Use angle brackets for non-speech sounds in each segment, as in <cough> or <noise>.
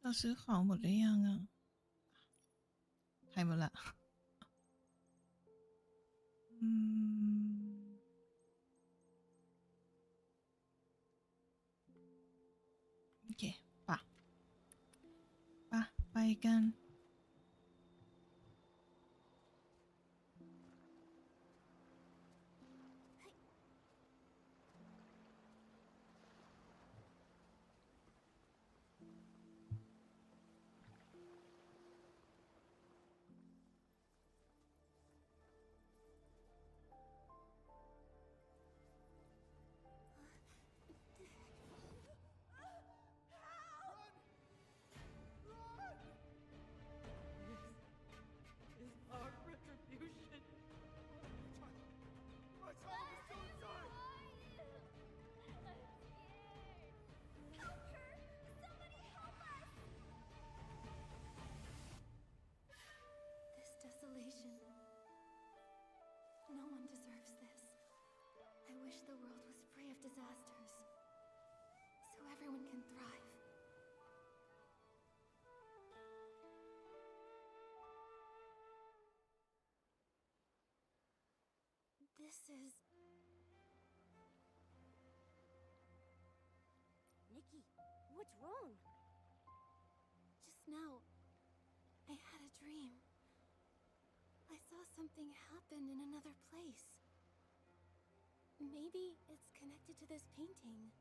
เราซื้อของหมดหรือยังอ่ะใครหมดละอืมโอเคปะไปกัน Our retribution. My child is still inside. I'm scared. Help her! Somebody help us! This desolation. No one deserves this. I wish the world was free of disasters, so everyone can thrive. This is... Nikki, what's wrong? Just now, I had a dream. I saw something happen in another place. Maybe it's connected to this painting.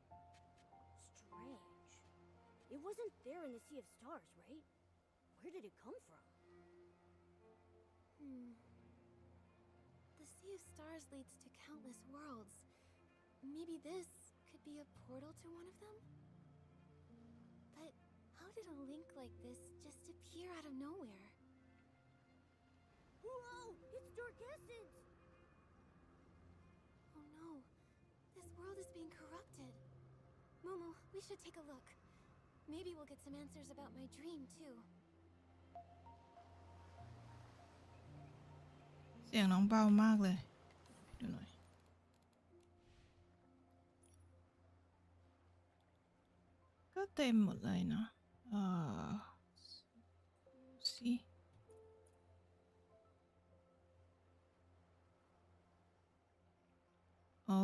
Strange. It wasn't there in the Sea of Stars, right? Where did it come from? The Sea of Stars leads to countless worlds. Maybe this could be a portal to one of them? But how did a link like this just appear out of nowhere? Whoa! It's Dark Essence! Oh no, this world is being corrupted. Momo, we should take a look. Maybe we'll get some answers about my dream, too. เสียงน้องเบามากเลยดูหน่อยก็เต็มหมดเลยนะสิโอ้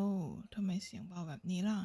ทำไมเสียงเบาแบบนี้ล่ะ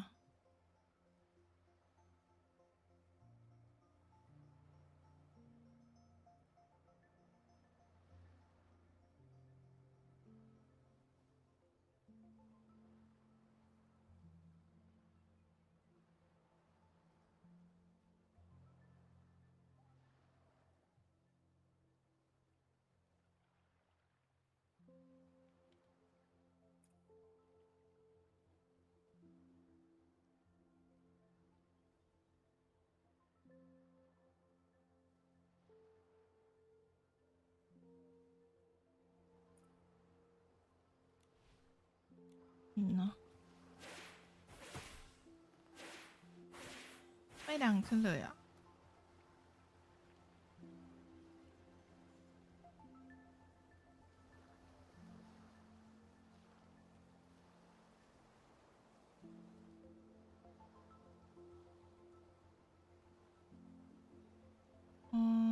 เนาะไม่ดังขึ้นเลยอ่ะอืม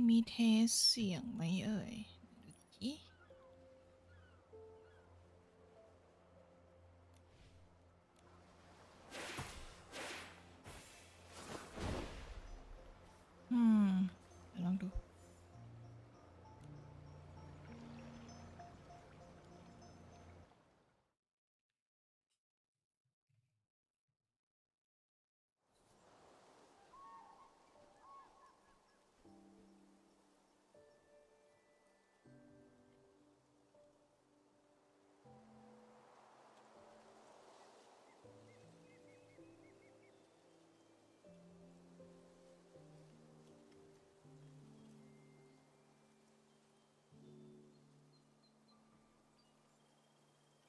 มันมีเทสเสียงไหมเอ่ยดูสิเดี๋ยวลองดู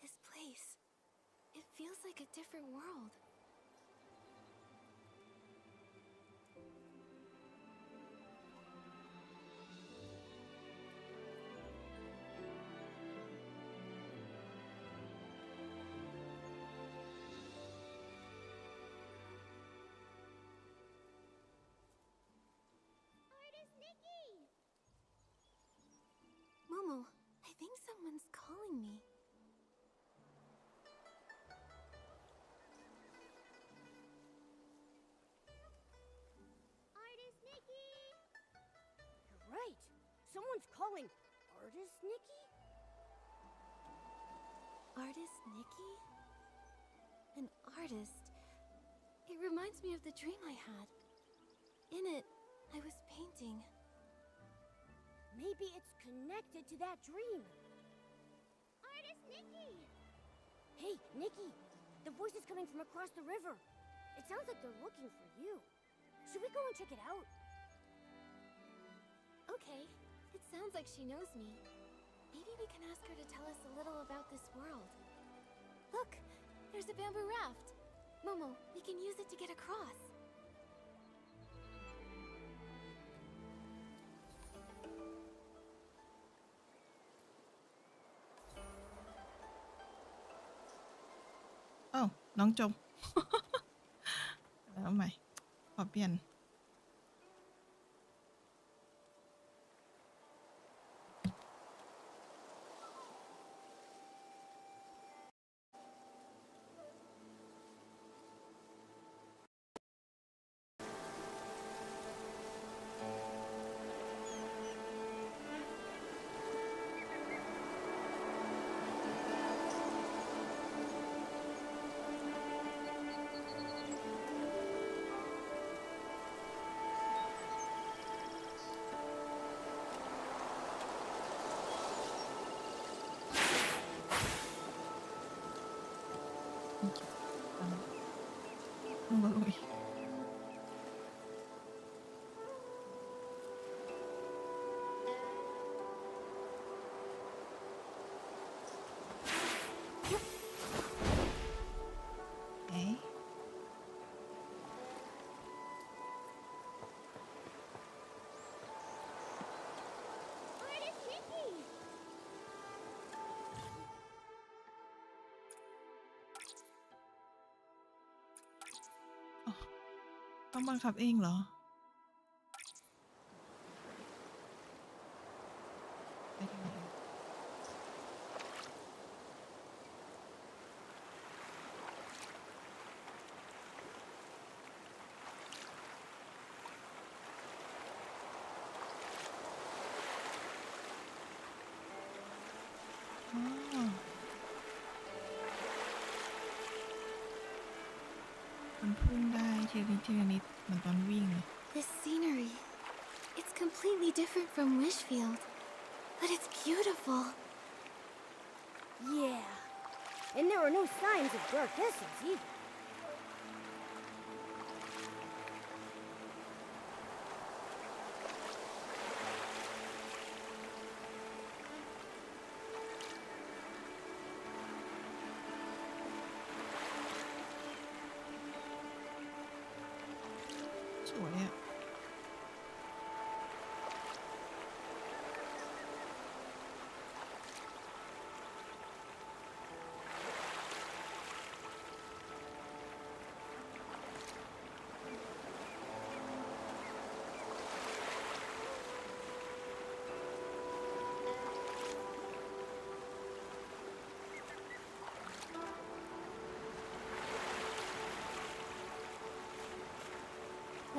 This place, it feels like a different world. Artist Nikki! Momo, I think someone's calling me. Artist Nikki! You're right. Someone's calling. Artist Nikki? Artist Nikki? An artist. It reminds me of the dream I had. In it, I was painting. Maybe it's connected to that dream. Artist Nikki! Hey, Nikki! The voice is coming from across the river. It sounds like they're looking for you. Should we go and check it out? Okay, it sounds like she knows me. Maybe we can ask her to tell us a little about this world. Look, there's a bamboo raft. Momo, we can use it to get across. Oh, น้องจม แล้วใหม่ ขอเปลี่ยน ลงเลยเอ๊ะ Artist Nikki! อ๋อต้องบังคับเองเหรอไปทางไหนอ๋อมันพุ่งได้ทีละนิดทีละนิดเหมือนตอนวิ่งเลย This scenery, it's completely different from Wishfield, but it's beautiful. Yeah. And there are no signs of dark essence either.สวยอ่ะ Artist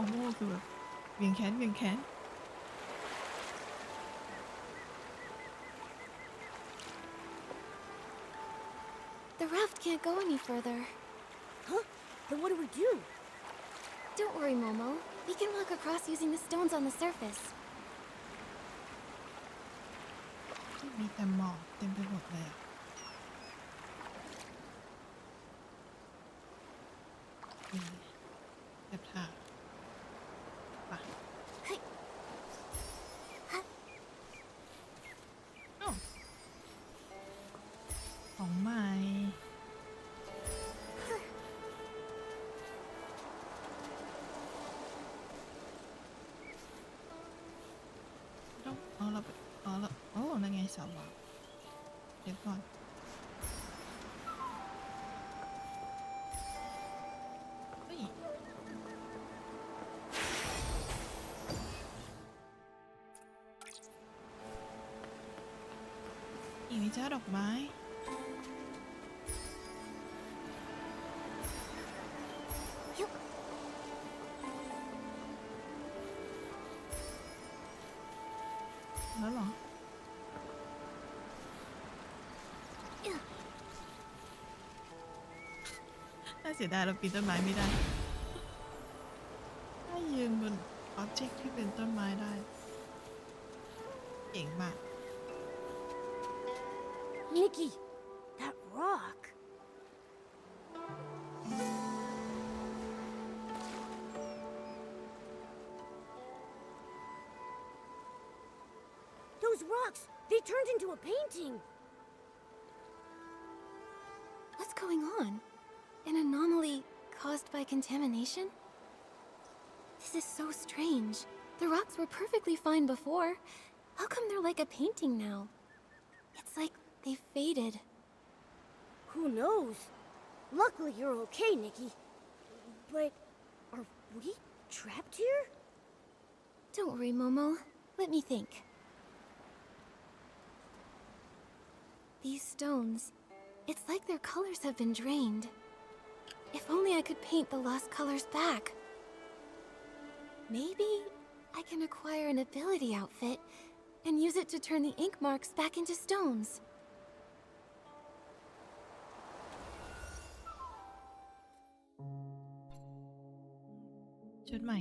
โม่คือแบบเวียงแขนเวียงแขน The raft can't go any further. Huh? Then what do we do? Don't worry, Momo. We can walk across using the stones on the surface. มีแต่หมอกเต็มไปหมดเลยอ่ะนี่เก็บถ่านป่ะอ้าวของใหม่ต้องเราไปเราโอ้นั่นไงเสาว่ะเดี๋ยวก่อนเฮ้ยอีกไหมจ้าดอกไม้แล้วเหรอน่าเสียดายเราปีนต้นไม้ไม่ได้ถ้ายืนบนอ็อบเจกต์ที่เป็นต้นไม้ได้เจ๋งมาก Nikki, that rock. Those rocks, they turned into a painting. What's going on? An anomaly caused by contamination? This is so strange. The rocks were perfectly fine before. How come they're like a painting now? It's like they faded. Who knows? Luckily you're okay, Nikki. But are we trapped here? Don't worry, Momo. Let me think. These stones, it's like their colors have been drained. If only I could paint the lost colors back. Maybe I can acquire an ability outfit and use it to turn the ink marks back into stones. ชุดใหม่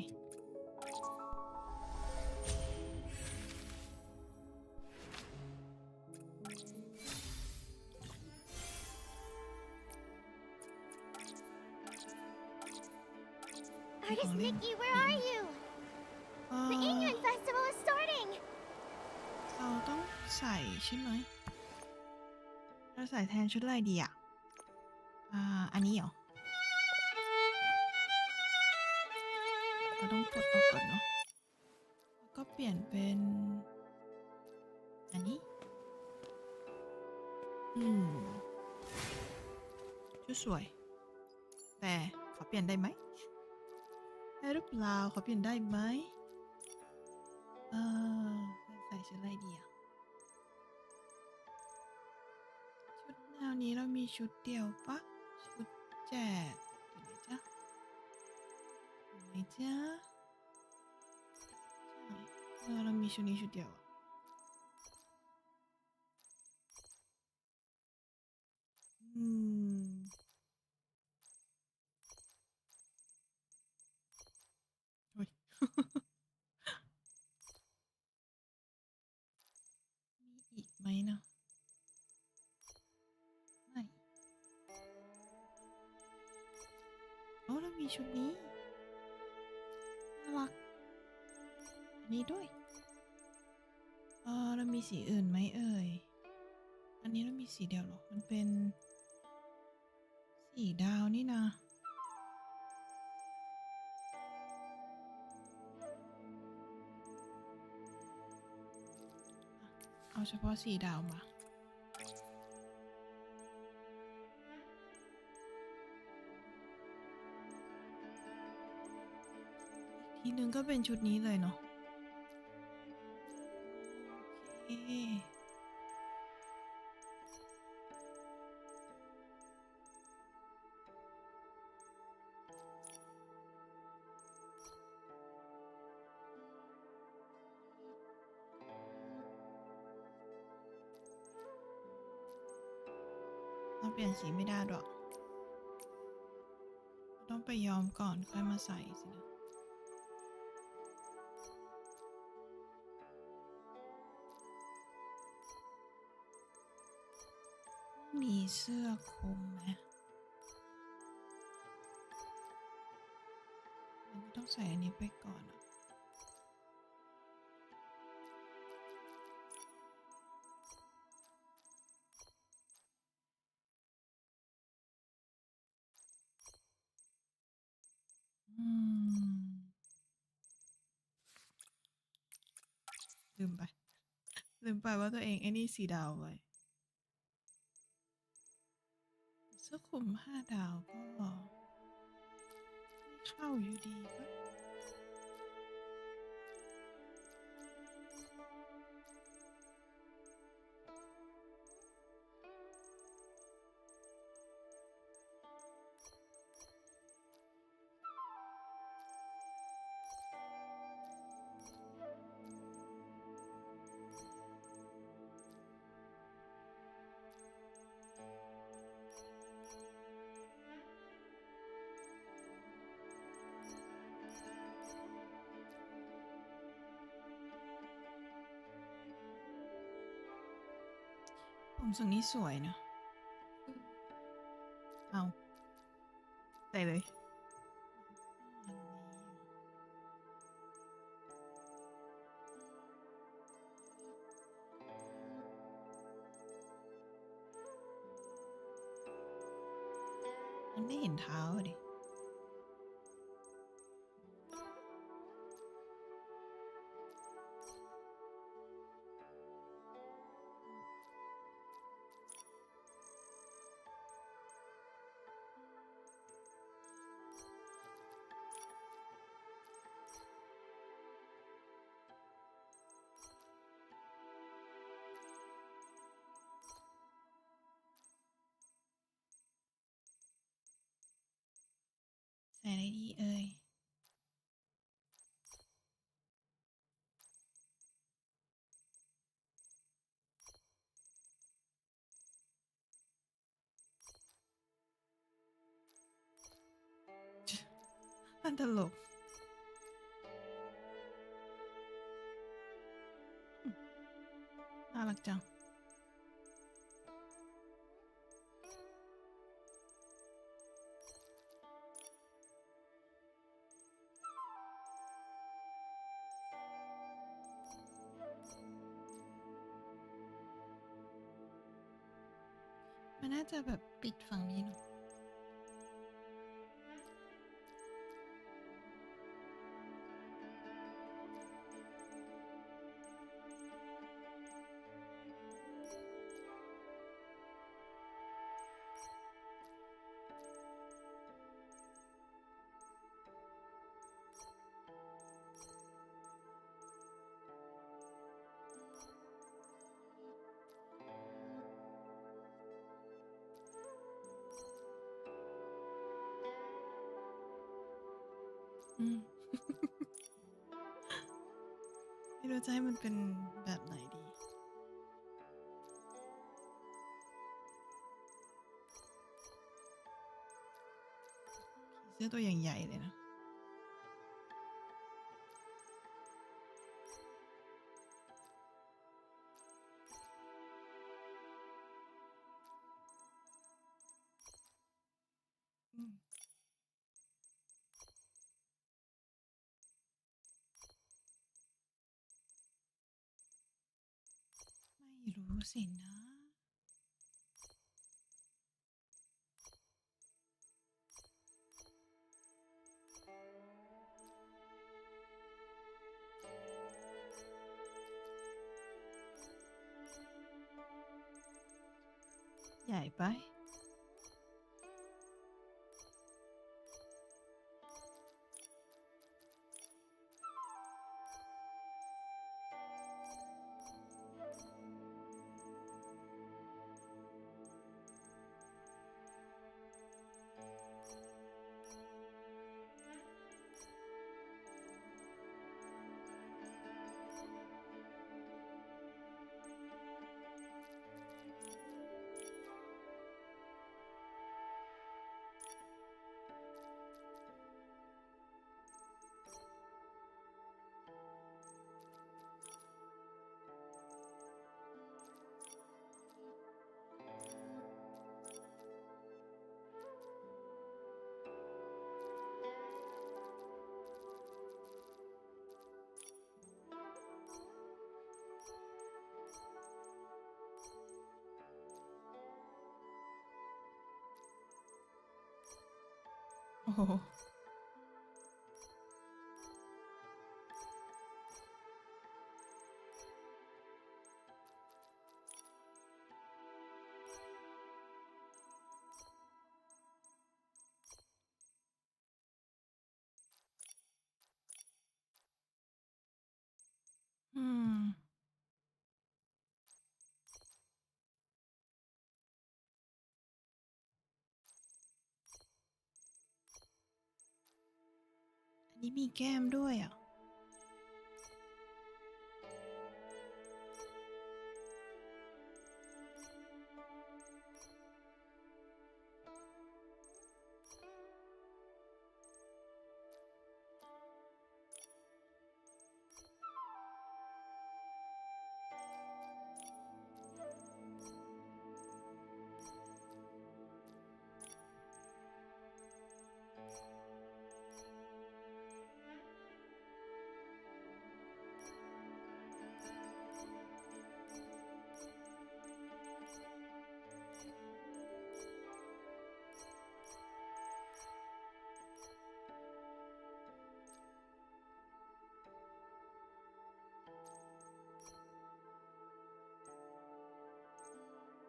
Artist Nikki, where are you? The Ingrid Festival is starting! เราต้องใส่ใช่ไหมเราใส่แทนชุดอะไรดีอ่ะอันนี้เหรอเราต้องกดออกก่อนเนาะแล้วก็เปลี่ยนเป็นอันนี้ชุดสวยแต่ขอเปลี่ยนได้ไหมได้หรือเปล่าขอเปลี่ยนได้ไหมใส่ชุดอะไรดีอ่ะชุดแนวนี้เรามีชุดเดียวปะชุดแจกอยู่ไหนจ๊ะอยู่ไหนจ๊ะใช่เรามีชุดนี้ชุดเดียวอะโอ้ย มีอีกไหมนะไม่โอ้เรามีชุดนี้น่ารักอันนี้ด้วยเรามีสีอื่นไหมเอ่ยอันนี้เรามีสีเดียวเหรอมันเป็นสีดาวนี่นะเอาเฉพาะสีดาวมาอีกทีนึงก็เป็นชุดนี้เลยเนาะโอเค ลี่ยนสีไม่ได้หรอกต้องไปยอมก่อนค่อยมาใส่สินะมีเสื้อคลุมไหมมันต้องใส่อันนี้ไปก่อนอะอืมลืมไปว่าตัวเองไอ้นี่สีดาวไว้เสื้อคลุม5 ดาวก็ไม่เข้าอยู่ดีปะผมทรงนี้สวยนะเอาใส่เลยมันไม่เห็นเท้าอะดิใส่อะไรดีเอ่ยมันตลกน่ารักจังมันน่าจะแบบปิดฝั่งนี้เนาะอืม ไม่รู้จะให้มันเป็นแบบไหนดีเสื้อตัวใหญ่ๆเลยนะอืมไม่รู้สินะ ใหญ่ไป โหอืม อันนี้มีแก้มด้วยอ่ะ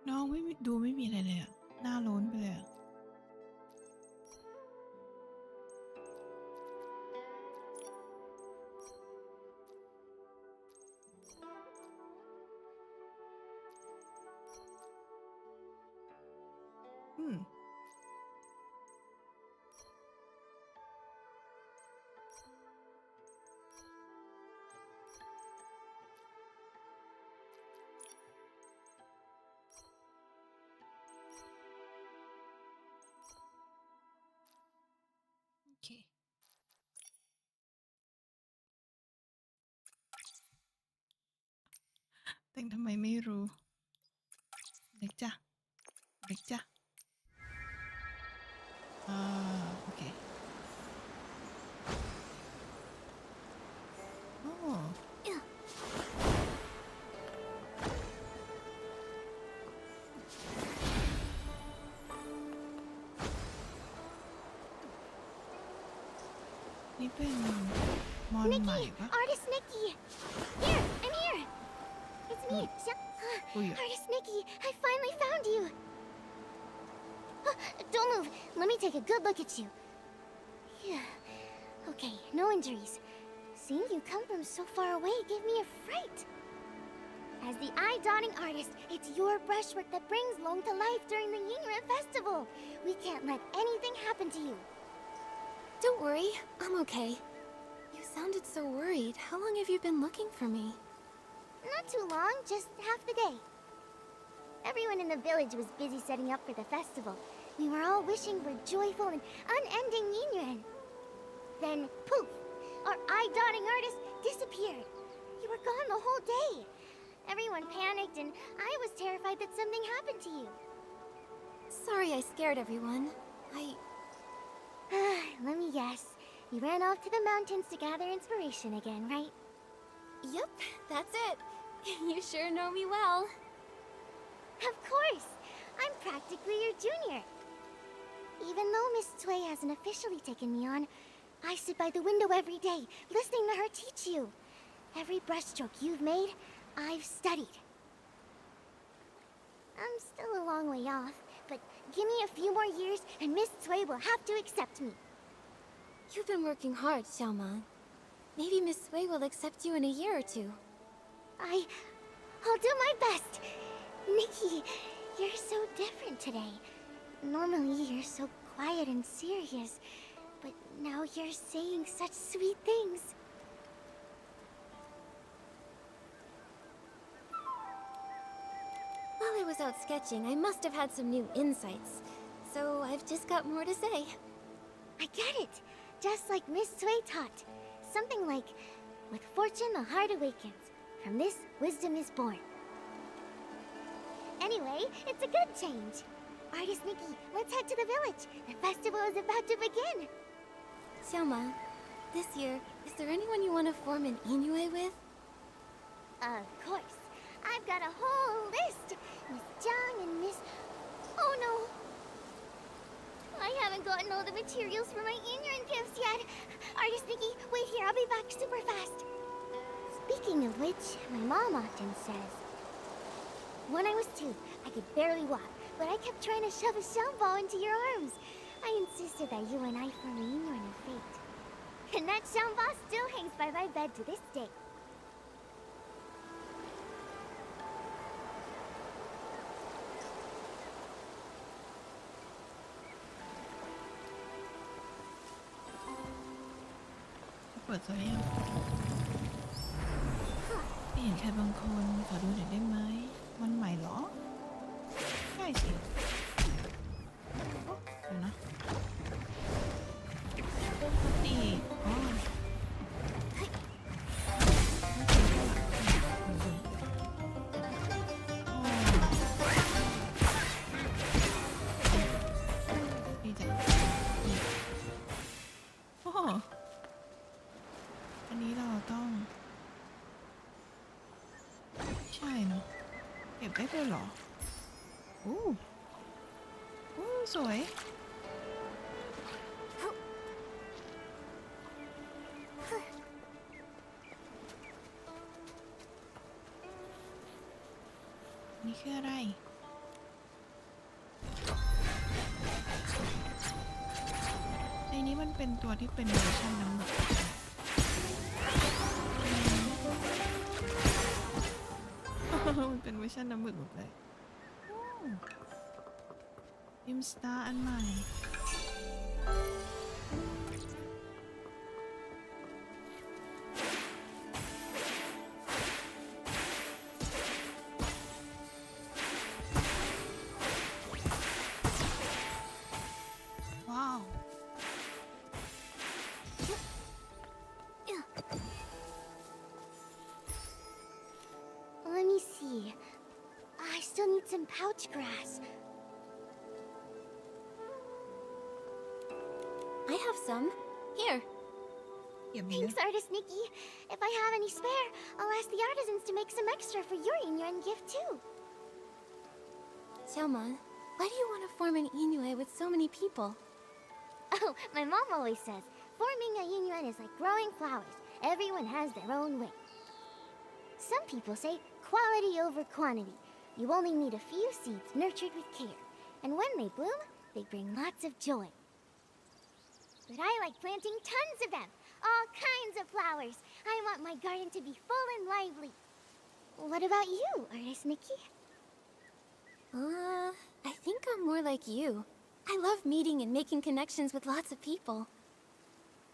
น้องไม่มีดูไม่มีอะไรเลยอะหน้าโล้นไปเลยอะอืม โอเค แต่งทำไมไม่รู้ เด็กจ้ะ เด็กจ้ะ อ่า โอเค โอ้ นี่เป็นมอนใหม่ Nikki! ปะ Artist Nikki! Here! I'm here! It's me! Oh, yeah. Artist Nikki! I finally found you! Don't move! Let me take a good look at you. Yeah. Okay, no injuries. Seeing you come from so far away gave me a fright. As the eye-dotting artist, it's your brushwork that brings Long to life during the Yingren Festival. We can't let anything happen to you. Don't worry, I'm okay. You sounded so worried. How long have you been looking for me? Not too long, just half the day. Everyone in the village was busy setting up for the festival. We were all wishing for joyful and unending Yingren. Then, poof! Our eye-dotting artist disappeared. You were gone the whole day. Everyone panicked, and I was terrified that something happened to you. Sorry I scared everyone. Let me guess. You ran off to the mountains to gather inspiration again, right? Yep, that's it. You sure know me well. Of course! I'm practically your junior. Even though Miss Tsui hasn't officially taken me on, I sit by the window every day, listening to her teach you. Every brushstroke you've made, I've studied. I'm still a long way off, but give me a few more years and Miss Tsui will have to accept me. You've been working hard, Xiaoma. Maybe Miss Sui will accept you in a year or two. I'll do my best. Nikki, you're so different today. Normally you're so quiet and serious, but now you're saying such sweet things. While I was out sketching, I must have had some new insights. So I've just got more to say. I get it. Just like Miss Sui taught. Something like, with fortune the heart awakens. From this, wisdom is born. Anyway, it's a good change. Artist Nikki, let's head to the village. The festival is about to begin. Xiaoma, this year, is there anyone you want to form an Inoue with? Of course. I've got a whole list. Miss Jiang and Miss... Oh no! I haven't gotten all the materials for my Inyan gifts yet. Artist Nikki, wait here, I'll be back super fast. Speaking of which, my mom often says, when I was 2, I could barely walk, but I kept trying to shove a sound ball into your arms. I insisted that you and I form a Inyan of fate. And that sound ball still hangs by my bed to this day. เปิดซะยังไม่เห็นใครบางคนขอดูหน่อยได้ไหมวันใหม่เหรอใช่สิเดี๋ยวนะตีอ๋อดีจังโอ้อันนี้เราต้องใช่เนาะเก็บได้ด้วยเหรอโอ้โอ้สวยนี่คืออะไรในนี้มันเป็นตัวที่เป็นเวอร์ชันน้ำหมึกมันเป็นเวอร์ชันน้ำหมึกหมดเลยอิมสตาร์อันใหม่ว้าว Let me see. I still need some pouch grass. I have some. Here. เก็บเยอะ Thanks, Artist Nikki. If I have any spare, I'll ask the artisans to make some extra for your Inyan gift too. Xiaomon, why do you want to form an Inui with so many people? Oh, my mom always says, forming a Inyan is like growing flowers. Everyone has their own way. Some people say quality over quantity. You only need a few seeds nurtured with care. And when they bloom, they bring lots of joy. But I like planting tons of them. All kinds of flowers. I want my garden to be full and lively. What about you, Artist Nikki? I think I'm more like you. I love meeting and making connections with lots of people.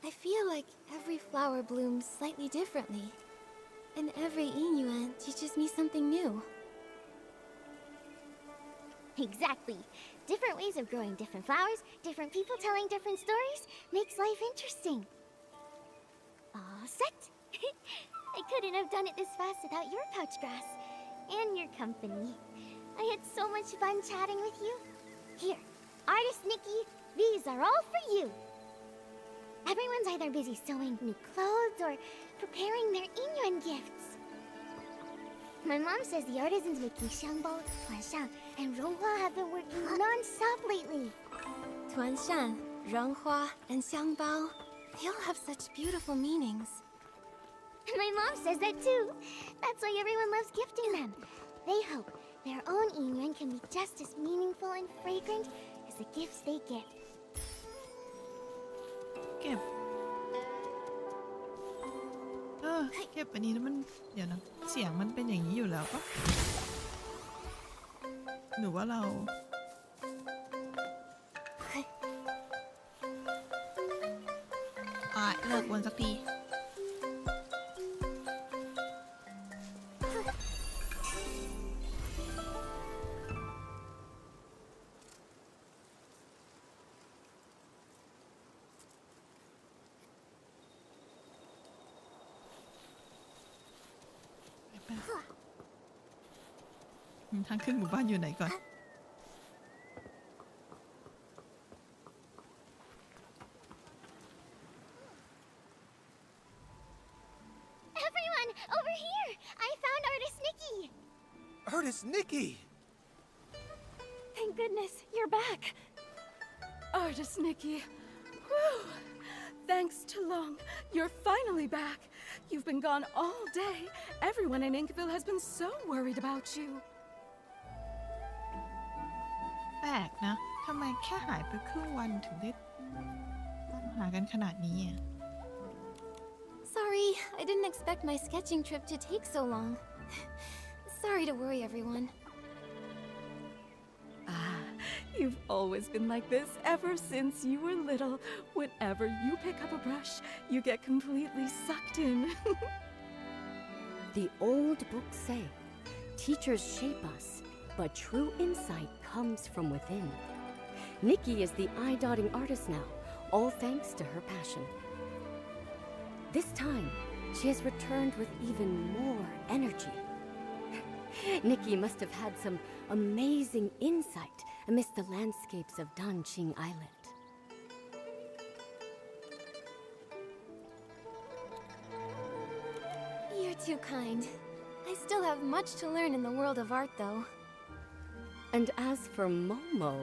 I feel like every flower blooms slightly differently. And every Inyan teaches me something new. Exactly. Different ways of growing different flowers, different people telling different stories, makes life interesting. All set. I couldn't have done it this fast without your pouch grass. And your company. I had so much fun chatting with you. Here, Artist Nikki, these are all for you. Everyone's either busy sewing new clothes or preparing their Inyan gifts. My mom says the artisans making xiangbao, tuanshan, and ronghua have been working non-stop lately. Tuanshan, Renghua, and Xiangbao, they all have such beautiful meanings. My mom says that too. That's why everyone loves gifting them. They hope their own Inyan can be just as meaningful and fragrant as the gifts they give. เก็บเก็บอันนี้แล้วมันเดี๋ยวนะเสียงมันเป็นอย่างนี้อยู่แล้วปะหรือว่าเราเลิกวนสักทีทางขึ้นหมู่บ้านอยู่ไหนก่อน Everyone, over here! I found Artist Nikki! Artist Nikki! Thank goodness, you're back. Artist Nikki. Whew. Thanks to Long, you're finally back. You've been gone all day. Everyone in Inkville has been so worried about you. แปลกนะทำไมแค่หายไปครึ่งวันถึงได้ตามหากันขนาดนี้อะ Sorry, I didn't expect my sketching trip to take so long. Sorry to worry everyone. Ah, you've always been like this ever since you were little. Whenever you pick up a brush, you get completely sucked in. The old books say, teachers shape us, but true insight comes from within. Nikki is the eye-dotting artist now, all thanks to her passion. This time, she has returned with even more energy. Nikki must have had some amazing insight amidst the landscapes of Danqing Island. You're too kind. I still have much to learn in the world of art though. And as for Momo,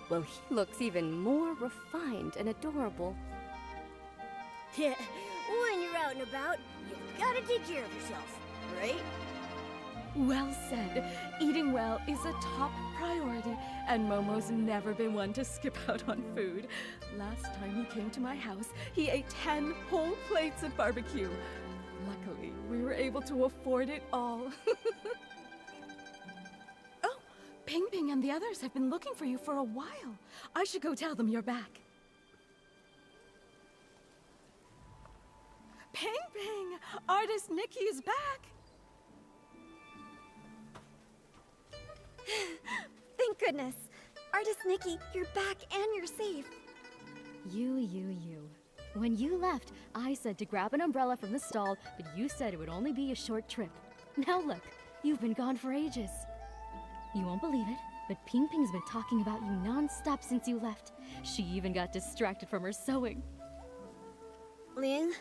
well, he looks even more refined and adorable. Yeah, when you're out and about, you've gotta take care of yourself, right? Well said. Eating well is a top priority, and Momo's never been one to skip out on food. Last time he came to my house, he ate 10 whole plates of barbecue. Luckily, we were able to afford it all. Oh, Ping Ping and the others have been looking for you for a while. I should go tell them you're back. Ping Ping! Artist Nikki is back! Thank goodness. Artist Nikki, you're back and you're safe. You. When you left, I said to grab an umbrella from the stall, but you said it would only be a short trip. Now look, you've been gone for ages. You won't believe it, but Ping Ping's been talking about you non-stop since you left. She even got distracted from her sewing. Lin,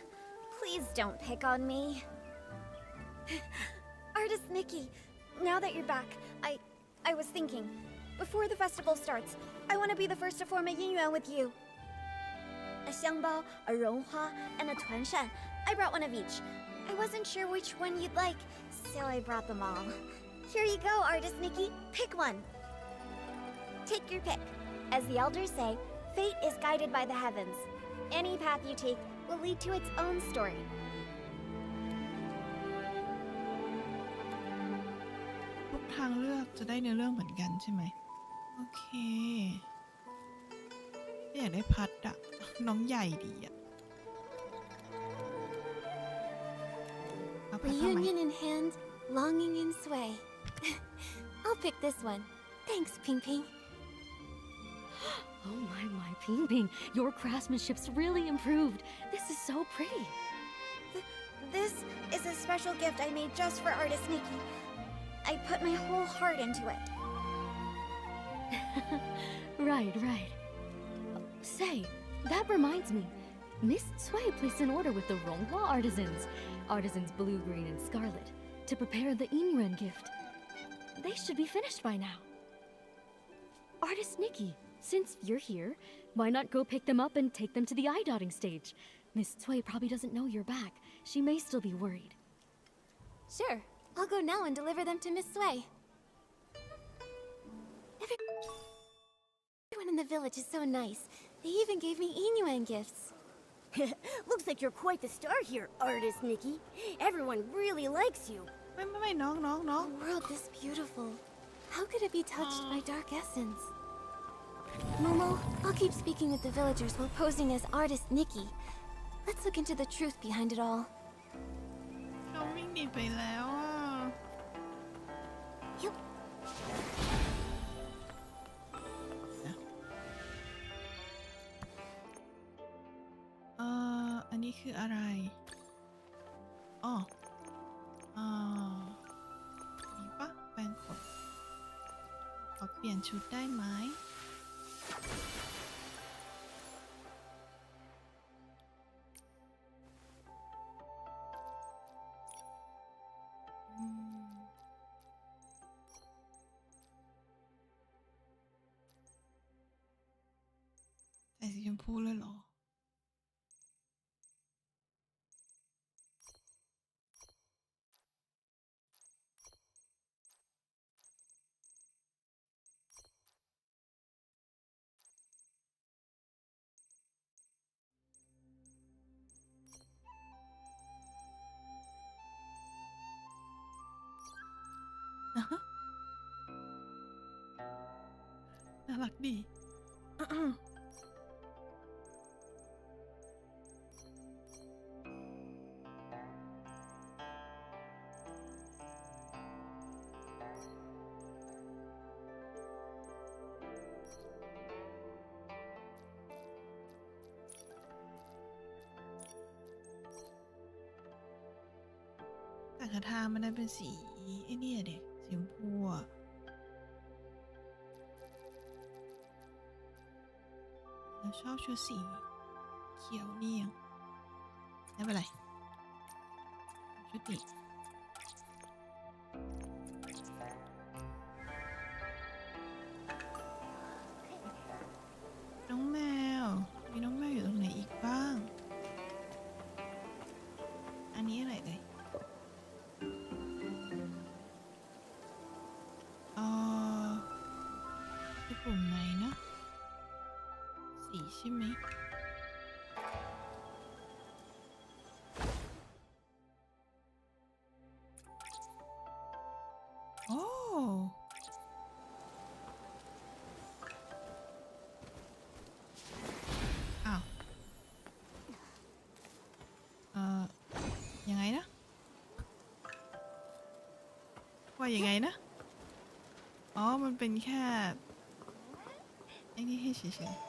please don't pick on me. Artist Nikki, now that you're back, I was thinking, before the festival starts, I want to be the first to form a yin with you. A xiangbao, a ronghua, and a tuanshan. I brought one of each. I wasn't sure which one you'd like, so I brought them all. Here you go, Artist Nikki. Pick one. Take your pick. As the elders say, fate is guided by the heavens. Any path you take will lead to its own story. ทุกทางเลือกจะได้เนื้อเรื่องเหมือนกันใช่ไหมโอเคอยากได้พัดอะน้องใหญ่ดีอะเอาพัดมาไหม Reunion in hand, longing in sway. I'll pick this one. Thanks, Ping Ping. Oh my, Ping Ping, your craftsmanship's really improved. This is so pretty. This is a special gift I made just for Artist Nikki. I put my whole heart into it. Right. Say, that reminds me. Miss Cui placed an order with the Ronghua artisans blue, green, and scarlet, to prepare the Inren gift. They should be finished by now. Artist Nikki, since you're here, why not go pick them up and take them to the eye-dotting stage? Miss Cui probably doesn't know you're back. She may still be worried. Sure, I'll go now and deliver them to Miss Sui. Everyone in the village is so nice. They even gave me Inuan gifts. Looks like you're quite the star here, Artist Nikki. Everyone really likes you. ไม่น้อง A world this beautiful. How could it be touched by dark essence? Momo, I'll keep speaking with the villagers while posing as Artist Nikki. Let's look into the truth behind it all. เขาวิ่งหนีไปแล้วอะ Yup. อันนี้คืออะไรอ๋อนี่ปะแปรงขนขอเปลี่ยนชุดได้ไหม สีชมพูเลยเหรอนะฮะน่ารักดี แต่กระทามันได้เป็นสีไอ้นี่เด็กสีชมพูอะเราชอบชุดสีเขียวนี่ยังไม่เป็นไรชุดนี้น้องแมวมีน้องแมวอยู่ตรงไหนอีกบ้าง อันนี้อะไรเลยที่ปุ่มไหนนะสีใช่ไหมโอ้อ้าวยังไงนะว่ายังไงนะอ๋อมันเป็นแค่ไอ้นี่ให้เฉยๆ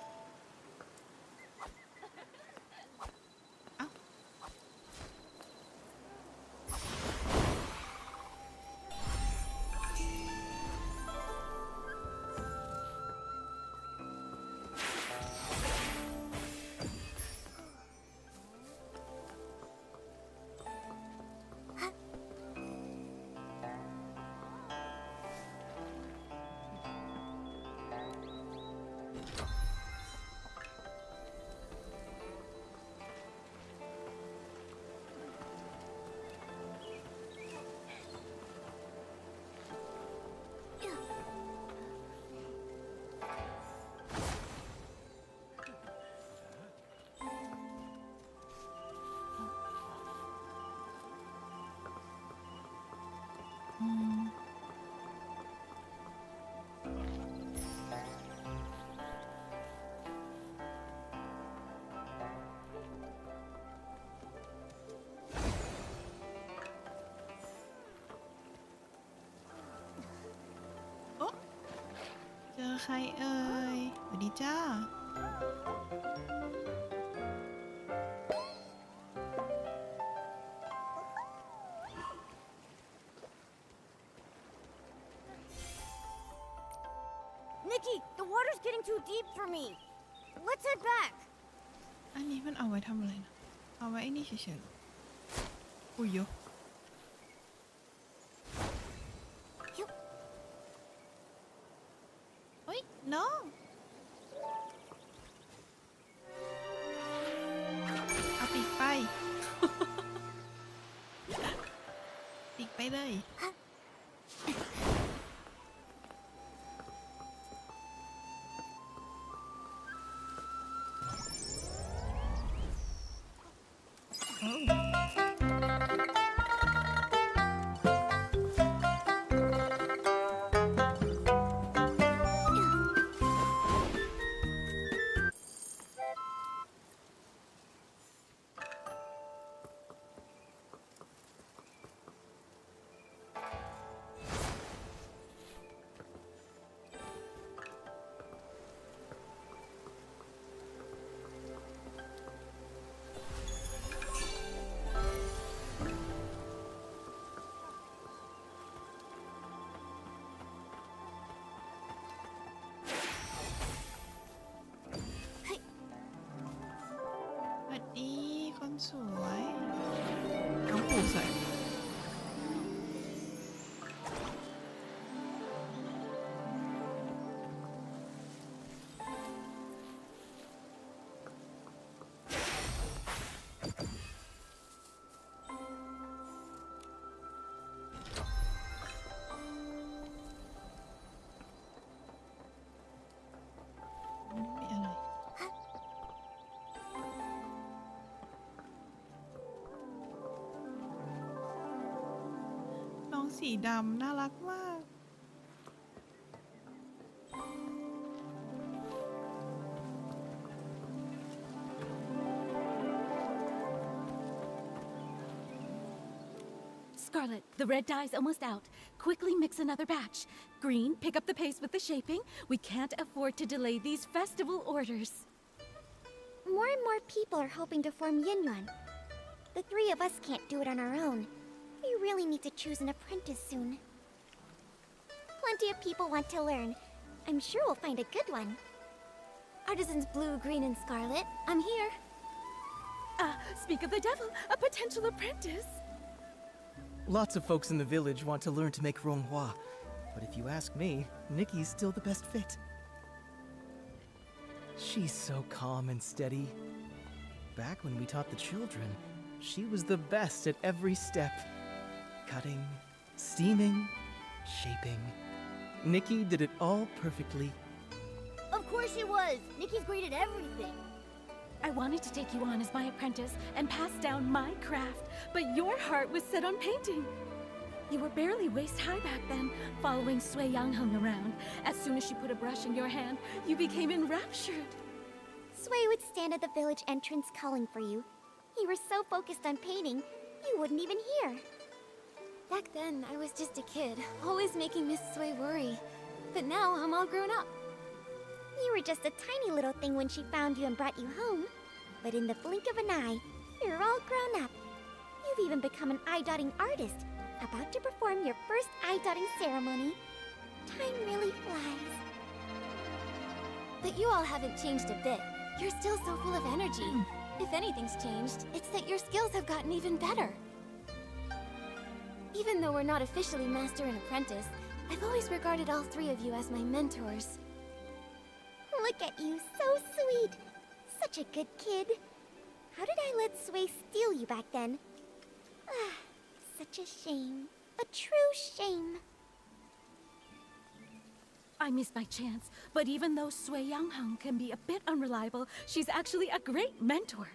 เอ้าเจอใครเอ่ยสวัสดีจ้าNikki, the water's getting too deep for me. Let's head back. อันนี้มันเอาไว้ทำอะไรนะเอาไว้ไอ้นี่เฉยๆหรออุ้ยโยเฮ้ยน้องเอาปีกไป ปีกไปเลย สวัสดีคนสวยน้องปู่สวย สีดำน่ารักมาก Scarlet, the red dye's almost out. Quickly mix another batch. Green, pick up the pace with the shaping. We can't afford to delay these festival orders. More and more people are hoping to form Yinyuan. The three of us can't do it on our own. We really need to choose an apprentice soon. Plenty of people want to learn. I'm sure we'll find a good one. Artisans Blue, Green, and Scarlet, I'm here. Speak of the devil, a potential apprentice. Lots of folks in the village want to learn to make ronghua, but if you ask me, Nikki's still the best fit. She's so calm and steady. Back when we taught the children, she was the best at every step. Cutting, steaming, shaping. Nikki did it all perfectly. Of course she was! Nikki's great at everything! I wanted to take you on as my apprentice and pass down my craft, but your heart was set on painting. You were barely waist-high back then, following Sui Yangheng around. As soon as she put a brush in your hand, you became enraptured. Sui would stand at the village entrance calling for you. You were so focused on painting, you wouldn't even hear. Back then, I was just a kid, always making Miss Sui worry. But now, I'm all grown up. You were just a tiny little thing when she found you and brought you home. But in the blink of an eye, you're all grown up. You've even become an eye-dotting artist, about to perform your first eye-dotting ceremony. Time really flies. But you all haven't changed a bit. You're still so full of energy. If anything's changed, it's that your skills have gotten even better. Even though we're not officially master and apprentice, I've always regarded all three of you as my mentors. Look at you, so sweet. Such a good kid. How did I let Sui steal you back then? Ah, such a shame. A true shame. I missed my chance, but even though Sui Yangheng can be a bit unreliable, she's actually a great mentor.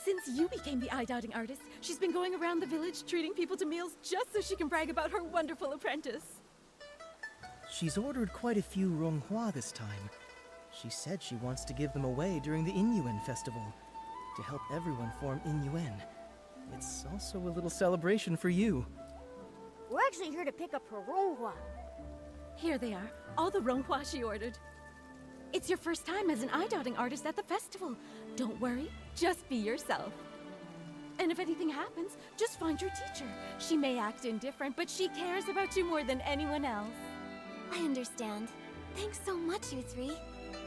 Since you became the eye-dotting artist, she's been going around the village treating people to meals just so she can brag about her wonderful apprentice. She's ordered quite a few ronghua this time. She said she wants to give them away during the Inyuan festival, to help everyone form Inyuan. It's also a little celebration for you. We're actually here to pick up her ronghua. Here they are, all the ronghua she ordered. It's your first time as an eye-dotting artist at the festival. Don't worry, just be yourself. And if anything happens, just find your teacher. She may act indifferent, but she cares about you more than anyone else. I understand. Thanks so much, you three.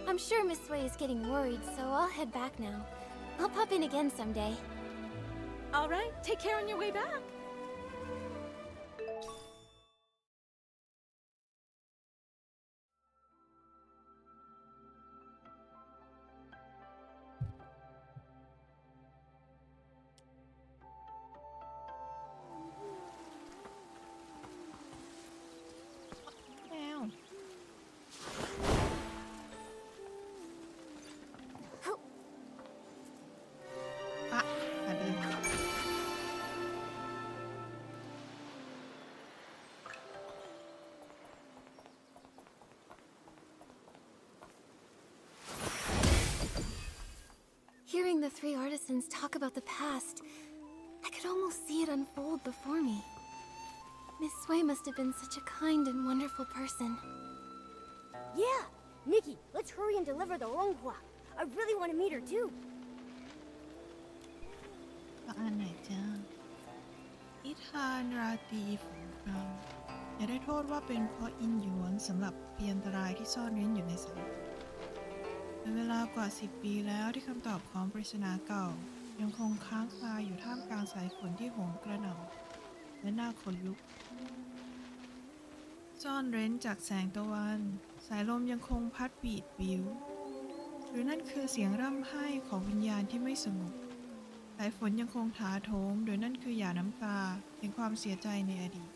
I'm sure Miss Sui is getting worried, so I'll head back now. I'll pop in again someday. All right, take care on your way back. Hearing the three artisans talk about the past, I could almost see it unfold before me. Miss Sui must have been such a kind and wonderful person. Yeah! Nikki, let's hurry and deliver the ronghua. I really want to meet her too. ก็อ่านไหนจ้านิทานราตรีฝูงเราอย่าได้โทษว่าเป็นเพราะอินหยวนสำหรับพยันตรายที่ซ่อนเร้นอยู่ในสมุทรเป็นเวลากว่า10 ปีแล้วที่คำตอบของปริศนาเก่ายังคงค้างคาอยู่ท่ามกลางสายฝนที่โหมกระหน่ำและน่าขนลุกซ่อนเร้นจากแสงตะวันสายลมยังคงพัดหวีดวิวหรือนั่นคือเสียงร่ำไห้ของวิญญาณที่ไม่สงบสายฝนยังคงถาโถมโดยนั่นคือหยาน้ำตาแห่งความเสียใจในอดีต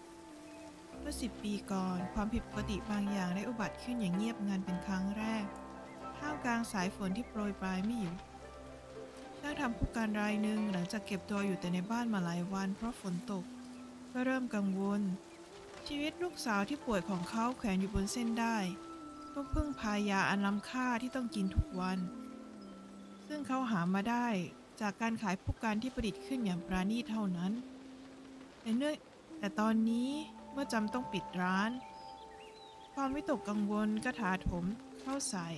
เมื่อ10 ปีก่อนความผิดปกติบางอย่างได้อุบัติขึ้นอย่างเงียบงันเป็นครั้งแรกท่ามกลางสายฝนที่โปรยปลายไม่หยุดช่างทำผู้การรายหนึ่งหลังจากเก็บตัวอยู่แต่ในบ้านมาหลายวันเพราะฝนตกก็เริ่มกังวล ชีวิตลูกสาวที่ป่วยของเขาแขวนอยู่บนเส้นได้ต้องพึ่งพายาอันล้ำค่าที่ต้องกินทุกวัน ซึ่งเขาหามาได้จากการขายผู้การที่ประดิษฐ์ขึ้นอย่างปราณีตเท่านั้นแต่ตอนนี้เมื่อจำต้องปิดร้าน ความวิตกกังวลก็ถาโถมเข้าใส่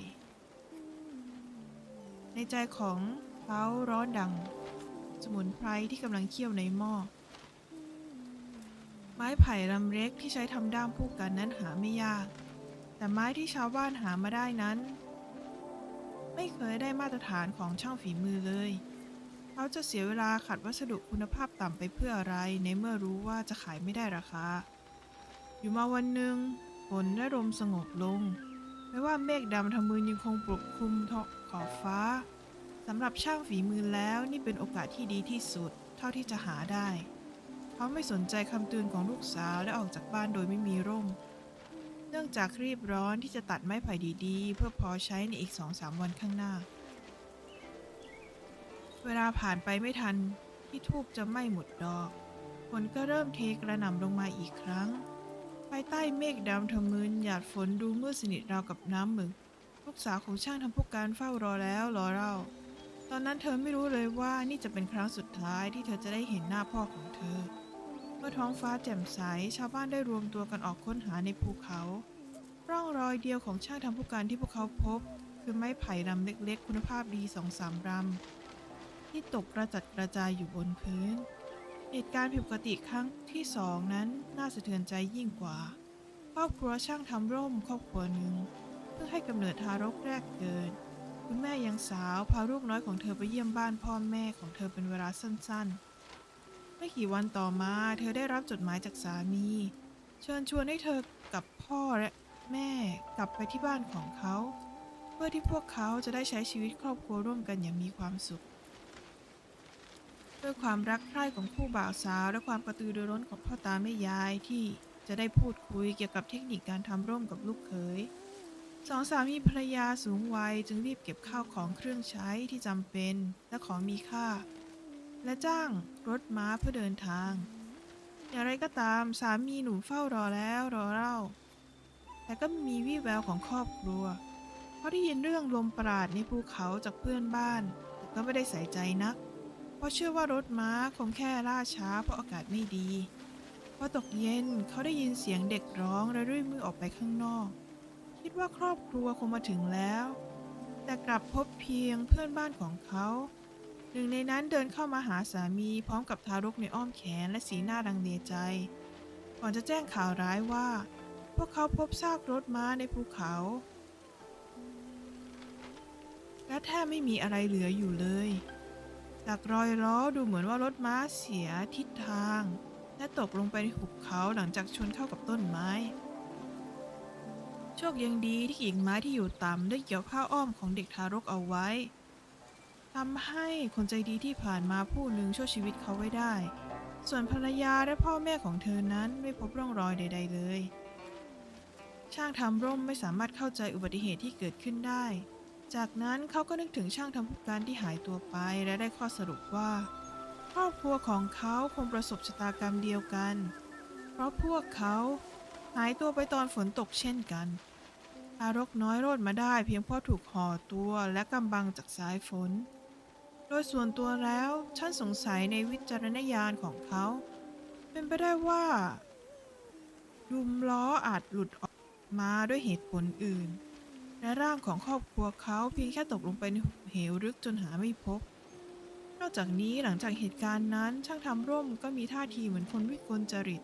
ในใจของเขาร้อนดังสมุนไพรที่กำลังเคี่ยวในหม้อ ไม้ไผ่ลำเล็กที่ใช้ทำด้ามผู้กันนั้นหาไม่ยาก แต่ไม้ที่ชาวบ้านหามาได้นั้น ไม่เคยได้มาตรฐานของช่างฝีมือเลย เขาจะเสียเวลาขัดวัสดุคุณภาพต่ำไปเพื่ออะไรในเมื่อรู้ว่าจะขายไม่ได้ราคา อยู่มาวันหนึ่งฝนและลมสงบลงไม่ว่าเมฆดำทะมึนยังคงปกคลุมขอบฟ้าสำหรับช่างฝีมือแล้วนี่เป็นโอกาสที่ดีที่สุดเท่าที่จะหาได้เขาไม่สนใจคำเตือนของลูกสาวและออกจากบ้านโดยไม่มีร่มเนื่องจากรีบร้อนที่จะตัดไม้ไผ่ดีๆเพื่อพอใช้ในอีก 2-3 วันข้างหน้าเวลาผ่านไปไม่ทันที่ธูปจะไหม้หมดดอกฝนก็เริ่มเทกระหน่ำลงมาอีกครั้งภายใต้เมฆดำทะมึนหยาดฝนดูมืดสนิทราวกับน้ำหมึกลูกสาวของช่างทำผู้การเฝ้ารอแล้วรอเล่าตอนนั้นเธอไม่รู้เลยว่านี่จะเป็นครั้งสุดท้ายที่เธอจะได้เห็นหน้าพ่อของเธอเมื่อท้องฟ้าแจ่มใสชาวบ้านได้รวมตัวกันออกค้นหาในภูเขาร่องรอยเดียวของช่างทำผู้การที่พวกเขาพบคือไม้ไผ่ลำเล็กๆคุณภาพดี 2-3 ลำที่ตกกระจัดกระจายอยู่บนพื้นเหตุการณ์ผิดปกติครั้งที่2นั้นน่าสะเทือนใจยิ่งกว่าครอบครัวช่างทำร่มครอบครัวหนึ่งเพื่อให้กำเนิดทารกแรกเกิดคุณแม่ยังสาวพาลูกน้อยของเธอไปเยี่ยมบ้านพ่อแม่ของเธอเป็นเวลาสั้นๆไม่กี่วันต่อมาเธอได้รับจดหมายจากสามีเชิญชวนให้เธอกับพ่อและแม่กลับไปที่บ้านของเขาเพื่อที่พวกเขาจะได้ใช้ชีวิตครอบครัวร่วมกันอย่างมีความสุขด้วยความรักใคร่ของคู่บ่าวสาวและความกระตือรือร้นของพ่อตาแม่ยายที่จะได้พูดคุยเกี่ยวกับเทคนิคการทำร่มกับลูกเขยสองสามีภรรยาสูงวัยจึงรีบเก็บข้าวของเครื่องใช้ที่จำเป็นและของมีค่าและจ้างรถม้าเพื่อเดินทางอย่างไรก็ตามสามีหนุ่มเฝ้ารอแล้วรอเล่าแต่ก็มีวี่แววของครอบครัวเขาได้ยินเรื่องลมปราดในภูเขาจากเพื่อนบ้านแต่ก็ไม่ได้ใส่ใจนักเพราะเชื่อว่ารถม้าคงแค่ล่าช้าเพราะอากาศไม่ดีพอตกเย็นเขาได้ยินเสียงเด็กร้องและรีบมือออกไปข้างนอกคิดว่าครอบครัวคงมาถึงแล้วแต่กลับพบเพียงเพื่อนบ้านของเขาหนึ่งในนั้นเดินเข้ามาหาสามีพร้อมกับทารกในอ้อมแขนและสีหน้าลังเลใจก่อนจะแจ้งข่าวร้ายว่าพวกเขาพบซากรถม้าในภูเขาและแทบไม่มีอะไรเหลืออยู่เลยจากรอยล้อดูเหมือนว่ารถม้าเสียทิศทางและตกลงไปในหุบเขาหลังจากชนเข้ากับต้นไม้โชคยังดีที่กิ่งไม้ที่อยู่ต่ำได้เกี่ยวผ้าอ้อมของเด็กทารกเอาไว้ทำให้คนใจดีที่ผ่านมาผู้หนึ่งช่วยชีวิตเขาไว้ได้ส่วนภรรยาและพ่อแม่ของเธอนั้นไม่พบร่องรอยใดๆเลยช่างทำร่มไม่สามารถเข้าใจอุบัติเหตุที่เกิดขึ้นได้จากนั้นเขาก็นึกถึงช่างทำผู้การที่หายตัวไปและได้ข้อสรุปว่าครอบครัวของเขาคงประสบชะตากรรมเดียวกันเพราะพวกเขาหายตัวไปตอนฝนตกเช่นกันทารกน้อยรอดมาได้เพียงเพราะถูกห่อตัวและกำบังจากสายฝนโดยส่วนตัวแล้วฉันสงสัยในวิจารณญาณของเขาเป็นไปได้ว่าดุมล้ออาจหลุดออกมาด้วยเหตุผลอื่นและร่างของครอบครัวเขาเพียงแค่ตกลงไปในเหวลึกจนหาไม่พบนอกจากนี้หลังจากเหตุการณ์นั้นช่างทำร่มก็มีท่าทีเหมือนคนวิกลจริต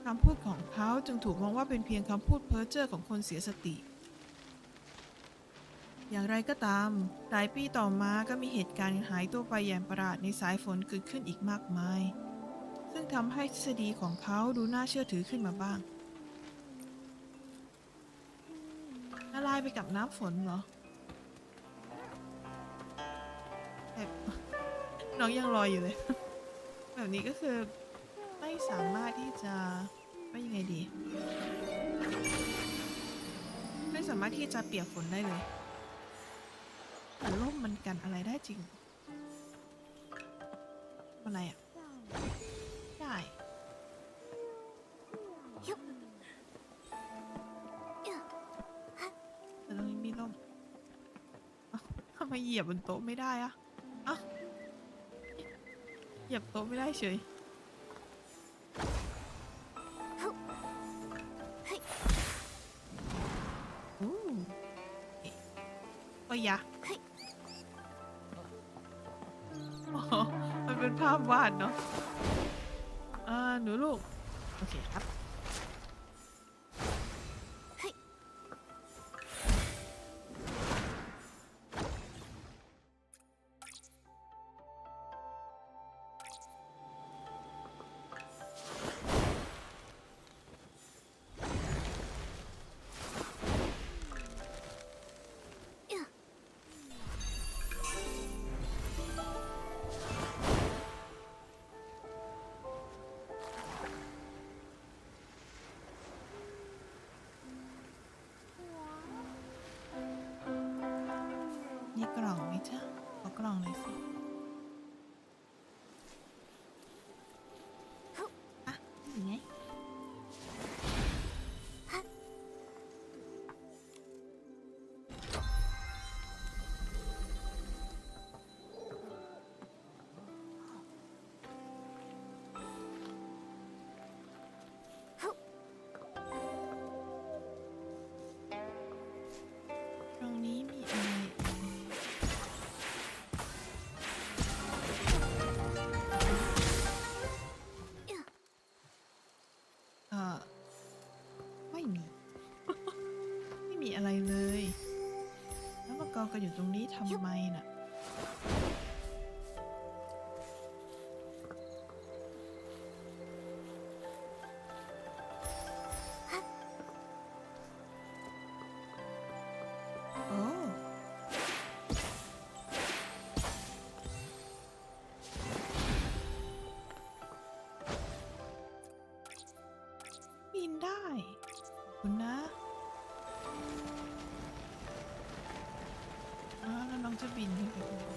คำพูดของเขาจึงถูกมองว่าเป็นเพียงคำพูดเพ้อเจ้อของคนเสียสติอย่างไรก็ตามหลายปีต่อมาก็มีเหตุการณ์หายตัวไปอย่างประหลาดในสายฝนเกิดขึ้นอีกมากมายซึ่งทำให้ทฤษฎีของเขาดูน่าเชื่อถือขึ้นมาบ้างละลายไปกับน้ำฝนเหรอแบบน้องยังลอยอยู่เลย แบบนี้ก็คือไม่สามารถที่จะว่ายังไงดีไม่สามารถที่จะเปียกฝนได้เลยแต่ร่มมันกันอะไรได้จริงอะไรอ่ะได้ ำไมเหยียบบนโต๊ะไม่ได้อะอ่ะเหยียบโต๊ะไม่ได้เฉยอู้โอ้ยยะอ๋อมันเป็นภาพวาดเนาะหนูลูก โอเคครับ มีกล่องไหมจ๊ะขอกล่องหน่อยสิอ่ะอยู่ไงตรงนี้มีอะไรไม่มี ไม่มีอะไรเลย แล้วมากองกันอยู่ตรงนี้ทำไมน่ะโอ้บินได้ขอบคุณนะแล้วน้องจะบินขึ้นไปข้างบน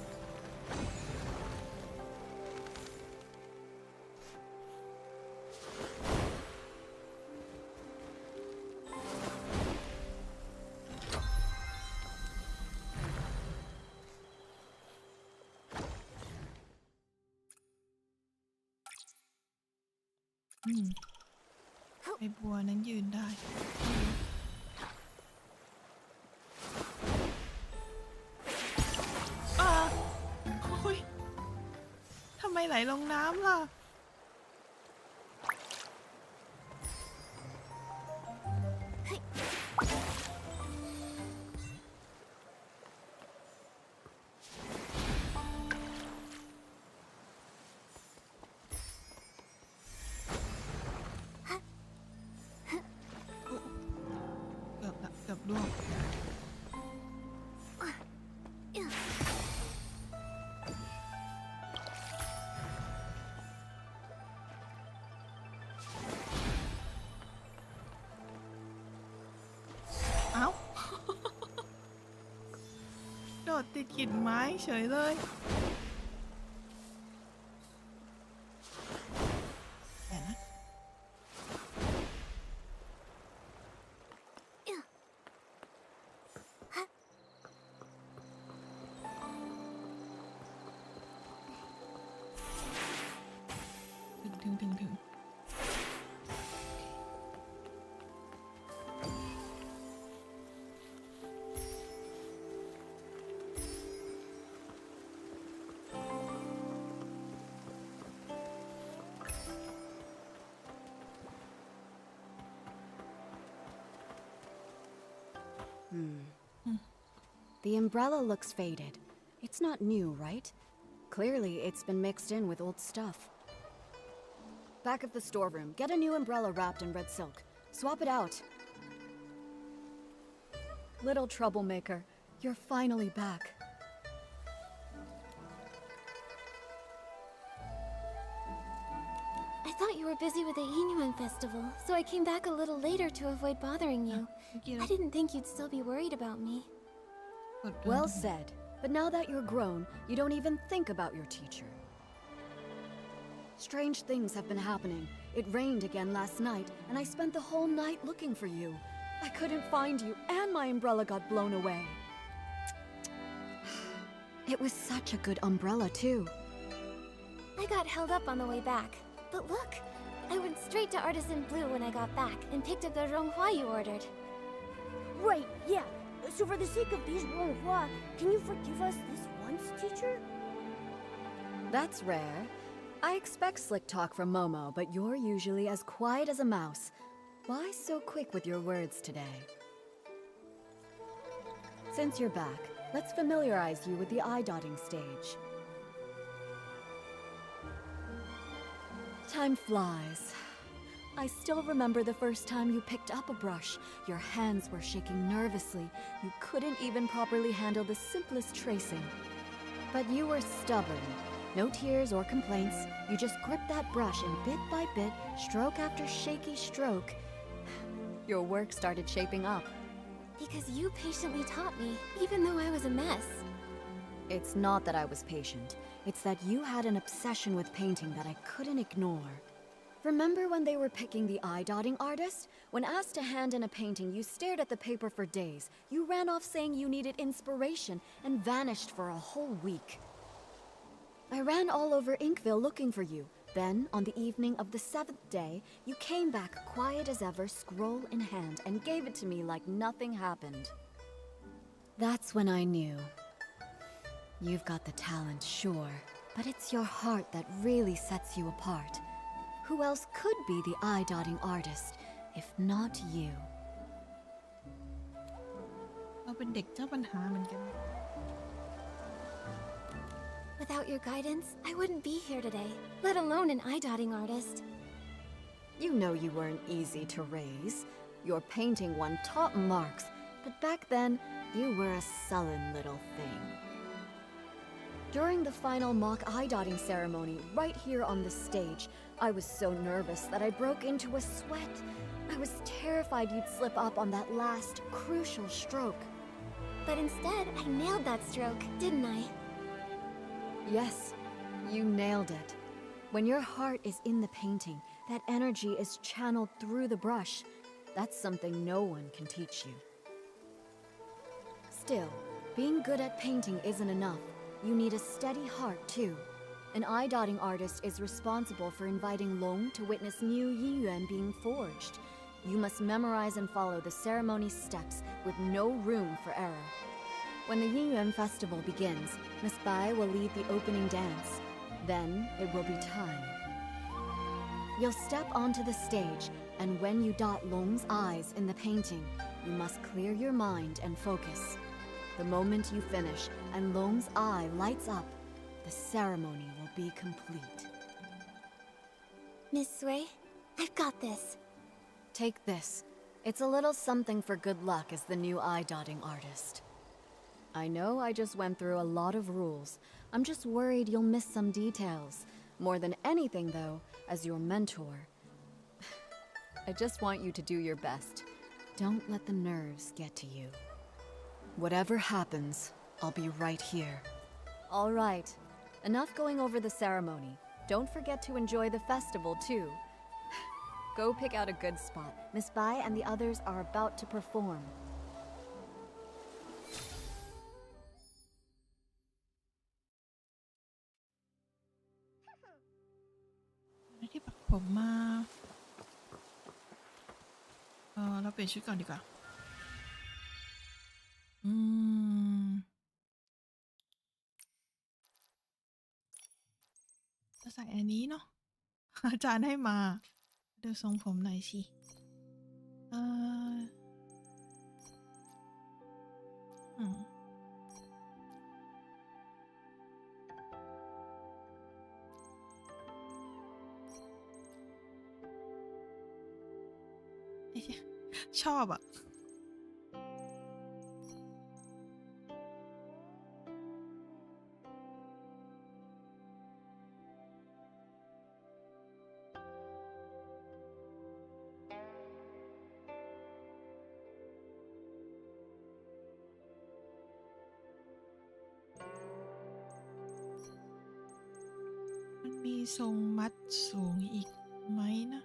ไอบัวนั้นยืนได้โอ้ยทำไมไหลลงน้ำล่ะเกือบละเกือบล่วงเอ้า โดดติดกิ่งไม้เฉยเลยแต่นะถึงThe umbrella looks faded. It's not new, right? Clearly, it's been mixed in with old stuff. Back of the storeroom, get a new umbrella wrapped in red silk. Swap it out. Little troublemaker, you're finally back. I thought you were busy with the Inuan festival, so I came back a little later to avoid bothering you. I didn't think you'd still be worried about me. Well said. But now that you're grown, you don't even think about your teacher. Strange things have been happening. It rained again last night, and I spent the whole night looking for you. I couldn't find you, and my umbrella got blown away. It was such a good umbrella, too. I got held up on the way back. But look, I went straight to Artisan Blue when I got back and picked up the ronghua you ordered. Right, yeah. So for the sake of these ronghua, can you forgive us this once, teacher? That's rare. I expect slick talk from Momo, but you're usually as quiet as a mouse. Why so quick with your words today? Since you're back, let's familiarize you with the eye-dotting stage. Time flies. I still remember the first time you picked up a brush. Your hands were shaking nervously. You couldn't even properly handle the simplest tracing. But you were stubborn. No tears or complaints. You just gripped that brush and bit by bit, stroke after shaky stroke, your work started shaping up. Because you patiently taught me, even though I was a mess. It's not that I was patient. It's that you had an obsession with painting that I couldn't ignore. Remember when they were picking the eye-dotting artist? When asked to hand in a painting, you stared at the paper for days. You ran off saying you needed inspiration and vanished for a whole week. I ran all over Inkville looking for you. Then, on the evening of the 7th day, you came back quiet as ever, scroll in hand, and gave it to me like nothing happened. That's when I knew. You've got the talent, sure, but it's your heart that really sets you apart. Who else could be the eye-dotting artist, if not you? เราเป็นเด็กเจ้าปัญหาเหมือนกัน Without your guidance, I wouldn't be here today, let alone an eye-dotting artist. You know you weren't easy to raise. Your painting won top marks, but back then, you were a sullen little thing. During the final mock eye-dotting ceremony, right here on the stage, I was so nervous that I broke into a sweat. I was terrified you'd slip up on that last, crucial stroke. But instead, I nailed that stroke, didn't I? Yes, you nailed it. When your heart is in the painting, that energy is channeled through the brush. That's something no one can teach you. Still, being good at painting isn't enough. You need a steady heart, too. An eye-dotting artist is responsible for inviting Long to witness new Yiyuan being forged. You must memorize and follow the ceremony's steps with no room for error. When the Yiyuan festival begins, Miss Bai will lead the opening dance. Then it will be time. You'll step onto the stage, and when you dot Long's eyes in the painting, you must clear your mind and focus. The moment you finish and Long's eye lights up, the ceremony will be complete. Miss Sui, I've got this. Take this. It's a little something for good luck as the new eye-dotting artist. I know I just went through a lot of rules. I'm just worried you'll miss some details. More than anything, though, as your mentor, I just want you to do your best. Don't let the nerves get to you. Whatever happens, I'll be right here. All right. Enough going over the ceremony. Don't forget to enjoy the festival, too. Go pick out a good spot. Miss Bai and the others are about to perform. ที่ปักผมมาเราเปลี่ยนชุดก่อนดีกว่าจะใส่อันนี้เนาะ อาจารย์ให้มาดูทรงผมหน่อยสิชอบอ่ะมันมีทรงมัดสูงอีกไหมนะ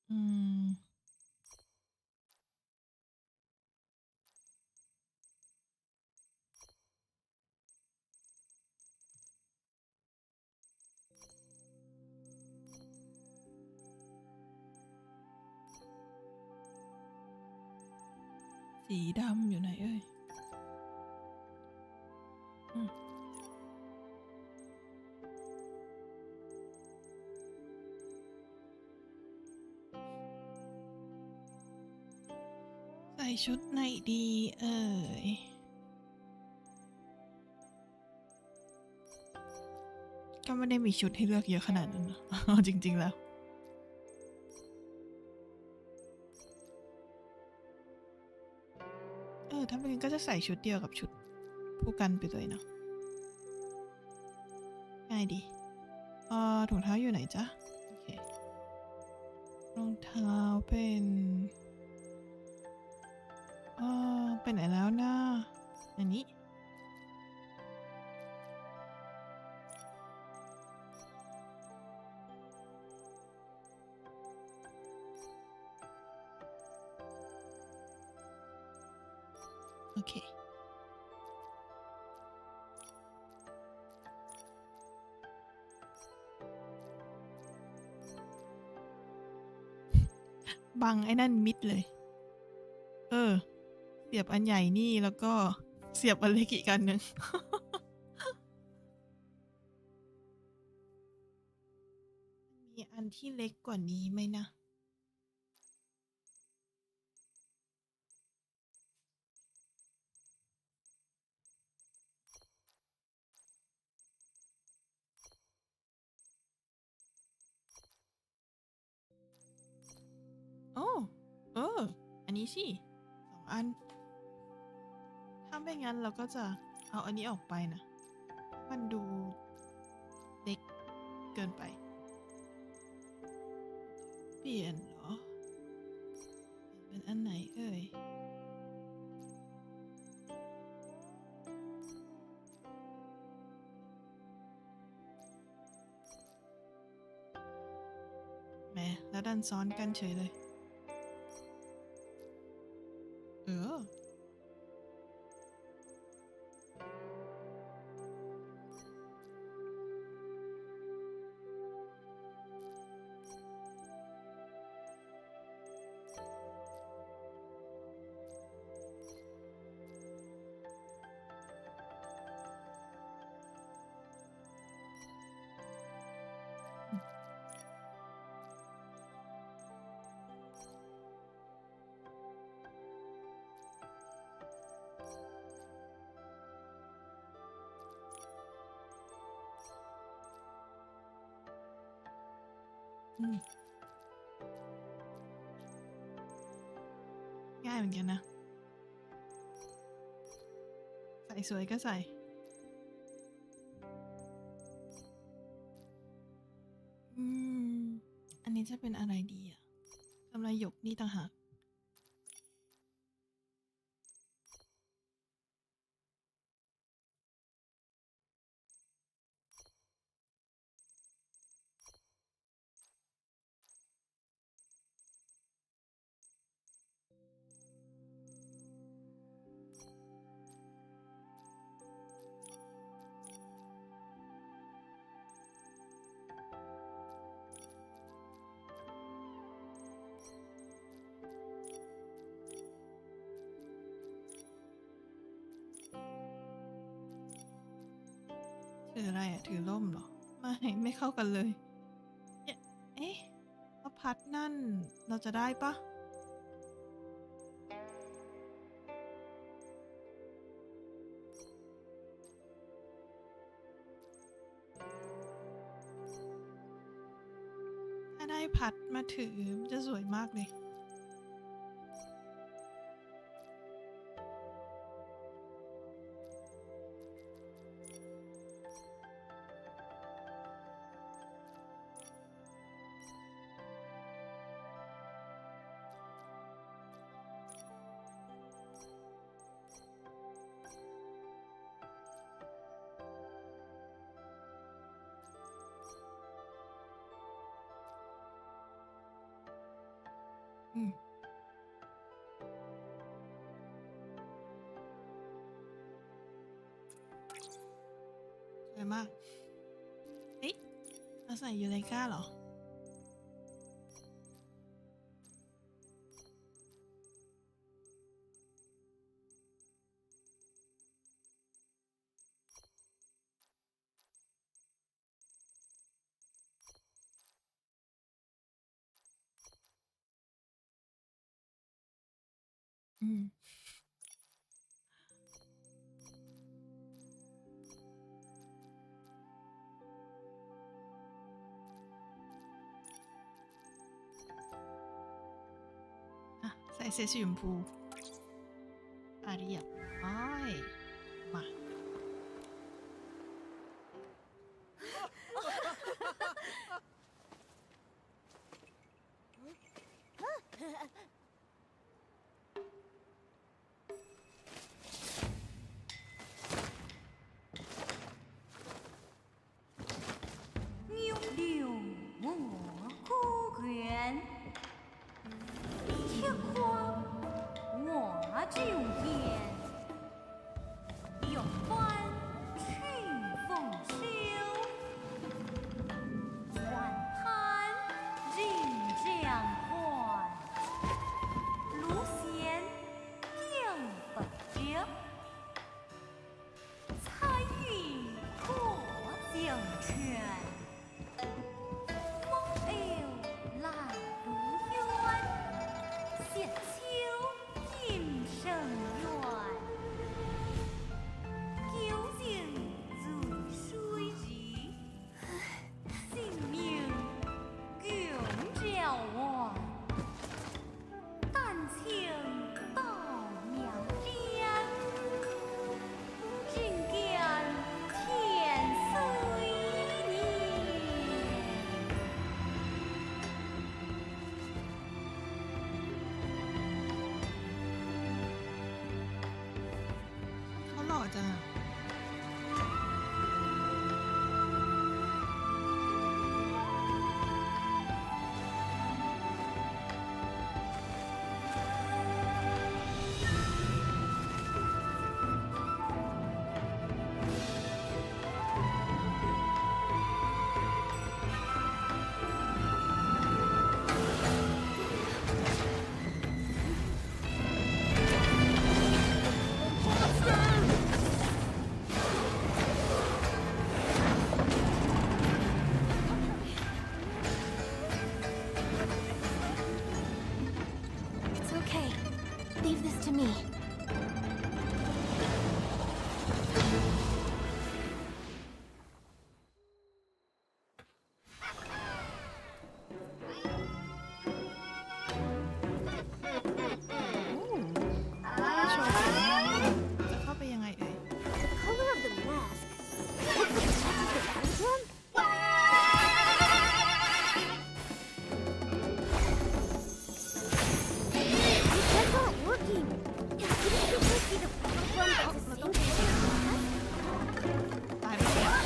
อืม สีดำอยู่ไหนเอ่ยอืมใส่ชุดไหนดีเอ่ย ก็ไม่ได้มีชุดให้เลือกเยอะขนาดนั้นนะ จริงๆแล้ว ถ้าเป็นงั้นก็จะใส่ชุดเดียวกับชุดผู้กันไปเลยเนาะง่ายดีถุงเท้าอยู่ไหนจ๊ะ โอเค รองเท้าเป็นเป็นไหนแล้วนะอันนี้ โอเค บังไอ้นั่นมิดเลย เสียบอันใหญ่นี่แล้วก็เสียบอันเล็กอีกอันหนึ่ง มีอันที่เล็กกว่านี้ไหมนะ โอ้อันนี้สิ2 อัน ถ้าไม่งั้นเราก็จะเอาอันนี้ออกไปนะ มันดูเล็กเกินไป เปลี่ยนเหรอ เป็นอันไหนเอ่ย แหม แล้วดันซ้อนกันเฉยเลย เออ ง่ายเหมือนกันนะ ใส่สวยก็ใส่ อันนี้จะเป็นอะไรดีอะกำไรหยกนี่ต่างหาก ถืออะไรอะถือร่มเหรอ ไม่เข้ากันเลย เอ๊ะแล้วพัดนั่นเราจะได้ปะ ถ้าได้พัดมาถือมันจะสวยมากเลย อ อืมสวยมากเอ๊ะเราใส่ยูไลกาเหรอ อืมอ่ะใส่เสื้อสีชมพูเรียบร้อยมา 牛牛我孤园，铁花我就言，永欢春风秀，欢谈人将欢，路线定不着，彩云过江泉。来如愿，谢秋今生缘。究竟最谁知？性命共照完。但请到娘间，人间天岁年。เขาหล่อจังอะIt's okay. Leave this to me. The color of the mask. It matches the battle drum? That's not working. Could it be the battle drum that's the same color as the mask? ตายไปแล้ว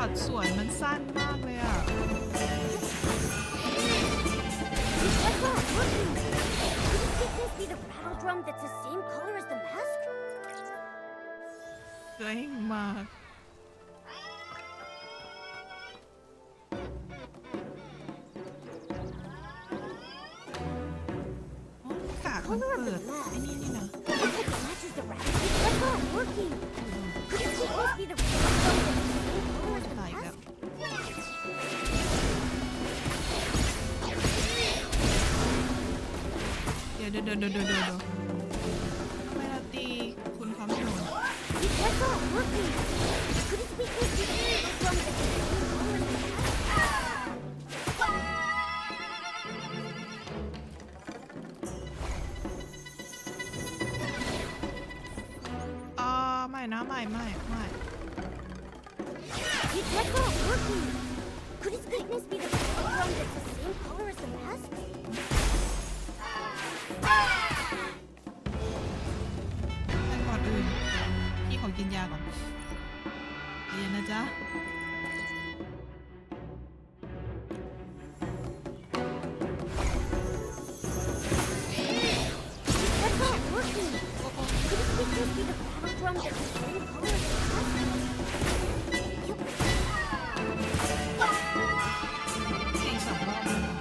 ช็อตสวนมันสั้นมากเลยอ่ะ That's not working. Could this be the battle drum that's the same color as the mask? เจ๋งมากอ๋อกากมันเปิดไอ้นี่นี่นะ It matches the rabbit. That's not working. Could this be the battle drum that's the same color as the ตายอีกแล้ว mask? เดี๋ยวทำไมเราตีคุณเขาไม่โดน That's not working. Could it be the battle drum that's the same color as the mask? ไม่นะไม่ That's not working! Could its weakness be the battleground that's the same color as the mask? แต่ก่อนอื่นพี่ขอกินยาก่อนเย็นนะจ๊ะ That's not working! Could its weakness be the battleground that's the same color as the mask? เสียงสองรอบเลยเหรอ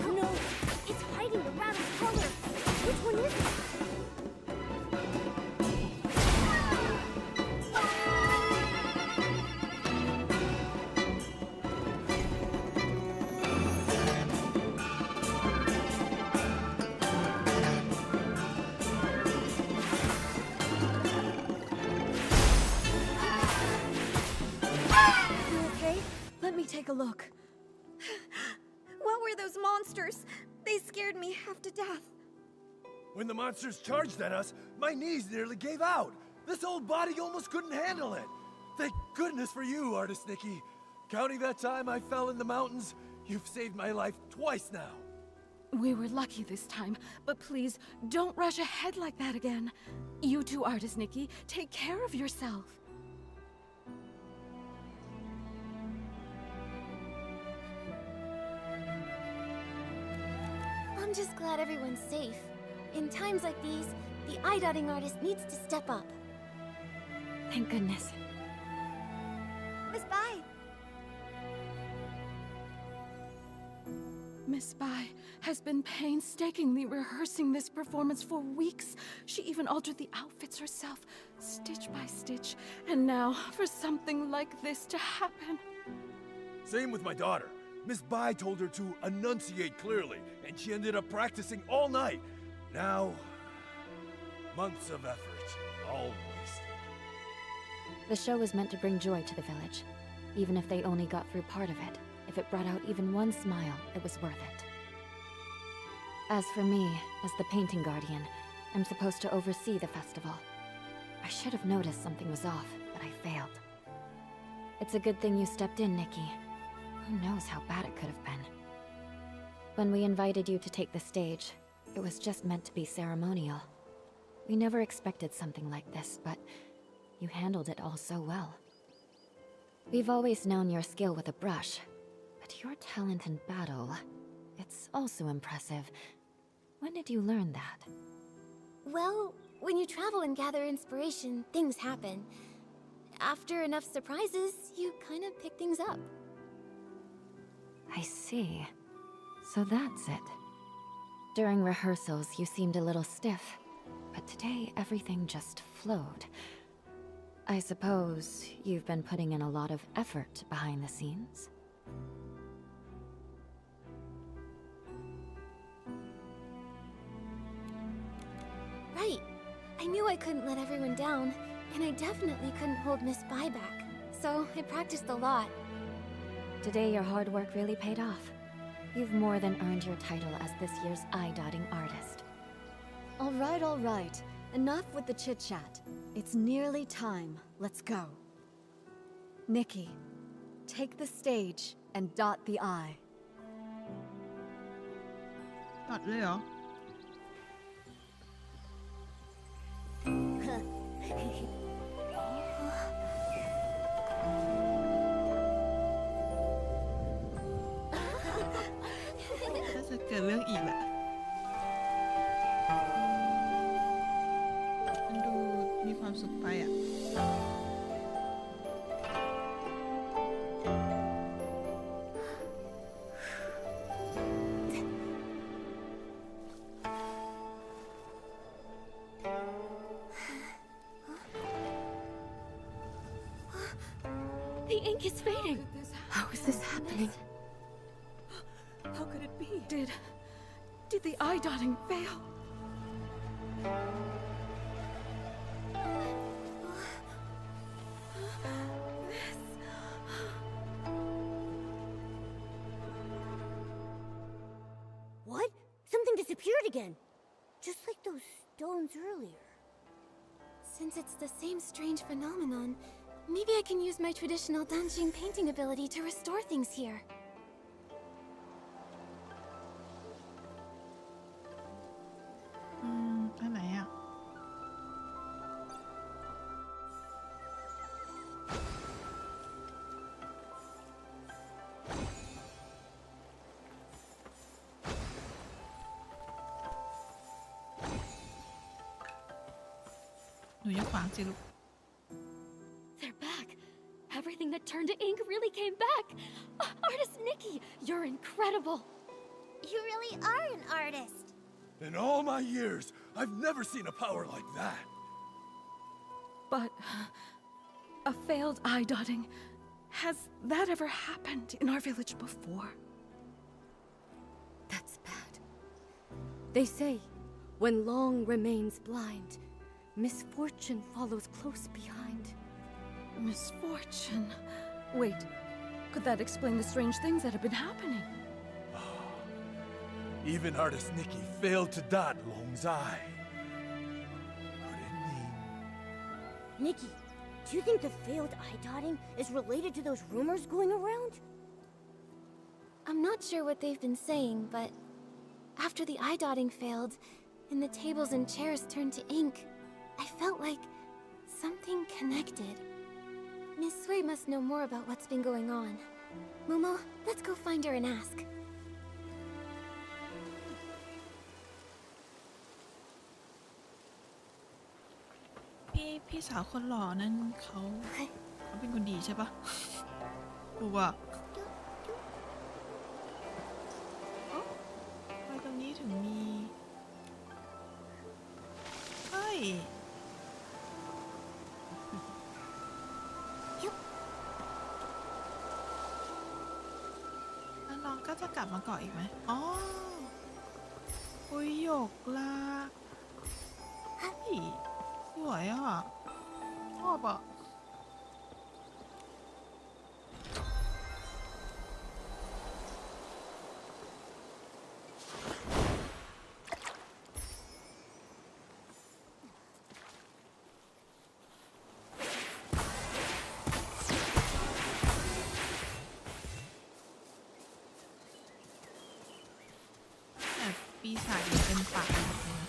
Oh no! It's hiding the rabbit's color! Which one is it? You okay? Let me take a look. What were those monsters? They scared me half to death. When the monsters charged at us, my knees nearly gave out. This old body almost couldn't handle it. Thank goodness for you, Artist Nikki. Counting that time I fell in the mountains, you've saved my life twice now. We were lucky this time, but please don't rush ahead like that again. You too, Artist Nikki. Take care of yourself. I'm just glad everyone's safe. In times like these, the eye-dotting artist needs to step up. Thank goodness. Miss Bai! Miss Bai has been painstakingly rehearsing this performance for weeks. She even altered the outfits herself, stitch by stitch. And now, for something like this to happen. Same with my daughter. Miss Bai told her to enunciate clearly, and she ended up practicing all night. Now, months of effort, all wasted. The show was meant to bring joy to the village. Even if they only got through part of it, if it brought out even one smile, it was worth it. As for me, as the painting guardian, I'm supposed to oversee the festival. I should have noticed something was off, but I failed. It's a good thing you stepped in, Nikki. Who knows how bad it could have been. When we invited you to take the stage, it was just meant to be ceremonial. We never expected something like this, but you handled it all so well. We've always known your skill with a brush, but your talent in battle, it's also impressive. When did you learn that? Well, when you travel and gather inspiration, things happen. After enough surprises, you kind of pick things up. I see. So that's it. During rehearsals, you seemed a little stiff, but today everything just flowed. I suppose you've been putting in a lot of effort behind the scenes? Right. I knew I couldn't let everyone down, and I definitely couldn't hold Miss Bai back. So I practiced a lot. Today your hard work really paid off. You've more than earned your title as this year's eye-dotting artist. All right. Enough with the chit-chat. It's nearly time. Let's go. Nikki, take the stage and dot the eye. ตัดเลยเหรอ น่าจะเกิดเรื่องอีกแหละ มันดูมีความสุขไปอ่ะ The ink is fading. How is this happening? How could it be? did the eye dotting fail? What? Something disappeared again. Just like those stones earlier. Since it's the same strange phenomenon, maybe I can use my traditional Danjin painting ability to restore things here. อันไหนอ่ะ หนูอย่าขวางสิลูก They're back. Everything that turned to ink really came back. Artist Nikki, you're incredible. You really are an artist. In all my years, I've never seen a power like that. But a failed eye dotting. Has that ever happened in our village before? That's bad. They say, when long remains blind, misfortune follows close behind. Misfortune. Wait, could that explain the strange things that have been happening? Even artist Nikki failed to dot Long's eye. Could it mean? Nikki, do you think the failed eye dotting is related to those rumors going around? I'm not sure what they've been saying, but after the eye dotting failed, and the tables and chairs turned to ink, I felt like something connected. Miss Sui must know more about what's been going on. Momo, let's go find her and ask. พี่สาวคนหล่อนั่นเขาเป็นคนดีใช่ปะกูว่าทำไมตรงนี้ถึงมีเฮ้ยแล้วน้องก็จะกลับมาเกาะอีกไหมอ๋อคุยหยกลาเฮ้ยสวยอ่ะชอบอ่ะแต่ปีศาจอยู่เป็นป่าหมดเลยนะ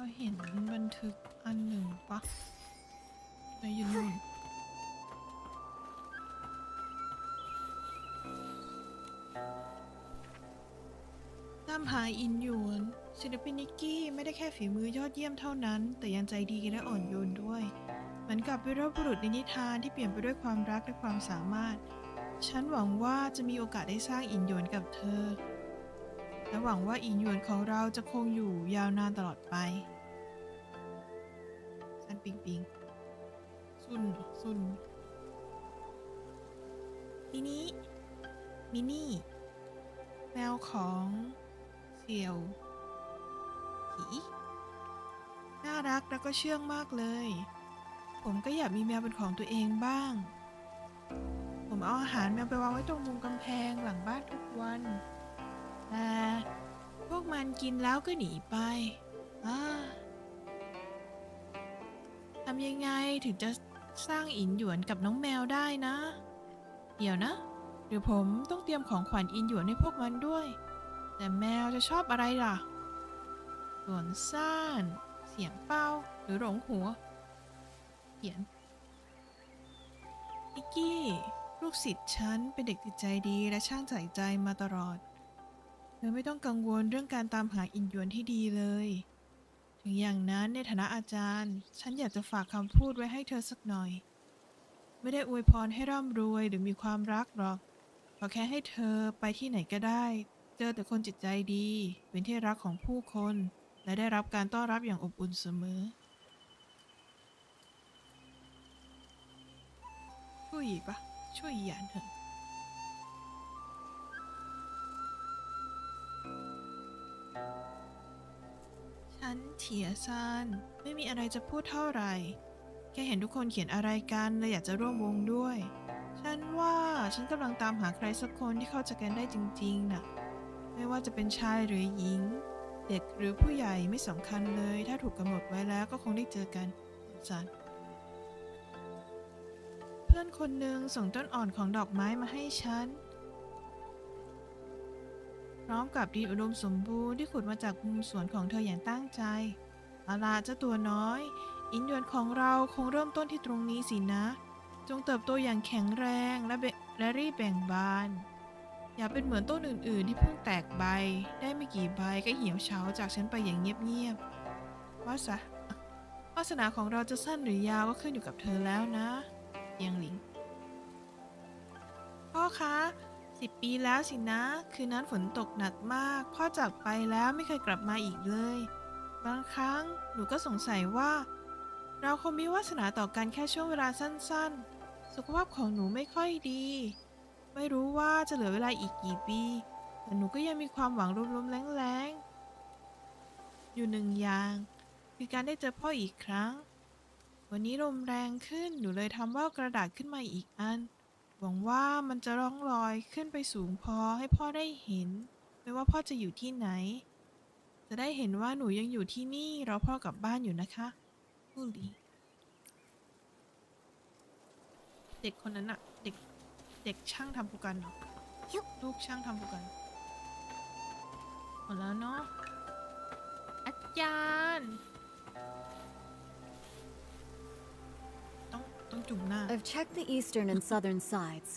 ก็เห็นบันทึกอันหนึ่งปะในยืนนู่นตามหาอินหยวนศิลปินนิกกี้ไม่ได้แค่ฝีมือยอดเยี่ยมเท่านั้นแต่ยังใจดีและอ่อนโยนด้วยเหมือนกับวีรบุรุษในนิทานที่เปลี่ยนไปด้วยความรักและความสามารถฉันหวังว่าจะมีโอกาสได้สร้างอินหยวนกับเธอและหวังว่าอินหยวนของเราจะคงอยู่ยาวนานตลอดไปซันปิงปิงซุนมินี่แมวของเสี่ยวผีน่ารักแล้วก็เชื่องมากเลยผมก็อยากมีแมวเป็นของตัวเองบ้างผมเอาอาหารแมวไปวางไว้ตรงมุมกำแพงหลังบ้านทุกวันแต่พวกมันกินแล้วก็หนีไปทำยังไงถึงจะสร้างอินหยวนกับน้องแมวได้นะเดี๋ยวนะหรือผมต้องเตรียมของขวัญอินหยวนให้พวกมันด้วยแต่แมวจะชอบอะไรล่ะส่วนซ่านเสียงเป้าหรือหลงหัวเขียนนิกกี้ลูกศิษย์ฉันเป็นเด็กจิตใจดีและช่างใส่ใจมาตลอดเธอไม่ต้องกังวลเรื่องการตามหาอินหยวนที่ดีเลย ถึงอย่างนั้นในฐานะอาจารย์ ฉันอยากจะฝากคำพูดไว้ให้เธอสักหน่อย ไม่ได้อวยพรให้ร่ำรวยหรือมีความรักหรอกขอแค่ให้เธอไปที่ไหนก็ได้ เจอแต่คนจิตใจดี เป็นที่รักของผู้คน และได้รับการต้อนรับอย่างอบอุ่นเสมอช่วยอีกปะช่วยอีกอย่างเถอะฉันเถียซานไม่มีอะไรจะพูดเท่าไหร่ แค่เห็นทุกคนเขียนอะไรกันเลยอยากจะร่วมวงด้วย ฉันว่าฉันกำลังตามหาใครสักคนที่เข้าใจกันได้จริงๆน่ะ ไม่ว่าจะเป็นชายหรือหญิง เด็กหรือผู้ใหญ่ไม่สำคัญเลย ถ้าถูกกำหนดไว้แล้วก็คงได้เจอกันสันเพื่อนคนหนึ่งส่งต้นอ่อนของดอกไม้มาให้ฉัน พร้อมกับดินอุดมสมบูรณ์ที่ขุดมาจากมุมสวนของเธออย่างตั้งใจเอาล่ะเจ้าตัวน้อย อินเดียนของเราคงเริ่มต้นที่ตรงนี้สินะ จงเติบโตอย่างแข็งแรงและรีบแบ่งบาน อย่าเป็นเหมือนต้นอื่นๆที่เพิ่งแตกใบ ได้ไม่กี่ใบก็เหี่ยวเฉาจากฉันไปอย่างเงียบๆวาสนาของเราจะสั้นหรือยาวก็ขึ้นอยู่กับเธอแล้วนะเอียงหลิงพ่อคะ10 ปีแล้วสินะ คืนนั้นฝนตกหนักมาก พ่อจากไปแล้วไม่เคยกลับมาอีกเลย บางครั้งหนูก็สงสัยว่า เราคงมีวาสนาต่อกันแค่ช่วงเวลาสั้นๆ สุขภาพของหนูไม่ค่อยดี ไม่รู้ว่าจะเหลือเวลาอีกกี่ปี แต่หนูก็ยังมีความหวังลมๆแรงๆอยู่หนึ่งอย่างคือการได้เจอพ่ออีกครั้ง วันนี้ลมแรงขึ้นหนูเลยทำว่าวกระดาษขึ้นมาอีกอัน หวังว่ามันจะร่องลอยขึ้นไปสูงพอให้พ่อได้เห็น ไม่ว่าพ่อจะอยู่ที่ไหน จะได้เห็นว่าหนูยังอยู่ที่นี่รอพ่อกลับบ้านอยู่นะคะผู้หลีเด็กคนนั้นอะเด็กช่างทำภูกันเหรอลูกช่างทำภูกันหมดแล้วเนาะอาจารย์ต้องจุ่มหน้า I've checked the eastern and southern sides.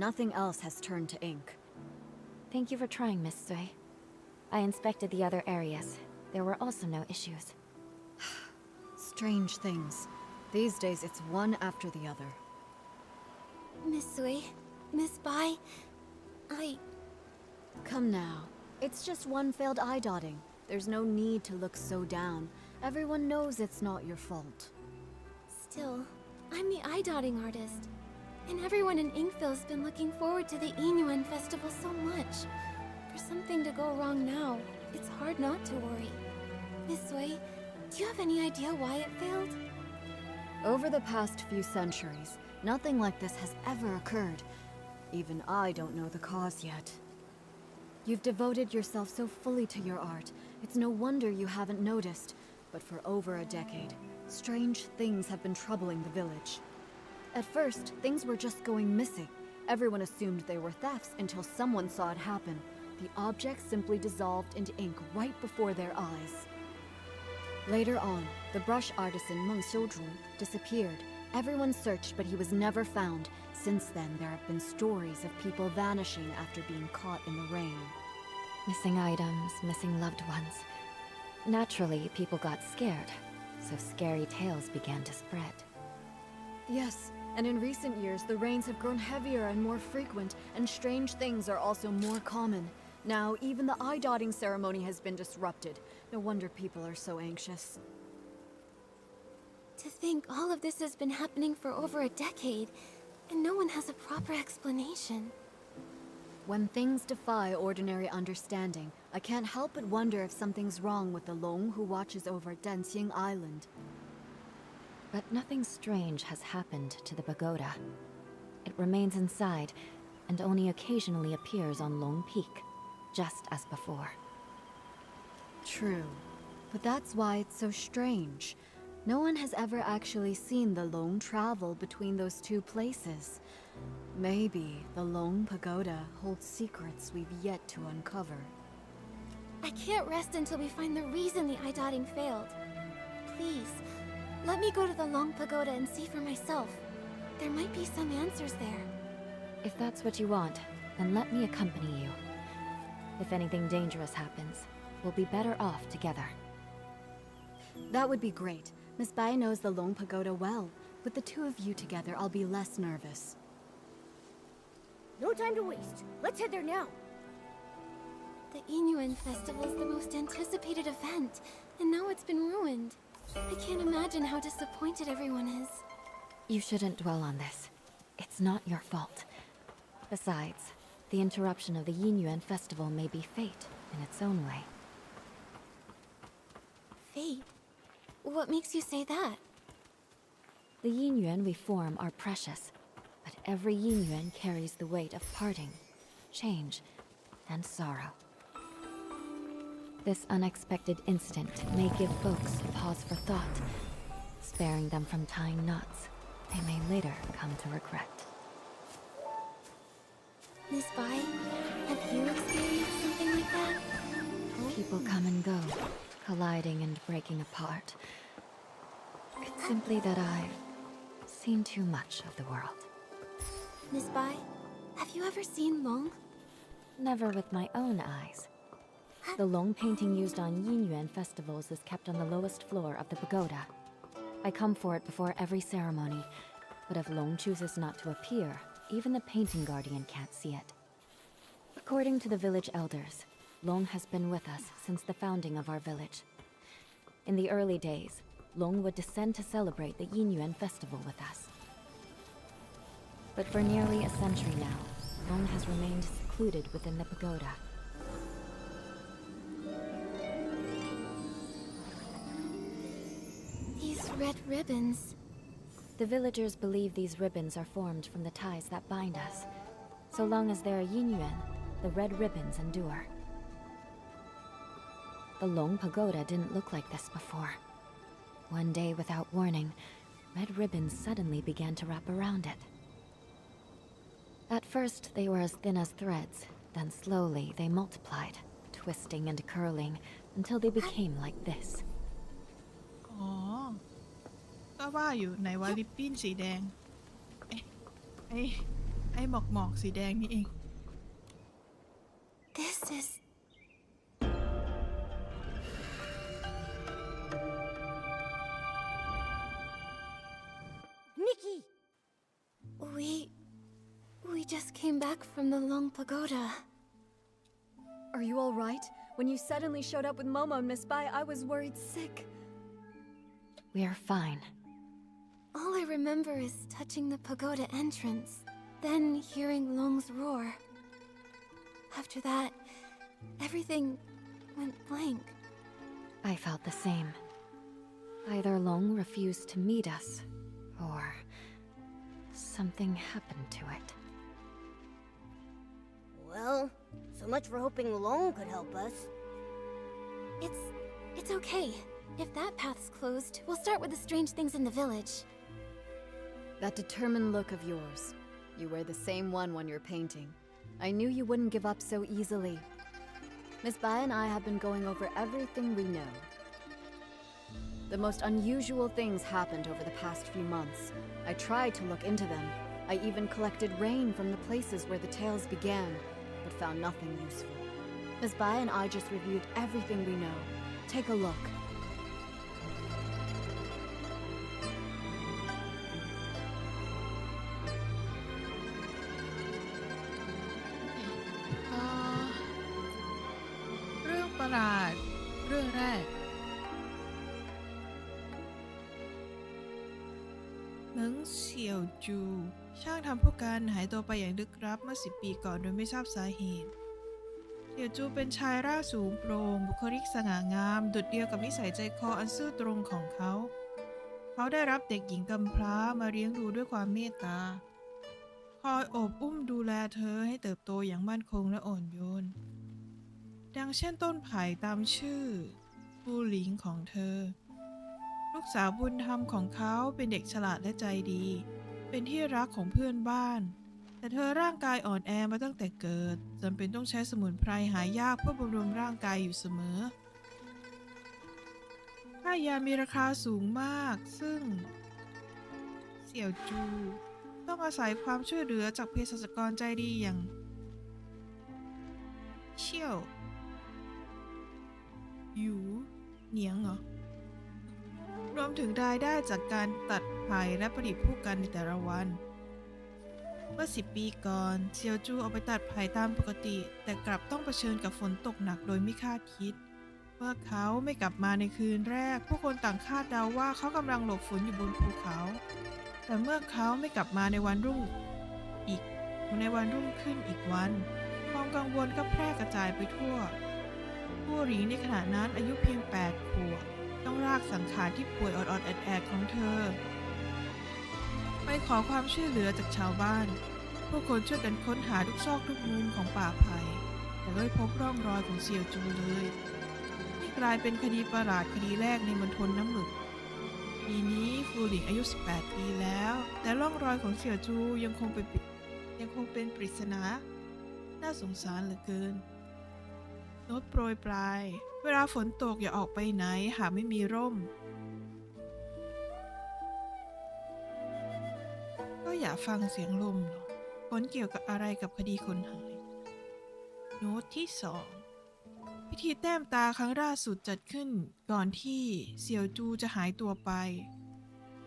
Nothing else has turned to ink. Thank you for trying, Miss Sui. I inspected the other areas. There were also no issues. Strange things. These days it's one after the other. Miss Sui, Miss Bai, Come now. It's just one failed eye dotting. There's no need to look so down. Everyone knows it's not your fault. Still, I'm the eye-dotting artist. And everyone in Inkville's been looking forward to the Inuan festival so much. For something to go wrong now, it's hard not to worry. Miss Sui, do you have any idea why it failed? Over the past few centuries, nothing like this has ever occurred. Even I don't know the cause yet. You've devoted yourself so fully to your art, it's no wonder you haven't noticed. But for over a decade, strange things have been troubling the village. At first, things were just going missing. Everyone assumed they were thefts until someone saw it happen. The objects simply dissolved into ink right before their eyes. Later on, the brush artisan Meng Xiuzhu disappeared. Everyone searched, but he was never found. Since then, there have been stories of people vanishing after being caught in the rain. Missing items, missing loved ones. Naturally, people got scared, so scary tales began to spread. Yes, and in recent years, the rains have grown heavier and more frequent, and strange things are also more common. Now, even the eye-dotting ceremony has been disrupted. No wonder people are so anxious. To think all of this has been happening for over a decade, and no one has a proper explanation. When things defy ordinary understanding, I can't help but wonder if something's wrong with the Long who watches over Dancing Island. But nothing strange has happened to the pagoda. It remains inside, and only occasionally appears on Long Peak, just as before. True, but that's why it's so strange. No one has ever actually seen the Long travel between those two places. Maybe the Long Pagoda holds secrets we've yet to uncover. I can't rest until we find the reason the eye-dotting failed. Please, let me go to the Long Pagoda and see for myself. There might be some answers there. If that's what you want, then let me accompany you. If anything dangerous happens, we'll be better off together. That would be great. Miss Bai knows the Long Pagoda well. With the two of you together, I'll be less nervous. No time to waste. Let's head there now. The Inyuan Festival is the most anticipated event, and now it's been ruined. I can't imagine how disappointed everyone is. You shouldn't dwell on this. It's not your fault. Besides, the interruption of the Yinyuan festival may be fate in its own way. Fate? What makes you say that? The Yinyuan we form are precious, but every Yinyuan carries the weight of parting, change, and sorrow. This unexpected incident may give folks a pause for thought, sparing them from tying knots they may later come to regret. Miss Bai, have you experienced something like that? People come and go, colliding and breaking apart. It's simply that I've seen too much of the world. Miss Bai, have you ever seen Long? Never with my own eyes. The Long painting used on Yinyuan festivals is kept on the lowest floor of the pagoda. I come for it before every ceremony, but if Long chooses not to appear, even the painting guardian can't see it. According to the village elders, Long has been with us since the founding of our village. In the early days, Long would descend to celebrate the Yinyuan festival with us. But for nearly a century now, Long has remained secluded within the pagoda. These red ribbons. The villagers believe these ribbons are formed from the ties that bind us. So long as there are Yinyuan, the red ribbons endure. The Long Pagoda didn't look like this before. One day, without warning, red ribbons suddenly began to wrap around it. At first, they were as thin as threads, then slowly they multiplied, twisting and curling until they became like this. อ๋อ ก็ว่าอยู่ไหนว่าลิปปิ้นสีแดง ไอ้หมอกสีแดงนี่เอง This is... Nikki! We just came back from the Long Pagoda. Are you all right? When you suddenly showed up with Momo and Miss Bai, I was worried sick. We're fine. All I remember is touching the pagoda entrance, then hearing Long's roar. After that, everything went blank. I felt the same. Either Long refused to meet us, or something happened to it. Well, so much for hoping Long could help us. It's okay. If that path's closed, we'll start with the strange things in the village. That determined look of yours. You wear the same one when you're painting. I knew you wouldn't give up so easily. Miss Bai and I have been going over everything we know. The most unusual things happened over the past few months. I tried to look into them. I even collected rain from the places where the tales began, but found nothing useful. Miss Bai and I just reviewed everything we know. Take a look. Ah, เรื่องประหลาด เรื่องแรก เหมิงเสี่ยวจู ช่างทำผู้กันหายตัวไปอย่างลึกลับเมื่อ10 ปีก่อนโดยไม่ทราบสาเหตุ เสี่ยวจูเป็นชายร่างสูงโปร่งบุคลิกสง่างามดุจเดียวกับนิสัยใจคออันซื่อตรงของเขา เขาได้รับเด็กหญิงกำพร้ามาเลี้ยงดูด้วยความเมตตา คอยโอบอุ้มดูแลเธอให้เติบโตอย่างมั่นคงและอ่อนโยน ดังเช่นต้นไผ่ตามชื่อผู้หลิงของเธอ ลูกสาวบุญธรรมของเขาเป็นเด็กฉลาดและใจดี เป็นที่รักของเพื่อนบ้าน แต่เธอร่างกายอ่อนแอมาตั้งแต่เกิดจำเป็นต้องใช้สมุนไพรหายากเพื่อบำรุงร่างกายอยู่เสมอ ค่ายามีราคาสูงมากซึ่งเสี่ยวจูต้องอาศัยความช่วยเหลือจากเภสัชกรใจดีอย่างเชี่ยวหยูเหนียงเหรอ รวมถึงรายได้จากการตัดไผ่และประดิษฐ์ผู้กันในแต่ละวัน เมื่อ10 ปีก่อนเซียวจูออกไปตัดไผ่ตามปกติ แต่กลับต้องเผชิญกับฝนตกหนักโดยไม่คาดคิด เมื่อเขาไม่กลับมาในคืนแรกผู้คนต่างคาดเดาว่าเขากำลังหลบฝนอยู่บนภูเขา แต่เมื่อเขาไม่กลับมาในวันรุ่งขึ้นอีกวันความกังวลก็แพร่กระจายไปทั่ว ผู้หญิงในขณะนั้นอายุเพียง8 ขวบต้องรากสังขารที่ป่วยออดๆแอดๆของเธอไปขอความช่วยเหลือจากชาวบ้านผู้คนช่วยกันค้นหาทุกซอกทุกมุมของป่าไผ่แต่ไม่พบร่องรอยของเซียวจูเลยนี่กลายเป็นคดีประหลาดคดีแรกในมณฑลน้ำหมึกปีนี้ฟูหลิงอายุ 18 ปีแล้วแต่ร่องรอยของเซียวจูยังคงเป็นปริศนาน่าสงสารเหลือเกินโน้ตโปรยปลายเวลาฝนตกอย่าออกไปไหนหากไม่มีร่มก็อย่าฟังเสียงลมหรอกผลเกี่ยวกับอะไรกับคดีคนหายโน้ตที่ 2พิธีแต้มตาครั้งล่าสุดจัดขึ้นก่อนที่เสี่ยวจูจะหายตัวไป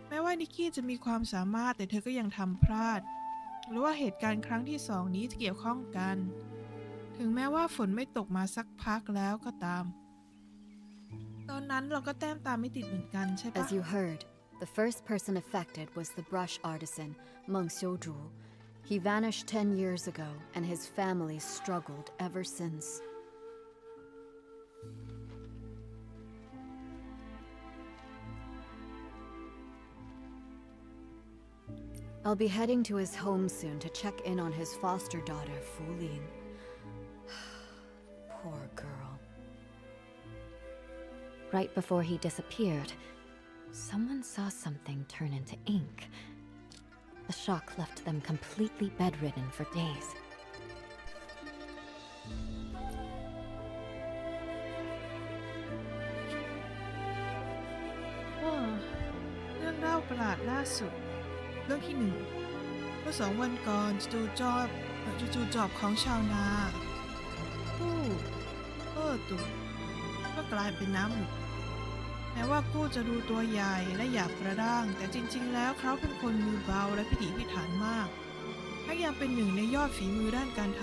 แม้ว่านิกกี้จะมีความสามารถแต่เธอก็ยังทำพลาดหรือว่าเหตุการณ์ครั้งที่ 2นี้จะเกี่ยวข้องกันถึงแม้ว่าฝนไม่ตกมาสักพักแล้วก็ตามตอนนั้นเราก็แต้มตาไม่ติดเหมือนกันใช่ปะ As you heard, the first person affected was the brush artisan, Meng Xiuju. He vanished 10 years ago, and his family struggled ever since. I'll be heading to his home soon to check in on his foster daughter, Fu Ling. Poor girl. Right before he disappeared, someone saw something turn into ink. The shock left them completely bedridden for days. เรื่องเล่าประหลาดล่าสุดเรื่องที่ 1 เมื่อ2 วันก่อนจู่จอบของชาวนากู้ตุก็กลายเป็นน้ำหมึกแม้ว่ากู้จะดูตัวใหญ่และหยาบกระด้างแต่จริงๆแล้วเขาเป็นคนมือเบาและพิถีพิถันมากทั้งยังเป็นหนึ่งในยอดฝีมือด้านการท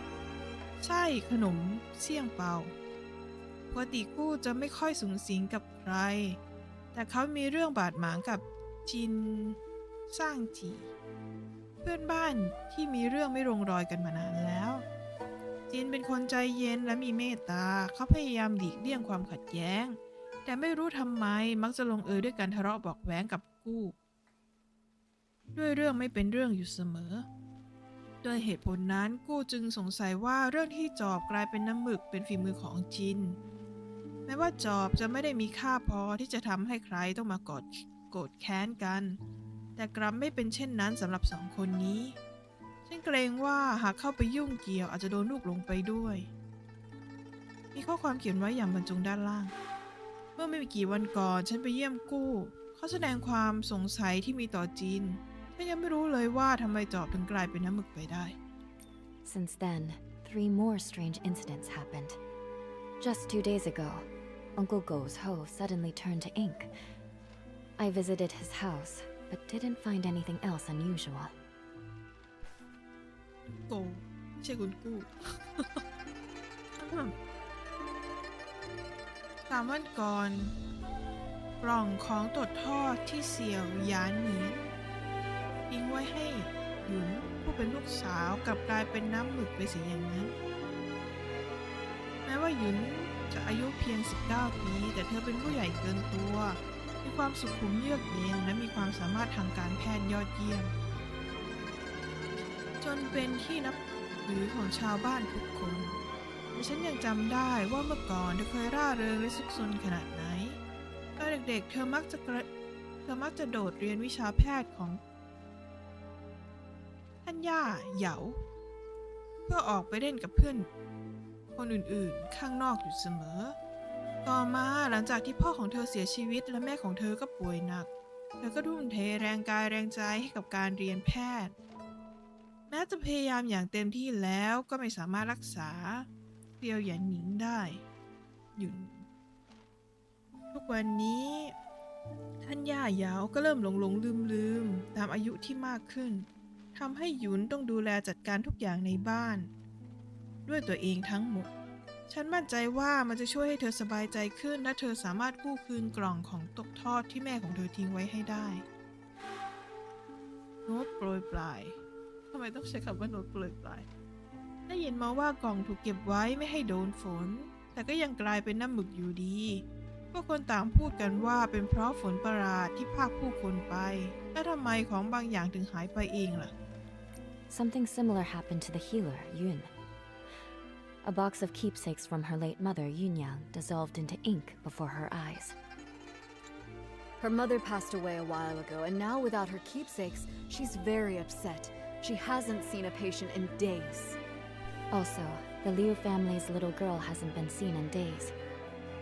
ำไส้ขนมเสี่ยงเปาปกติกู้จะไม่ค่อยสุงสิงกับใครแต่เขามีเรื่องบาดหมางกับจินสร้างจีเพื่อนบ้านที่มีเรื่องไม่ลงรอยกันมานานแล้วจินเป็นคนใจเย็นและมีเมตตาเขาพยายามหลีกเลี่ยงความขัดแย้งแต่ไม่รู้ทำไมมักจะลงเอยด้วยการทะเลาะเบาะแว้งกับกู้ด้วยเรื่องไม่เป็นเรื่องอยู่เสมอด้วยเหตุผลนั้นกู้จึงสงสัยว่าเรื่องที่จอบกลายเป็นน้ำหมึกเป็นฝีมือของจินแม้ว่าจอบจะไม่ได้มีค่าพอที่จะทำให้ใครต้องมาโกรธแค้นกันแต่กลับไม่เป็นเช่นนั้นสำหรับ2 คนนี้ฉันเกรงว่าหากเข้าไปยุ่งเกี่ยวอาจจะโดนลูกหลงไปด้วยมีข้อความเขียนไว้อย่างบรรจงด้านล่างเมื่อไม่กี่วันก่อนฉันไปเยี่ยมกู้เขาแสดงความสงสัยที่มีต่อจีนฉันยังไม่รู้เลยว่าทำไมจอบถึงกลายเป็นน้ำหมึกไปได้ Since then, 3 more strange incidents happened. Just 2 days ago, Uncle Go's hoe suddenly turned to ink. I visited his house, but didn't find anything else unusual. โกไม่ใช่คุณกู้ 3 วันก่อนกล่องของตดทอดที่เสี่ยวหยานเหนียนทิ้งไว้ให้หยุนผู้เป็นลูกสาวกลับกลายเป็นน้ำหมึกไปเสียอย่างนั้นแม้ว่าหยุนจะอายุเพียง19 ปีแต่เธอเป็นผู้ใหญ่เกินตัวมีความสุขุมเยือกเย็นและมีความสามารถทางการแพทย์ยอดเยี่ยมจนเป็นที่นับถือของชาวบ้านทุกคนแต่ฉันยังจำได้ว่าเมื่อก่อนเธอเคยร่าเริงและซุกซนขนาดไหนตอนเด็กๆเธอมักจะโดดเรียนวิชาแพทย์ของท่านย่าเหยาเพื่อออกไปเล่นกับเพื่อนคนอื่นๆข้างนอกอยู่เสมอต่อมาหลังจากที่พ่อของเธอเสียชีวิตและแม่ของเธอก็ป่วยหนักเธอก็ทุ่มเทแรงกายแรงใจให้กับการเรียนแพทย์แม้จะพยายามอย่างเต็มที่แล้วก็ไม่สามารถรักษาเซียวหยันหนิงได้หยุนทุกวันนี้ ท่านย่ายาวก็เริ่มหลงลืมตามอายุที่มากขึ้นทำให้หยุนต้องดูแลจัดการทุกอย่างในบ้าน ด้วยตัวเองทั้งหมด ฉันมั่นใจว่ามันจะช่วยให้เธอสบายใจขึ้นและเธอสามารถกู้คืนกล่องของตกทอดที่แม่ของเธอทิ้งไว้ให้ได้โน้ตโปรยปลายทำไมต้องใช้คำว่าโน้ตโปรยปลายได้ยินมาว่ากล่องถูกเก็บไว้ไม่ให้โดนฝนแต่ก็ยังกลายเป็นน้ำหมึกอยู่ดีพวกคนต่างพูดกันว่าเป็นเพราะฝนประหลาดที่พาผู้คนไปและทำไมของบางอย่างถึงหายไปเองล่ะ Something similar happened to the healer, Yun. A box of keepsakes from her late mother, Yunyang, dissolved into ink before her eyes. Her mother passed away a while ago, and now without her keepsakes, she's very upset. She hasn't seen a patient in days. Also, the Liu family's little girl hasn't been seen in days.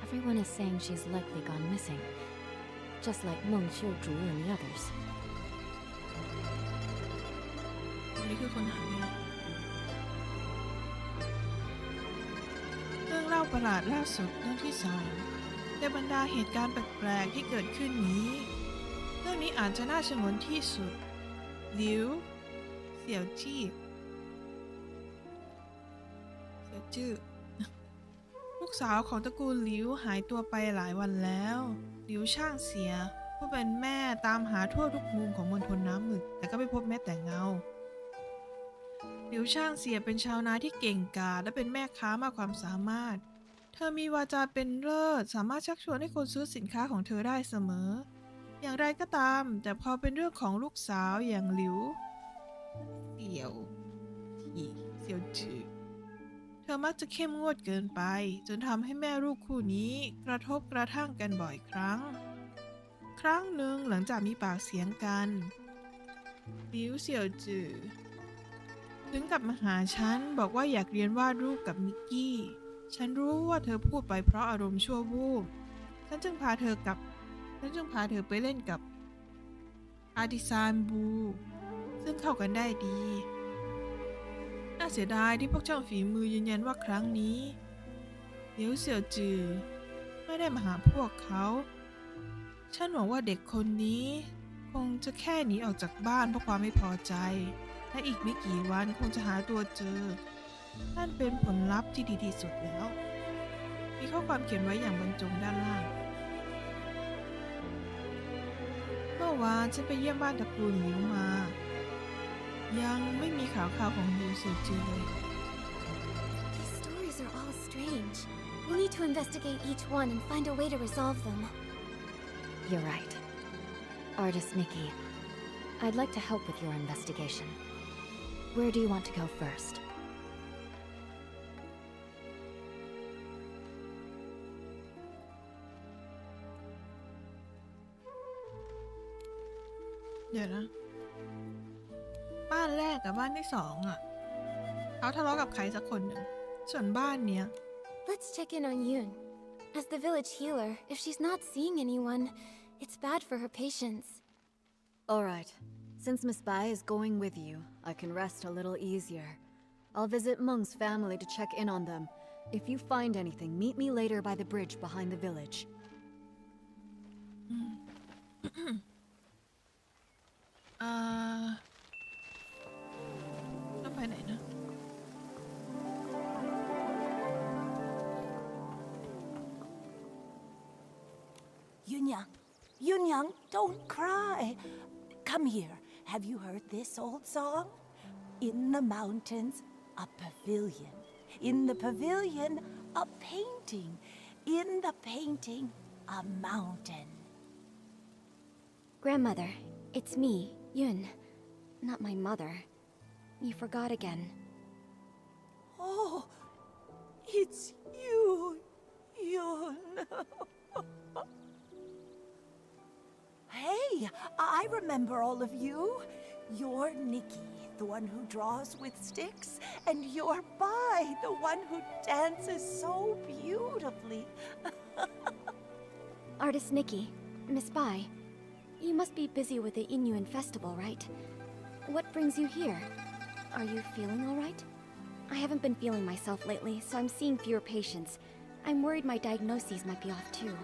Everyone is saying she's likely gone missing, just like Meng Xiuzhu and the others. นี่คือคนหาแม่เรื่องเล่าประหลาดล่าสุดเรื่องที่3ในบรรดาเหตุการณ์แปลกๆที่เกิดขึ้นนี้เรื่องนี้อาจจะน่าฉงนที่สุดหลิวเสี่ยวจี้ลูกสาวของตระกูลหลิวหายตัวไปหลายวันแล้วหลิวช่างเสียผู้เป็นแม่ตามหาทั่วทุกมุมของมณฑลน้ำหมึกแต่ก็ไม่พบแม้แต่เงาหลิวช่างเสียเป็นชาวนาที่เก่งกาจและเป็นแม่ค้ามากความสามารถเธอมีวาจาเป็นเลิศสามารถชักชวนให้คนซื้อสินค้าของเธอได้เสมออย่างไรก็ตามแต่พอเป็นเรื่องของลูกสาวอย่างหลิวเสี่ยวจือเธอมักจะเข้มงวดเกินไปจนทำให้แม่ลูกคู่นี้กระทบกระทั่งกันบ่อยครั้งหนึ่งหลังจากมีปากเสียงกันหลิวเสี่ยวจือถึงกับมาหาฉันบอกว่าอยากเรียนวาดรูปกับนิกกี้ฉันรู้ว่าเธอพูดไปเพราะอารมณ์ชั่ววูบฉันจึงพาเธอไปเล่นกับอาดิซานบูซึ่งเข้ากันได้ดีน่าเสียดายที่พวกช่างฝีมือยืนยันว่าครั้งนี้เหลียวเสี่ยวจือไม่ได้มาหาพวกเขาฉันหวังว่าเด็กคนนี้คงจะแค่หนีออกจากบ้านเพราะความไม่พอใจและอีกไม่กี่วันคงจะหาตัวเจอนั่นเป็นผลลัพธ์ที่ดีที่สุดแล้วมีข้อความเขียนไว้อย่างบรรจงด้านล่างเมื่อวานฉันไปเยี่ยมบ้านตระกูลหลิวมายังไม่มีข่าวของหลิวเสี่ยวจือเลย These stories are all strange. We need to investigate each one and find a way to resolve them. You're right. Artist Nikki, I'd like to help with your investigation. Where do you want to go first? Yeah. บ้านแรกกับบ้านที่2อ่ะเขาทะเลาะกับใครสักคนหนึ่งส่วนบ้านเนี้ย Let's check in on Yun. As the village healer, if she's not seeing anyone, it's bad for her patients. All right. Since Miss Bai is going with you, I can rest a little easier. I'll visit Meng's family to check in on them. If you find anything, meet me later by the bridge behind the village. ต้องไปไหนนะ Yunyang, don't cry. Come here. Have you heard this old song? In the mountains, a pavilion. In the pavilion, a painting. In the painting, a mountain. Grandmother, it's me, Yun. Not my mother. You forgot again. Oh, it's you, Yun. Hey, I remember all of you. You're Nikki, the one who draws with sticks, and you're Bai, the one who dances so beautifully. Artist Nikki, Miss Bai, you must be busy with the Inuan festival, right? What brings you here? Are you feeling all right? I haven't been feeling myself lately, so I'm seeing fewer patients. I'm worried my diagnoses might be off too.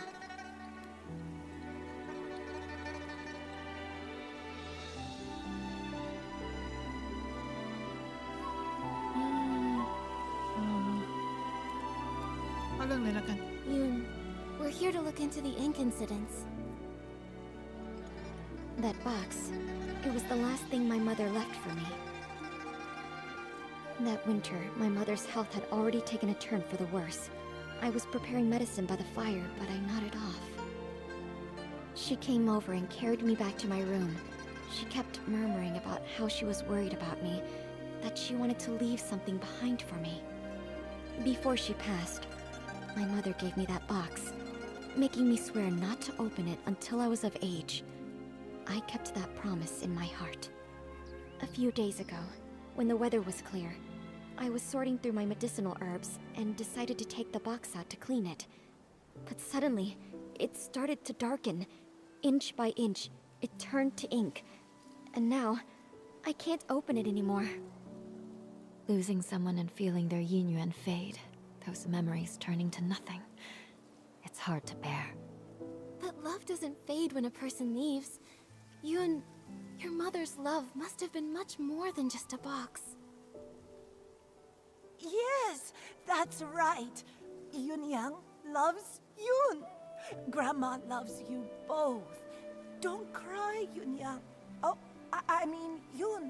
เรื่องเลยละกัน Yoon, we're here to look into the ink incidents. That box, it was the last thing my mother left for me. That winter, my mother's health had already taken a turn for the worse. I was preparing medicine by the fire, but I nodded off. She came over and carried me back to my room. She kept murmuring about how she was worried about me, that she wanted to leave something behind for me. Before she passed, my mother gave me that box, making me swear not to open it until I was of age. I kept that promise in my heart. A few days ago, when the weather was clear, I was sorting through my medicinal herbs and decided to take the box out to clean it. But suddenly, it started to darken. Inch by inch, it turned to ink. And now, I can't open it anymore. Losing someone and feeling their yin yuan fade, those memories turning to nothing. It's hard to bear. But love doesn't fade when a person leaves. Yoon, your mother's love must have been much more than just a box. Yes, that's right. Yunyang loves Yoon. Grandma loves you both. Don't cry, Yunyang. Oh, I mean Yoon.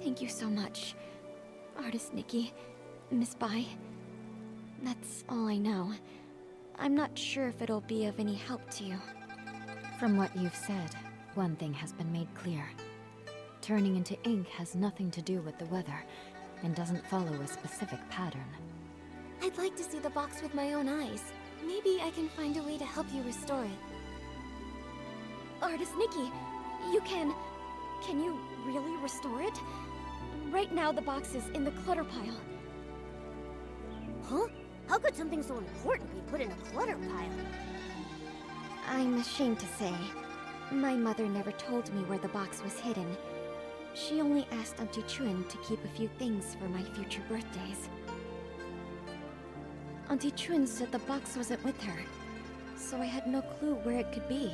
Thank you so much, Artist Nikki, Miss Bai. That's all I know. I'm not sure if it'll be of any help to you. From what you've said, one thing has been made clear. Turning into ink has nothing to do with the weather, and doesn't follow a specific pattern. I'd like to see the box with my own eyes. Maybe I can find a way to help you restore it. Artist Nikki, you can you really restore it? Right now the box is in the clutter pile. Huh? How could something so important be put in a clutter pile? I'm ashamed to say, my mother never told me where the box was hidden. She only asked Auntie Chun to keep a few things for my future birthdays. Auntie Chun said the box wasn't with her, so I had no clue where it could be.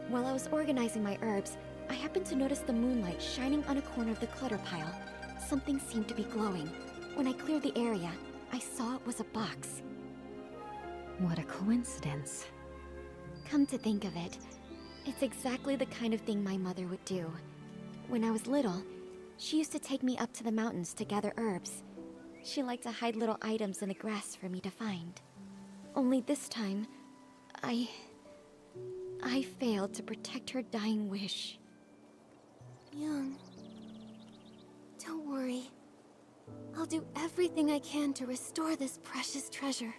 While I was organizing my herbs, I happened to notice the moonlight shining on a corner of the clutter pile. Something seemed to be glowing. When I cleared the area, I saw it was a box. What a coincidence. Come to think of it, it's exactly the kind of thing my mother would do. When I was little, she used to take me up to the mountains to gather herbs. She liked to hide little items in the grass for me to find. Only this time, I failed to protect her dying wish. Yoon, don't worry. I'll do everything I can to restore this precious treasure.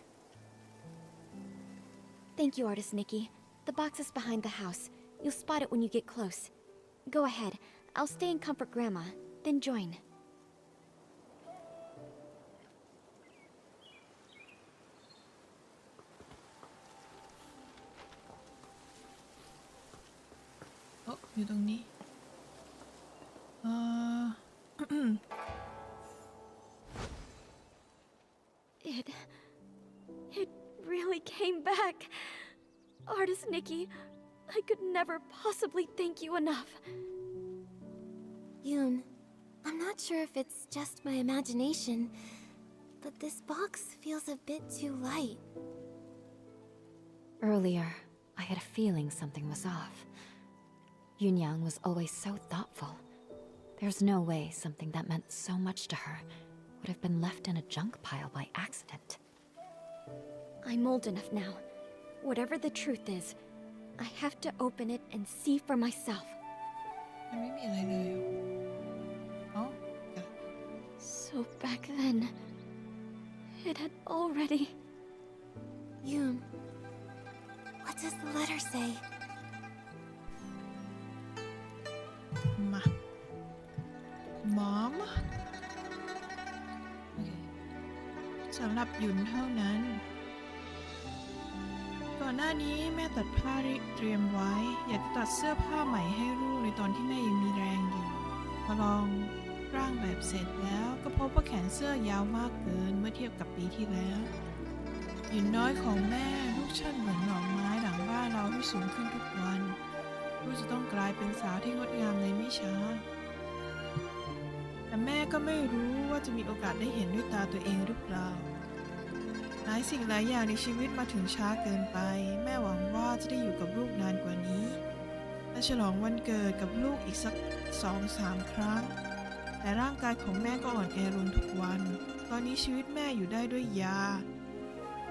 Thank you, Artist Nikki. The box is behind the house. You'll spot it when you get close. Go ahead. I'll stay and comfort Grandma, then join. Oh, อยู่ตรงนี้ It really came back. Artist Nikki, I could never possibly thank you enough. Yoon, I'm not sure if it's just my imagination, but this box feels a bit too light. Earlier, I had a feeling something was off. Yunyang was always so thoughtful. There's no way something that meant so much to her would have been left in a junk pile by accident. I'm old enough now. Whatever the truth is, I have to open it and see for myself. มันไม่มีอะไรเลยอ๋อ So back then, it had already... Yoon, what does the letter say? มา Mom โอเคสำหรับหยุนเท่านั้น ก่อนหน้านี้แม่ตัดผ้าเตรียมไว้ อยากจะตัดเสื้อผ้าใหม่ให้ลูกในตอนที่แม่ยังมีแรงอยู่ พอลองร่างแบบเสร็จแล้วก็พบว่าแขนเสื้อยาวมากเกินเมื่อเทียบกับปีที่แล้วหยุนน้อยของแม่ลูกช่างเหมือนดอกไม้หลังบ้านเราที่สูงขึ้นทุกวันลูกจะต้องกลายเป็นสาวที่งดงามในไม่ช้าแต่แม่ก็ไม่รู้ว่าจะมีโอกาสได้เห็นด้วยตาตัวเองหรือเปล่า หลายสิ่งหลายอย่างในชีวิตมาถึงช้าเกินไป แม่หวังว่าจะได้อยู่กับลูกนานกว่านี้และฉลองวันเกิดกับลูกอีกสัก 2-3 ครั้ง แต่ร่างกายของแม่ก็อ่อนแอลงทุกวัน ตอนนี้ชีวิตแม่อยู่ได้ด้วยยา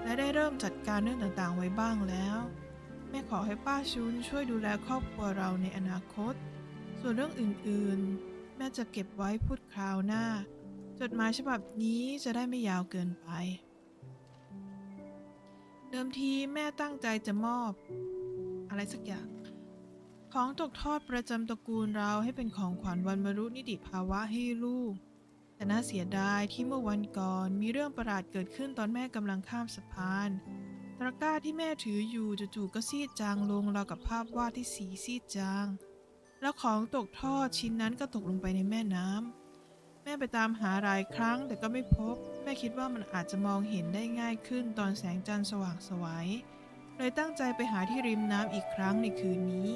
และได้เริ่มจัดการเรื่องต่างๆไว้บ้างแล้วแม่ขอให้ป้าชุนช่วยดูแลครอบครัวเราในอนาคตส่วนเรื่องอื่นๆแม่จะเก็บไว้พูดคราวหน้าจดหมายฉบับนี้จะได้ไม่ยาวเกินไปเดิมทีแม่ตั้งใจจะมอบอะไรสักอย่างของตกทอดประจำตระกูลเราให้เป็นของขวัญวันบรรลุนิติภาวะให้ลูกแต่น่าเสียดายที่เมื่อวันก่อนมีเรื่องประหลาดเกิดขึ้นตอนแม่กำลังข้ามสะพานตะกร้าที่แม่ถืออยู่จู่ๆก็ซีดจางลงราวกับภาพวาดที่สีซีดจางแล้วของตกทอดชิ้นนั้นก็ตกลงไปในแม่น้ำแม่ไปตามหาหลายครั้งแต่ก็ไม่พบแม่คิดว่ามันอาจจะมองเห็นได้ง่ายขึ้นตอนแสงจันทร์สว่างไสวเลยตั้งใจไปหาที่ริมน้ำอีกครั้งในคืนนี้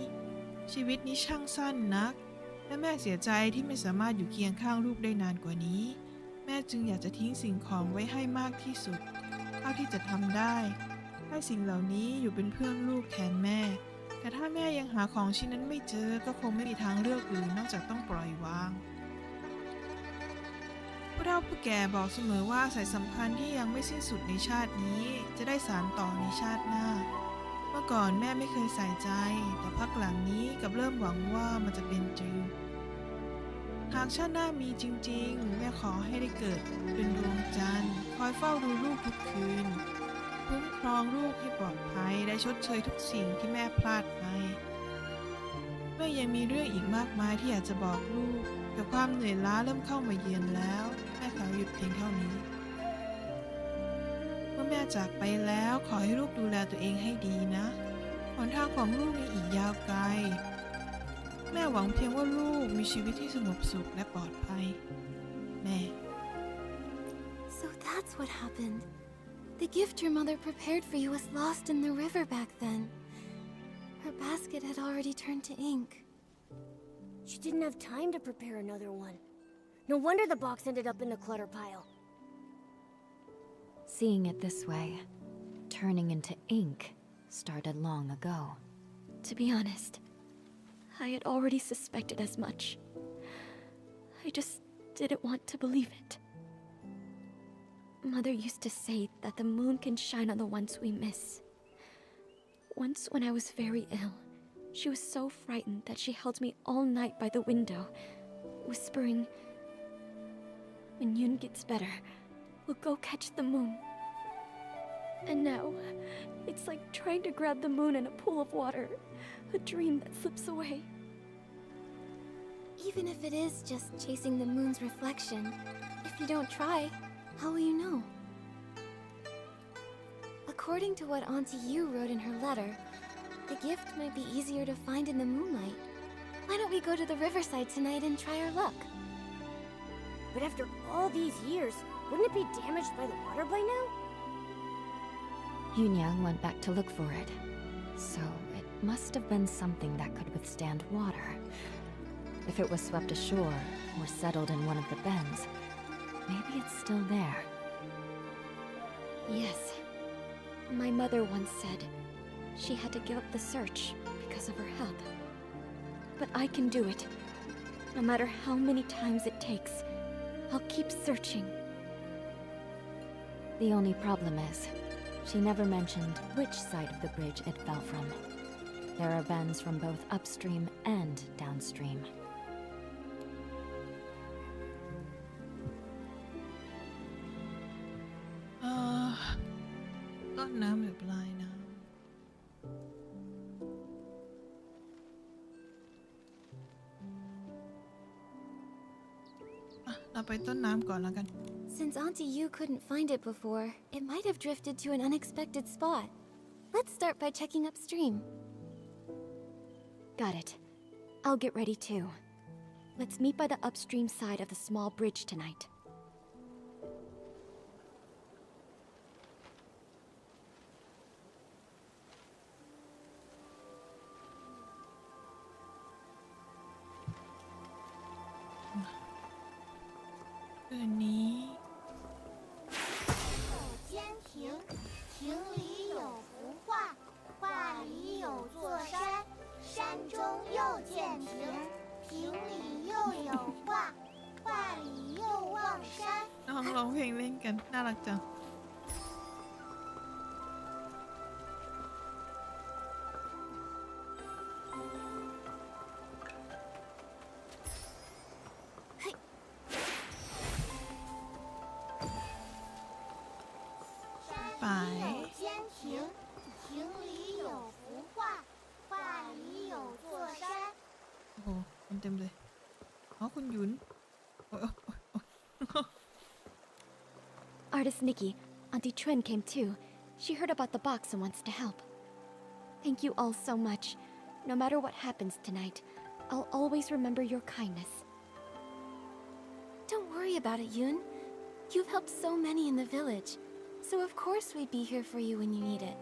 ชีวิตนี้ช่างสั้นนักและแม่เสียใจที่ไม่สามารถอยู่เคียงข้างลูกได้นานกว่านี้แม่จึงอยากจะทิ้งสิ่งของไว้ให้มากที่สุดเท่าที่จะทำได้ให้สิ่งเหล่านี้อยู่เป็นเพื่อนลูกแทนแม่แต่ถ้าแม่ยังหาของชิ้นนั้นไม่เจอก็คงไม่มีทางเลือกอื่นนอกจากต้องปล่อยวางผู้เฒ่าผู้แก่บอกเสมอว่าสายสัมพันธ์ที่ยังไม่สิ้นสุดในชาตินี้จะได้สานต่อในชาติหน้าเมื่อก่อนแม่ไม่เคยใส่ใจแต่พักหลังนี้กับเริ่มหวังว่ามันจะเป็นจริงหากชาติหน้ามีจริงๆแม่ขอให้ได้เกิดเป็นดวงจันทร์คอยเฝ้าดูลูกทุกคืนคุ้มครองลูกให้ปลอดภัยและชดเชยทุกสิ่งที่แม่พลาดไปแม่ยังมีเรื่องอีกมากมายที่อยากจะบอกลูกแต่ความเหนื่อยล้าเริ่มเข้ามาเยือนแล้วแม่ขอหยุดเพียงเท่านี้เมื่อแม่จากไปแล้วขอให้ลูกดูแลตัวเองให้ดีนะหนทางของลูกยังอีกยาวไกลแม่หวังเพียงว่าลูกมีชีวิตที่สงบสุขและปลอดภัยแม่ So that's what happened. The gift your mother prepared for you was lost in the river back then. Her basket had already turned to ink. She didn't have time to prepare another one. No wonder the box ended up in the clutter pile. Seeing it this way, turning into ink started long ago. To be honest, I had already suspected as much. I just didn't want to believe it. Mother used to say that the moon can shine on the ones we miss. Once when I was very ill, she was so frightened that she held me all night by the window, whispering, "When Yun gets better, we'll go catch the moon." And now, it's like trying to grab the moon in a pool of water, a dream that slips away. Even if it is just chasing the moon's reflection, if you don't try, how will you know? According to what Auntie Yu wrote in her letter, the gift might be easier to find in the moonlight. Why don't we go to the riverside tonight and try our luck? But after all these years, wouldn't it be damaged by the water by now? Yunyang went back to look for it. So it must have been something that could withstand water. If it was swept ashore or settled in one of the bends, maybe it's still there. Yes. My mother once said she had to give up the search because of her health. But I can do it. No matter how many times it takes, I'll keep searching. The only problem is, she never mentioned which side of the bridge it fell from. There are bends from both upstream and downstream. ต้นน้ำหรือปลายน้ำเราไปต้นน้ำก่อนแล้วกัน Since Auntie Yu couldn't find it before, it might have drifted to an unexpected spot. Let's start by checking upstream. Got it. I'll get ready too. Let's meet by the upstream side of the small bridge tonight. กัน น่ารักจัง ไป 天庭，庭里有幅画，画里有座山。 โอ้โหเต็มๆเลยอ๋อคุณหยุนโอ้ยโอ้ยโอ้ย Artist Nikki, Auntie Chuen came too. She heard about the box and wants to help. Thank you all so much. No matter what happens tonight, I'll always remember your kindness. Don't worry about it, Yoon. You've helped so many in the village, so of course we'd be here for you when you need it.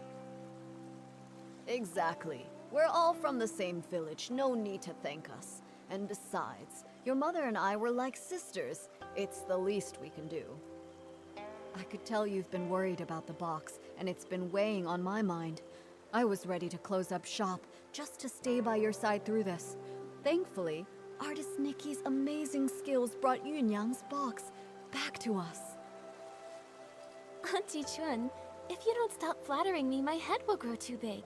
Exactly. We're all from the same village, no need to thank us. And besides, your mother and I were like sisters. It's the least we can do. I could tell you've been worried about the box, and it's been weighing on my mind. I was ready to close up shop, just to stay by your side through this. Thankfully, artist Nikki's amazing skills brought Yunyang's box back to us. Auntie Chun, if you don't stop flattering me, my head will grow too big.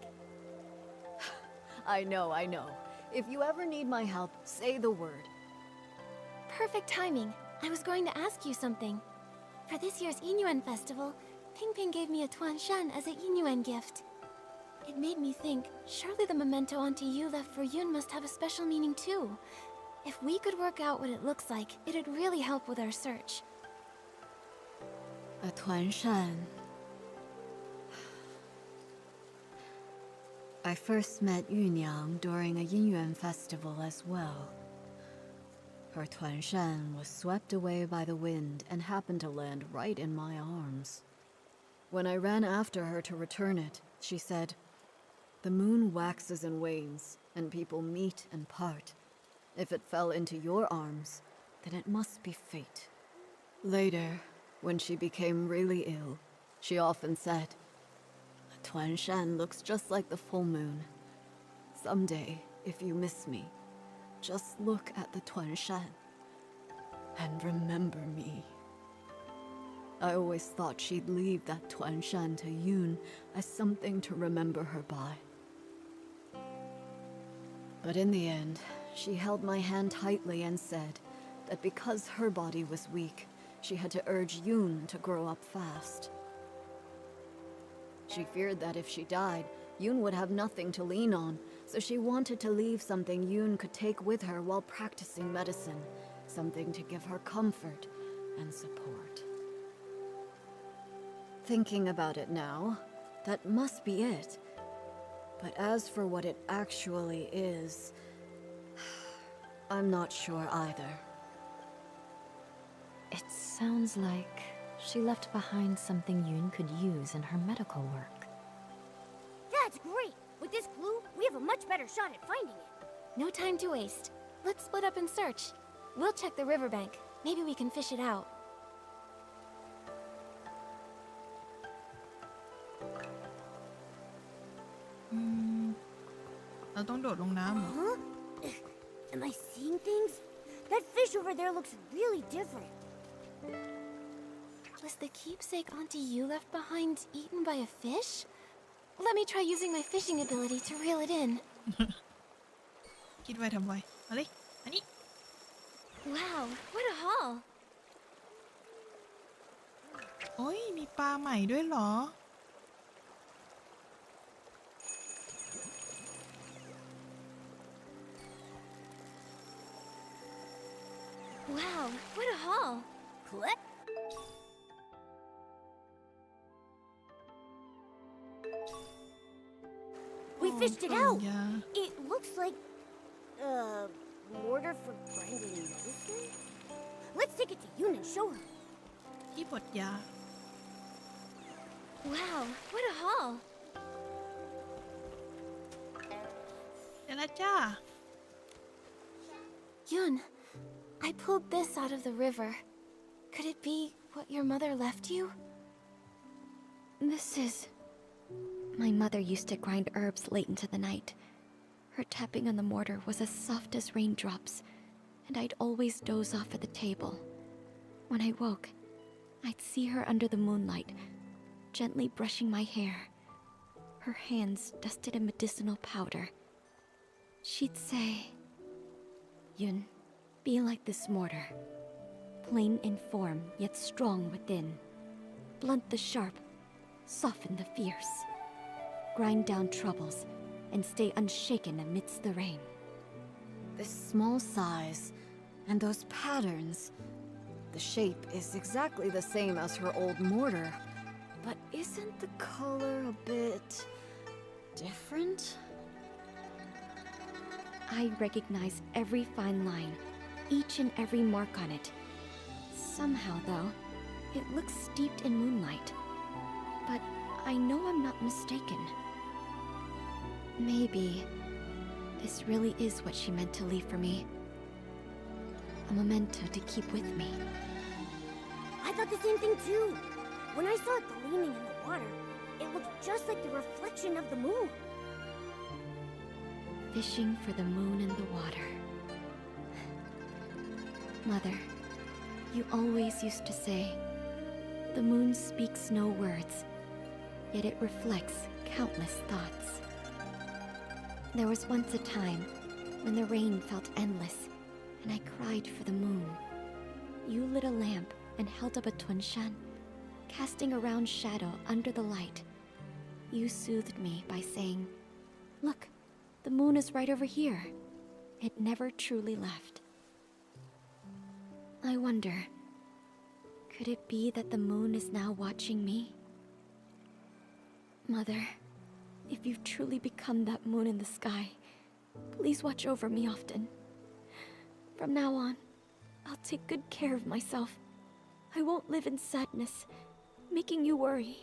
I know. If you ever need my help, say the word. Perfect timing. I was going to ask you something. For this year's Inyuan festival, Ping Ping gave me a Tuan Shan as a Inyuan gift. It made me think, surely the memento Auntie Yu left for Yun must have a special meaning too. If we could work out what it looks like, it'd really help with our search. A Tuan Shan. I first met Yunyang during a Yinyuan festival as well. Her Tuan Shan was swept away by the wind and happened to land right in my arms. When I ran after her to return it, she said, "The moon waxes and wanes, and people meet and part. If it fell into your arms, then it must be fate." Later, when she became really ill, she often said, "A Tuan Shan looks just like the full moon. Someday, if you miss me, just look at the Tuan Shan and remember me." I always thought she'd leave that Tuan Shan to Yoon as something to remember her by. But in the end, she held my hand tightly and said that because her body was weak, she had to urge Yoon to grow up fast. She feared that if she died, Yoon would have nothing to lean on, so she wanted to leave something Yoon could take with her while practicing medicine, something to give her comfort and support. Thinking about it now, that must be it. But as for what it actually is, I'm not sure either. It sounds like she left behind something Yoon could use in her medical work. That's great! With this clue, we have a much better shot at finding it. No time to waste. Let's split up and search. We'll check the riverbank. Maybe we can fish it out. เราต้องโดดลงน้ำเหรอ Huh? Am I seeing things? That fish over there looks really different. Was the keepsake Auntie Yu left behind eaten by a fish? Let me try using my fishing ability to reel it in. คิดไว้ทำไว้มาเลยอันนี้ Wow, what a haul! โอ้ยมีปลาใหม่ด้วยเหรอ Wow, what a haul! Click. We fished it out. Yeah. It looks like mortar for grinding medicine. Let's take it to Yoon and show her. ที่บดยา Wow, what a haul! เดี๋ยวละจ้า Yun, I pulled this out of the river. Could it be what your mother left you? This is... My mother used to grind herbs late into the night. Her tapping on the mortar was as soft as raindrops, and I'd always doze off at the table. When I woke, I'd see her under the moonlight, gently brushing my hair, her hands dusted in medicinal powder. She'd say, Yun, be like this mortar, plain in form yet strong within. Blunt the sharp, soften the fierce. Grind down troubles and stay unshaken amidst the rain. This small size and those patterns. The shape is exactly the same as her old mortar, but isn't the color a bit different? I recognize every fine line, each and every mark on it. Somehow, though, it looks steeped in moonlight. But I know I'm not mistaken. Maybe this really is what she meant to leave for me. A memento to keep with me. I thought the same thing too. When I saw it gleaming in the water, it looked just like the reflection of the moon. Fishing for the moon in the water. Mother, you always used to say, the moon speaks no words, yet it reflects countless thoughts. There was once a time when the rain felt endless, and I cried for the moon. You lit a lamp and held up a tunshan, casting a round shadow under the light. You soothed me by saying, look, the moon is right over here. It never truly left. I wonder, could it be that the moon is now watching me? Mother, if you've truly become that moon in the sky, please watch over me often. From now on, I'll take good care of myself. I won't live in sadness, making you worry.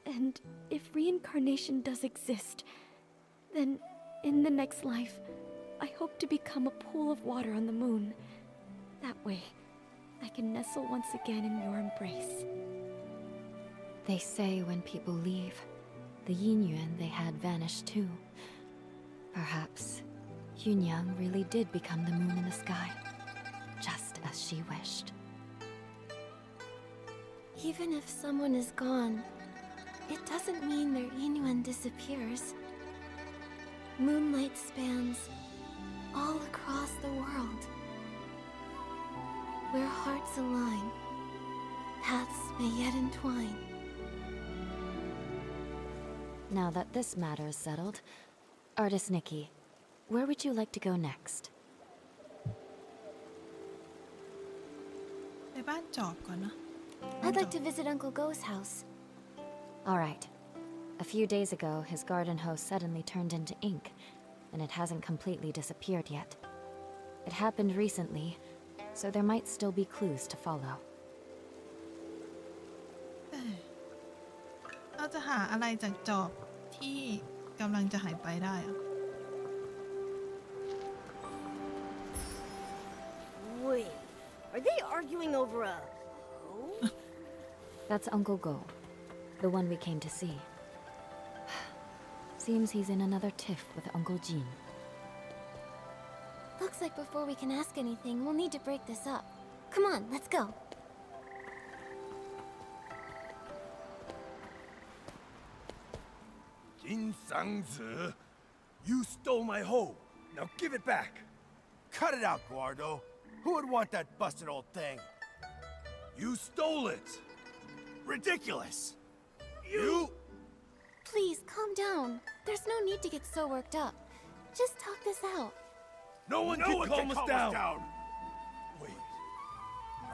And if reincarnation does exist, then in the next life, I hope to become a pool of water on the moon. That way, I can nestle once again in your embrace. They say when people leave, the yin yuan they had vanished too. Perhaps Yunyang really did become the moon in the sky, just as she wished. Even if someone is gone, it doesn't mean their Inuan disappears. Moonlight spans all across the world. Where hearts align, paths may yet entwine. Now that this matter is settled, Artist Nikki, where would you like to go next? ไปบ้านจอบก่อนนะ I'd like to visit Uncle Go's house. All right. A few days ago, his garden hose suddenly turned into ink, and it hasn't completely disappeared yet. It happened recently, so there might still be clues to follow. เราจะหาอะไรจากจอบที่กำลังจะหายไปได้อะ Wait, are they arguing over a hoe? That's Uncle Go, the one we came to see. Seems he's in another tiff with Uncle Jean. Looks like before we can ask anything, we'll need to break this up. Come on, let's go. Jin Sang-zi, you stole my hoe. Now give it back. Cut it out, Guardo. Who would want that busted old thing? You stole it. Ridiculous! You? Please, calm down. There's no need to get so worked up. Just talk this out. No one No can one calm can us calm down. us down! Wait.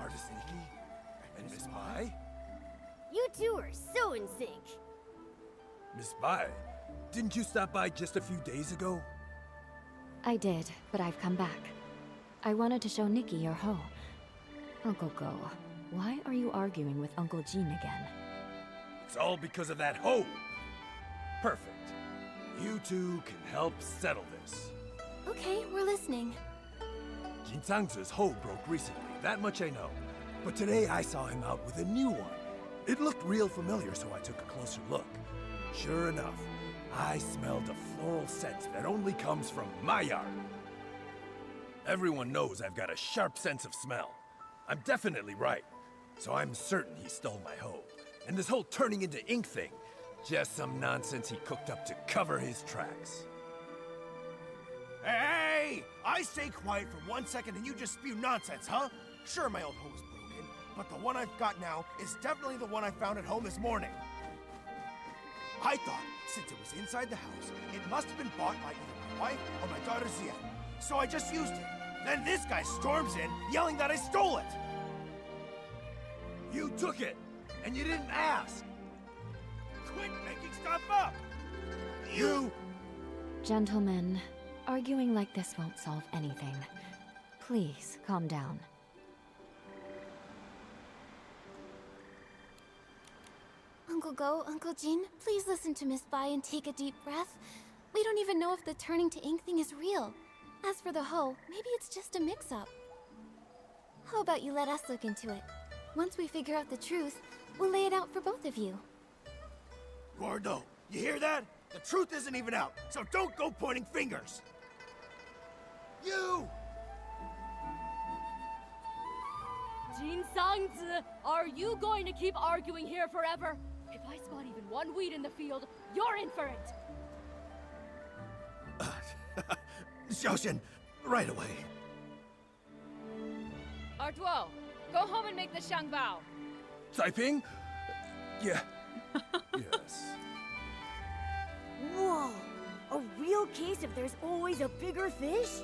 Artist Nikki and Miss Bai? You two are so in sync. Miss Bai, didn't you stop by just a few days ago? I did, but I've come back. I wanted to show Nikki your hoe. Uncle Go, why are you arguing with Uncle Jean again? It's all because of that hoe. Perfect. You two can help settle this. Okay, we're listening. Jin Sang-zi's hoe broke recently, that much I know. But today I saw him out with a new one. It looked real familiar, so I took a closer look. Sure enough, I smelled a floral scent that only comes from my yard. Everyone knows I've got a sharp sense of smell. I'm definitely right. so I'm certain he stole my hoe. And this whole turning into ink thing, just some nonsense he cooked up to cover his tracks. Hey! I stay quiet for 1 second and you just spew nonsense, huh? Sure, my old hoe is broken, but the one I've got now is definitely the one I found at home this morning. I thought, since it was inside the house, it must have been bought by either my wife or my daughter Zia. So I just used it. Then this guy storms in, yelling that I stole it. You took it, and you didn't ask. Quit making stuff up! You... Gentlemen, arguing like this won't solve anything. Please, calm down. Uncle Go, Uncle Jin, please listen to Miss Bai and take a deep breath. We don't even know if the turning to ink thing is real. As for the hoe, maybe it's just a mix-up. How about you let us look into it? Once we figure out the truth, we'll lay it out for both of you. Gordo, you hear that? The truth isn't even out, so don't go pointing fingers! You! Jin Sangzi, are you going to keep arguing here forever? If I spot even one weed in the field, you're in for it! Xiaoxian, right away. Artuo, go home and make the Shangbao. Taiping? Yeah. Yes. Whoa! A real case of there's always a bigger fish?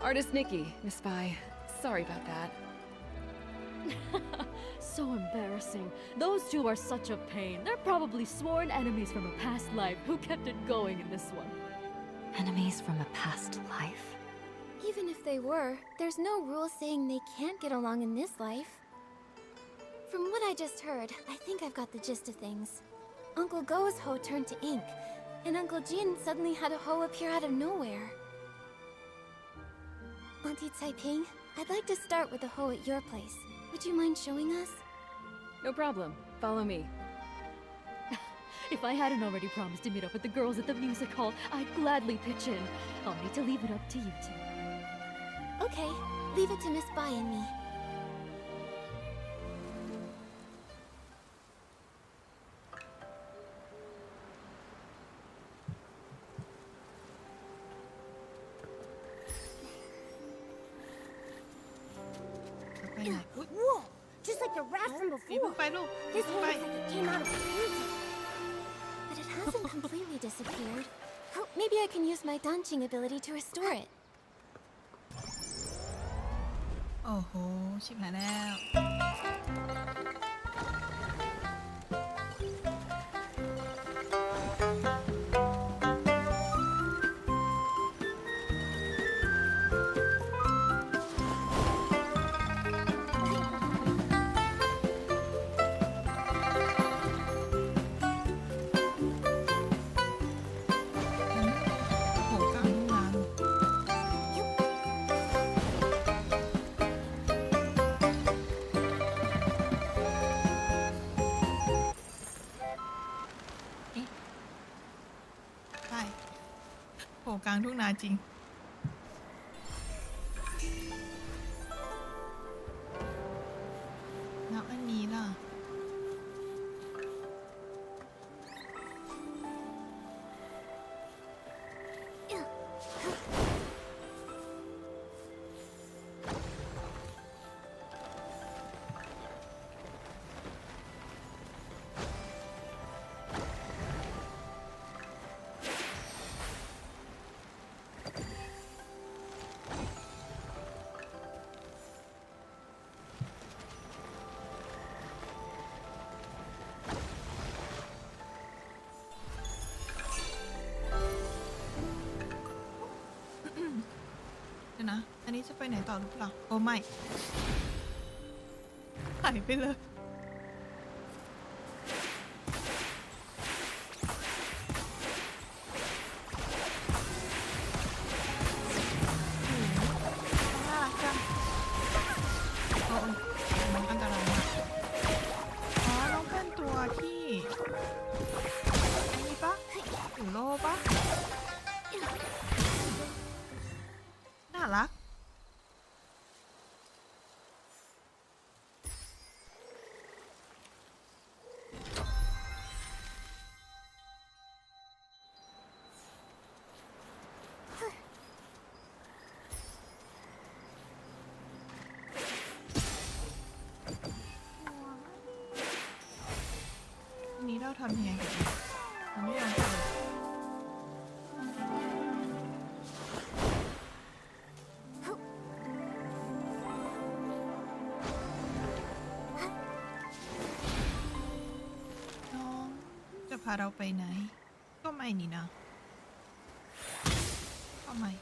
Artist Nikki, Miss Bai. Sorry about that. So embarrassing. Those two are such a pain. They're probably sworn enemies from a past life who kept it going in this one. Enemies from a past life? Even if they were, there's no rule saying they can't get along in this life. From what I just heard, I think I've got the gist of things. Uncle Go's hoe turned to ink, and Uncle Jin suddenly had a hoe appear out of nowhere. Auntie Taiping, I'd like to start with the hoe at your place. Would you mind showing us? No problem. Follow me. If I hadn't already promised to meet up with the girls at the music hall, I'd gladly pitch in. I'll need to leave it up to you two. Okay, leave it to Miss Bai and me. Whoa! Just like the rat from before. This one looks like it came out of a painting. But it hasn't completely disappeared. Oh, maybe I can use my dancing ability to restore it. โอ้โห ชิบหายแล้ว โอ้กลางทุ่งนา ใช่โผล่กลางทุ่งนาจริง แล้วอันนี้ล่ะ เดี๋ยวนะ อันนี้จะไปไหนต่อหรือเปล่า โอ้ไม่หายไปเลย น่ารักจังโอ้ยน้องอันตรายมากอ๋อ น้องเป็นตัวที่อันนี้ปะถือโล่ปะน่ารัก ำยังไงกันมันไม่ยอมเปิดน้องจะพาเราไปไหนก็ไม่นี่นะก็ไม่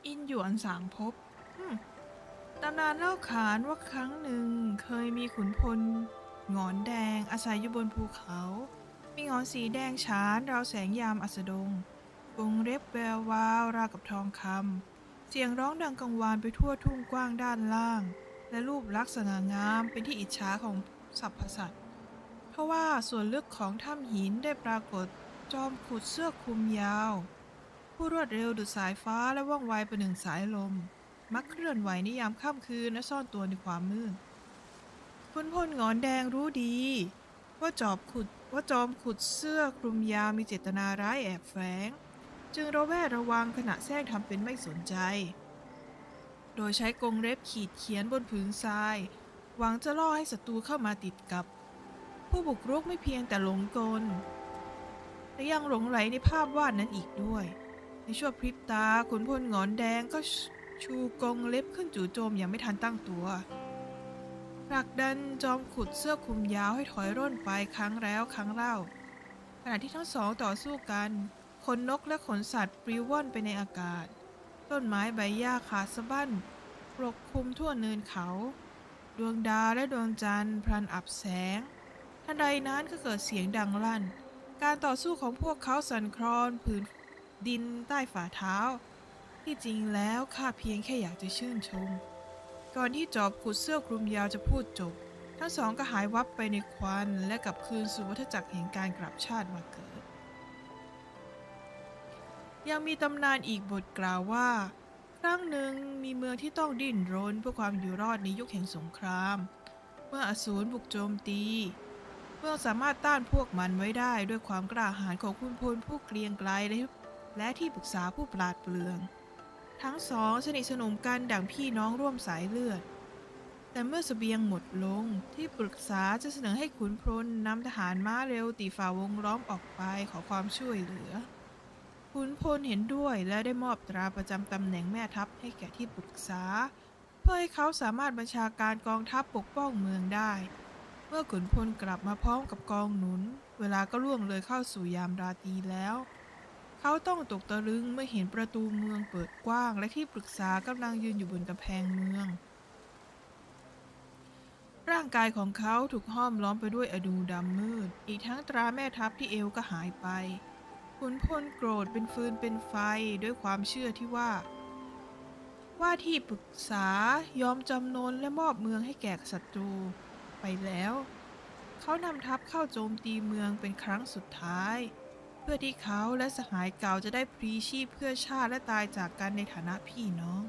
อินหยวนสางภพตำนานเล่าขานว่าครั้งหนึ่งเคยมีขุนพลหงอนแดงอาศัยอยู่บนภูเขา มีหงอนสีแดงฉานราวแสงยามอัสดงกรงเล็บแวววาวราวกับทองคำเสียงร้องดังกังวานไปทั่วทุ่งกว้างด้านล่าง และรูปลักษณะงามเป็นที่อิจฉาของสรรพสัตว์เพราะว่าส่วนลึกของถ้ำหินได้ปรากฏจอมขุดเสื้อคลุมยาวผู้รวดเร็วดุจสายฟ้าและว่องไวประหนึ่งสายลมมักเคลื่อนไหวในยามค่ำคืนและซ่อนตัวในความมืดขุนพลหงอนแดงรู้ดีว่าจอมขุดเสื้อคลุมยาวมีเจตนาร้ายแอบแฝงจึงระแวดระวังขณะแทรกทำเป็นไม่สนใจโดยใช้กรงเล็บขีดเขียนบนผืนทรายหวังจะล่อให้ศัตรูเข้ามาติดกับผู้บุกรุกไม่เพียงแต่หลงกลแต่ยังหลงไหลในภาพวาดนั้นอีกด้วยในชั่วพริบตาขุนพลหงอนแดงก็ชูกรงเล็บขึ้นจู่โจมอย่างไม่ทันตั้งตัวผลักดันจอมขุดเสื้อคลุมยาวให้ถอยร่นไปครั้งแล้วครั้งเล่าขณะที่ทั้งสองต่อสู้กันขนนกและขนสัตว์ปลิวว่อนไปในอากาศต้นไม้ใบหญ้าขาดสะบั้นปกคลุมทั่วเนินเขาดวงดาวและดวงจันทร์พลันอับแสงทันใดนั้นก็เกิดเสียงดังลั่นการต่อสู้ของพวกเขาสั่นคลอนผืนดินใต้ฝ่าเท้าที่จริงแล้วข้าเพียงแค่อยากจะชื่นชมก่อนที่จอบขุดเสื้อคลุมยาวจะพูดจบทั้งสองก็หายวับไปในควันและกลับคืนสู่วัฏจักรแห่งการกลับชาติมาเกิดยังมีตำนานอีกบทกล่าวว่าครั้งหนึ่งมีเมืองที่ต้องดิ้นรนเพื่อความอยู่รอดในยุคแห่งสงครามเมื่ออสูรบุกโจมตีเมืองสามารถต้านพวกมันไว้ได้ด้วยความกล้าหาญของขุนพลผู้เกรียงไกรและที่ปรึกษาผู้ปราดเปรื่องทั้งสองสนิทสนมกันดั่งพี่น้องร่วมสายเลือดแต่เมื่อเสบียงหมดลงที่ปรึกษาจะเสนอให้ขุนพลนำทหารม้าเร็วตีฝ่าวงล้อมออกไปขอความช่วยเหลือขุนพลเห็นด้วยและได้มอบตราประจำตำแหน่งแม่ทัพให้แก่ที่ปรึกษาเพื่อให้เขาสามารถบัญชาการกองทัพปกป้องเมืองได้เมื่อขุนพลกลับมาพร้อมกับกองหนุนเวลาก็ล่วงเลยเข้าสู่ยามราตรีแล้วเขาต้องตกตะลึงเมื่อเห็นประตูเมืองเปิดกว้างและที่ปรึกษากำลังยืนอยู่บนกำแพงเมืองร่างกายของเขาถูกห้อมล้อมไปด้วยอดูดำมืดอีกทั้งตราแม่ทัพที่เอวก็หายไปขุนพลโกรธเป็นฟืนเป็นไฟด้วยความเชื่อที่ว่าที่ปรึกษายอมจำนนและมอบเมืองให้แก่ศัตรูไปแล้วเขานำทัพเข้าโจมตีเมืองเป็นครั้งสุดท้ายเพื่อที่เขาและสหายเก่าจะได้พลีชีพเพื่อชาติและตายจากกันในฐานะพี่น้อง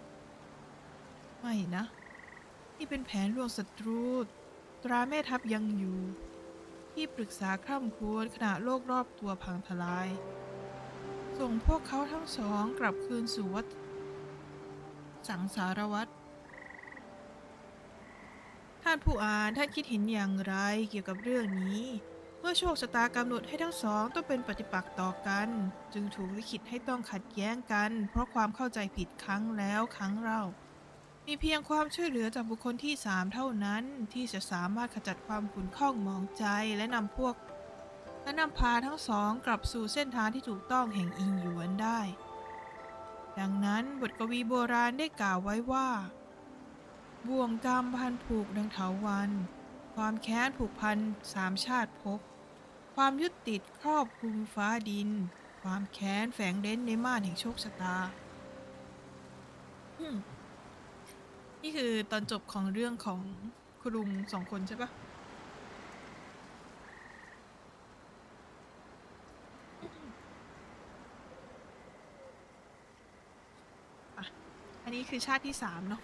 ไม่นะนี่เป็นแผนลวงศัตรูตราแม่ทัพยังอยู่ที่ปรึกษาคร่ำครวญขณะโลกรอบตัวพังทลายส่งพวกเขาทั้งสองกลับคืนสู่วัฏสังสารวัฏท่านผู้อ่านท่านคิดเห็นอย่างไรเกี่ยวกับเรื่องนี้เมื่อโชคชะตากำหนดให้ทั้งสองต้องเป็นปฏิปักษ์ต่อกันจึงถูกลิขิตให้ต้องขัดแย้งกันเพราะความเข้าใจผิดครั้งแล้วครั้งเล่ามีเพียงความช่วยเหลือจากบุคคลที่3เท่านั้นที่จะสามารถขจัดความขุ่นข้องหมองใจและนำพาทั้งสองกลับสู่เส้นทางที่ถูกต้องแห่งอิงหยวนได้ดังนั้นบทกวีโบราณได้กล่าวไว้ว่าบ่วงกรรมพันผูกดังเถาวัลย์ความแค้นผูกพัน3ชาติภพความยึดติดครอบคลุมฟ้าดินความแค้นแฝงเร้นในม่านแห่งโชคชะตานี่คือตอนจบของเรื่องของขุ คุณลุง2 คนใช่ปะอ่ะอันนี้คือชาติที่3เนาะ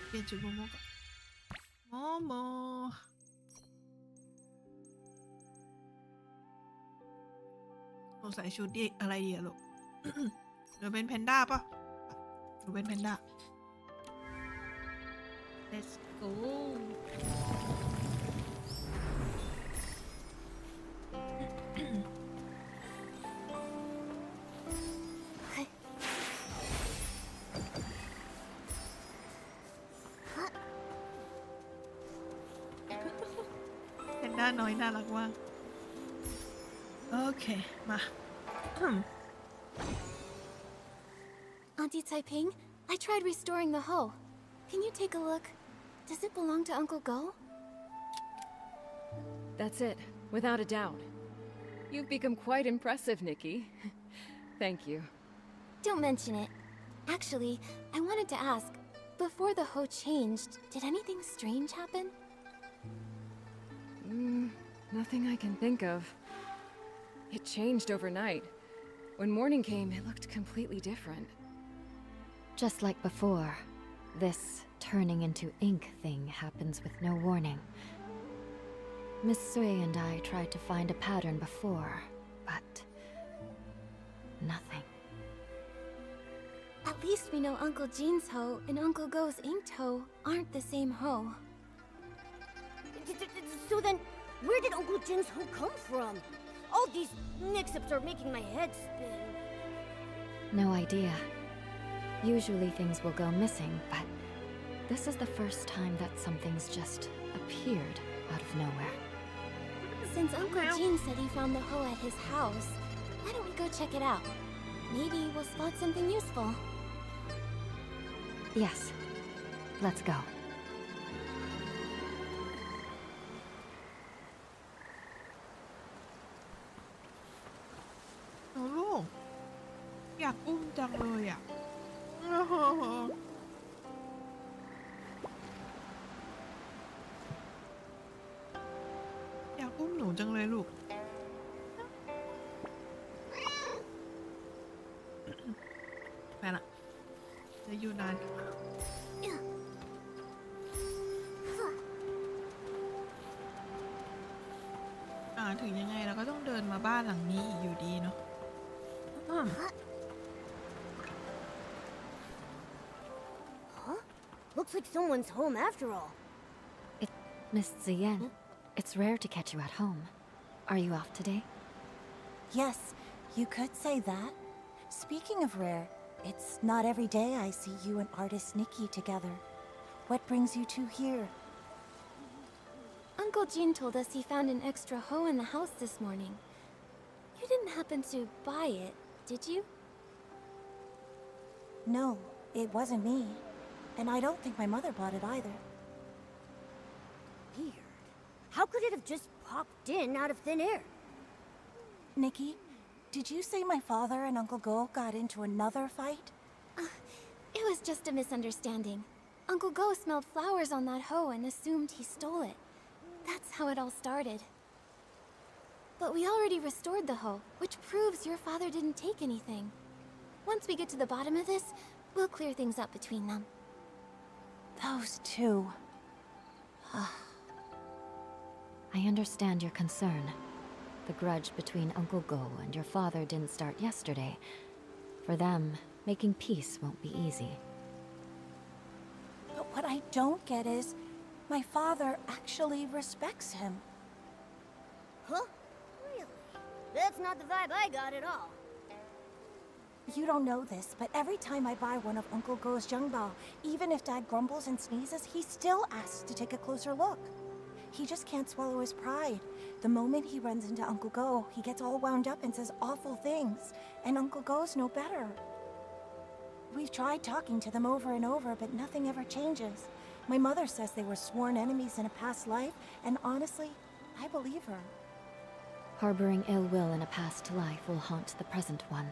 เปลี่ยนจุดโมโมก่อนโมโมสงสัยชุดดีอะไรดีอะลูก หรือเป็นแพนด้าปะหรือเป็นแพนด้า let's go แพนด้าน้อยน่ารักมากโอเค มา Auntie Taiping, I tried restoring the hoe. Can you take a look? Does it belong to Uncle Go? That's it, without a doubt. You've become quite impressive, Nikki. Thank you. Don't mention it. Actually, I wanted to ask, before the hoe changed, did anything strange happen? Nothing I can think of. It changed overnight. When morning came, it looked completely different. Just like before, this turning into ink thing happens with no warning. Miss Sui and I tried to find a pattern before, but nothing. At least we know Uncle Jean's hoe and Uncle Go's inked hoe aren't the same hoe. So then, where did Uncle Jin's hoe come from? All these mix-ups are making my head spin. No idea. Usually things will go missing, but this is the first time that something's just appeared out of nowhere. Since Uncle Jean said he found the hoe at his house, why don't we go check it out? Maybe we'll spot something useful. Yes. Let's go. โอ้ลูกอยากอุ้มจังเลยอ่ะ อยากอุ้มหนูจังเลยลูก ไปละจะอยู่นานถึงยังไงเราก็ต้องเดินมาบ้านหลังนี้อีกอยู่ดีเนาะ Huh? Looks like someone's home after all. Miss Ziyan, it's rare to catch you at home. Are you off today? Yes, you could say that. Speaking of rare, it's not every day I see you and artist Nikki together. What brings you two here? Uncle Jean told us he found an extra hoe in the house this morning. You didn't happen to buy it, did you? No, it wasn't me. And I don't think my mother bought it either. Weird. How could it have just popped in out of thin air? Nikki, did you say my father and Uncle Go got into another fight? It was just a misunderstanding. Uncle Go smelled flowers on that hoe and assumed he stole it. That's how it all started. But we already restored the hoe, which proves your father didn't take anything. Once we get to the bottom of this, we'll clear things up between them. Those two. I understand your concern. The grudge between Uncle Go and your father didn't start yesterday. For them, making peace won't be easy. But what I don't get is, my father actually respects him. Huh? Really? That's not the vibe I got at all. You don't know this, but every time I buy one of Uncle Go's Zhengbao, even if Dad grumbles and sneezes, he still asks to take a closer look. He just can't swallow his pride. The moment he runs into Uncle Go, he gets all wound up and says awful things, and Uncle Go's no better. We've tried talking to them over and over, but nothing ever changes. My mother says they were sworn enemies in a past life, and honestly, I believe her. Harboring ill will in a past life will haunt the present one.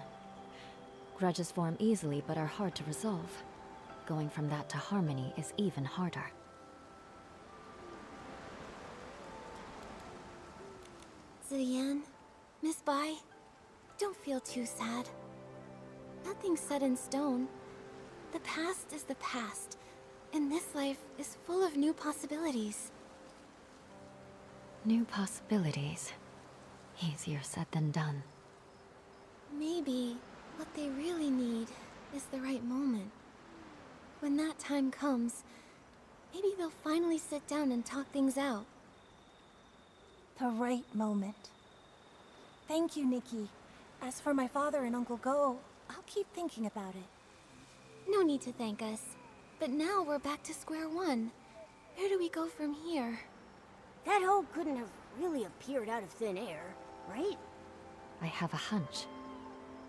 Grudges form easily but are hard to resolve. Going from that to harmony is even harder. Ziyan, Miss Bai, don't feel too sad. Nothing's set in stone. The past is the past, and this life is full of new possibilities. New possibilities. Easier said than done. Maybe what they really need is the right moment. When that time comes, maybe they'll finally sit down and talk things out. The right moment. Thank you, Nikki. As for my father and Uncle Go, I'll keep thinking about it. No need to thank us. But now we're back to square one. Where do we go from here? That hole couldn't have really appeared out of thin air, right? I have a hunch.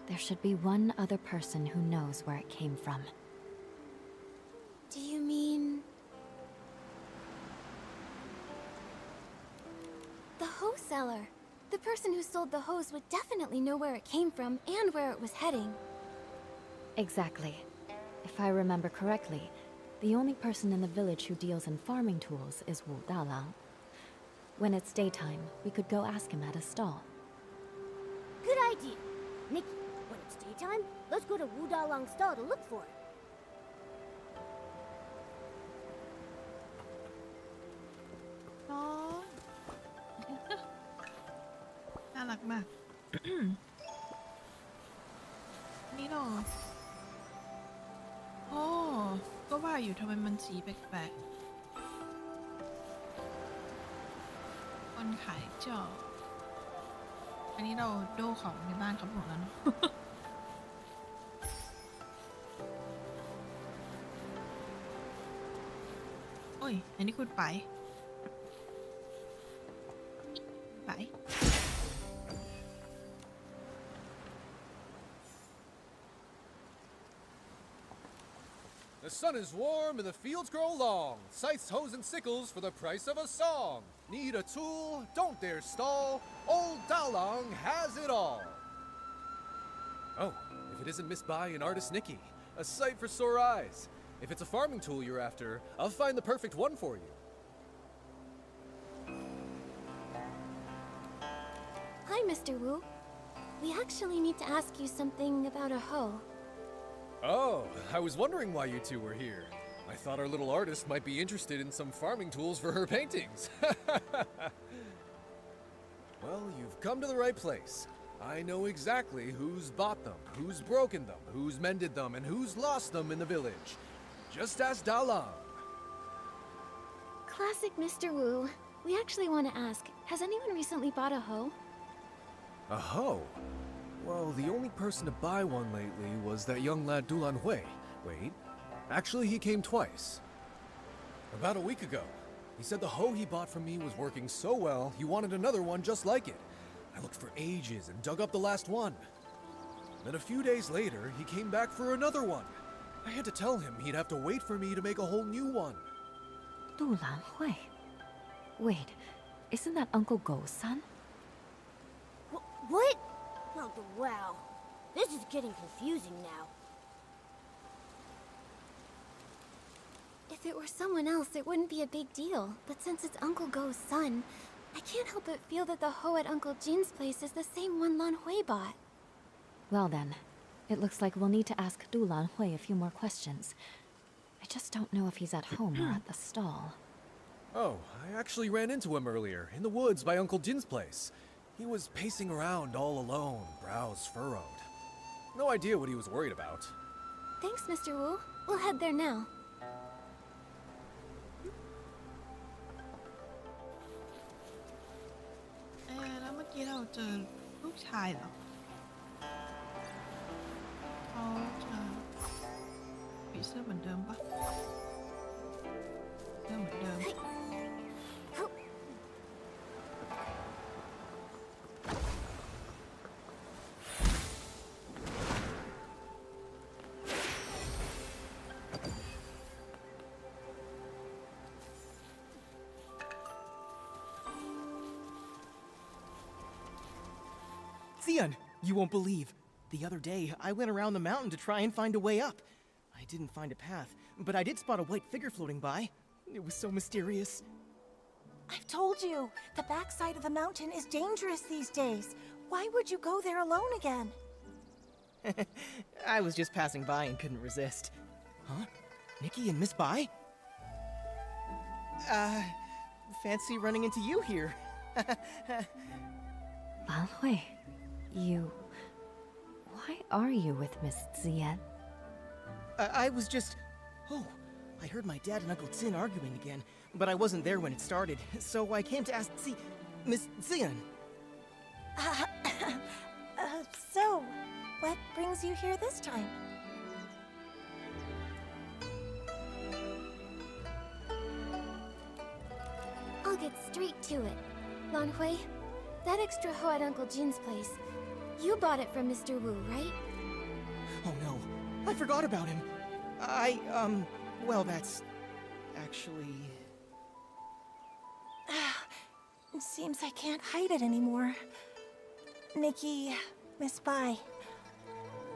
There should be one other person who knows where it came from. Do you mean... the hose seller? The person who sold the hose would definitely know where it came from and where it was heading. Exactly. If I remember correctly, the only person in the village who deals in farming tools is Wu Dalang. When it's daytime, we could go ask him at his stall. Good idea. Nikki, when it's daytime, let's go to Wu Dalang's stall to look for it. น้องน่ารักมาก นี่หรอโอ้ก็ว่าอยู่ทำไมมันสีแปลกๆคนขายจออันนี้เราโดของในบ้านเขาหมดแล้วเนาะ โอ้ย อันนี้คุณไป ไป The sun is warm and the fields grow long. Scythes, hoes, and sickles for the price of a song. Need a tool? Don't dare stall. Old Dalang has it all. Oh, if it isn't Miss Bai and artist Nikki. A sight for sore eyes. If it's a farming tool you're after, I'll find the perfect one for you. Hi, Mr. Wu. We actually need to ask you something about a hoe. Oh, I was wondering why you two were here. I thought our little artist might be interested in some farming tools for her paintings. Well, you've come to the right place. I know exactly who's bought them, who's broken them, who's mended them, and who's lost them in the village. Just ask Dalang. Classic Mr. Wu. We actually want to ask, has anyone recently bought a hoe? A hoe? Well, the only person to buy one lately was that young lad Dulan Hui. Wait, actually he came twice. About a week ago. He said the hoe he bought from me was working so well, he wanted another one just like it. I looked for ages and dug up the last one. Then a few days later, he came back for another one. I had to tell him he'd have to wait for me to make a whole new one. Dulan Hui. Wait, isn't that Uncle Go's son? What? Oh, wow. This is getting confusing now. If it were someone else, it wouldn't be a big deal. But since it's Uncle Go's son, I can't help but feel that the hoe at Uncle Jin's place is the same one Lan Hui bought. Well then, it looks like we'll need to ask Dulan Hui a few more questions. I just don't know if he's at home or at the stall. Oh, I actually ran into him earlier, in the woods by Uncle Jin's place. He was pacing around all alone, brows furrowed. No idea what he was worried about. Thanks, Mr. Wu. We'll head there now. แล้วเมื่อกี้เราเจอลูกชายเหรอเขาจะผีเสื้อเหมือนเดิมปะเสื้อเหมือนเดิม Xian, you won't believe. The other day, I went around the mountain to try and find a way up. I didn't find a path, but I did spot a white figure floating by. It was so mysterious. I've told you, the backside of the mountain is dangerous these days. Why would you go there alone again? I was just passing by and couldn't resist. Huh? Nikki and Miss Bai? Fancy running into you here. Lanhui, you... Why are you with Miss Zian? I was just... Oh, I heard my dad and Uncle Zin arguing again, but I wasn't there when it started, so I came to ask Miss Zian. So, what brings you here this time? I'll get straight to it. Lanhui, that extra hoe at Uncle Jin's place, you bought it from Mr. Wu, right? Oh no, I forgot about him. Well, that's... actually... It seems I can't hide it anymore. Nikki, Miss Bai,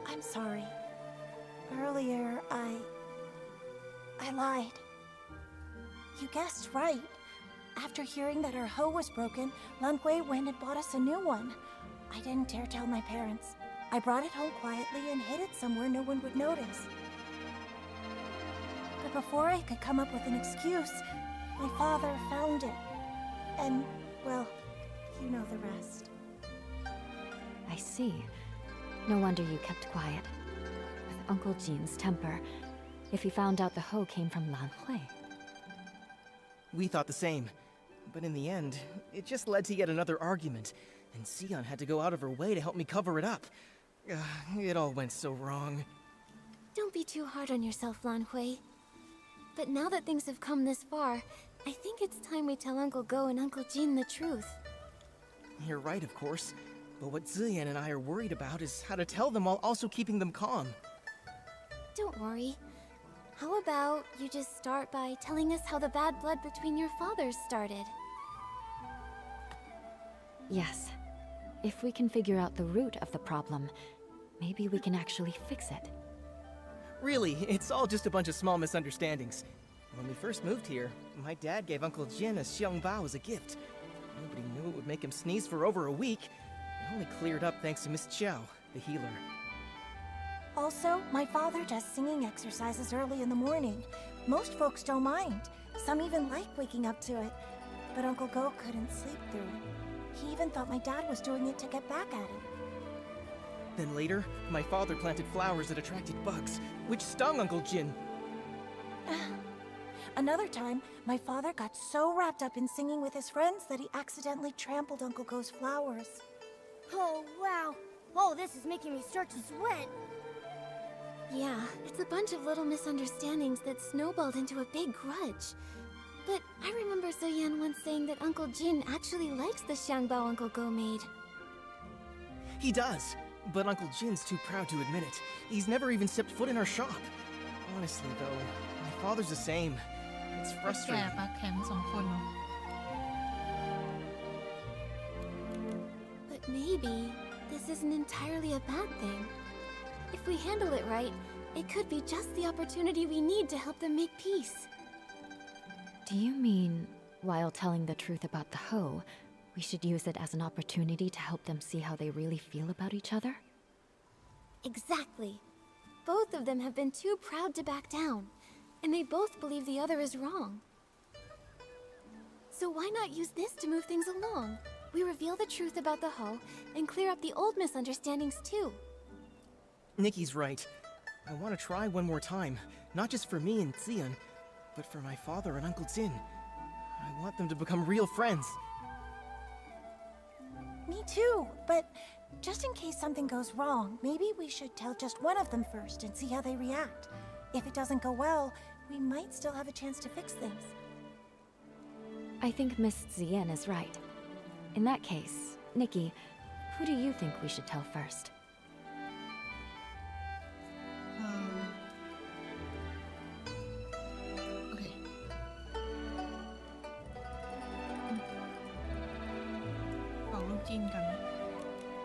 I'm sorry. Earlier, I lied. You guessed right. After hearing that our hoe was broken, Lanhui went and bought us a new one. I didn't dare tell my parents. I brought it home quietly and hid it somewhere no one would notice. But before I could come up with an excuse, my father found it. And, well, you know the rest. I see. No wonder you kept quiet. With Uncle Jin's temper, if he found out the hoe came from Lanhui. We thought the same. But in the end, it just led to yet another argument, and Sion had to go out of her way to help me cover it up. It all went so wrong. Don't be too hard on yourself, Lanhui. But now that things have come this far, I think it's time we tell Uncle Go and Uncle Jin the truth. You're right, of course. But what Ziyan and I are worried about is how to tell them while also keeping them calm. Don't worry. How about you just start by telling us how the bad blood between your fathers started? Yes. If we can figure out the root of the problem, maybe we can actually fix it. Really, it's all just a bunch of small misunderstandings. When we first moved here, my dad gave Uncle Jin a xiangbao as a gift. Nobody knew it would make him sneeze for over a week. It only cleared up thanks to Miss Chow, the healer. Also, my father does singing exercises early in the morning. Most folks don't mind. Some even like waking up to it. But Uncle Go couldn't sleep through it. He even thought my dad was doing it to get back at him. Then later, my father planted flowers that attracted bugs, which stung Uncle Jin. Another time, my father got so wrapped up in singing with his friends that he accidentally trampled Uncle Go's flowers. Oh, wow. Oh, this is making me start to sweat. Yeah, it's a bunch of little misunderstandings that snowballed into a big grudge. But I remember Zoyan once saying that Uncle Jin actually likes the xiangbao Uncle Go made. He does, but Uncle Jin's too proud to admit it. He's never even stepped foot in our shop. Honestly, though, my father's the same. It's frustrating. But maybe this isn't entirely a bad thing. If we handle it right, it could be just the opportunity we need to help them make peace. Do you mean, while telling the truth about the hoe, we should use it as an opportunity to help them see how they really feel about each other? Exactly. Both of them have been too proud to back down, and they both believe the other is wrong. So why not use this to move things along? We reveal the truth about the hoe and clear up the old misunderstandings too. Nikki's right. I want to try one more time, not just for me and Xian, but for my father and Uncle Jin. I want them to become real friends. Me too, but just in case something goes wrong, maybe we should tell just one of them first and see how they react. If it doesn't go well, we might still have a chance to fix things. I think Miss Zian is right. In that case, Nikki, who do you think we should tell first? Okay.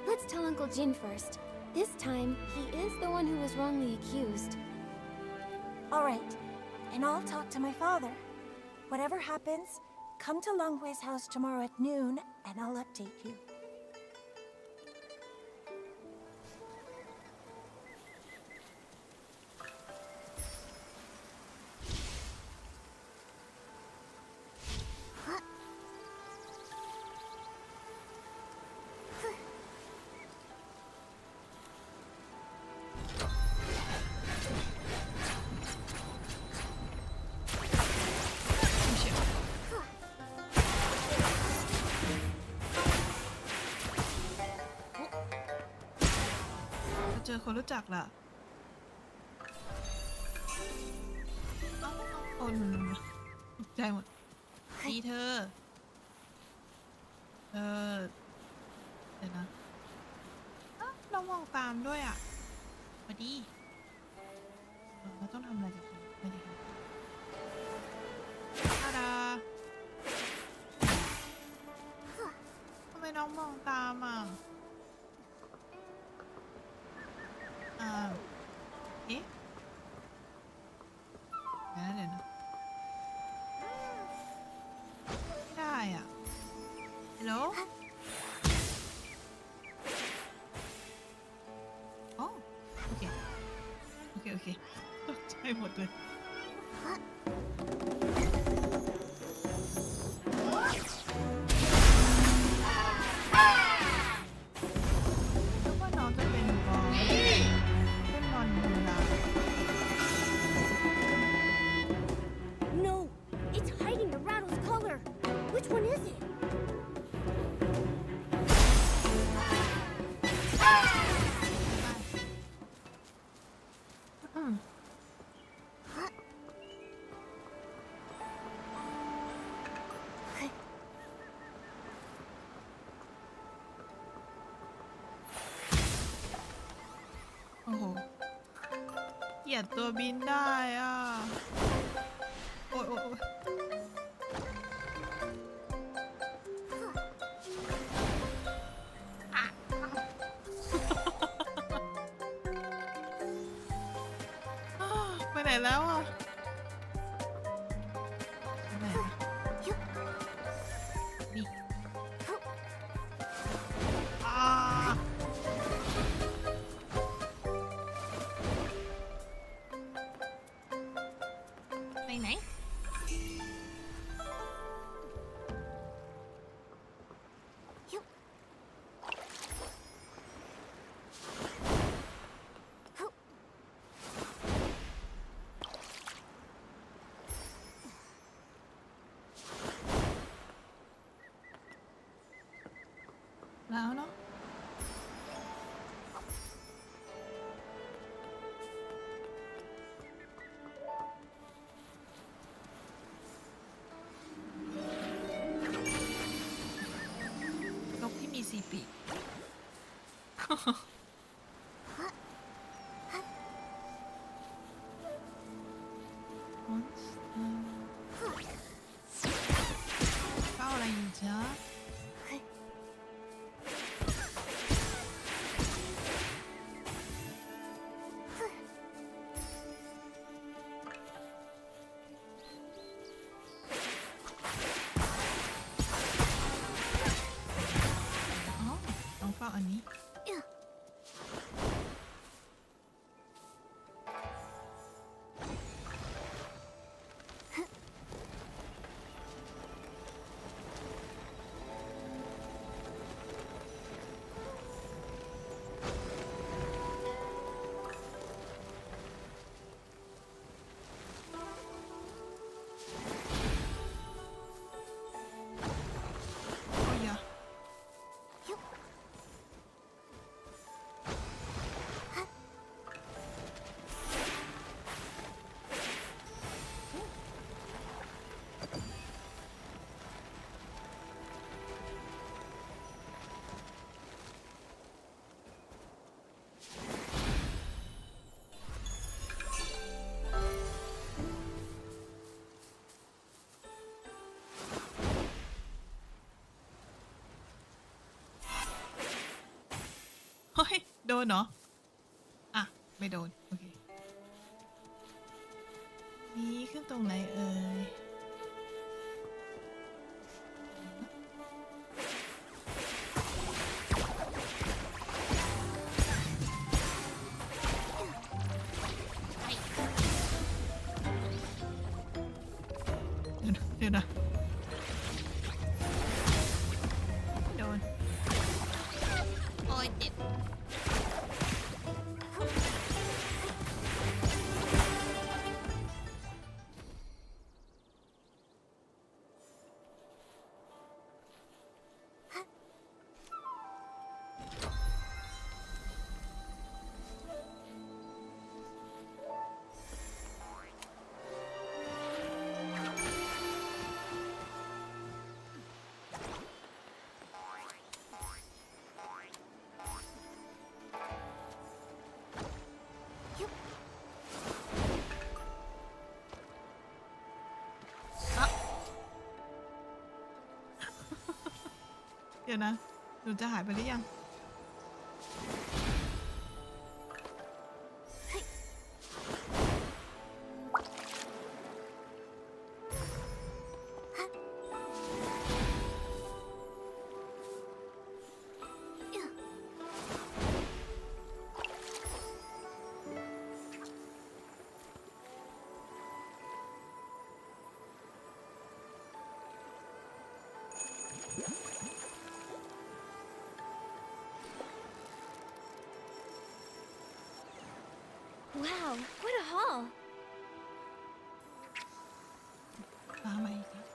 Let's tell Uncle Jin first. This time, he is the one who was wrongly accused. All right, and I'll talk to my father. Whatever happens, come to Longhui's house tomorrow at noon, and I'll update you.เจอคนรู้จักล่ะโอ้หนูตกใจหมดดีเธอเดี๋ยวนะเรามองตามด้วยอ่ะพอดีเราต้องทำอะไรกับเขาไม่ได้ค่ะทาดาทำไมน้องมองตามอ่ะเอ๊ะเดี๋ยวนะไม่ได้อ่ะฮัลโหลอ๋อโอเคตกใจหมดเลยแล้วว่าน้องจะเป็นบอลNo, it's hiding the rattle's color. Which one is it? Huh? โอ้โหเหยียดตัวบินได้อ่ะโอ้ยไปไหนแล้วอ่ะไปไหนอ่ะนี่ไปไหนแล้วเนาะนกที่มี4 ปีกเฝ้าอะไรอยู่จ๊ะอันนี้เฮ้ยโดนเหรออ่ะไม่โดนโอเคนี่ขึ้นตรงไหนเอ่ย ยวนะโดนโอ้ยเจ็บเดี๋ยวนะหนูจะหายไปหรือยังWow, what a haul! มาใหม่อีกแล้ว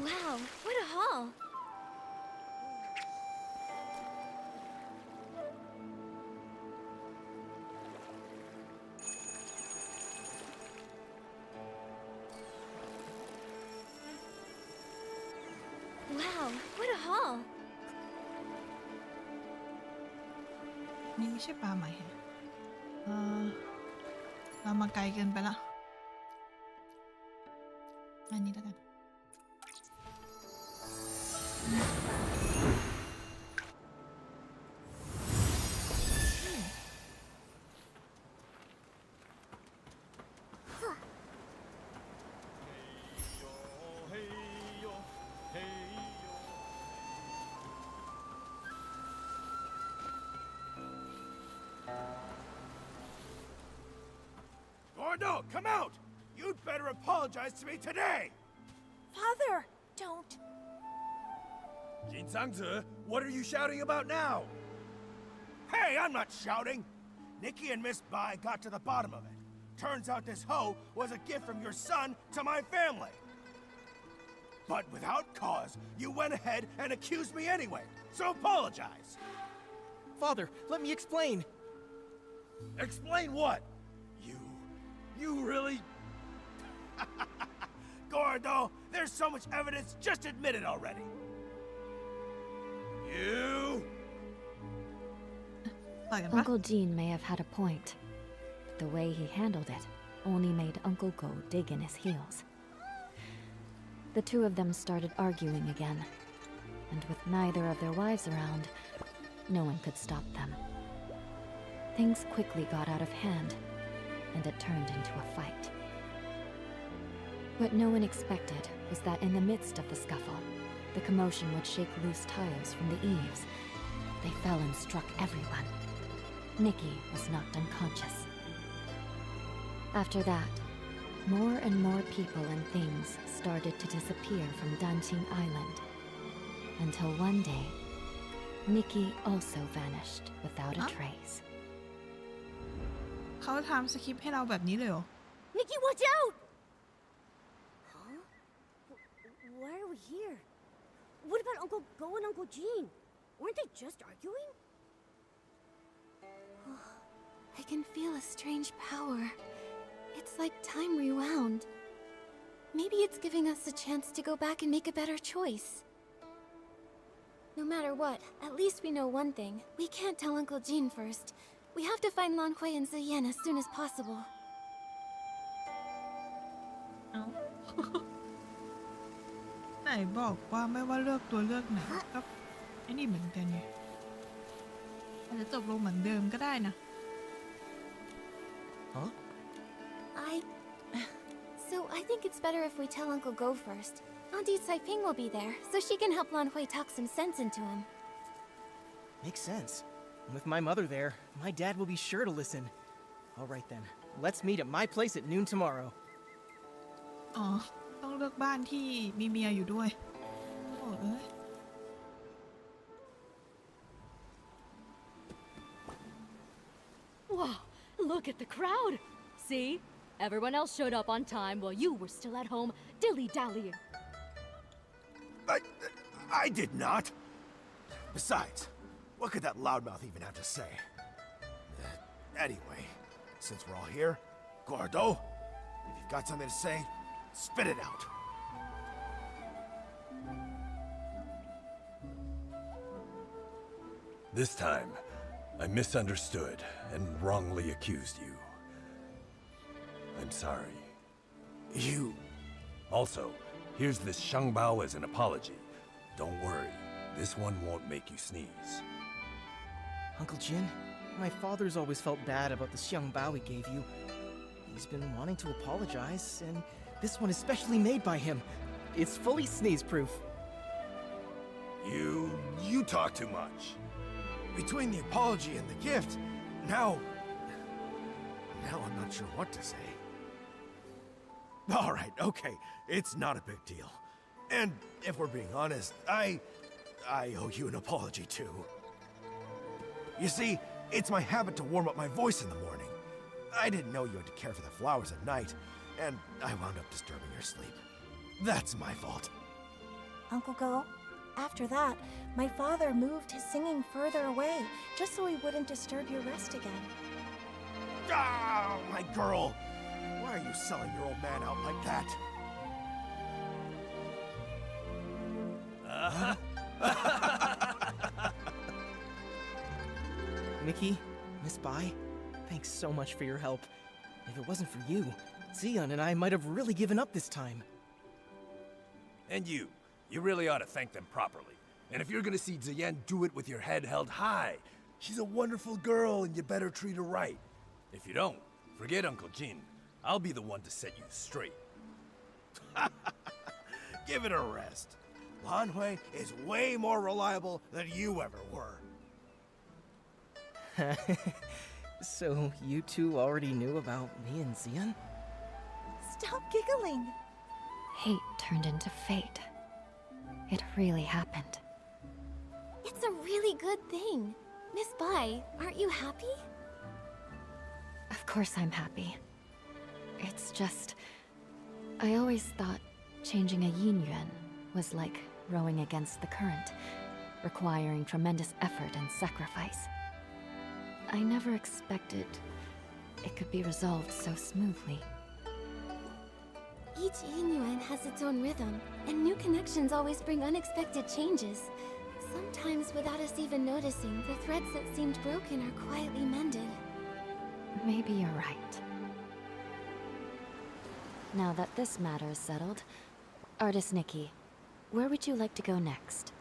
Wow, what a haul! Wow, what a haul! นี่ไม่ใช่ปลาใหม่ฮะเรามาไกลเกินไปละอันนี้แล้วกัน Gordo, come out! You'd better apologize to me today! Father, don't. Jin Sangzi, what are you shouting about now? Hey, I'm not shouting! Nikki and Miss Bai got to the bottom of it. Turns out this hoe was a gift from your son to my family. But without cause, you went ahead and accused me anyway, so apologize! Father, let me explain. Explain what? You really... Gordo, there's so much evidence, just admit it already. You... Uncle Jean may have had a point, but the way he handled it only made Uncle Go dig in his heels. The two of them started arguing again, and with neither of their wives around, no one could stop them. Things quickly got out of hand, and it turned into a fight. What no one expected was that in the midst of the scuffle, the commotion would shake loose tiles from the eaves. They fell and struck everyone. Nikki was knocked unconscious. After that, more and more people and things started to disappear from Danqing Island. Until one day, Nikki also vanished without a trace. เขาทำสคริปต์ให้เราแบบนี้เลยเหรอ Nikki, watch out! Huh? Why are we here? What about Uncle Go and Uncle Jean? Weren't they just arguing? I can feel a strange power. It's like time rewound. Maybe it's giving us a chance to go back and make a better choice. No matter what, at least we know one thing. We can't tell Uncle Jean first. We have to find Lan Hui and Ziyan as soon as possible. เอ้า ไหนบอกว่าไม่ว่าเลือกตัวเลือกไหนก็ไอ้นี่เหมือนกันไงอาจจะจบลงเหมือนเดิมก็ได้นะ Huh? So I think it's better if we tell Uncle Go first. Auntie Saiping will be there, so she can help Lan Hui talk some sense into him. Makes sense. With my mother there, my dad will be sure to listen. All right then, let's meet at my place at noon tomorrow. อ๋อ ต้องเลือกบ้านที่มีเมียอยู่ด้วย โอ้เอ้ย Whoa, look at the crowd! See? Everyone else showed up on time while you were still at home dilly-dallying. I did not. Besides, what could that loudmouth even have to say? Anyway, since we're all here, Gordo, if you've got something to say, spit it out. This time, I misunderstood and wrongly accused you. I'm sorry. You... Also, here's this Shangbao as an apology. Don't worry, this one won't make you sneeze. Uncle Jin, my father's always felt bad about the xiangbao he gave you. He's been wanting to apologize, and this one is specially made by him. It's fully sneeze-proof. You talk too much. Between the apology and the gift, now I'm not sure what to say. All right, okay, it's not a big deal. And if we're being honest, I owe you an apology too. You see, it's my habit to warm up my voice in the morning. I didn't know you had to care for the flowers at night, and I wound up disturbing your sleep. That's my fault. Uncle Go, after that, my father moved his singing further away, just so he wouldn't disturb your rest again. Ah, my girl! Why are you selling your old man out like that? Nikki, Miss Bai, thanks so much for your help. If it wasn't for you, Xian and I might have really given up this time. And you really ought to thank them properly. And if you're gonna see Ziyan do it with your head held high, she's a wonderful girl and you better treat her right. If you don't, forget Uncle Jin. I'll be the one to set you straight. Give it a rest. Lan Hui is way more reliable than you ever were. So you two already knew about me and Xian? Stop giggling. Hate turned into fate. It really happened. It's a really good thing. Miss Bai, aren't you happy? Of course I'm happy. It's just... I always thought changing a yin yuan was like rowing against the current, requiring tremendous effort and sacrifice. I never expected it could be resolved so smoothly. Each yin yuan has its own rhythm, and new connections always bring unexpected changes. Sometimes without us even noticing, the threads that seemed broken are quietly mended. Maybe you're right. Now that this matter is settled, Artist Nikki, where would you like to go next?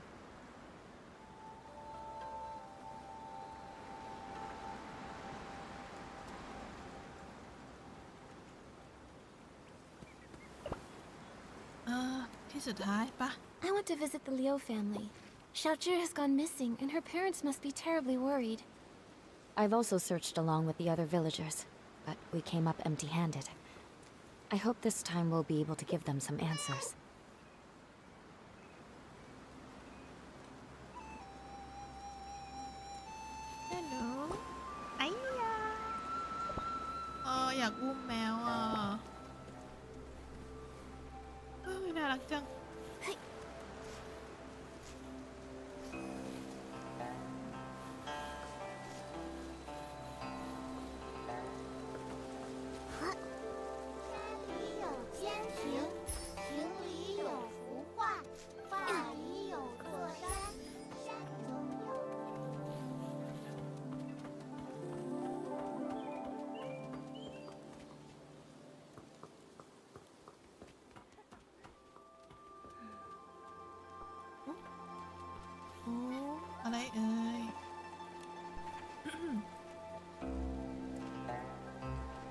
I want to visit the Liu family. Xiaozhi has gone missing, and her parents must be terribly worried. I've also searched along with the other villagers, but we came up empty-handed. I hope this time we'll be able to give them some answers. Hello. อยากอุ้มแมวอ่ะน่ารักจัง อะไรเอ่ย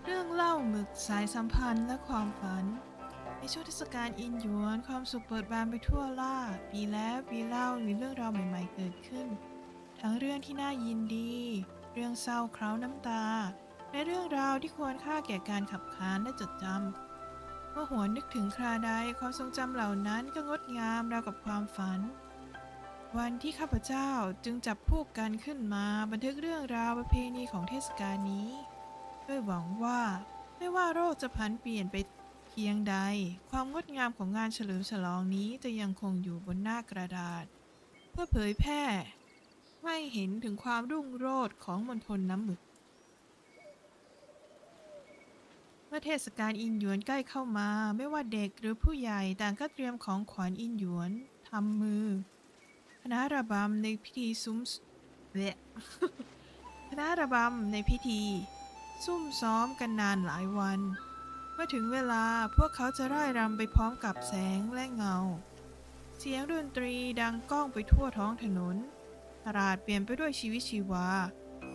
เรื่องเล่าหมึกสายสัมพันธ์และความฝัน ในช่วงเทศกาลอินหยวนความสุขเปิดบานไปทั่วล่าปีแล้วปีเล่ามีเรื่องราวใหม่ๆเกิดขึ้น ทั้งเรื่องที่น่ายินดี เรื่องเศร้าเคล้าน้ำตา และเรื่องราวที่ควรค่าแก่การขับขานและจดจำเมื่อหวนนึกถึงคราใดความทรงจำเหล่านั้นก็งดงามราวกับความฝัน วันที่ข้าพเจ้าจึงจับพวกกันขึ้นมาบันทึกเรื่องราวประเพณีของเทศกาลนี้ด้วยหวังว่าไม่ว่าโลกจะผันเปลี่ยนไปเพียงใดความงดงามของงานเฉลิมฉลองนี้จะยังคงอยู่บนหน้ากระดาษเพื่อเผยแพร่ให้เห็นถึงความรุ่งโรจน์ของมณฑลน้ำหมึกเมื่อเทศกาลอินหยวนใกล้เข้ามาไม่ว่าเด็กหรือผู้ใหญ่ต่างก็เตรียมของขวัญอินหยวนทำมือคณะระบำในพิธีคณะระบำในพิธีซุ่มซ้อมกันนานหลายวันเมื่อถึงเวลาพวกเขาจะร่ายรำไปพร้อมกับแสงและเงาเสียงดนตรีดังก้องไปทั่วท้องถนนตลาดเปลี่ยนไปด้วยชีวิตชีวา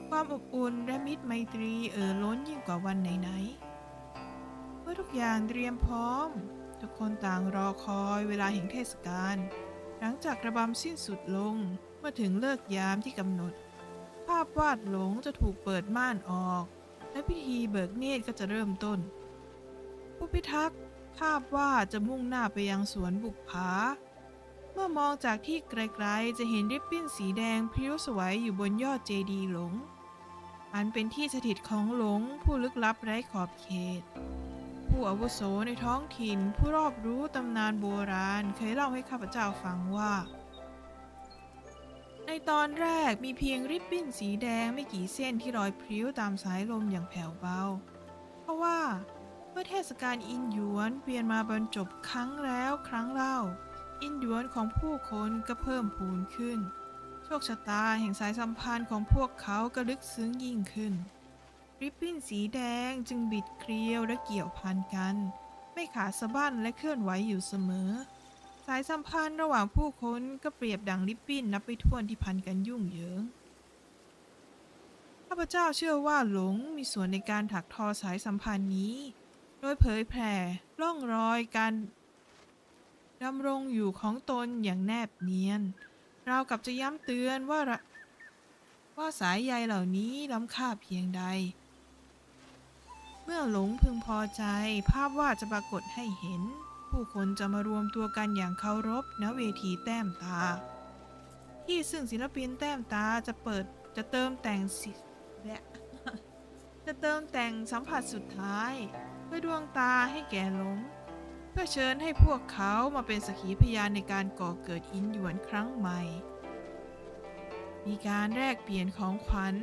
ความอบอุ่นและมิตรไมตรีล้นยิ่งกว่าวันไหนๆเมื่อทุกอย่างเตรียมพร้อมทุกคนต่างรอคอยเวลาแห่งเทศกาลหลังจากระบำสิ้นสุดลงเมื่อถึงเลิกยามที่กำหนดภาพวาดหลงจะถูกเปิดม่านออกและพิธีเบิกเนตรก็จะเริ่มต้นผู้พิทักษ์ภาพวาดจะมุ่งหน้าไปยังสวนบุปผาเมื่อมองจากที่ไกลๆจะเห็นริบบิ้นสีแดงพลิ้วสวยอยู่บนยอดเจดีย์หลงอันเป็นที่สถิตของหลงผู้ลึกลับไร้ขอบเขตผู้อาวุโสในท้องถิ่นผู้รอบรู้ตำนานโบราณเคยเล่าให้ข้าพเจ้าฟังว่าในตอนแรกมีเพียงริบบิ้นสีแดงไม่กี่เส้นที่ลอยพลิ้วตามสายลมอย่างแผ่วเบาเพราะว่าเมื่อเทศกาลอินหยวนเปลี่ยนมาบรรจบครั้งแล้วครั้งเล่าอินหยวนของผู้คนก็เพิ่มพูนขึ้นโชคชะตาแห่งสายสัมพันธ์ของพวกเขาก็ลึกซึ้งยิ่งขึ้นริบบิ้นสีแดงจึงบิดเกลียวและเกี่ยวพันกันไม่ขาดสะบั้นและเคลื่อนไหวอยู่เสมอสายสัมพันธ์ระหว่างผู้คนก็เปรียบดังริบบิ้นนับไม่ถ้วนที่พันกันยุ่งเหยิงข้าพเจ้าเชื่อว่าหลงมีส่วนในการถักทอสายสัมพันธ์นี้โดยเผยแผ่ร่องรอยการดำรงอยู่ของตนอย่างแนบเนียนราวกับจะย้ำเตือนว่าสายใยเหล่านี้ล้ำค่าเพียงใดเมื่อหลงพึงพอใจภาพวาดจะปรากฏให้เห็นผู้คนจะมารวมตัวกันอย่างเคารพณเวทีแต้มตาที่ซึ่งศิลปินแต้มตาจะเติมแต่งสัมผัสสุดท้ายด้วยดวงตาให้แก่หลงเพื่อเชิญให้พวกเขามาเป็นสักขีพยานในการก่อเกิดอินหยวนครั้งใหม่มีการแลกเปลี่ยนของขวัญ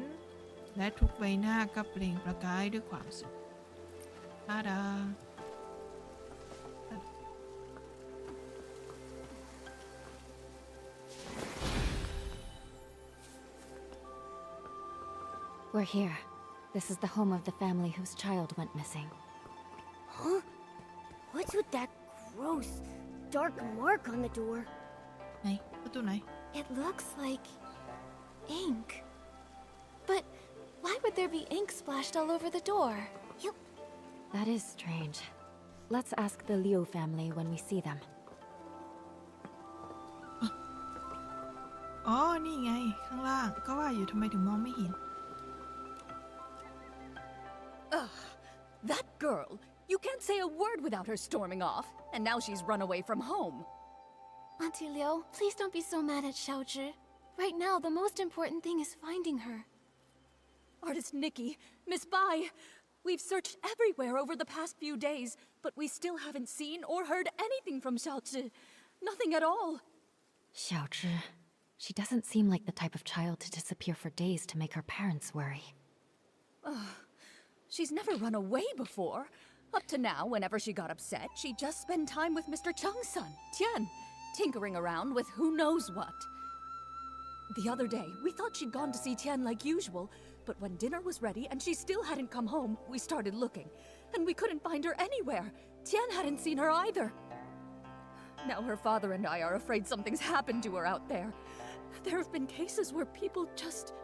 และทุกใบหน้าก็เปล่งประกายด้วยความสุขตาดาWe're here. This is the home of the family whose child went missing. Huh? What's with that gross, dark mark on the door? ไหนประตูไหน It looks like ink. But why would there be ink splashed all over the door? That is strange. Let's ask the Liu family when we see them. อ๋อนี่ไงข้างล่างก็ว่าอยู่ทำไมถึงมองไม่เห็น That girl! You can't say a word without her storming off, and now she's run away from home. Auntie Liu, please don't be so mad at Xiaozhi. Right now, the most important thing is finding her. Artist Nikki, Miss Bai, we've searched everywhere over the past few days, but we still haven't seen or heard anything from Xiaozhi. Nothing at all. Xiaozhi. She doesn't seem like the type of child to disappear for days to make her parents worry. She's never run away before. Up to now, whenever she got upset, she'd just spend time with Mr. Chang's son, Tian, tinkering around with who knows what. The other day, we thought she'd gone to see Tian like usual, but when dinner was ready and she still hadn't come home, we started looking, and we couldn't find her anywhere. Tian hadn't seen her either. Now her father and I are afraid something's happened to her out there. There have been cases where people just...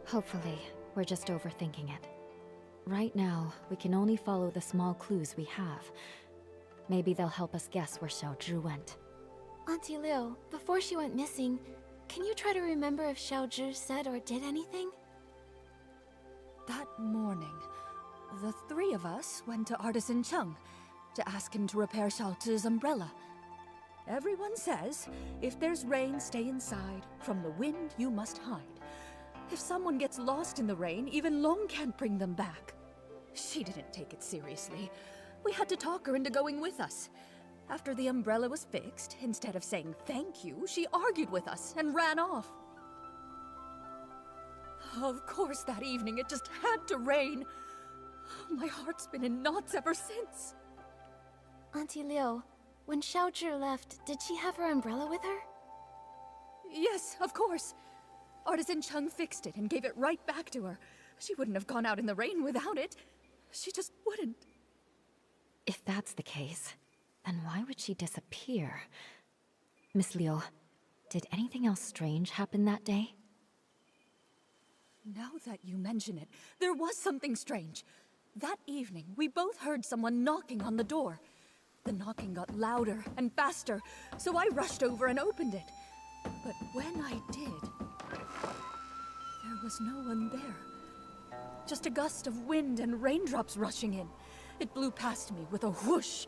Hopefully, we're just overthinking it. Right now, we can only follow the small clues we have. Maybe they'll help us guess where Xiaozhi went. Auntie Liu, before she went missing, can you try to remember if Xiaozhi said or did anything? That morning, the three of us went to Artisan Chung to ask him to repair Xiaozhi's umbrella. Everyone says, if there's rain, stay inside. From the wind, you must hide. If someone gets lost in the rain, even Long can't bring them back. She didn't take it seriously. We had to talk her into going with us. After the umbrella was fixed, instead of saying thank you, she argued with us and ran off. Of course, that evening it just had to rain. My heart's been in knots ever since. Auntie Liu, when Xiaozhi left, did she have her umbrella with her? Yes, of course. Artisan Chung fixed it and gave it right back to her. She wouldn't have gone out in the rain without it. She just wouldn't. If that's the case, then why would she disappear? Miss Liu, did anything else strange happen that day? Now that you mention it, there was something strange. That evening, we both heard someone knocking on the door. The knocking got louder and faster, so I rushed over and opened it. But when I did, there was no one there. Just a gust of wind and raindrops rushing in. It blew past me with a whoosh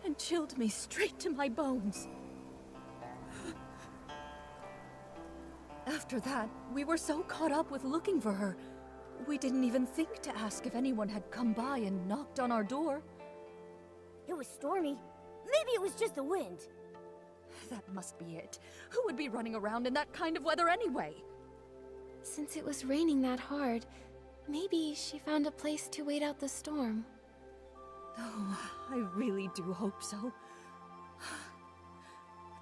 and chilled me straight to my bones. After that, we were so caught up with looking for her, we didn't even think to ask if anyone had come by and knocked on our door. It was stormy. Maybe it was just the wind. That must be it. Who would be running around in that kind of weather anyway? Since it was raining that hard, maybe she found a place to wait out the storm. Oh, I really do hope so.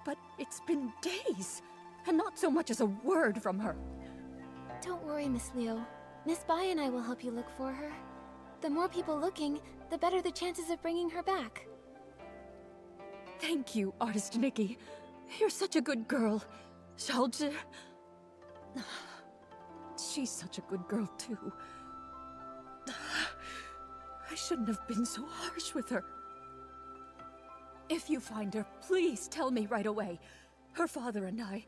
But it's been days, and not so much as a word from her. Don't worry, Miss Liu. Miss Bai and I will help you look for her. The more people looking, the better the chances of bringing her back. Thank you, Artist Nikki. You're such a good girl. Xiaozhi... She's such a good girl, too. I shouldn't have been so harsh with her. If you find her, please tell me right away. Her father and I...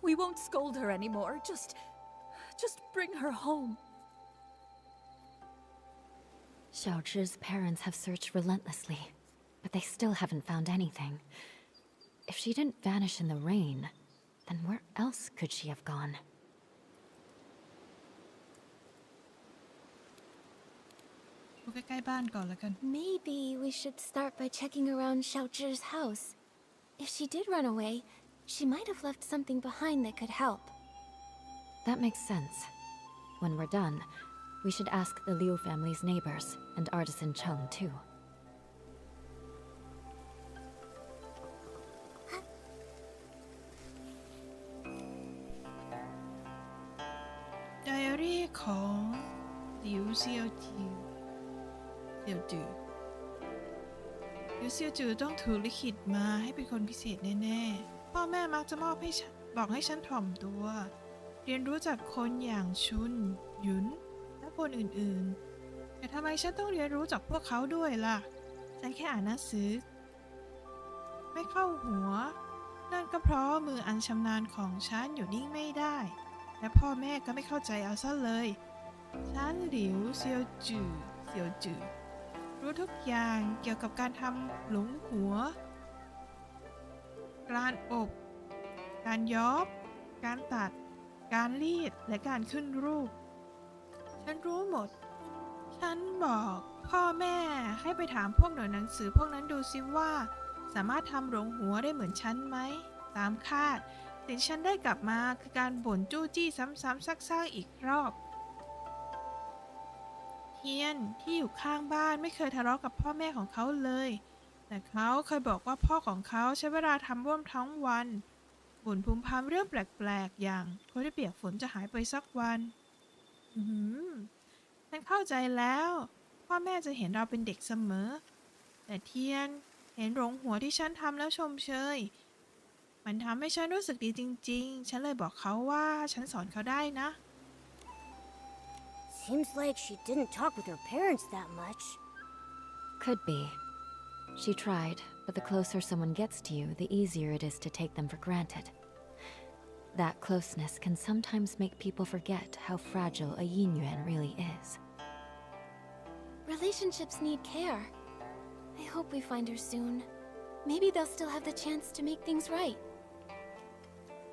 We won't scold her anymore. Just bring her home. Xiaozhi's parents have searched relentlessly, but they still haven't found anything. If she didn't vanish in the rain, then where else could she have gone? Maybe we should start by checking around Xiaozhi's house. If she did run away, she might have left something behind that could help. That makes sense. When we're done, we should ask the Liu family's neighbors and Artisan Chung too. Diary ของหลิวเซียวจือหลิวเซียวจือต้องถูกลิขิตมาให้เป็นคนพิเศษแน่ๆพ่อแม่มักจะมอบให้ฉันบอกให้ฉันถ่อมตัว เรียนรู้จากคนอย่างชุน หยุน และคนอื่นๆแต่ทำไมฉันต้องเรียนรู้จากพวกเขาด้วยล่ะ ฉันแค่อ่านหนังสือไม่เข้าหัว นั่นก็เพราะมืออันชำนาญของฉันอยู่นิ่งไม่ได้ และพ่อแม่ก็ไม่เข้าใจเอาซะเลย ฉันหลิวเซียวจือรู้ทุกอย่างเกี่ยวกับการทำหลงหัว การอบ การย้อม การตัด การรีด และการขึ้นรูป ฉันรู้หมด ฉันบอกพ่อแม่ให้ไปถามพวกหน่วยหนังสือพวกนั้นดูซิว่าสามารถทำหลงหัวได้เหมือนฉันไหม ตามคาดสิ่งที่ฉันได้กลับมาคือการบ่นจู้จี้ซ้ำๆซักๆอีกรอบ เทียนที่อยู่ข้างบ้านไม่เคยทะเลาะกับพ่อแม่ของเขาเลย แต่เขาเคยบอกว่าพ่อของเขาใช้เวลาทำร่วมทั้งวันบ่นพึมพำเรื่องแปลกๆอย่างคนที่เปียกฝนจะหายไปสักวันฉันเข้าใจแล้วพ่อแม่จะเห็นเราเป็นเด็กเสมอ แต่เทียนเห็นหลงหัวที่ฉันทำแล้วชมเชย หม มันทำให้ฉันรู้สึกดีจริงๆ ฉันเลยบอกเขาว่าฉันสอนเขาได้นะ Seems like she didn't talk with her parents that much. Could be. She tried, but the closer someone gets to you, the easier it is to take them for granted. That closeness can sometimes make people forget how fragile a yin yuan really is. Relationships need care. I hope we find her soon. Maybe they'll still have the chance to make things right.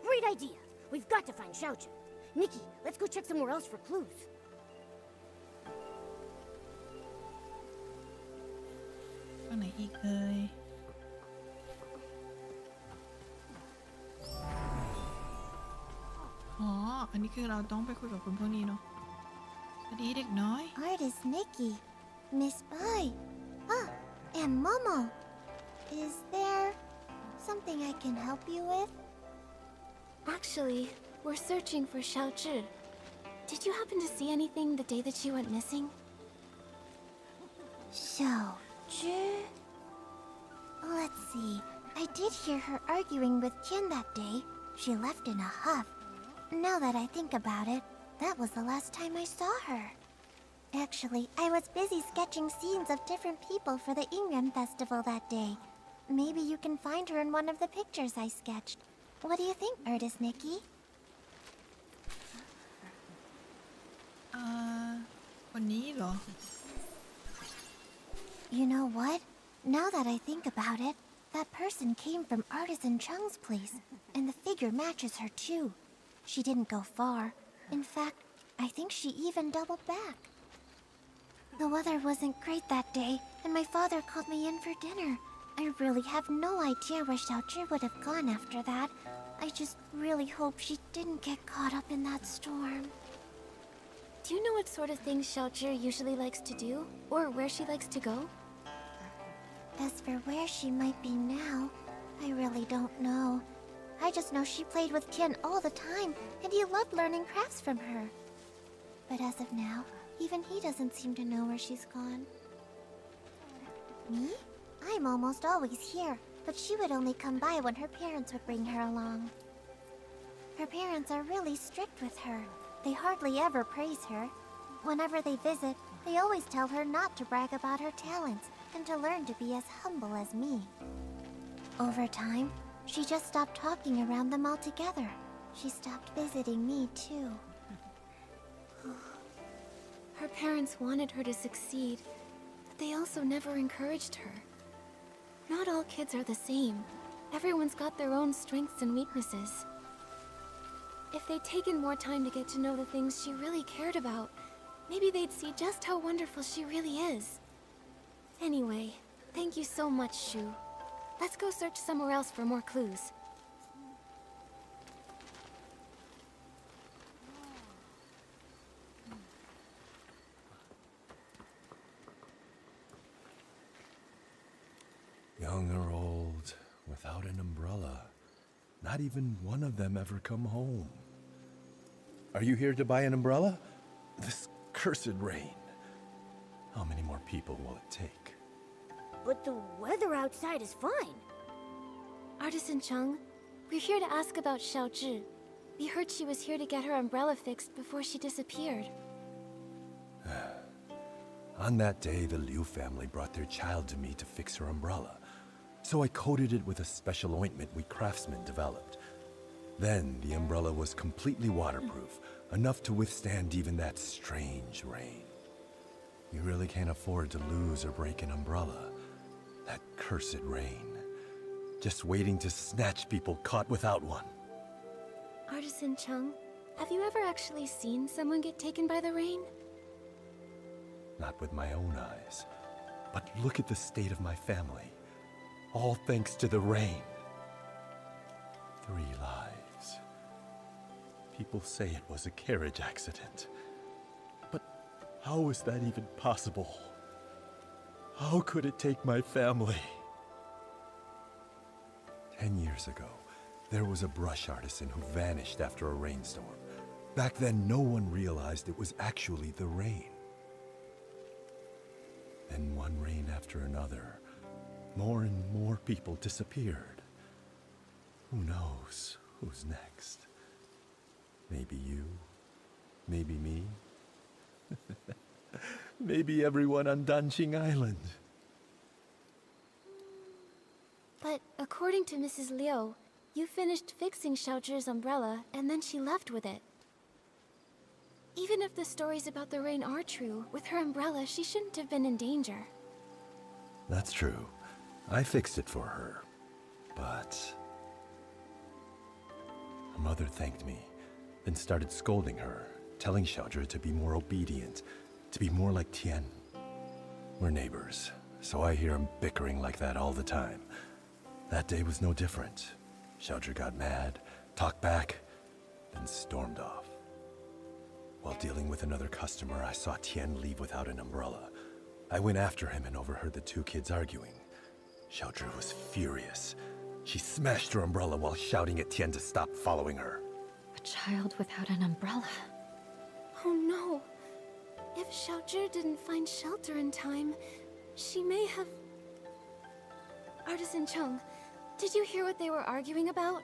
Great idea. We've got to find Xiaoju. Nikki, let's go check somewhere else for clues. ตรงไหนอีกเอ่ยอ๋อ อันนี้คือเราต้องไปคุยกับคนพวกนี้เนาะสวัสดีเด็กน้อย Artist Nikki, Miss Bai, and Momo. Is there something I can help you with? Actually, we're searching for Xiaozhi. Did you happen to see anything the day that she went missing? Xiaozhi? Let's see. I did hear her arguing with Qian that day. She left in a huff. Now that I think about it, that was the last time I saw her. Actually, I was busy sketching scenes of different people for the Ingren Festival that day. Maybe you can find her in one of the pictures I sketched. What do you think, Artist Nikki? คนนี้เหรอ You know what? Now that I think about it, that person came from Artisan Chung's place, and the figure matches her too. She didn't go far. In fact, I think she even doubled back. The weather wasn't great that day, and my father called me in for dinner. I really have no idea where Xiaozhi would have gone after that. I just really hope she didn't get caught up in that storm. Do you know what sort of things Xiaozhi usually likes to do? Or where she likes to go? As for where she might be now, I really don't know. I just know she played with Qian all the time, and he loved learning crafts from her. But as of now, even he doesn't seem to know where she's gone. Me? I'm almost always here, but she would only come by when her parents would bring her along. Her parents are really strict with her. They hardly ever praise her. Whenever they visit, they always tell her not to brag about her talents and to learn to be as humble as me. Over time, she just stopped talking around them altogether. She stopped visiting me too. Her parents wanted her to succeed, but they also never encouraged her. Not all kids are the same. Everyone's got their own strengths and weaknesses. If they'd taken more time to get to know the things she really cared about, maybe they'd see just how wonderful she really is. Anyway, thank you so much, Shu. Let's go search somewhere else for more clues. Young or old, without an umbrella. Not even one of them ever come home. Are you here to buy an umbrella? This cursed rain. How many more people will it take? But the weather outside is fine. Artisan Chung, we're here to ask about Xiaozhi. We heard she was here to get her umbrella fixed before she disappeared. On that day, the Liu family brought their child to me to fix her umbrella. So I coated it with a special ointment we craftsmen developed. Then the umbrella was completely waterproof, enough to withstand even that strange rain. You really can't afford to lose or break an umbrella. That cursed rain. Just waiting to snatch people caught without one. Artisan Chung, have you ever actually seen someone get taken by the rain? Not with my own eyes. But look at the state of my family. All thanks to the rain. 3 lives. People say it was a carriage accident. But how is that even possible? How could it take my family? 10 years ago, there was a brush artisan who vanished after a rainstorm. Back then, no one realized it was actually the rain. Then one rain after another, more and more people disappeared. Who knows who's next? Maybe you, maybe me, maybe everyone on Danqing Island. But according to Mrs. Liu, you finished fixing Xiaozhi's umbrella and then she left with it. Even if the stories about the rain are true, with her umbrella, she shouldn't have been in danger. That's true. I fixed it for her. But her mother thanked me, then started scolding her, telling Xiaozhi to be more obedient, to be more like Tian. We're neighbors, so I hear him bickering like that all the time. That day was no different. Xiaozhi got mad, talked back, then stormed off. While dealing with another customer, I saw Tian leave without an umbrella. I went after him and overheard the two kids arguing. Xiaozhi was furious. She smashed her umbrella while shouting at Tian to stop following her. A child without an umbrella. Oh no. If Xiaozhi didn't find shelter in time, she may have... Artisan Chung, did you hear what they were arguing about?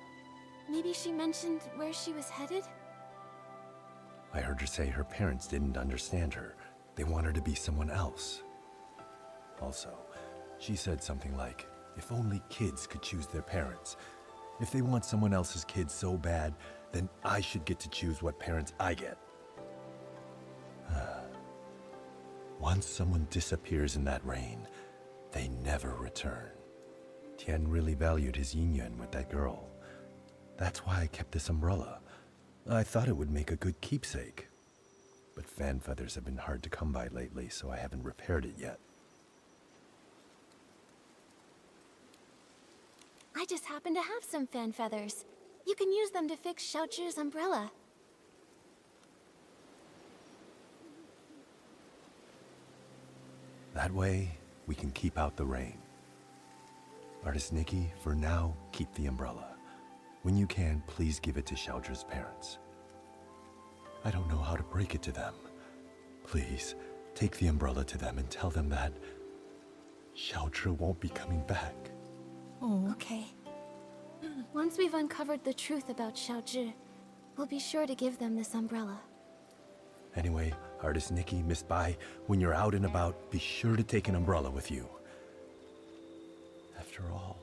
Maybe she mentioned where she was headed? I heard her say her parents didn't understand her. They want her to be someone else. Also, she said something like, if only kids could choose their parents. If they want someone else's kids so bad, then I should get to choose what parents I get. Once someone disappears in that rain, they never return. Tian really valued his yin with that girl. That's why I kept this umbrella. I thought it would make a good keepsake. But fan feathers have been hard to come by lately, so I haven't repaired it yet. I just happen to have some fan feathers. You can use them to fix Xiaozhi's umbrella. That way, we can keep out the rain. Artist Nikki, for now, keep the umbrella. When you can, please give it to Xiaozhi's parents. I don't know how to break it to them. Please, take the umbrella to them and tell them that Xiaozhi won't be coming back. Oh. Okay. Once we've uncovered the truth about Xiaozhi, we'll be sure to give them this umbrella. Anyway, Artist Nikki, Miss Bai, when you're out and about, be sure to take an umbrella with you. After all,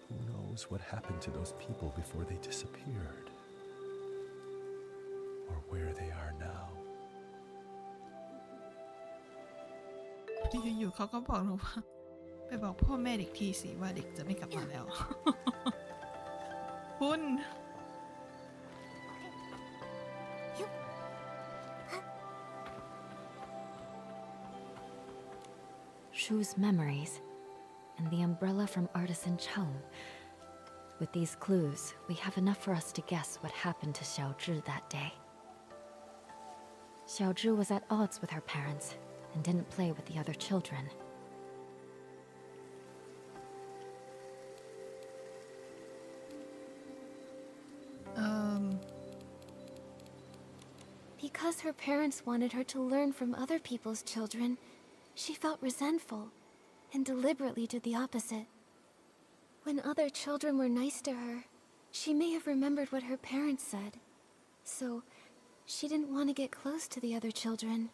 who knows what happened to those people before they disappeared? Or where they are now. อยู่ๆเขาก็บอกหนูว่าไปบอกพ่อแม่เด็กทีสิว่าเด็กจะไม่กลับมาแล้ว คุณ Shu's memories, and the umbrella from Artisan Chung. With these clues, we have enough for us to guess what happened to Xiaozhi that day. Xiaozhi was at odds with her parents and didn't play with the other children. Because her parents wanted her to learn from other people's children, she felt resentful and deliberately did the opposite. When other children were nice to her, she may have remembered what her parents said. So, she didn't want to get close to the other children.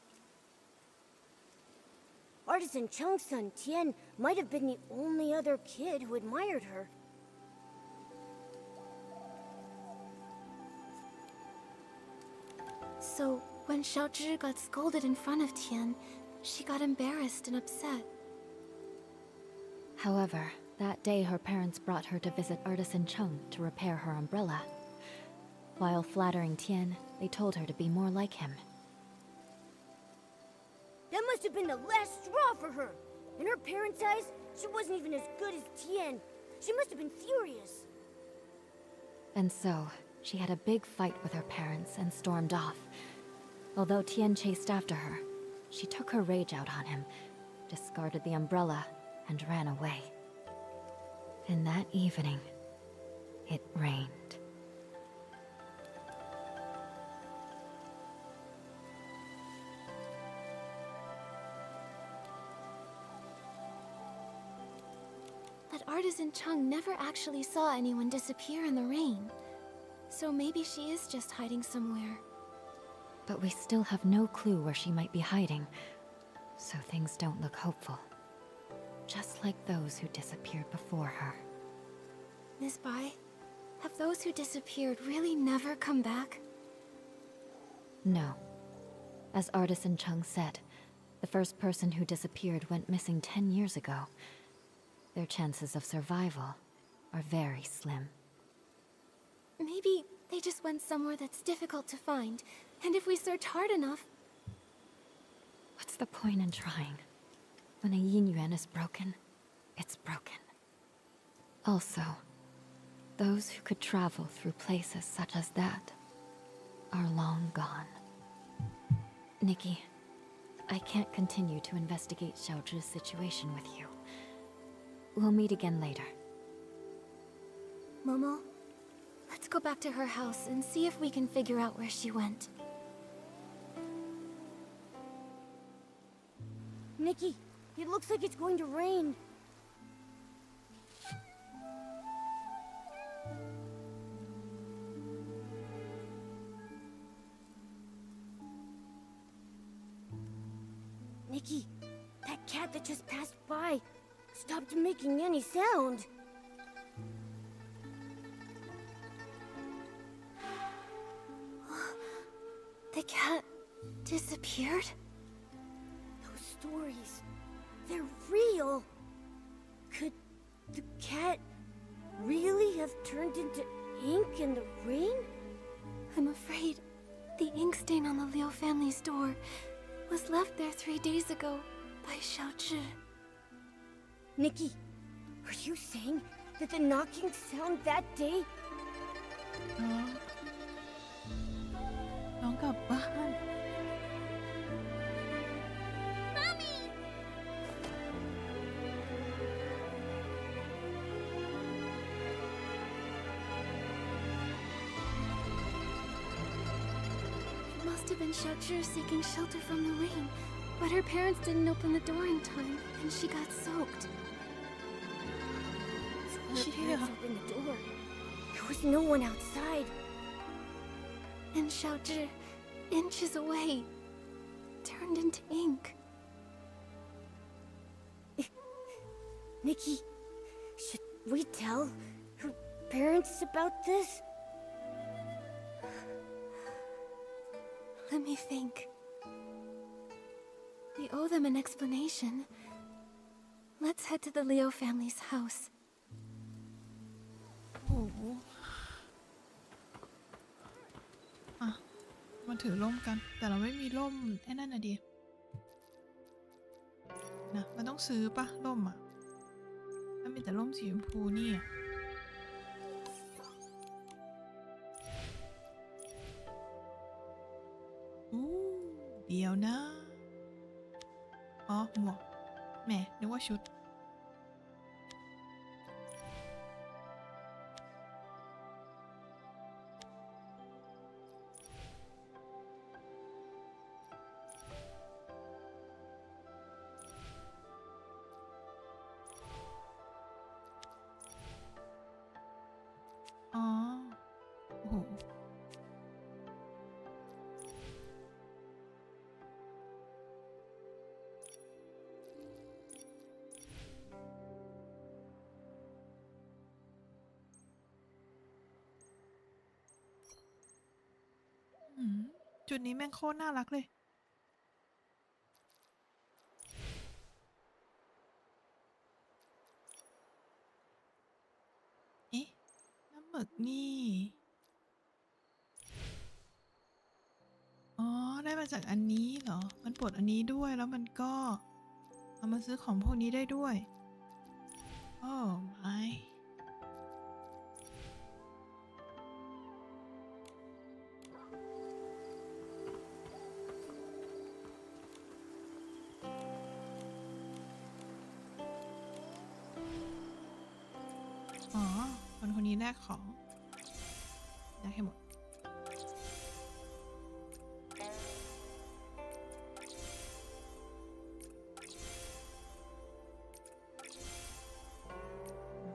Artisan Chung's son, Tian, might have been the only other kid who admired her. So, when Xiaozhi got scolded in front of Tian, she got embarrassed and upset. However, that day her parents brought her to visit Artisan Chung to repair her umbrella. While flattering Tian, they told her to be more like him. That must have been the last straw for her. In her parents' eyes, she wasn't even as good as Tian. She must have been furious. And so, she had a big fight with her parents and stormed off. Although Tian chased after her, she took her rage out on him, discarded the umbrella, and ran away. And that evening, it rained. But Artisan Chung never actually saw anyone disappear in the rain. So maybe she is just hiding somewhere. But we still have no clue where she might be hiding, so things don't look hopeful. Just like those who disappeared before her. Miss Bai, have those who disappeared really never come back? No. As Artisan Chung said, the first person who disappeared went missing 10 years ago. Their chances of survival are very slim. Maybe they just went somewhere that's difficult to find, and if we search hard enough... What's the point in trying? When a yin yuan is broken, it's broken. Also, those who could travel through places such as that are long gone. Nikki, I can't continue to investigate Xiaozhi's situation with you. We'll meet again later. Momo, let's go back to her house and see if we can figure out where she went. Nikki, it looks like it's going to rain. Nikki, that cat that just passed by stopped making any sound. The cat disappeared? Those stories, they're real. Could the cat really have turned into ink in the rain? I'm afraid the ink stain on the Liu family's door was left there 3 days ago by Xiaozhi. Nikki, are you saying that the knocking sound that day... น้องกลับบ้าน It must have been Xiaozhi seeking shelter from the rain, but her parents didn't open the door in time, and she got soaked. So when her parents opened the door, there was no one outside. And Xiaozhi, inches away, turned into ink. Nikki, should we tell her parents about this? Let me think. We owe them an explanation. Let's head to the Liu family's house. โอ้โหอ่ะมาถือร่มกัน แต่เราไม่มีร่มไอ้นั่นน่ะดินะมันต้องซื้อปะร่มอ่ะมันมีแต่ร่มสีชมพูนี่อ่ะเดี๋ยวนะ อ๋อหมวกแหมนึกว่าชุดอ๋อโอ้โหจุดนี้แม่งโคตรน่ารักเลย เอ๊ะ น้ำหมึกนี่ อ๋อ ได้มาจากอันนี้เหรอ มันปลดอันนี้ด้วยแล้วมันก็เอามาซื้อของพวกนี้ได้ด้วย โอ้ไม่ อ๋อ คนนี้แลกของแลกให้หมด โ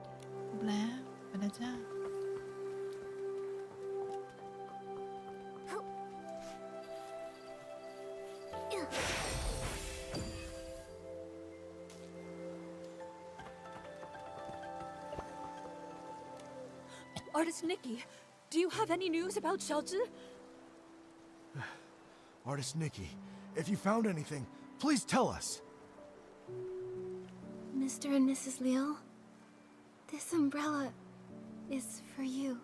Artist Nikki, do you have any news about Xiaozhi? Artist Nikki, if you found anything, please tell us. Mr. and Mrs. Liu, this umbrella is for you.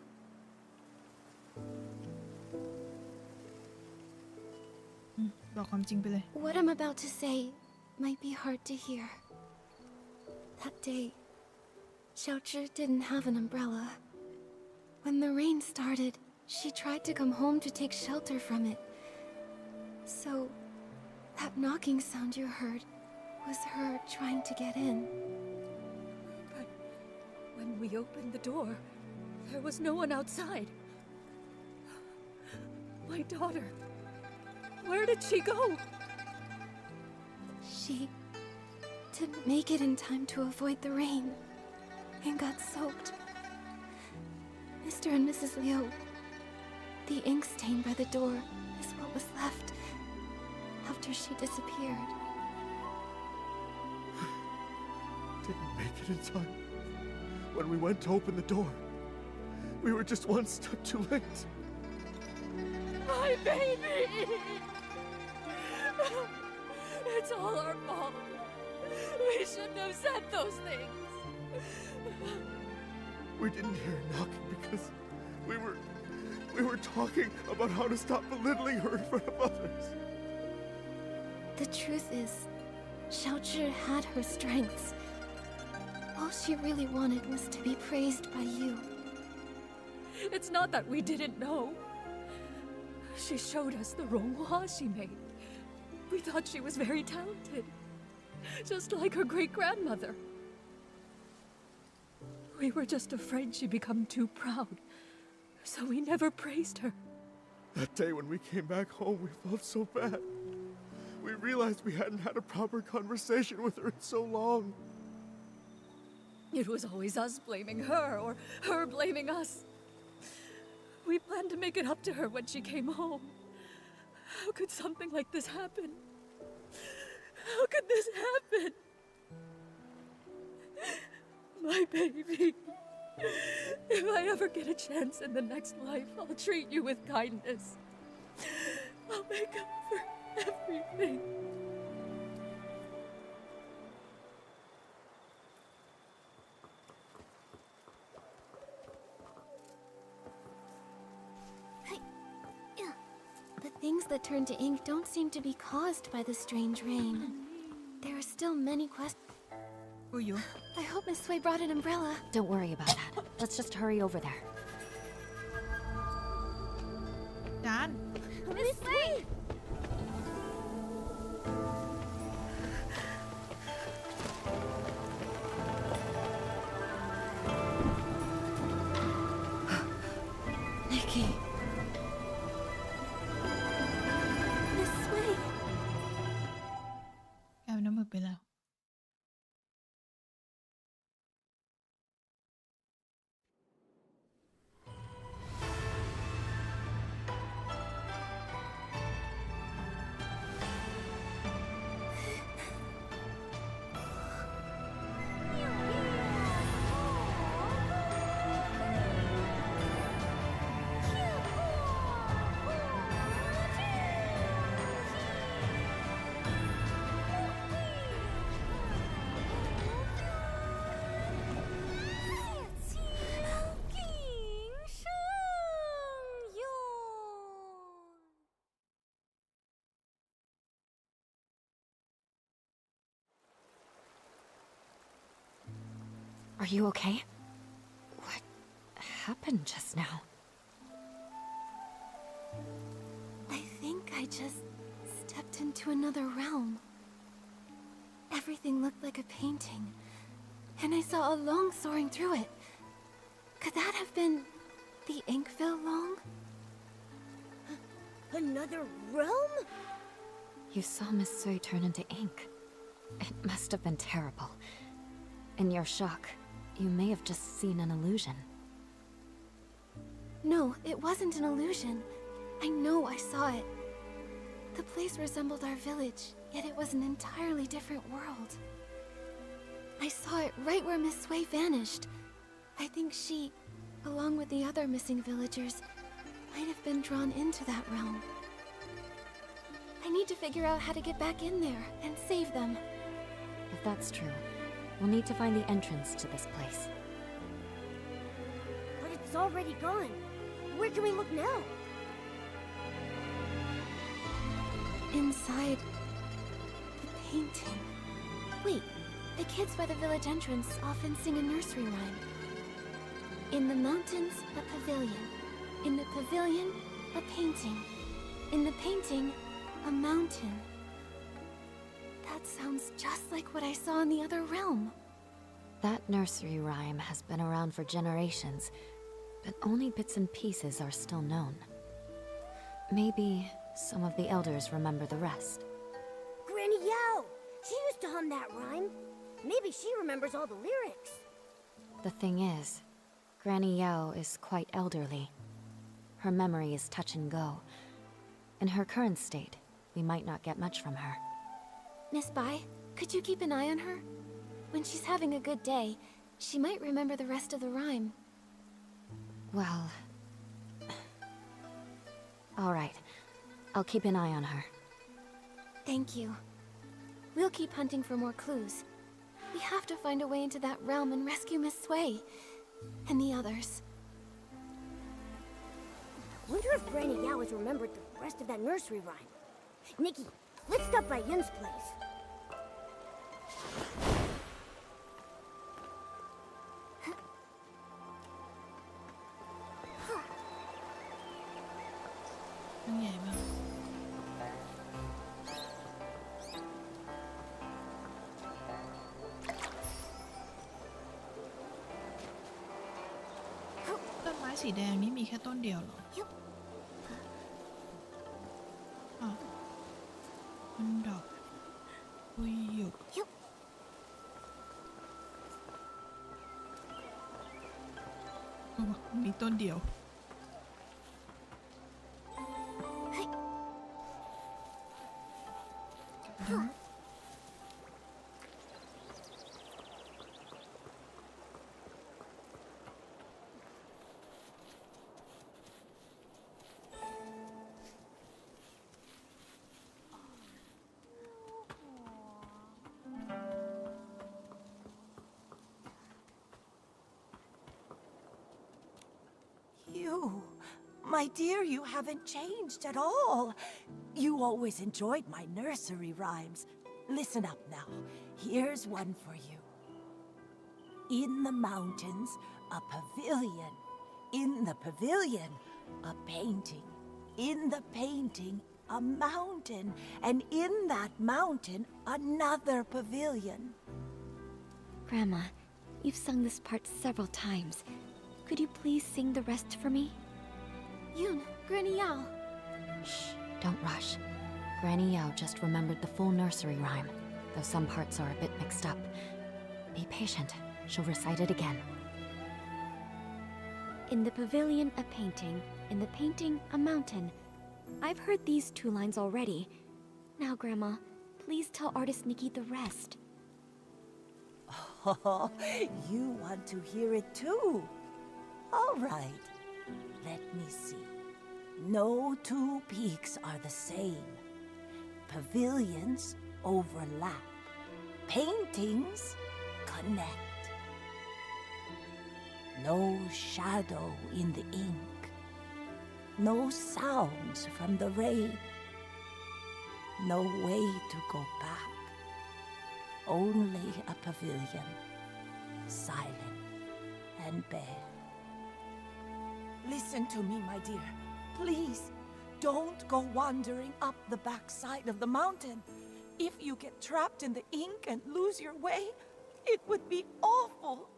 What I'm about to say might be hard to hear. That day, Xiaozhi didn't have an umbrella. When the rain started, she tried to come home to take shelter from it. So, that knocking sound you heard was her trying to get in. But when we opened the door, there was no one outside. My daughter, where did she go? She didn't make it in time to avoid the rain and got soaked. Mr. and Mrs. Liu, the ink stain by the door is what was left after she disappeared. Didn't make it in time. When we went to open the door, we were just one step too late. My baby! It's all our fault. We shouldn't have said those things. We didn't hear a knocking because we were talking about how to stop belittling her in front of others. The truth is, Xiaozhi had her strengths. All she really wanted was to be praised by you. It's not that we didn't know. She showed us the ronghua she made. We thought she was very talented, just like her great-grandmother. We were just afraid she'd become too proud, so we never praised her. That day when we came back home, we felt so bad. We realized we hadn't had a proper conversation with her in so long. It was always us blaming her, or her blaming us. We planned to make it up to her when she came home. How could something like this happen? How could this happen? My baby. If I ever get a chance in the next life, I'll treat you with kindness. I'll make up for everything. The things that turn to ink don't seem to be caused by the strange rain. There are still many questions. I hope Miss Sui brought an umbrella. Don't worry about that. Let's just hurry over there. Dan. Miss Sui! Nikki. Miss Sui! กลายเป็นน้ำหมึกไปแล้ว Are you okay? What happened just now? I think I just stepped into another realm. Everything looked like a painting, and I saw a long soaring through it. Could that have been the Inkville Long? Another realm? You saw Miss Sui turn into ink. It must have been terrible. In your shock, you may have just seen an illusion. No, it wasn't an illusion. I know I saw it. The place resembled our village, yet it was an entirely different world. I saw it right where Miss Sui vanished. I think she along with the other missing villagers, might have been drawn into that realm. I need to figure out how to get back in there and save them. If that's true, we'll need to find the entrance to this place. But it's already gone. Where can we look now? Inside the painting. Wait, the kids by the village entrance often sing a nursery rhyme. In the mountains, a pavilion. In the pavilion, a painting. In the painting, a mountain. That sounds just like what I saw in the other realm. That nursery rhyme has been around for generations, but only bits and pieces are still known. Maybe some of the elders remember the rest. Granny Yao! She used to hum that rhyme. Maybe she remembers all the lyrics. The thing is, Granny Yao is quite elderly. Her memory is touch and go. In her current state, we might not get much from her. Miss Bai, could you keep an eye on her? When she's having a good day, she might remember the rest of the rhyme. Well... all right. I'll keep an eye on her. Thank you. We'll keep hunting for more clues. We have to find a way into that realm and rescue Miss Sui. And the others. Wonder if Granny Yao has remembered the rest of that nursery rhyme. Nikki, let's stop by Yun's place.ต้นไม้สีแดงนี้มีแค่ต้นเดียวเหรออ้าวมันดอกปุยหยกมีต้นเดียว My dear, you haven't changed at all. You always enjoyed my nursery rhymes. Listen up now. Here's one for you. In the mountains, a pavilion. In the pavilion, a painting. In the painting, a mountain. And in that mountain, another pavilion. Grandma, you've sung this part several times. Could you please sing the rest for me? Yun, Granny Yao. Shh, don't rush. Granny Yao just remembered the full nursery rhyme, though some parts are a bit mixed up. Be patient. She'll recite it again. In the pavilion, a painting. In the painting, a mountain. I've heard these two lines already. Now, Grandma, please tell artist Nikki the rest. Oh, you want to hear it too? All right. Let me see. No two peaks are the same. Pavilions overlap. Paintings connect. No shadow in the ink. No sounds from the rain. No way to go back. Only a pavilion. Silent and bare. Listen to me, my dear. Please, don't go wandering up the backside of the mountain. If you get trapped in the ink and lose your way, it would be awful.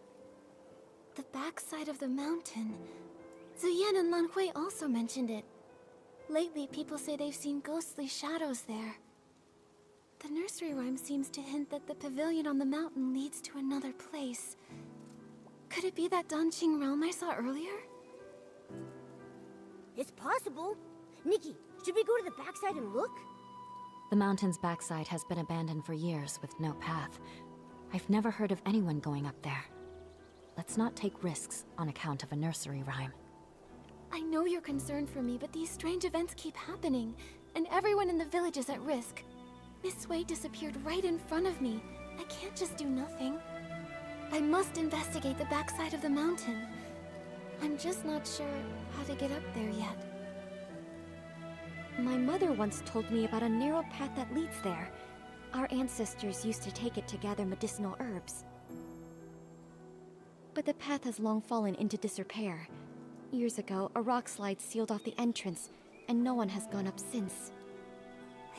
The backside of the mountain. Zuyan and Lan Hui also mentioned it. Lately, people say they've seen ghostly shadows there. The nursery rhyme seems to hint that the pavilion on the mountain leads to another place. Could it be that Danqing realm I saw earlier? It's possible. Nikki, should we go to the backside and look? The mountain's backside has been abandoned for years with no path. I've never heard of anyone going up there. let's not take risks on account of a nursery rhyme. I know you're concerned for me, but these strange events keep happening, and everyone in the village is at risk. Miss Sui disappeared right in front of me. I can't just do nothing. I must investigate the backside of the mountain. I'm just not sure how to get up there yet. My mother once told me about a narrow path that leads there. Our ancestors used to take it to gather medicinal herbs. But the path has long fallen into disrepair. Years ago, a rock slide sealed off the entrance, and no one has gone up since.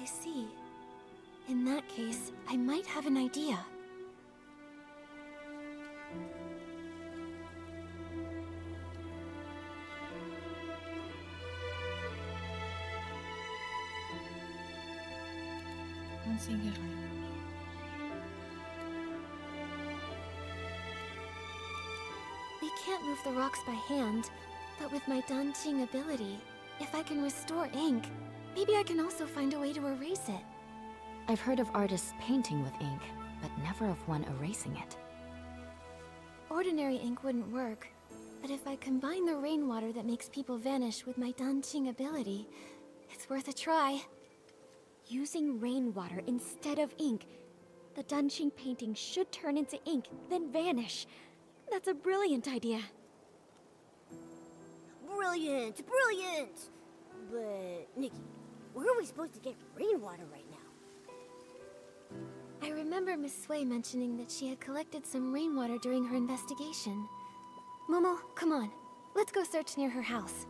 I see. In that case, I might have an idea. We can't move the rocks by hand, but with my dancing ability, if I can restore ink, maybe I can also find a way to erase it. I've heard of artists painting with ink, but never of one erasing it. Ordinary ink wouldn't work, but if I combine the rainwater that makes people vanish with my dancing ability, it's worth a try. Using rainwater instead of ink, the Dunqing painting should turn into ink, then vanish. That's a brilliant idea. Brilliant, brilliant! But, Nikki, where are we supposed to get rainwater right now? I remember Miss Sui mentioning that she had collected some rainwater during her investigation. Momo, come on. Let's go search near her house.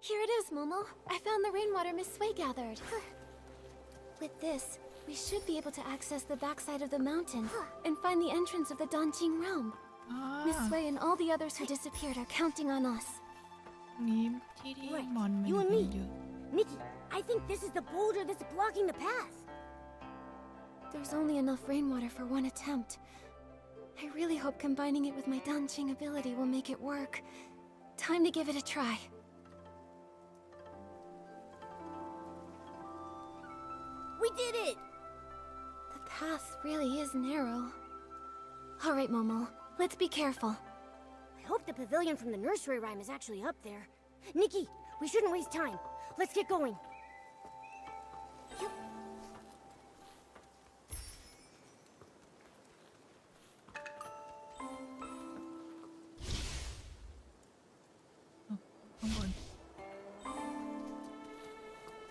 Here it is, Momo. I found the rainwater Miss Sui gathered. With this, we should be able to access the backside of the mountain and find the entrance of the Dancing Realm. Miss Sui and all the others who disappeared are counting on us. Right, you and me. Nikki, I think this is the boulder that's blocking the path. There's only enough rainwater for one attempt. I really hope combining it with my Dancing ability will make it work. Time to give it a try. We did it! The path really is narrow. All right, Momo. Let's be careful. I hope the pavilion from the nursery rhyme is actually up there. Nikki, we shouldn't waste time. Let's get going.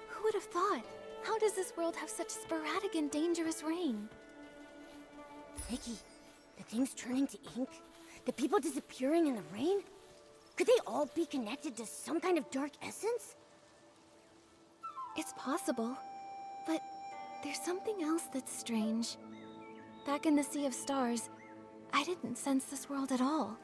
Who would have thought? How does this world have such sporadic and dangerous rain? Nikki, the things turning to ink? The people disappearing in the rain? Could they all be connected to some kind of dark essence? It's possible, but there's something else that's strange. Back in the Sea of Stars, I didn't sense this world at all.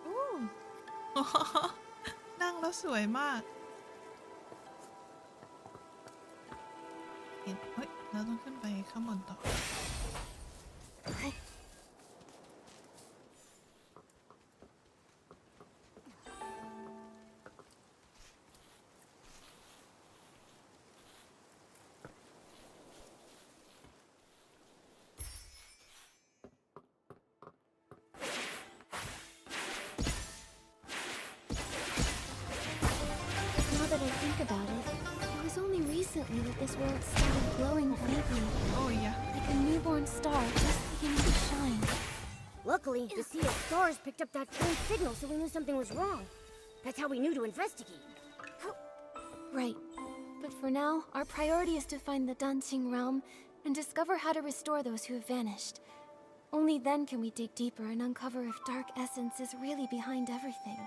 Ooh. นั่งแล้วสวยมากเห็นเฮ้ยเราต้องขึ้นไปข้างบนต่อ Now that I think about it, recently that this world started glowing faintly. Oh yeah. Like a newborn star just beginning to shine. Luckily, the Sea of Stars picked up that faint signal, so we knew something was wrong. That's how we knew to investigate. Right. But for now, our priority is to find the Dancing Realm and discover how to restore those who have vanished. Only then can we dig deeper and uncover if Dark Essence is really behind everything.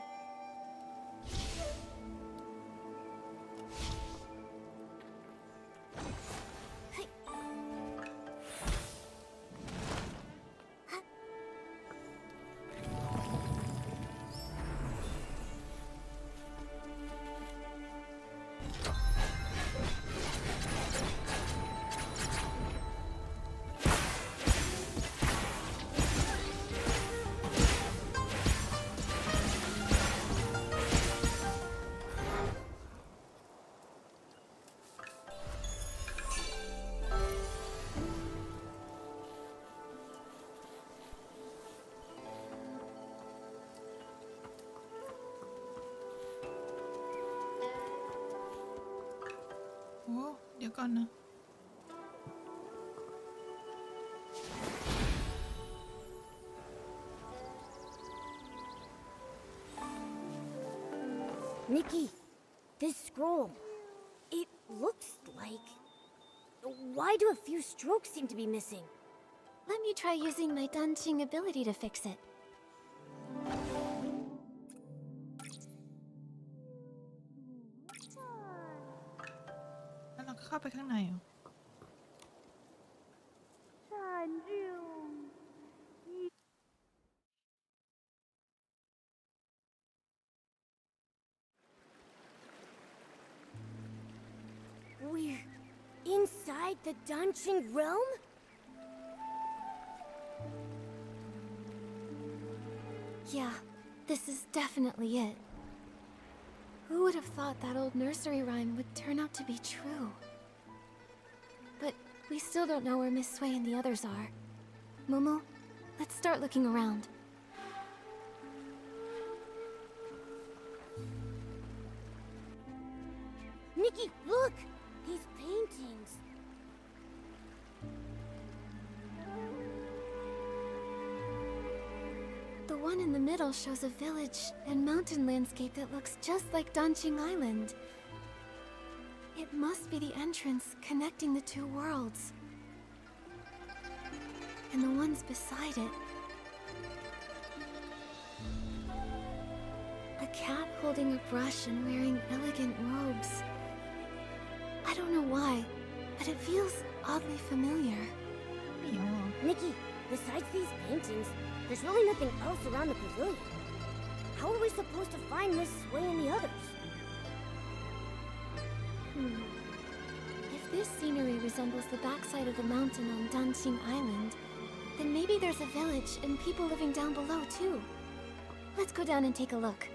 Oh, เดี๋ยวก่อนนะ Nikki, this scroll, it looks like... Why do a few strokes seem to be missing? Let me try using my dancing ability to fix it. แล้วเราก็เข้าไปข้างในเหรอ We're inside the Dancing Realm? Yeah, this is definitely it. Who would have thought that old nursery rhyme would turn out to be true? But we still don't know where Miss Sway and the others are. Momo, let's start looking around. Nikki, look! These paintings. The one in the middle shows a village and mountain landscape that looks just like Danqing Island. It must be the entrance connecting the two worlds. And the ones beside it. A cat holding a brush and wearing elegant robes. I don't know why, but it feels oddly familiar. Nikki, besides these paintings, there's really nothing else around the pavilion. How are we supposed to find Miss Sway and the others? If this scenery resembles the backside of the mountain on Dancing Island, then maybe there's a village and people living down below too. Let's go down and take a look.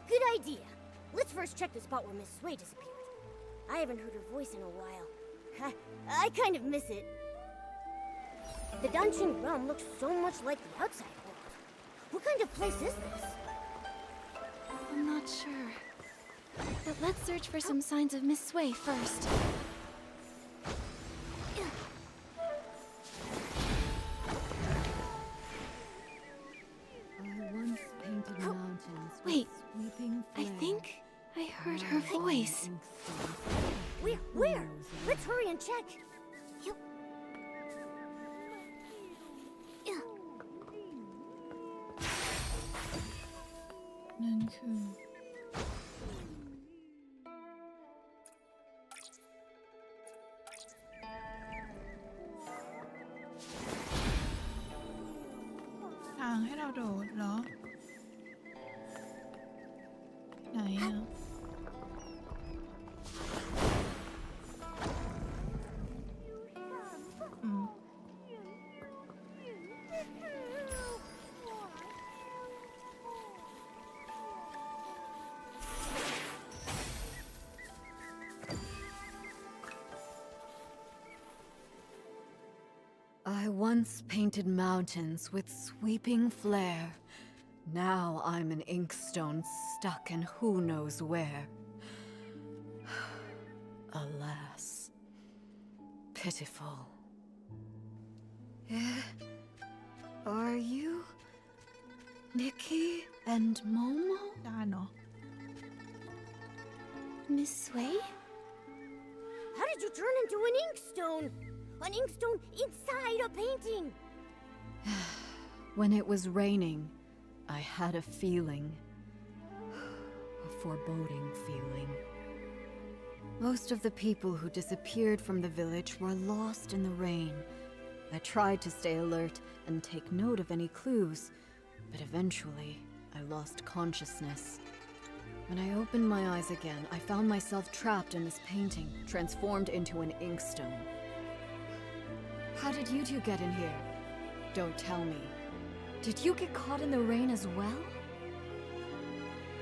Good idea. Let's first check the spot where Miss Sway disappeared. I haven't heard her voice in a while. I kind of miss it. The Dancing Realm looks so much like the outside world. What kind of place is this? I'm not sure. But let's search for some signs of Miss Sway first. Wait, I think I heard her voice. Where? Let's hurry and check. Yeah. นั่นคือ ทางให้เราโดดเหรอ ไหนอ่ะ I once painted mountains with sweeping flare. Now I'm an inkstone stuck in who knows where. Alas. Pitiful. Are you Nikki and Momo? จานเหรอ Miss Sway? How did you turn into an inkstone? An inkstone inside a painting? When it was raining, I had a feeling. A foreboding feeling. Most of the people who disappeared from the village were lost in the rain. I tried to stay alert and take note of any clues, but eventually I lost consciousness. When I opened my eyes again, I found myself trapped in this painting, transformed into an inkstone. How did you two get in here? Don't tell me. Did you get caught in the rain as well?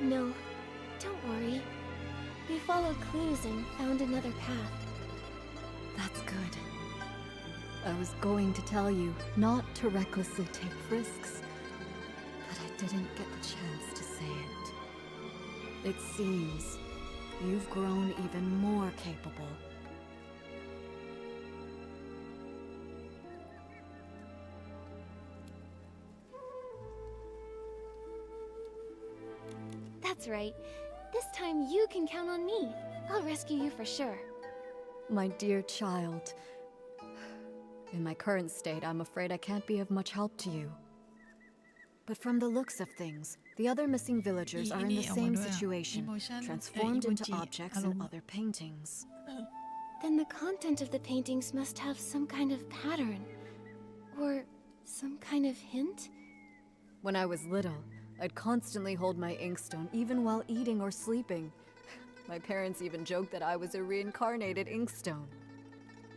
No, don't worry. We followed clues and found another path. That's good. I was going to tell you not to recklessly take risks, but I didn't get the chance to say it. It seems you've grown even more capable. That's right. This time you can count on me. I'll rescue you for sure. My dear child. In my current state, I'm afraid I can't be of much help to you. But from the looks of things, the other missing villagers are in the same situation, transformed into objects in other paintings. Then the content of the paintings must have some kind of pattern. Or some kind of hint? When I was little, I'd constantly hold my inkstone even while eating or sleeping. My parents even joked that I was a reincarnated inkstone.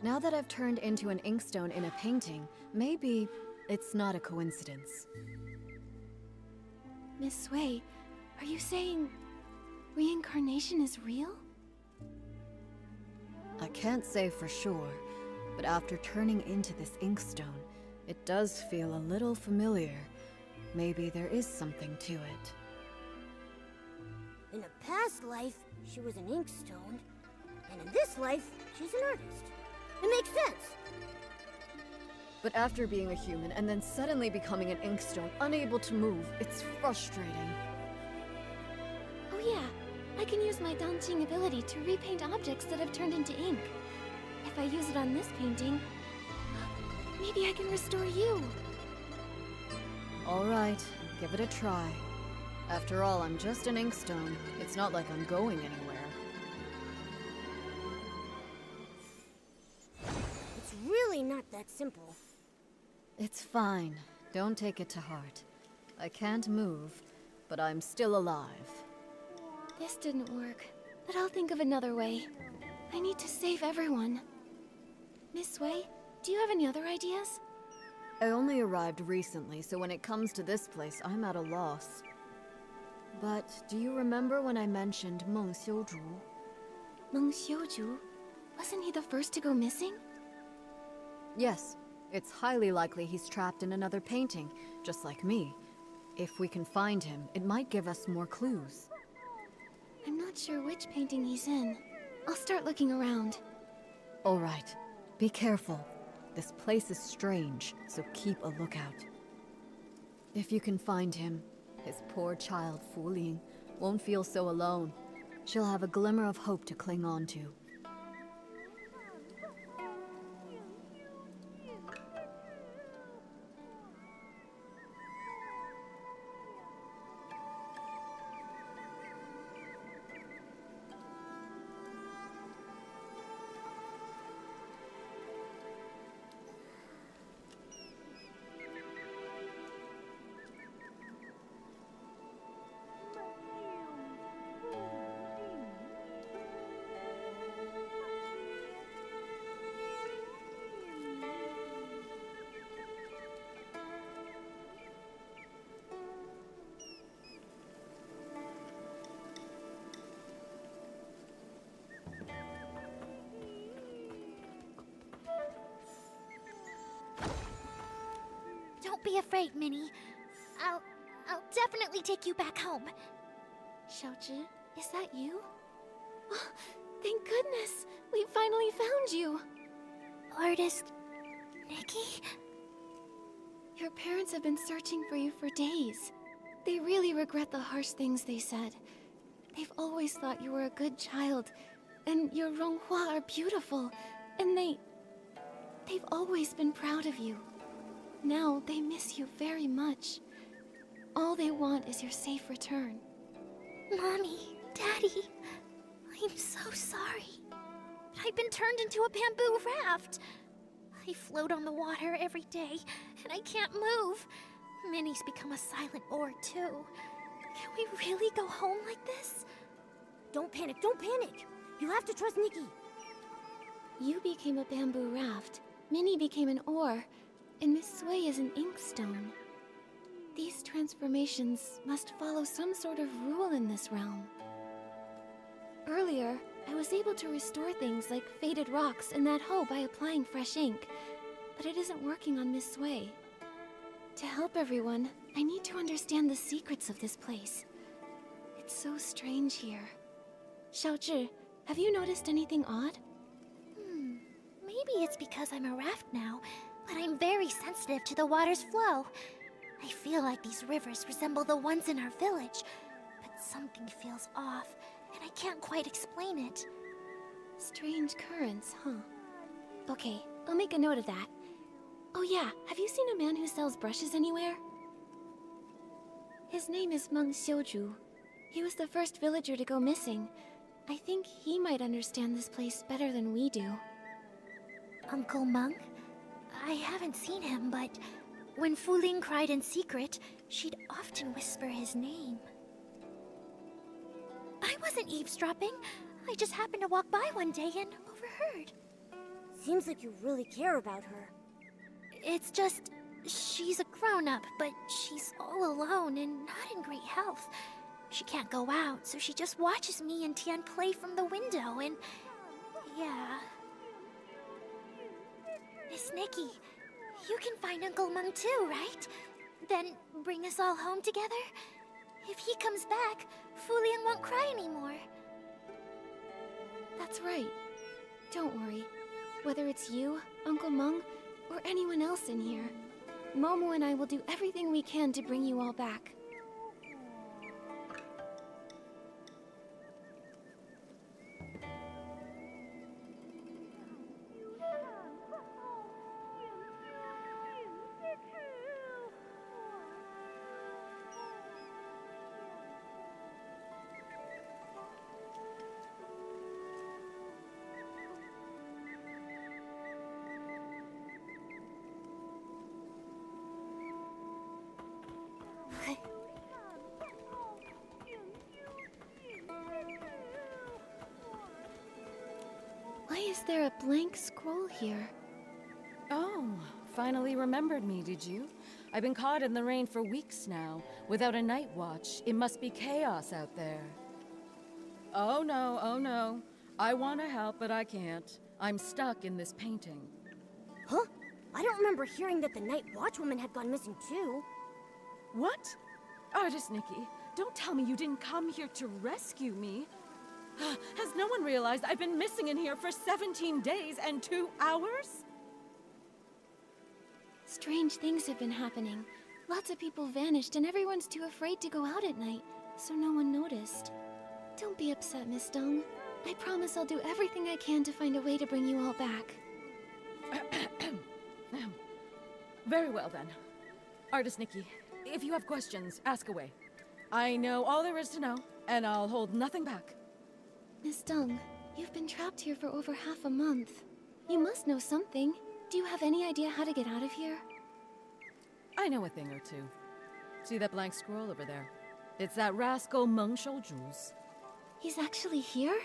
Now that I've turned into an inkstone in a painting, maybe it's not a coincidence. Miss Sway, are you saying reincarnation is real? I can't say for sure, but after turning into this inkstone, it does feel a little familiar. Maybe there is something to it. In a past life, she was an inkstone, and in this life, she's an artist. It makes sense. But after being a human and then suddenly becoming an inkstone, unable to move, it's frustrating. Oh yeah, I can use my dancing ability to repaint objects that have turned into ink. If I use it on this painting, maybe I can restore you. All right, give it a try. After all, I'm just an inkstone. It's not like I'm going anywhere. It's really not that simple. It's fine. Don't take it to heart. I can't move, but I'm still alive. This didn't work, but I'll think of another way. I need to save everyone. Miss Sway, do you have any other ideas? I only arrived recently, so when it comes to this place, I'm at a loss. But do you remember when I mentioned Meng Xiuzhu? Meng Xiuzhu? Wasn't he the first to go missing? Yes. It's highly likely he's trapped in another painting, just like me. If we can find him, it might give us more clues. I'm not sure which painting he's in. I'll start looking around. All right. Be careful. This place is strange, so keep a lookout. If you can find him, his poor child, Fu Ling, won't feel so alone. She'll have a glimmer of hope to cling on to. Don't be afraid, Minnie. I'll definitely take you back home. Xiaozhi, is that you? Thank goodness! We finally found you! Artist Nikki? Your parents have been searching for you for days. They really regret the harsh things they said. They've always thought you were a good child, and your Ronghua are beautiful, and they've always been proud of you. Now they miss you very much. All they want is your safe return. Mommy, Daddy, I'm so sorry. I've been turned into a bamboo raft. I float on the water every day, and I can't move. Minnie's become a silent oar, too. Can we really go home like this? Don't panic, don't panic! You have to trust Nikki. You became a bamboo raft, Minnie became an oar, and Miss Sui is an inkstone. These transformations must follow some sort of rule in this realm. Earlier, I was able to restore things like faded rocks in that hoe by applying fresh ink, but it isn't working on Miss Sui. To help everyone, I need to understand the secrets of this place. It's so strange here. Xiaozhi, have you noticed anything odd? Maybe it's because I'm a raft now, but I'm very sensitive to the water's flow. I feel like these rivers resemble the ones in our village, but something feels off, and I can't quite explain it. Strange currents, huh? Okay, I'll make a note of that. Oh yeah, have you seen a man who sells brushes anywhere? His name is Meng Xiuzhu. He was the first villager to go missing. I think he might understand this place better than we do. Uncle Meng? I haven't seen him, but when Fu Ling cried in secret, she'd often whisper his name. I wasn't eavesdropping. I just happened to walk by one day and overheard. Seems like you really care about her. It's just, she's a grown-up, but she's all alone and not in great health. She can't go out, so she just watches me and Tian play from the window, and yeah. Miss Nikki, you can find Uncle Meng too, right? Then bring us all home together? If he comes back, Fu Lian won't cry anymore. That's right. Don't worry. Whether it's you, Uncle Meng, or anyone else in here, Momo and I will do everything we can to bring you all back. Why is there a blank scroll here? Oh, finally remembered me, did you? I've been caught in the rain for weeks now. Without a night watch, it must be chaos out there. Oh no. I want to help, but I can't. I'm stuck in this painting. Huh? I don't remember hearing that the night watchwoman had gone missing too. What? Artist Nikki, don't tell me you didn't come here to rescue me. Has no one realized I've been missing in here for 17 days and 2 hours? Strange things have been happening. Lots of people vanished and everyone's too afraid to go out at night, so no one noticed. Don't be upset, Miss Dong. I promise I'll do everything I can to find a way to bring you all back. Very well then. Artist Nikki, if you have questions, ask away. I know all there is to know, and I'll hold nothing back. Miss Dong, you've been trapped here for over half a month. You must know something. Do you have any idea how to get out of here? I know a thing or two. See that blank scroll over there? It's that rascal Meng Shouju's. He's actually here?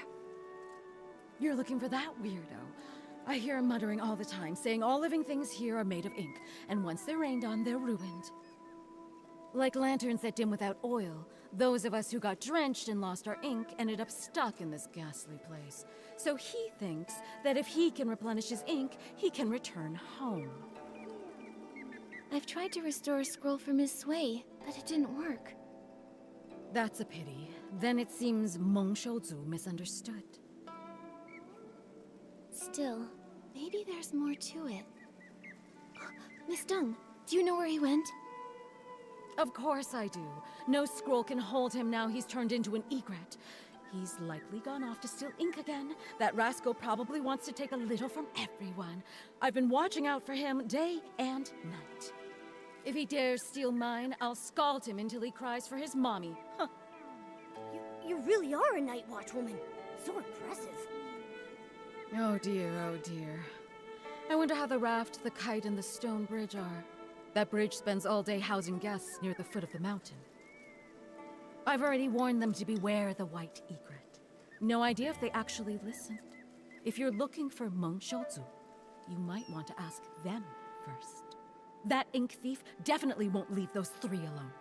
You're looking for that weirdo. I hear him muttering all the time, saying all living things here are made of ink, and once they're rained on, they're ruined. Like lanterns that dim without oil, those of us who got drenched and lost our ink ended up stuck in this ghastly place. So he thinks that if he can replenish his ink, he can return home. I've tried to restore a scroll for Miss Sui, but it didn't work. That's a pity. Then it seems Meng Shouzu misunderstood. Still, maybe there's more to it. Miss Dung, do you know where he went? Of course I do. No scroll can hold him now he's turned into an egret. He's likely gone off to steal ink again. That rascal probably wants to take a little from everyone. I've been watching out for him day and night. If he dares steal mine, I'll scald him until he cries for his mommy. Huh. You really are a night watch woman. So impressive. Oh dear, oh dear. I wonder how the raft, the kite, and the stone bridge are. That bridge spends all day housing guests near the foot of the mountain. I've already warned them to beware the white egret. No idea if they actually listened. If you're looking for Meng Xiaozu, you might want to ask them first. That ink thief definitely won't leave those three alone.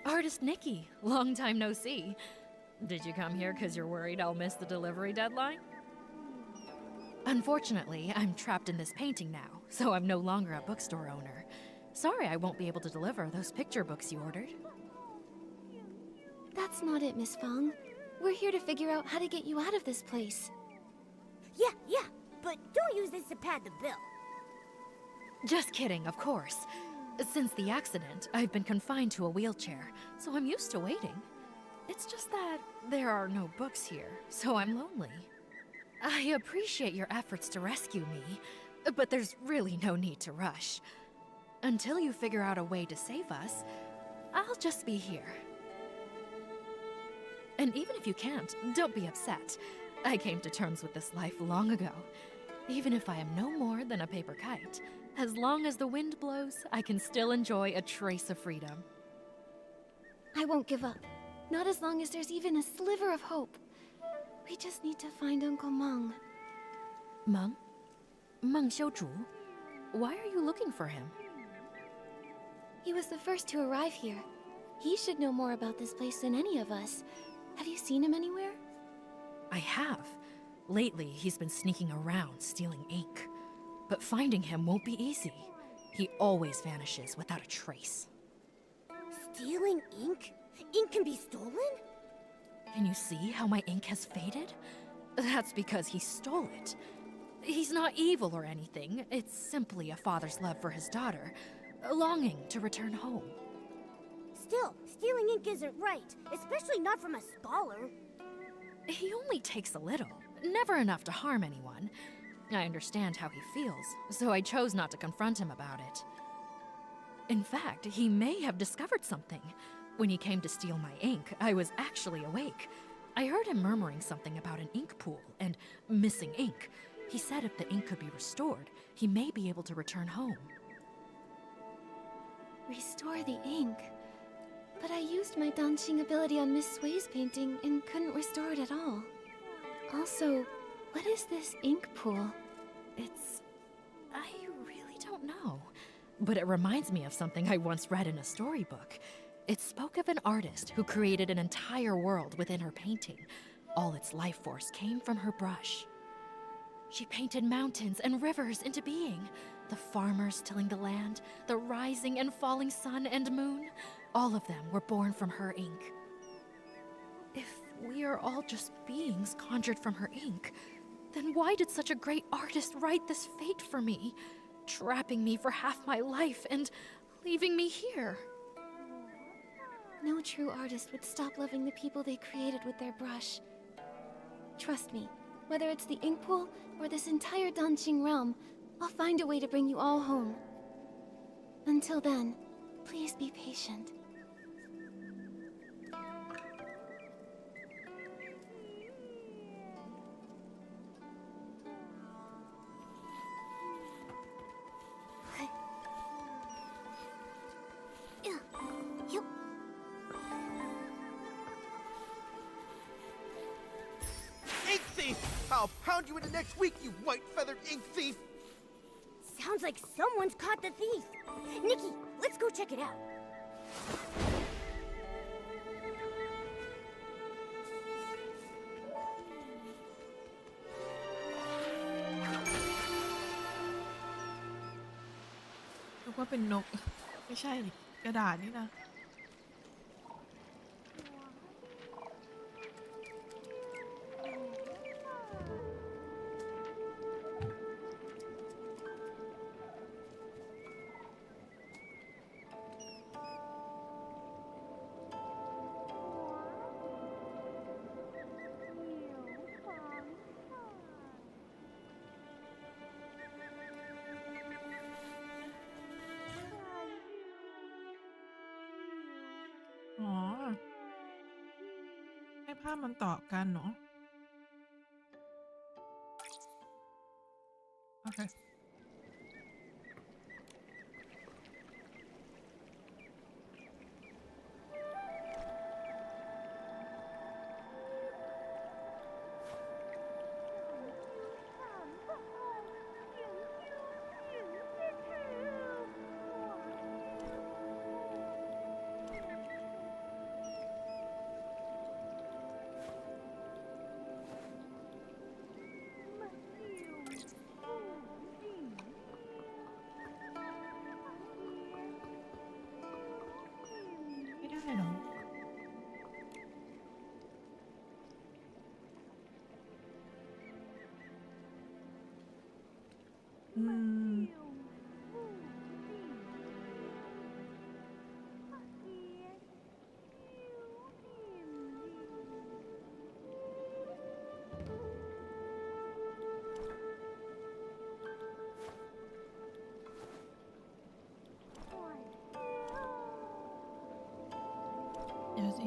Artist Nikki, long time no see. Did you come here because you're worried I'll miss the delivery deadline? Unfortunately, I'm trapped in this painting now, so I'm no longer a bookstore owner. Sorry I won't be able to deliver those picture books you ordered. That's not it, Miss Fong. We're here to figure out how to get you out of this place. Yeah, but don't use this to pad the bill. Just kidding, of course. Since the accident, I've been confined to a wheelchair, so I'm used to waiting. It's just that there are no books here, so I'm lonely. I appreciate your efforts to rescue me, but there's really no need to rush. Until you figure out a way to save us, I'll just be here. And even if you can't, don't be upset. I came to terms with this life long ago. Even if I am no more than a paper kite, as long as the wind blows, I can still enjoy a trace of freedom. I won't give up. Not as long as there's even a sliver of hope. We just need to find Uncle Meng. Meng? Meng Xiaozhu? Why are you looking for him? He was the first to arrive here. He should know more about this place than any of us. Have you seen him anywhere? I have. Lately, he's been sneaking around, stealing ink. But finding him won't be easy. He always vanishes without a trace. Stealing ink? Ink can be stolen? Can you see how my ink has faded? That's because he stole it. He's not evil or anything. It's simply a father's love for his daughter, a longing to return home. Still, stealing ink isn't right, especially not from a scholar. He only takes a little, never enough to harm anyone. I understand how he feels, so I chose not to confront him about it. In fact, he may have discovered something. When he came to steal my ink, I was actually awake. I heard him murmuring something about an ink pool and missing ink. He said if the ink could be restored, he may be able to return home. Restore the ink? But I used my dancing ability on Miss Sui's painting and couldn't restore it at all. Also, what is this ink pool? I really don't know. But it reminds me of something I once read in a storybook. It spoke of an artist who created an entire world within her painting. All its life force came from her brush. She painted mountains and rivers into being. The farmers tilling the land, the rising and falling sun and moon, all of them were born from her ink. If we are all just beings conjured from her ink, then why did such a great artist write this fate for me, trapping me for half my life and leaving me here? No true artist would stop loving the people they created with their brush. Trust me, whether it's the ink pool or this entire Danqing realm, I'll find a way to bring you all home. Until then, please be patient. Ink thief! I'll pound you into next week, you white-feathered ink thief! Sounds like someone's caught the thief. Nikki, let's go check it out. ว่าเป็นนก ไม่ใช่ดิกระดาษนี่นะอ๋อให้ภาพมันต่อกันเนาะโอเคไม่ได้เหรออืมเดี๋ยวสิ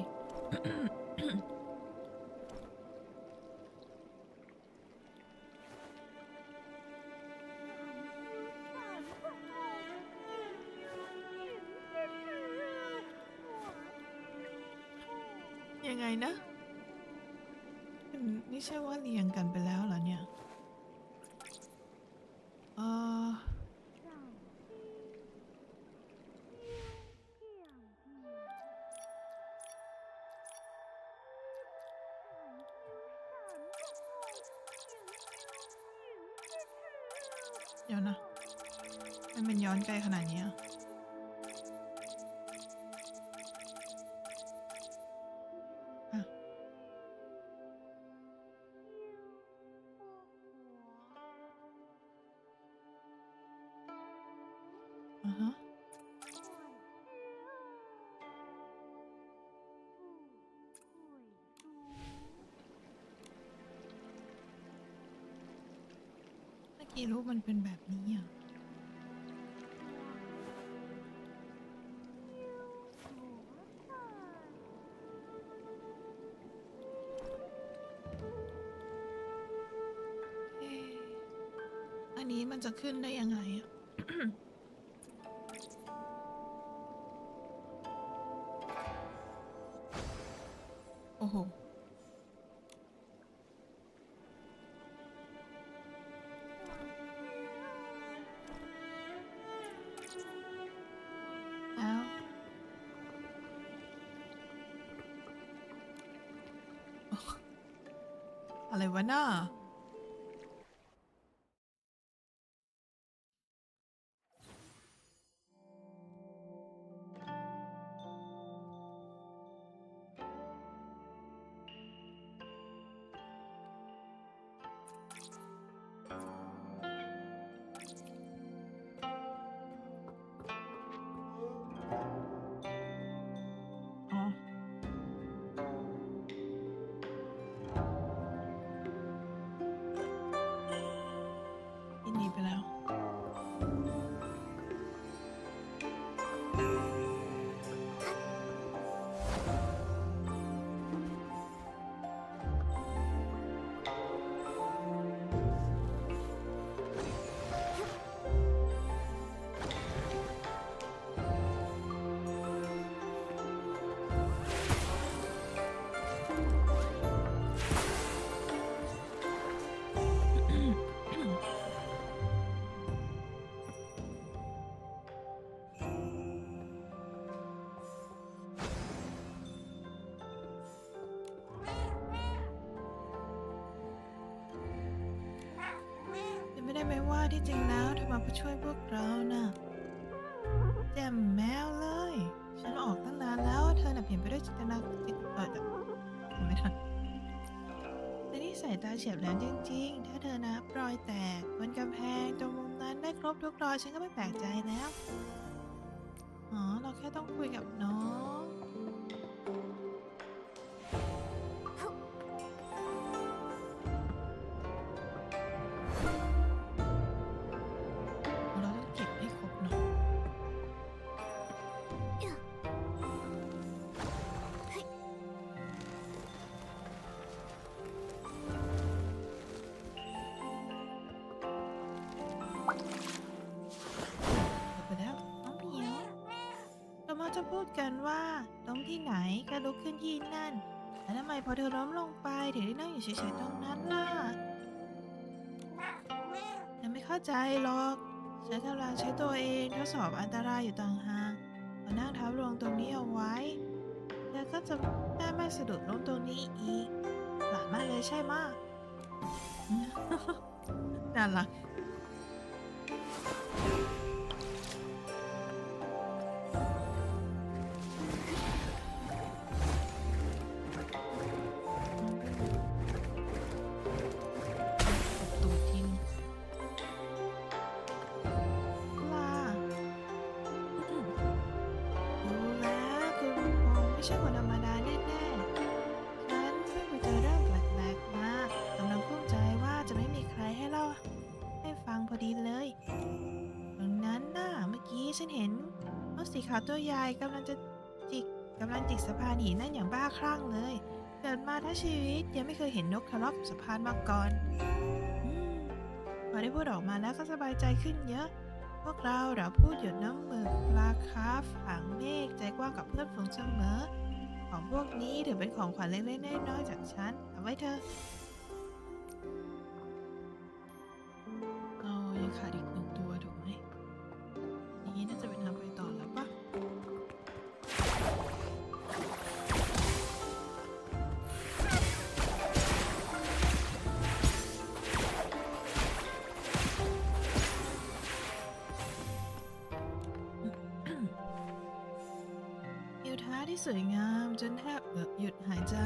ยังไงนะมันไม่ใช่ว่าเรียงกันไปแล้วเหรอเนี่ยเออเดี๋ยวนะมันย้อนไกลขนาดนี้อะอ่ะอ่ะฮะเมื่อกี้รูปมันเป็นแบบนี้อ่ะเอ๊ะอันนี้มันจะขึ้นได้ยังไงอ่ะ โอ้โหแล้วอะไรวะน่าอ๋อยินดีไปแล้วจะไม่ได้ไหมว่าที่จริงแล้วเธอมาเพื่อช่วยพวกเราน่ะ แจ่มแมวเลย ฉันออกตั้งนานแล้วว่าเธอน่ะเปลี่ยนไปด้วยจินตนาไม่ทันแต่นี่สายตาเฉียบแหลมจริงๆ ถ้าเธอนับรอยแตกบนกำแพงตรงมุมนั้นได้ครบทุกรอยฉันก็ไม่แปลกใจแล้ว อ๋อ เราแค่ต้องคุยกับน้องเราต้องเก็บให้ครบเนาะไปแล้วน้องเหมียวเรามักจะพูดกันว่าล้มที่ไหนก็ลุกขึ้นที่นั่นแล้วทำไมพอเธอล้มลงไปถึงได้นั่งอยู่เฉยๆตรงนั้นล่ะฉันไม่เข้าใจหรอกฉันกำลังใช้ตัวเองทดสอบอันตรายอยู่ต่างหากพอนั่งทับลงตรงนี้เอาไว้เธอก็จะได้ไม่สะดุดล้มตรงนี้อีกหลานมากเลยใช่ไหม น่ารักตูดทิ้งลาดูแล้วคุณคงไม่ใช่คนธรรมดาแน่ๆฉันเพิ่งไปเจอเรื่องแปลกๆมากำลังภูมิใจว่าจะไม่มีใครให้เล่าให้ฟังพอดีเลยดังนั้นน่ะเมื่อกี้ฉันเห็นนกสีขาวตัวใหญ่กำลังจิกสะพานหินนั่นอย่างบ้าคลั่งเลยเกิดมาทั้งชีวิตยังไม่เคยเห็นนกทะเลาะกับสะพานมาก่อนพอได้พูดออกมาแล้วก็สบายใจขึ้นเยอะพวกเราพูดหยดน้ำหมึกปลาคาร์ฟหางเมฆใจกว้างกับเพื่อนฝูงเสมอของพวกนี้ถือเป็นของขวัญเล็กๆน้อยๆจากฉันเอาไว้เธอเรายังขาดอีกหนึ่งตัวถูกไหมนี้น่าจะเป็นทางไปต่อแล้วปะทิวทัศน์ที่สวยงามจนแทบหยุดหายใจ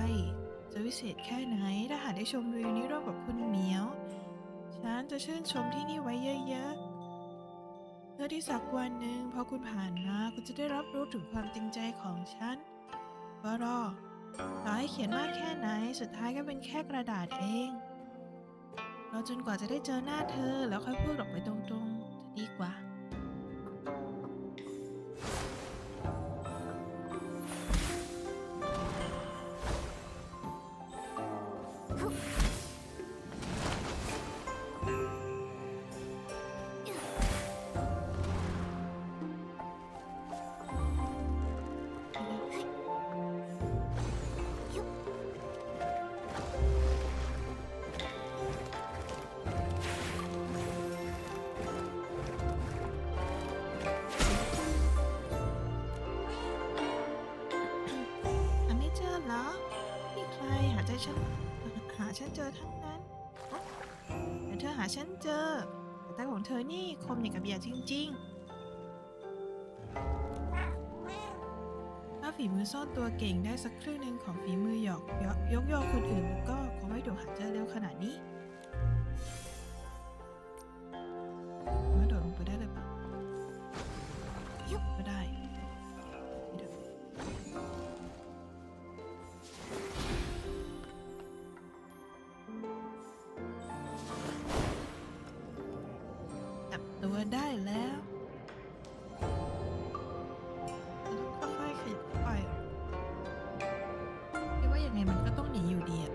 จะวิเศษแค่ไหนถ้าหากได้ชมวิวนี้ร่วมกับคุณเหมียวฉันจะชื่นชมที่นี่ไว้เยอะๆเพื่อที่สักวันหนึ่งพอคุณผ่านมาคุณจะได้รับรู้ถึงความจริงใจของฉันก็รอต่อให้เขียนมากแค่ไหนสุดท้ายก็เป็นแค่กระดาษเองรอจนกว่าจะได้เจอหน้าเธอแล้วค่อยพูดออกไปตรงๆจะดีกว่าหาฉันเจอทั้งนั้นแต่เธอหาฉันเจอแต่ตาของเธอนี่คมอย่างกับเหยี่ยวจริงๆถ้าฝีมือซ่อนตัวเก่งได้สักครึ่งหนึ่งของฝีมือยกยอคนอื่นก็คงไม่โดดหาเจอเร็วขนาดนี้ว่าโดดลงไปได้เลยปะก็ได้ตัวได้แล้วต้องค่อยๆขยับไปคิดว่ายังไงมันก็ต้องหนีอยู่ดีอ่ะ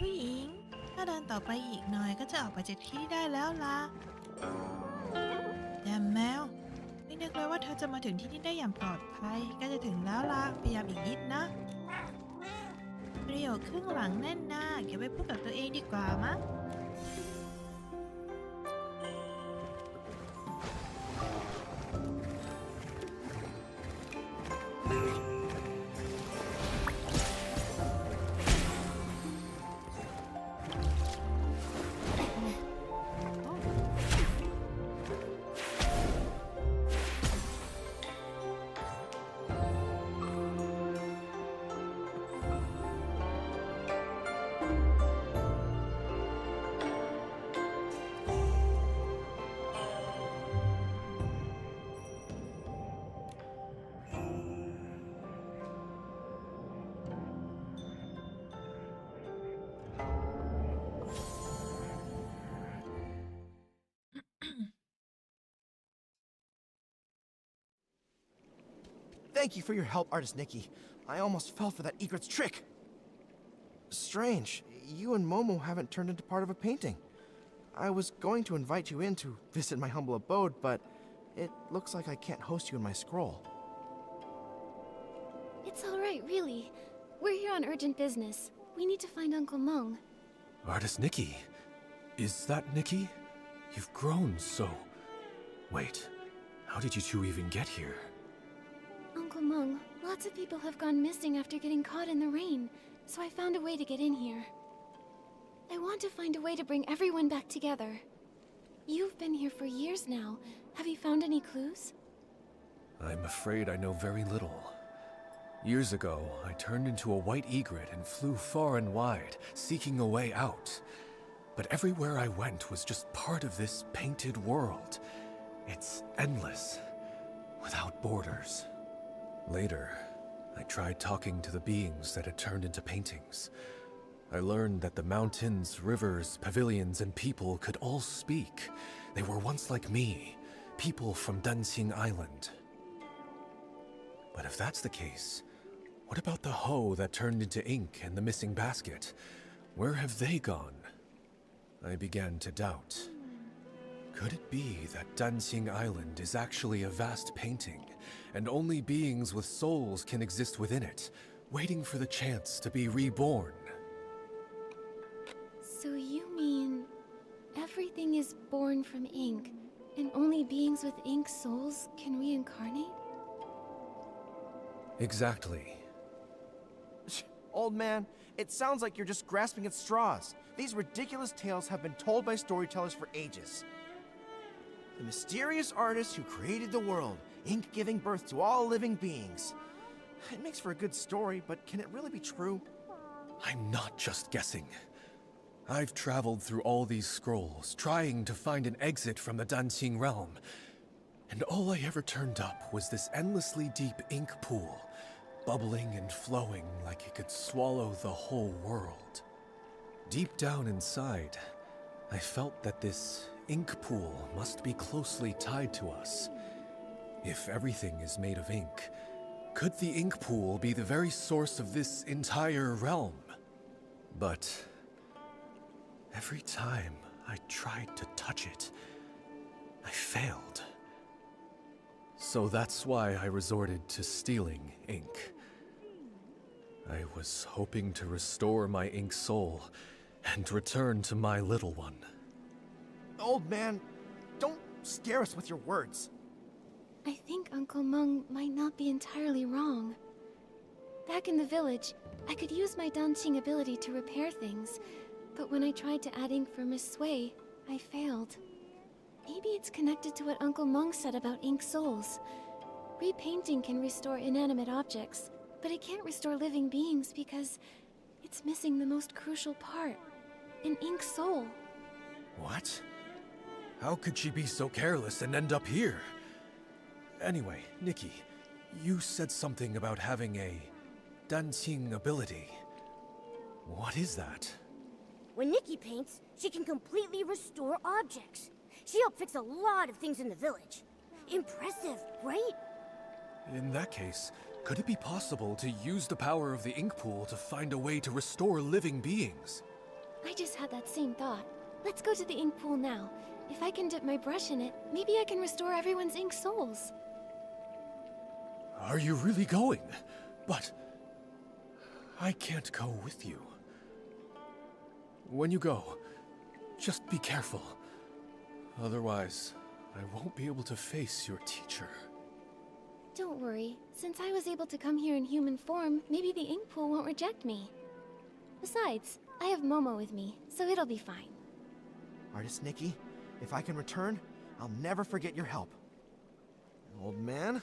ผู้หญิงถ้าเดินต่อไปอีกหน่อยก็จะออกไปจากที่ได้แล้วล่ะแยมแมวไม่นึกเลยว่าเธอจะมาถึงที่นี่ได้อย่างปลอดภัยก็จะถึงแล้วล่ะพยายามอีกนิดนะประโยคครึ่งหลังแน่นหน้าเก็บไว้พูดกับตัวเองดีกว่ามั้ง Thank you for your help, Artist Nikki. I almost fell for that egret's trick. Strange, you and Momo haven't turned into part of a painting. I was going to invite you in to visit my humble abode, but it looks like I can't host you in my scroll. It's all right, really. We're here on urgent business. We need to find Uncle Mung. Artist Nikki. Is that Nikki? You've grown so... Wait, how did you two even get here? Uncle Mung, lots of people have gone missing after getting caught in the rain, so I found a way to get in here. I want to find a way to bring everyone back together. You've been here for years now. Have you found any clues? I'm afraid I know very little. Years ago, I turned into a white egret and flew far and wide, seeking a way out. But everywhere I went was just part of this painted world. It's endless, without borders. Later, I tried talking to the beings that had turned into paintings. I learned that the mountains, rivers, pavilions, and people could all speak. They were once like me, people from Dancing Island. But if that's the case, what about the hoe that turned into ink and the missing basket? Where have they gone? I began to doubt. Could it be that Dancing Island is actually a vast painting, and only beings with souls can exist within it, waiting for the chance to be reborn? So you mean everything is born from ink, and only beings with ink souls can reincarnate? Exactly. Old man, it sounds like you're just grasping at straws. These ridiculous tales have been told by storytellers for ages. The mysterious artist who created the world, ink giving birth to all living beings. It makes for a good story, but can it really be true? I'm not just guessing. I've traveled through all these scrolls, trying to find an exit from the Dancing realm. And all I ever turned up was this endlessly deep ink pool, bubbling and flowing like it could swallow the whole world. Deep down inside, I felt that this ink pool must be closely tied to us. If everything is made of ink, could the ink pool be the very source of this entire realm? But every time I tried to touch it, I failed. So that's why I resorted to stealing ink. I was hoping to restore my ink soul and return to my little one. Old man, don't scare us with your words. I think Uncle Mung might not be entirely wrong. Back in the village, I could use my dancing ability to repair things, but when I tried to add ink for Miss Sway, I failed. Maybe it's connected to what Uncle Mung said about ink souls. Repainting can restore inanimate objects, but it can't restore living beings because it's missing the most crucial part, an ink soul. What? How could she be so careless and end up here? Anyway, Nikki, you said something about having a dancing ability. What is that? When Nikki paints, she can completely restore objects. She helped fix a lot of things in the village. Impressive, right? In that case, could it be possible to use the power of the ink pool to find a way to restore living beings? I just had that same thought. Let's go to the ink pool now. If I can dip my brush in it, maybe I can restore everyone's ink souls. Are you really going? But I can't go with you. When you go, just be careful. Otherwise, I won't be able to face your teacher. Don't worry. Since I was able to come here in human form, maybe the ink pool won't reject me. Besides, I have Momo with me, so it'll be fine. Artist Nikki, if I can return, I'll never forget your help. Old man,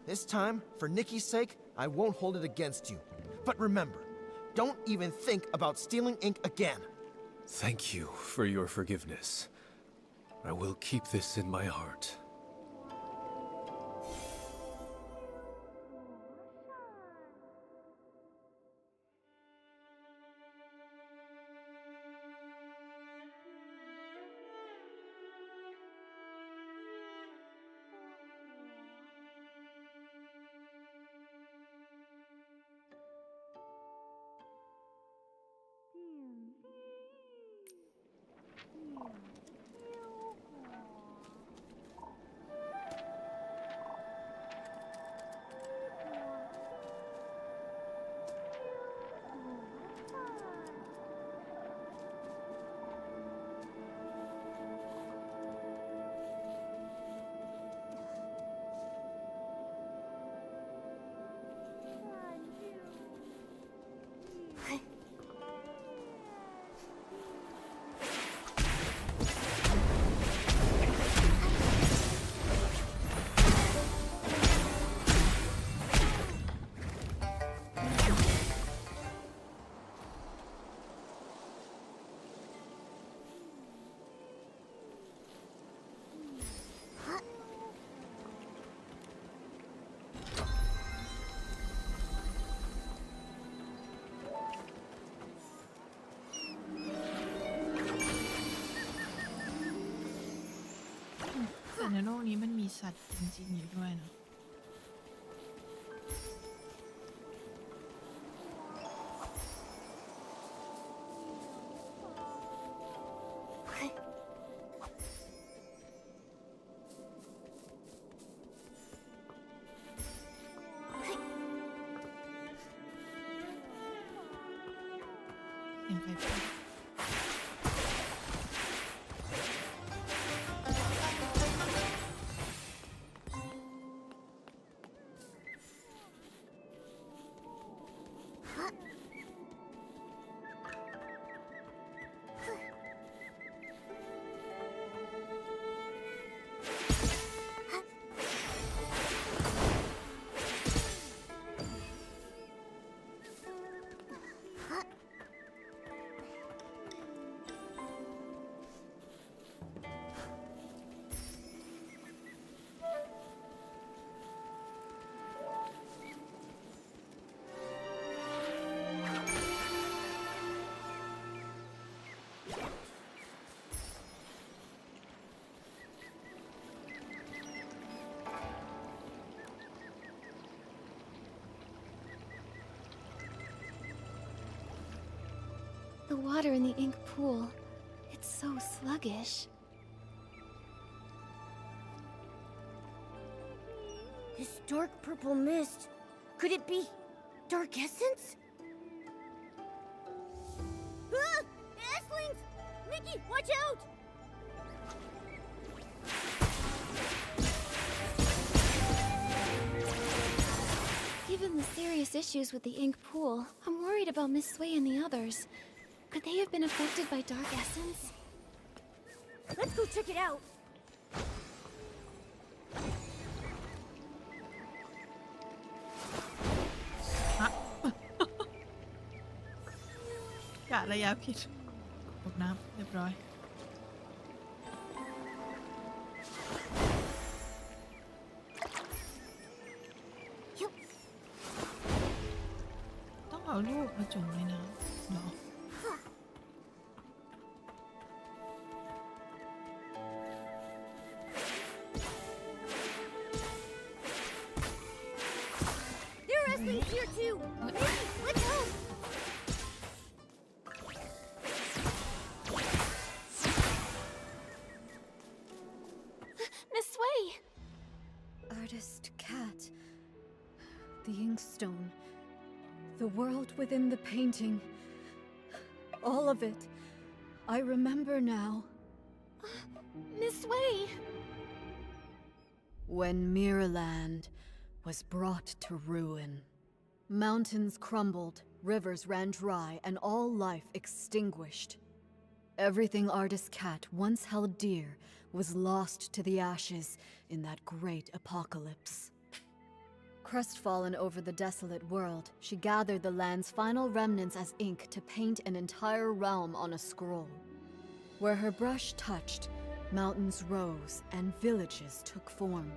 this time, for Nikki's sake, I won't hold it against you. But remember, don't even think about stealing ink again. Thank you for your forgiveness. I will keep this in my heart. สัตว์จริงๆอยู่ด้วยเนาะเสียงใครพูด The water in the ink pool, it's so sluggish. This dark purple mist, could it be dark essence? Ah! Esslings! Nikki, watch out! Given the serious issues with the ink pool, I'm worried about Miss Sway and the others. Could they have been affected by dark essence? Let's go check it out. กะระยะผิดตกน้ำเรียบร้อยต้องเอาลูกมาจุ่มในน้ำเนาะ There are Esslings here too. Maybe, let's help. Miss Sway! Artist Cat. The inkstone. The world within the painting. All of it. I remember now. Miss Sway! When Mirrorland was brought to ruin. Mountains crumbled, rivers ran dry, and all life extinguished. Everything Artist Cat once held dear was lost to the ashes in that great apocalypse. Crestfallen over the desolate world, she gathered the land's final remnants as ink to paint an entire realm on a scroll. Where her brush touched, mountains rose and villages took form.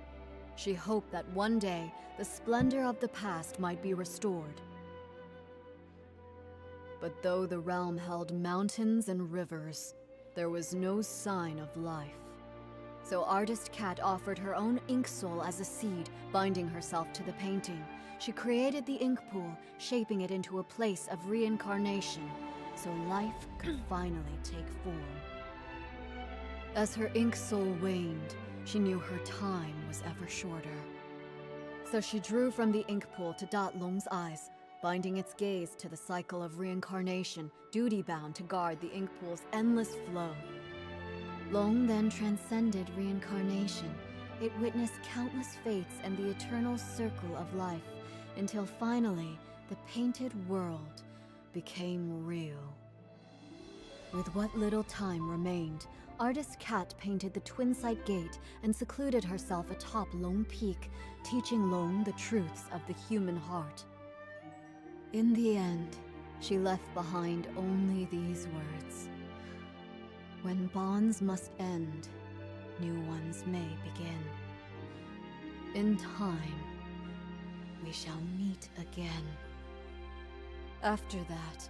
She hoped that one day the splendor of the past might be restored. But though the realm held mountains and rivers, there was no sign of life. So Artist Cat offered her own ink soul as a seed, binding herself to the painting. She created the ink pool, shaping it into a place of reincarnation, so life could finally take form. As her ink soul waned, she knew her time was ever shorter. So she drew from the ink pool to dot Long's eyes, binding its gaze to the cycle of reincarnation, duty-bound to guard the ink pool's endless flow. Long then transcended reincarnation. It witnessed countless fates and the eternal circle of life, until finally the painted world became real. With what little time remained, Artist Cat painted the Twinside Gate and secluded herself atop Long Peak, teaching Long the truths of the human heart. In the end, she left behind only these words. When bonds must end, new ones may begin. In time, we shall meet again. After that,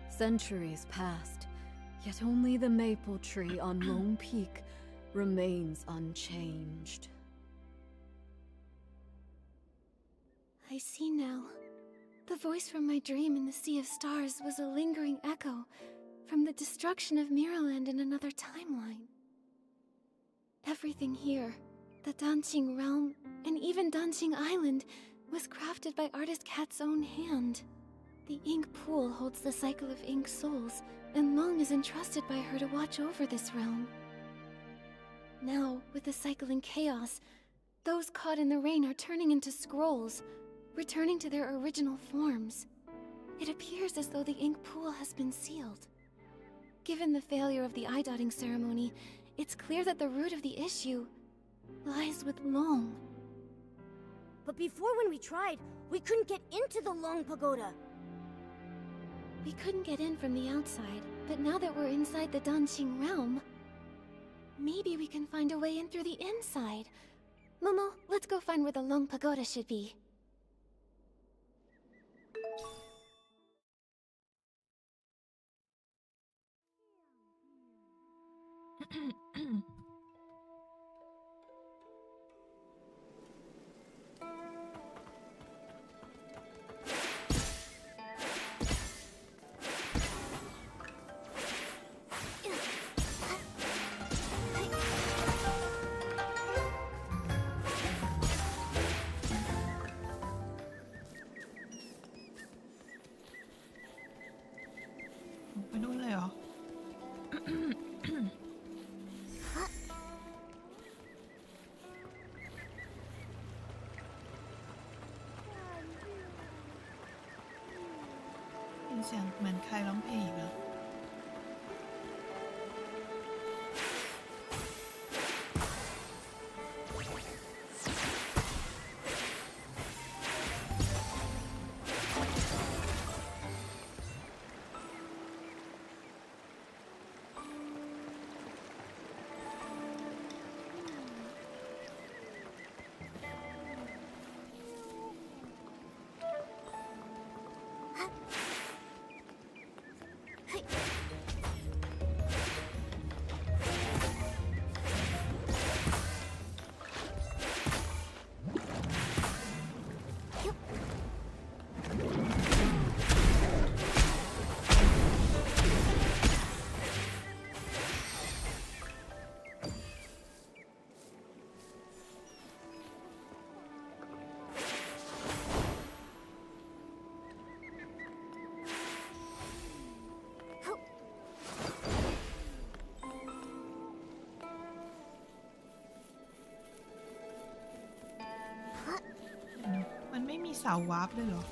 centuries passed, yet only the maple tree on Lone Peak remains unchanged. I see now. The voice from my dream in the Sea of Stars was a lingering echo from the destruction of Miraland in another timeline. Everything here, the Danqing realm, and even Danqing Island, was crafted by Artist Cat's own hand. The ink pool holds the cycle of ink souls, and Long is entrusted by her to watch over this realm. Now, with the cycle in chaos, those caught in the rain are turning into scrolls, returning to their original forms. It appears as though the ink pool has been sealed. Given the failure of the eye-dotting ceremony, it's clear that the root of the issue lies with Long. But before, when we tried, we couldn't get into the Long Pagoda. We couldn't get in from the outside, but now that we're inside the Danqing realm, maybe we can find a way in through the inside. Momo, let's go find where the Long Pagoda should be. <clears throat> ไปนู่นเลยเหรอ เป็นเสียงเหมือนใครร้องเพลงอีกแล้ว มันไม่มีเสาวาร์ปเลยเหรอ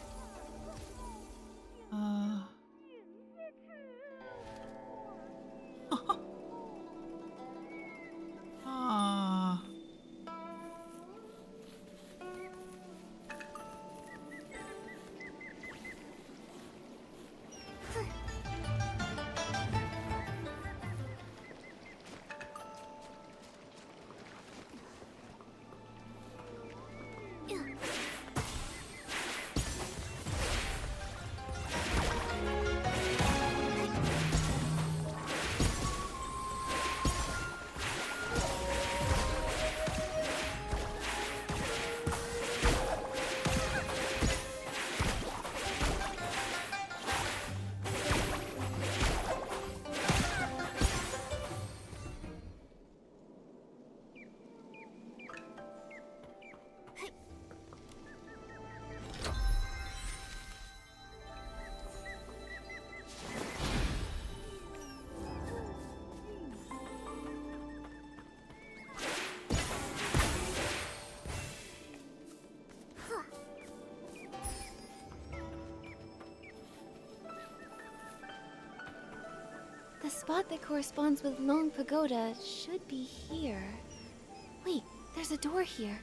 The spot that corresponds with Long Pagoda should be here. Wait, there's a door here.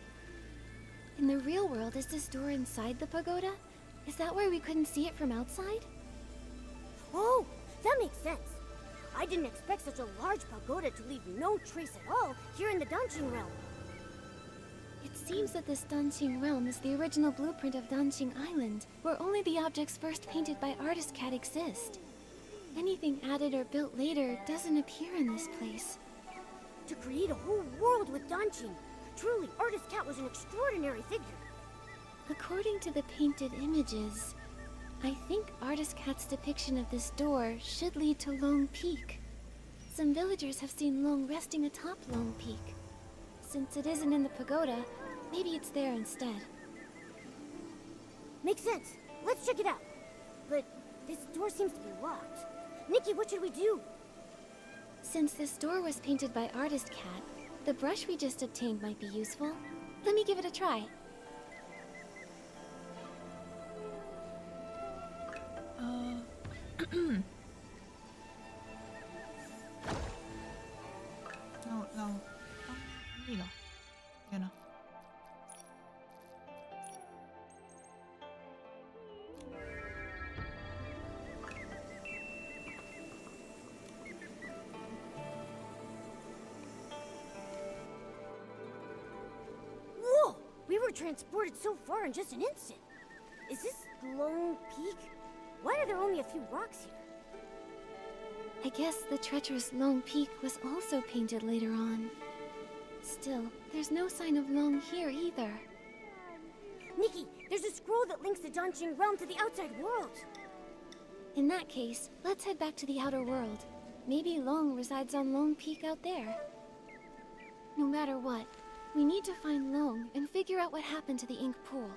In the real world, is this door inside the pagoda? Is that why we couldn't see it from outside? Oh, that makes sense. I didn't expect such a large pagoda to leave no trace at all here in the Danqing realm. It seems that this Danqing realm is the original blueprint of Danqing Island, where only the objects first painted by Artist Cat exist. Anything added or built later doesn't appear in this place. To create a whole world with Danqing, truly, Artist Cat was an extraordinary figure. According to the painted images, I think Artist Cat's depiction of this door should lead to Long Peak. Some villagers have seen Long resting atop Long Peak. Since it isn't in the pagoda, maybe it's there instead. Makes sense. Let's check it out. But this door seems to be locked. Nikki, what should we do? Since this door was painted by Artist Cat, the brush we just obtained might be useful. Let me give it a try. เรานี่เหรอเดี๋ยวนะ Whoa! We were transported so far in just an instant. Is this Lone Peak? Why are there only a few rocks here? I guess the treacherous Long Peak was also painted later on. Still, there's no sign of Long here either. Nikki, there's a scroll that links the Danqing realm to the outside world. In that case, let's head back to the outer world. Maybe Long resides on Long Peak out there. No matter what, we need to find Long and figure out what happened to the ink pool.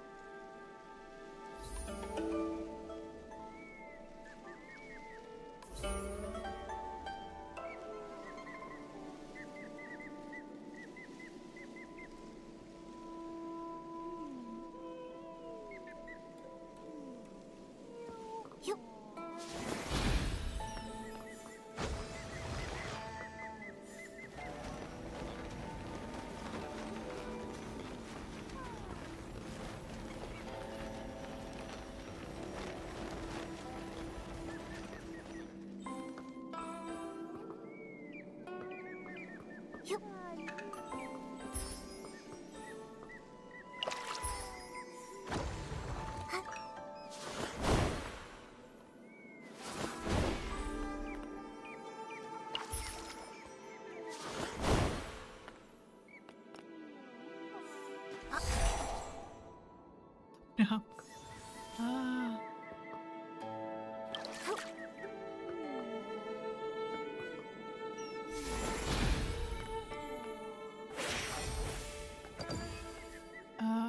นะครับ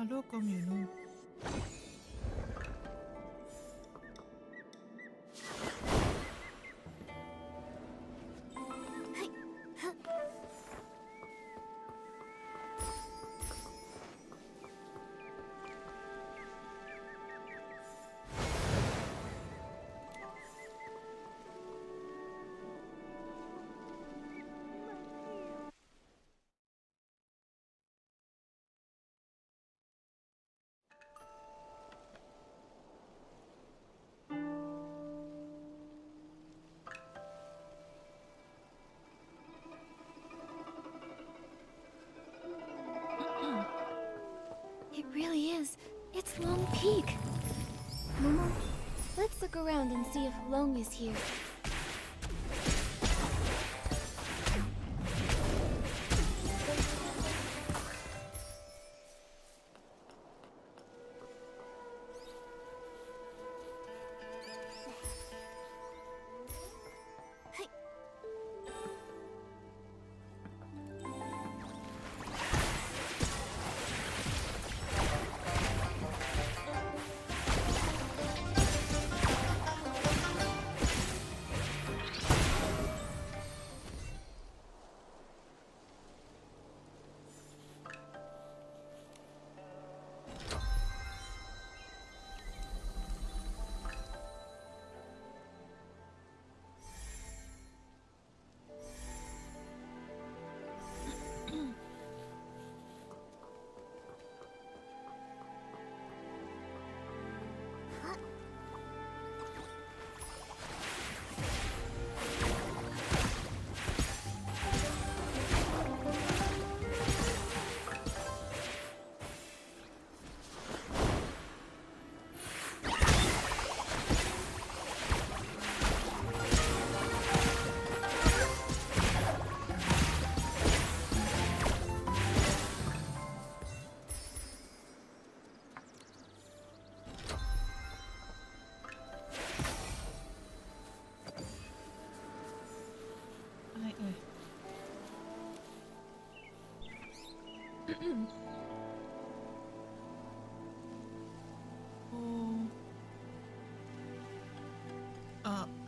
ลูกกลมอยู่นู่น It really is. It's Long Peak. Momo, let's look around and see if Long is here.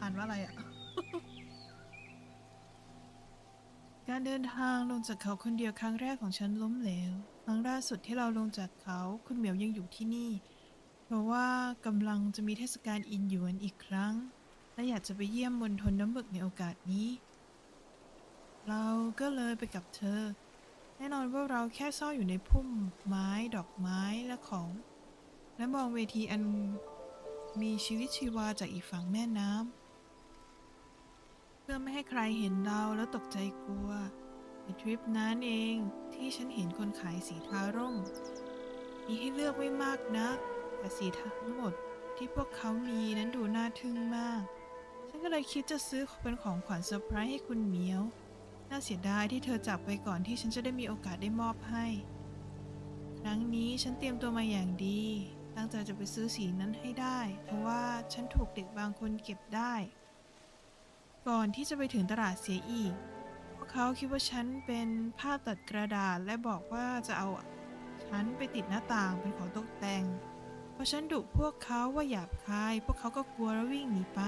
อ่านว่าอะไรอะ การเดินทางลงจากเขาคนเดียวครั้งแรกของฉันล้มเหลว ครั้งล่าสุดที่เราลงจากเขาคุณเหมียวยังอยู่ที่นี่ เพราะว่ากำลังจะมีเทศกาลอินหยวนอีกครั้ง และอยากจะไปเยี่ยมมณฑลน้ำหมึกในโอกาสนี้ เราก็เลยไปกับเธอ แน่นอนว่าเราแค่ซ่อนอยู่ในพุ่มไม้ดอกไม้และของ และมองเวทีอันมีชีวิตชีวาจากอีกฝั่งแม่น้ำเพื่อไม่ให้ใครเห็นเราแล้วตกใจกลัวในทริปนั้นเองที่ฉันเห็นคนขายสีทาร่มมีให้เลือกไม่มากนักแต่สีทั้งหมดที่พวกเขามีนั้นดูน่าทึ่งมากฉันก็เลยคิดจะซื้อเป็นของขวัญเซอร์ไพรส์ให้คุณเหมียวน่าเสียดายที่เธอจากไปก่อนที่ฉันจะได้มีโอกาสได้มอบให้ครั้งนี้ฉันเตรียมตัวมาอย่างดีตั้งใจจะไปซื้อสีนั้นให้ได้เพราะว่าฉันถูกเด็กบางคนเก็บได้ก่อนที่จะไปถึงตลาดเสียอีกพวกเขาคิดว่าฉันเป็นภาพตัดกระดาษและบอกว่าจะเอาฉันไปติดหน้าต่างเป็นของตกแต่งพอฉันดุพวกเขาว่าหยาบคายพวกเขาก็กลัวและวิ่งหนีไป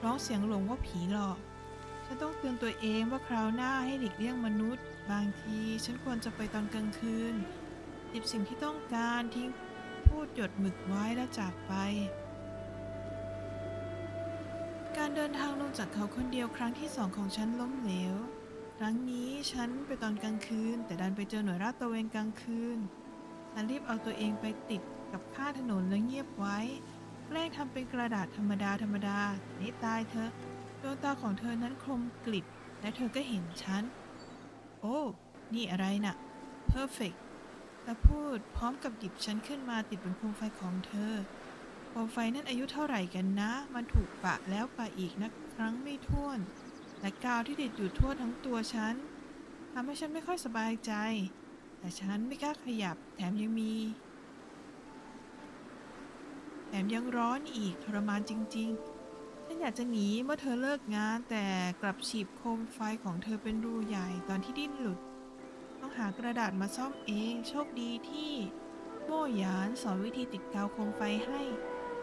ร้องเสียงหลงว่าผีหลอกฉันต้องเตือนตัวเองว่าคราวหน้าให้หลีกเลี่ยงมนุษย์บางทีฉันควรจะไปตอนกลางคืนหยิบสิ่งที่ต้องการทิ้งพูดหยดหมึกไว้แล้วจากไปการเดินทางลงจากเขาคนเดียวครั้งที่สองของฉันล้มเหลวครั้งนี้ฉันไปตอนกลางคืนแต่ดันไปเจอหน่วยลาดตระเวนกลางคืนฉันรีบเอาตัวเองไปติดกับข้างถนนแล้วเงียบไว้แกล้งทำเป็นกระดาษธรรมดานี่ตายเธอดวงตาของเธอนั้นคมกลิบและเธอก็เห็นฉันโอ้นี่อะไรน่ะ perfect และพูดพร้อมกับหยิบฉันขึ้นมาติดบนโคมไฟของเธอโคมไฟนั้นอายุเท่าไหร่กันนะมันถูกปะแล้วปะอีกนักครั้งไม่ถ้วนและกาวที่ติดอยู่ทั่วทั้งตัวฉันทำให้ฉันไม่ค่อยสบายใจแต่ฉันไม่กล้าขยับแถมยังร้อนอีกทรมานจริงๆฉันอยากจะหนีเมื่อเธอเลิกงานแต่กลับฉีบโคมไฟของเธอเป็นรูใหญ่ตอนที่ดิ้นหลุดต้องหากระดาษมาซ่อมเองโชคดีที่โม่หยานสอนวิธีติดกาวโคมไฟให้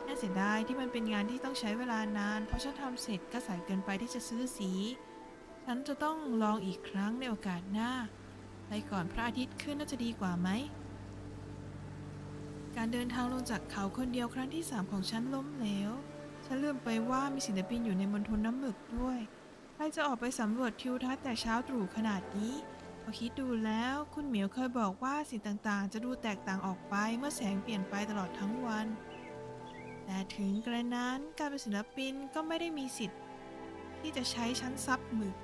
น่าเสียดายที่มันเป็นงานที่ต้องใช้เวลานานเพราะฉันทำเสร็จก็สายเกินไปที่จะซื้อสีฉันจะต้องลองอีกครั้งในโอกาสหน้าไปก่อนพระอาทิตย์ขึ้นน่าจะดีกว่าไหมการเดินทางลงจากเขาคนเดียวครั้งที่3ของฉันล้มเหลวฉันลืมไปว่ามีศิลปินอยู่ในมณฑลน้ำหมึกด้วยใครจะออกไปสำรวจทิวทัศน์แต่เช้าตรู่ขนาดนี้พอคิดดูแล้วคุณเหมียวเคยบอกว่าสิ่งต่างๆจะดูแตกต่างออกไปเมื่อแสงเปลี่ยนไปตลอดทั้งวันแต่ถึงกระนั้นการเป็นศิลปินก็ไม่ได้มีสิทธิ์ที่จะใช้ชั้นซับหมึก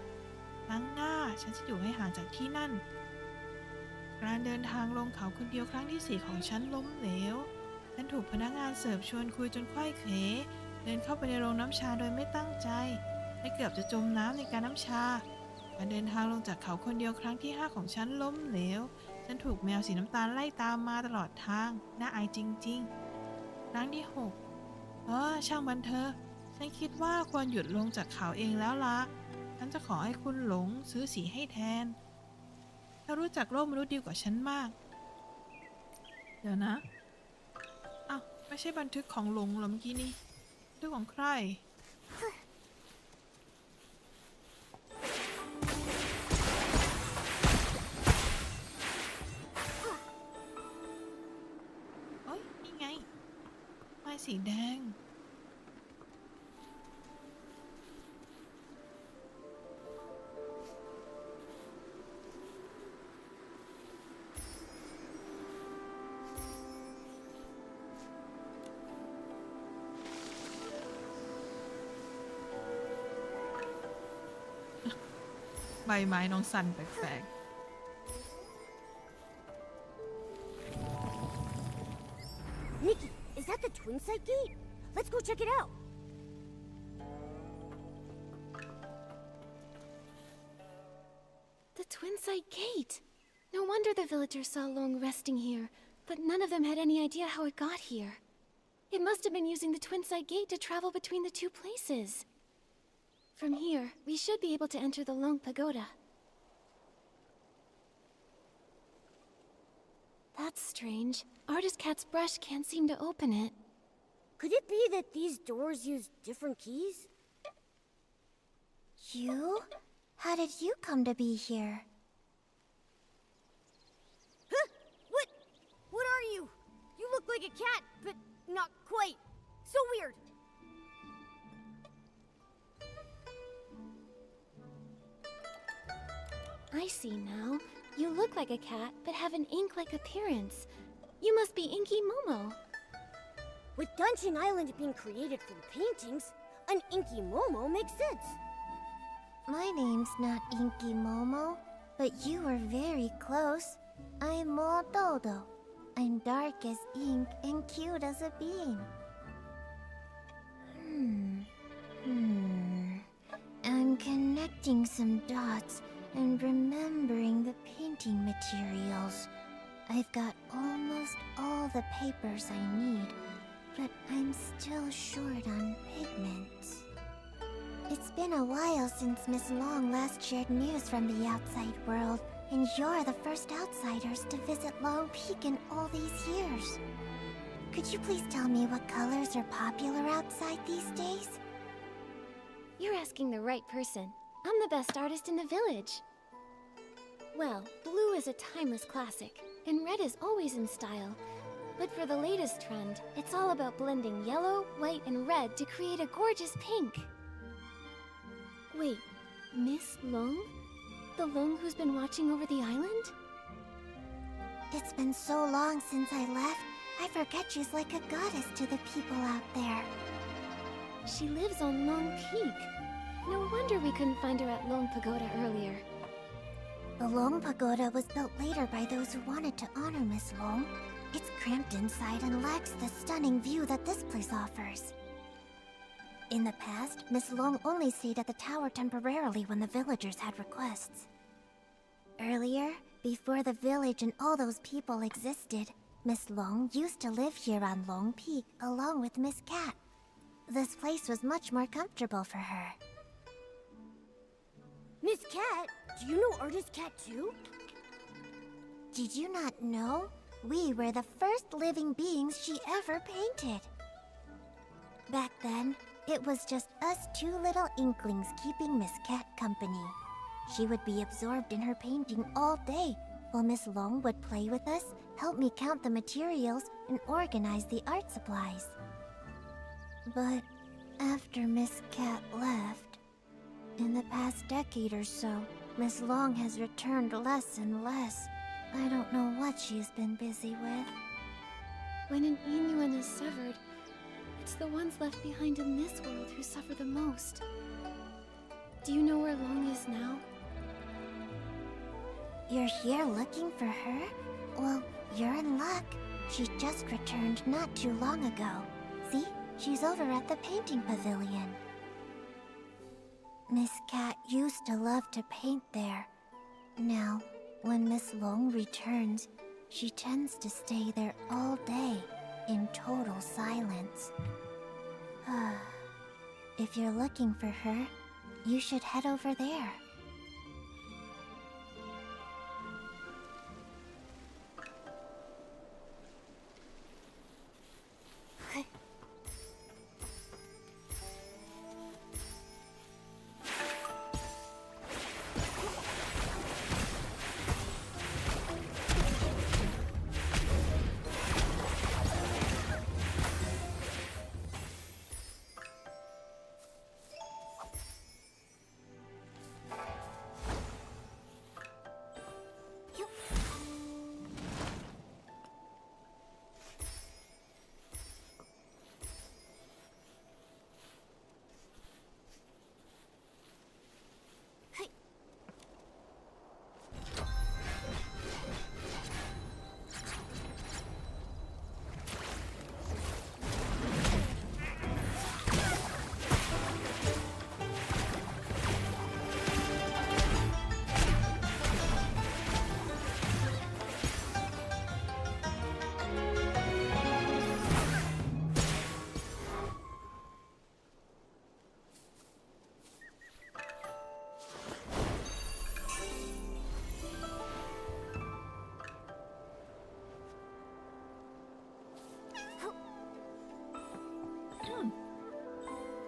ครั้งหน้าฉันจะอยู่ให้ห่างจากที่นั่นการเดินทางลงเขาคนเดียวครั้งที่4ของฉันล้มเหลวฉันถูกพนักงานเสิร์ฟชวนคุยจนไขว้เขวเดินเข้าไปในโรงน้ำชาโดยไม่ตั้งใจและเกือบจะจมน้ำในการน้ำชาการเดินทางลงจากเขาคนเดียวครั้งที่5ของฉันล้มเหลวฉันถูกแมวสีน้ำตาลไล่ตามมาตลอดทางน่าอายจริงๆครั้งที่6ช่างมันเถอะฉันคิดว่าควรหยุดลงจากเขาเองแล้วล่ะฉันจะขอให้คุณหลงซื้อสีให้แทนเธอรู้จักโลกมนุษย์ดีกว่าฉันมากเดี๋ยวนะอ้าวไม่ใช่บันทึกของหลงเหรอเมื่อกี้นี่บันทึกของใครนี่ไงป้ายสีแดงใบไม้น้องสั่นแปลกๆ Nikki, is that the Twin Site Gate? Let's go check it out. The Twin Site Gate! No wonder the villagers saw Long resting here, but none of them had any idea how it got here. It must have been using the Twin Site Gate to travel between the two places. From here, we should be able to enter the Long Pagoda. That's strange. Artist Cat's brush can't seem to open it. Could it be that these doors use different keys? You? How did you come to be here? Huh? What are you? You look like a cat, but not quite. So weird. I see now. You look like a cat, but have an ink-like appearance. You must be Inky Momo. With Dungeon Island being created from paintings, an Inky Momo makes sense. My name's not Inky Momo, but you were very close. I'm Mo Dodo. I'm dark as ink and cute as a bean. I'm connecting some dots and remembering the painting materials. I've got almost all the papers I need, but I'm still short on pigments. It's been a while since Miss Long last shared news from the outside world, and you're the first outsiders to visit Long Peak in all these years. Could you please tell me what colors are popular outside these days? You're asking the right person. I'm the best artist in the village. Well, blue is a timeless classic, and red is always in style. But for the latest trend, it's all about blending yellow, white, and red to create a gorgeous pink. Wait, Miss Long? The Long who's been watching over the island? It's been so long since I left, I forget she's like a goddess to the people out there. She lives on Long Peak. No wonder we couldn't find her at Long Pagoda earlier. The Long Pagoda was built later by those who wanted to honor Miss Long. It's cramped inside and lacks the stunning view that this place offers. In the past, Miss Long only stayed at the tower temporarily when the villagers had requests. Earlier, before the village and all those people existed, Miss Long used to live here on Long Peak along with Miss Cat. This place was much more comfortable for her. Miss Cat? Do you know Artist Cat too? Did you not know? We were the first living beings she ever painted. Back then, it was just us two little inklings keeping Miss Cat company. She would be absorbed in her painting all day, while Miss Long would play with us, help me count the materials, and organize the art supplies. But after Miss Cat left, in the past decade or so, Miss Long has returned less and less. I don't know what she's been busy with. When an Inuan is severed, it's the ones left behind in this world who suffer the most. Do you know where Long is now? You're here looking for her? Well, you're in luck. She just returned not too long ago. See? She's over at the painting pavilion. Miss Cat used to love to paint there. Now, when Miss Long returns, she tends to stay there all day, in total silence. If you're looking for her, you should head over there.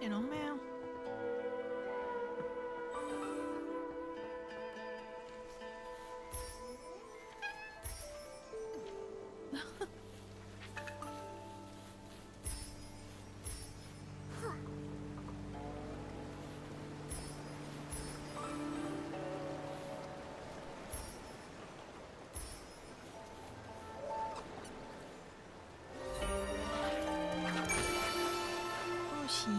เดี๋ยวน้องแมว โอชิ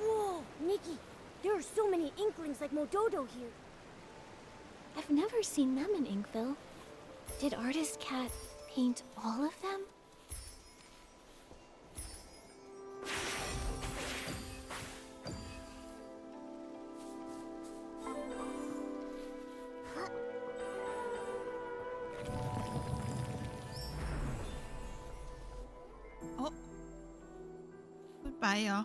Whoa, Nikki, there are so many inklings like Mododo here. I've never seen them in Inkville. Did Artist Cat paint all of them? Oh. พูดไปเหรอ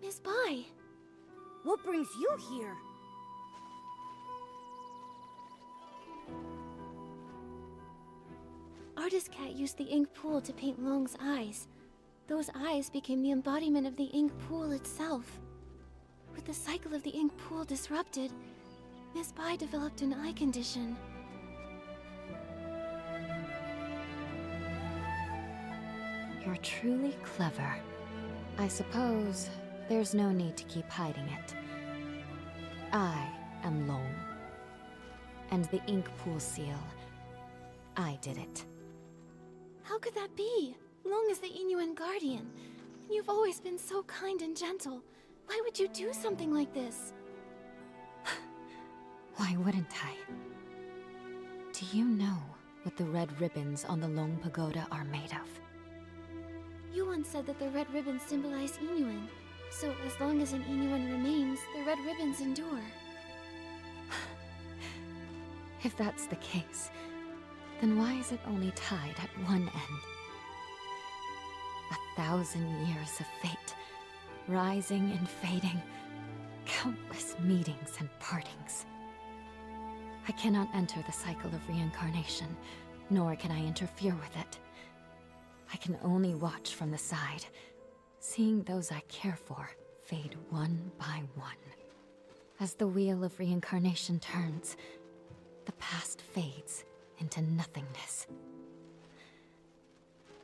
Miss Bai, What brings you here? Artist Cat used the ink pool to paint Long's eyes. Those eyes became the embodiment of the ink pool itself. With the cycle of the ink pool disrupted, Miss Bai developed an eye condition. You're truly clever. I suppose there's no need to keep hiding it. I am Long. And the ink pool seal, I did it. How could that be? Long is the Inuan guardian. And you've always been so kind and gentle. Why would you do something like this? Why wouldn't I? Do you know what the red ribbons on the Long Pagoda are made of? You once said that the red ribbons symbolize Inuan. So as long as an Inuan remains, the red ribbons endure. If that's the case, then why is it only tied at one end? 1,000 years of fate, rising and fading, countless meetings and partings. I cannot enter the cycle of reincarnation, nor can I interfere with it. I can only watch from the side, seeing those I care for fade one by one. As the wheel of reincarnation turns, the past fades into nothingness.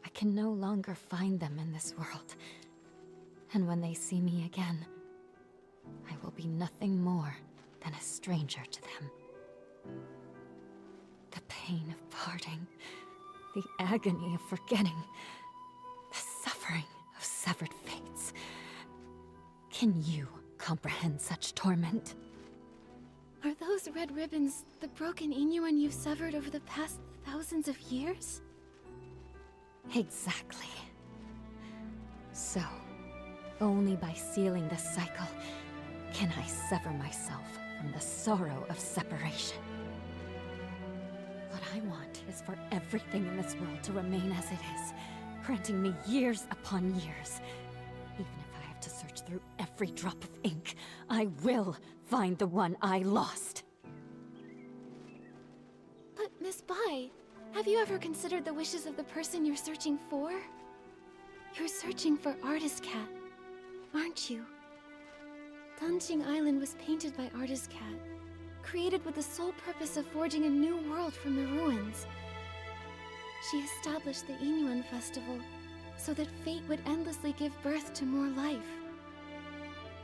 I can no longer find them in this world, and when they see me again, I will be nothing more than a stranger to them. The pain of parting, the agony of forgetting, the suffering of severed fates. Can you comprehend such torment? Are those red ribbons the broken Inuan you've severed over the past thousands of years? Exactly. So, only by sealing the cycle can I sever myself from the sorrow of separation. What I want is for everything in this world to remain as it is, granting me years upon years. Even if I have to search through every drop of ink, I will find the one I lost. But Miss Bai, have you ever considered the wishes of the person you're searching for? You're searching for Artist Cat, aren't you? Danjing Island was painted by Artist Cat, created with the sole purpose of forging a new world from the ruins. She established the Inuan festival, so that fate would endlessly give birth to more life.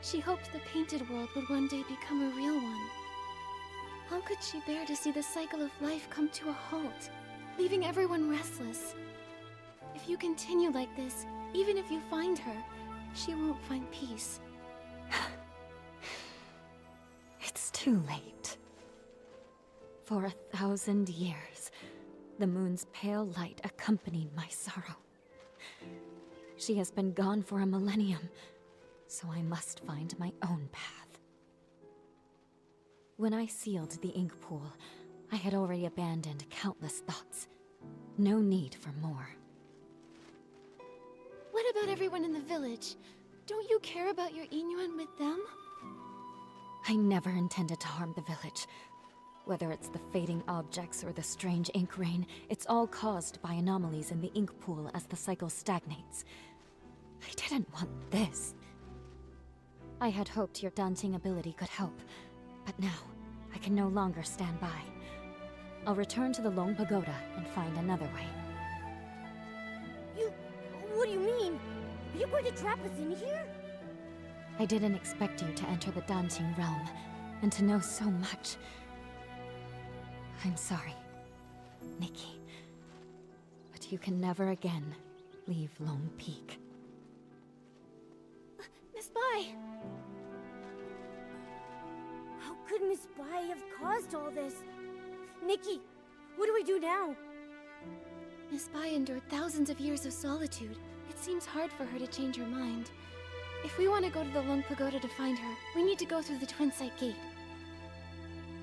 She hoped the painted world would one day become a real one. How could she bear to see the cycle of life come to a halt, leaving everyone restless? If you continue like this, even if you find her, she won't find peace. It's too late. For 1,000 years, the moon's pale light accompanied my sorrow. She has been gone for a millennium, so I must find my own path. When I sealed the ink pool, I had already abandoned countless thoughts. No need for more. What about everyone in the village? Don't you care about your Inyuan with them? I never intended to harm the village. Whether it's the fading objects or the strange ink rain, it's all caused by anomalies in the ink pool as the cycle stagnates. I didn't want this. I had hoped your dancing ability could help, but now I can no longer stand by. I'll return to the Long Pagoda and find another way. What do you mean? Are you going to trap us in here? I didn't expect you to enter the dancing realm, and to know so much. I'm sorry, Nikki. But you can never again leave Lone Peak. Miss Bai! How could Miss Bai have caused all this? Nikki, what do we do now? Miss Bai endured thousands of years of solitude. It seems hard for her to change her mind. If we want to go to the Long Pagoda to find her, we need to go through the Twin Sight Gate.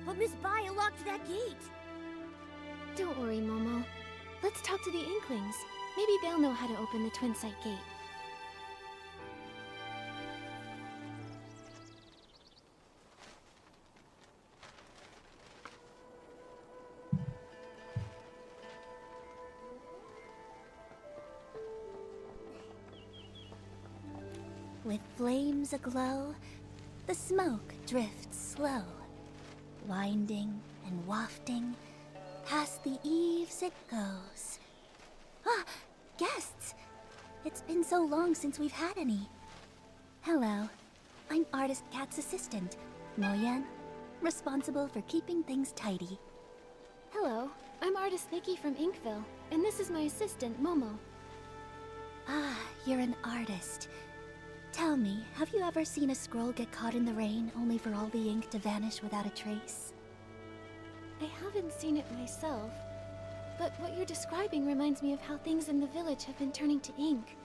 But Miss Bai unlocked that gate! Don't worry, Momo. Let's talk to the Inklings. Maybe they'll know how to open the Twin Sight Gate. With flames aglow, the smoke drifts slow, winding and wafting, past the eaves it goes. Ah, guests! It's been so long since we've had any. Hello, I'm Artist Cat's assistant, Moyen, responsible for keeping things tidy. Hello, I'm Artist Nikki from Inkville, and this is my assistant, Momo. Ah, you're an artist. Tell me, have you ever seen a scroll get caught in the rain only for all the ink to vanish without a trace? I haven't seen it myself, but what you're describing reminds me of how things in the village have been turning to ink.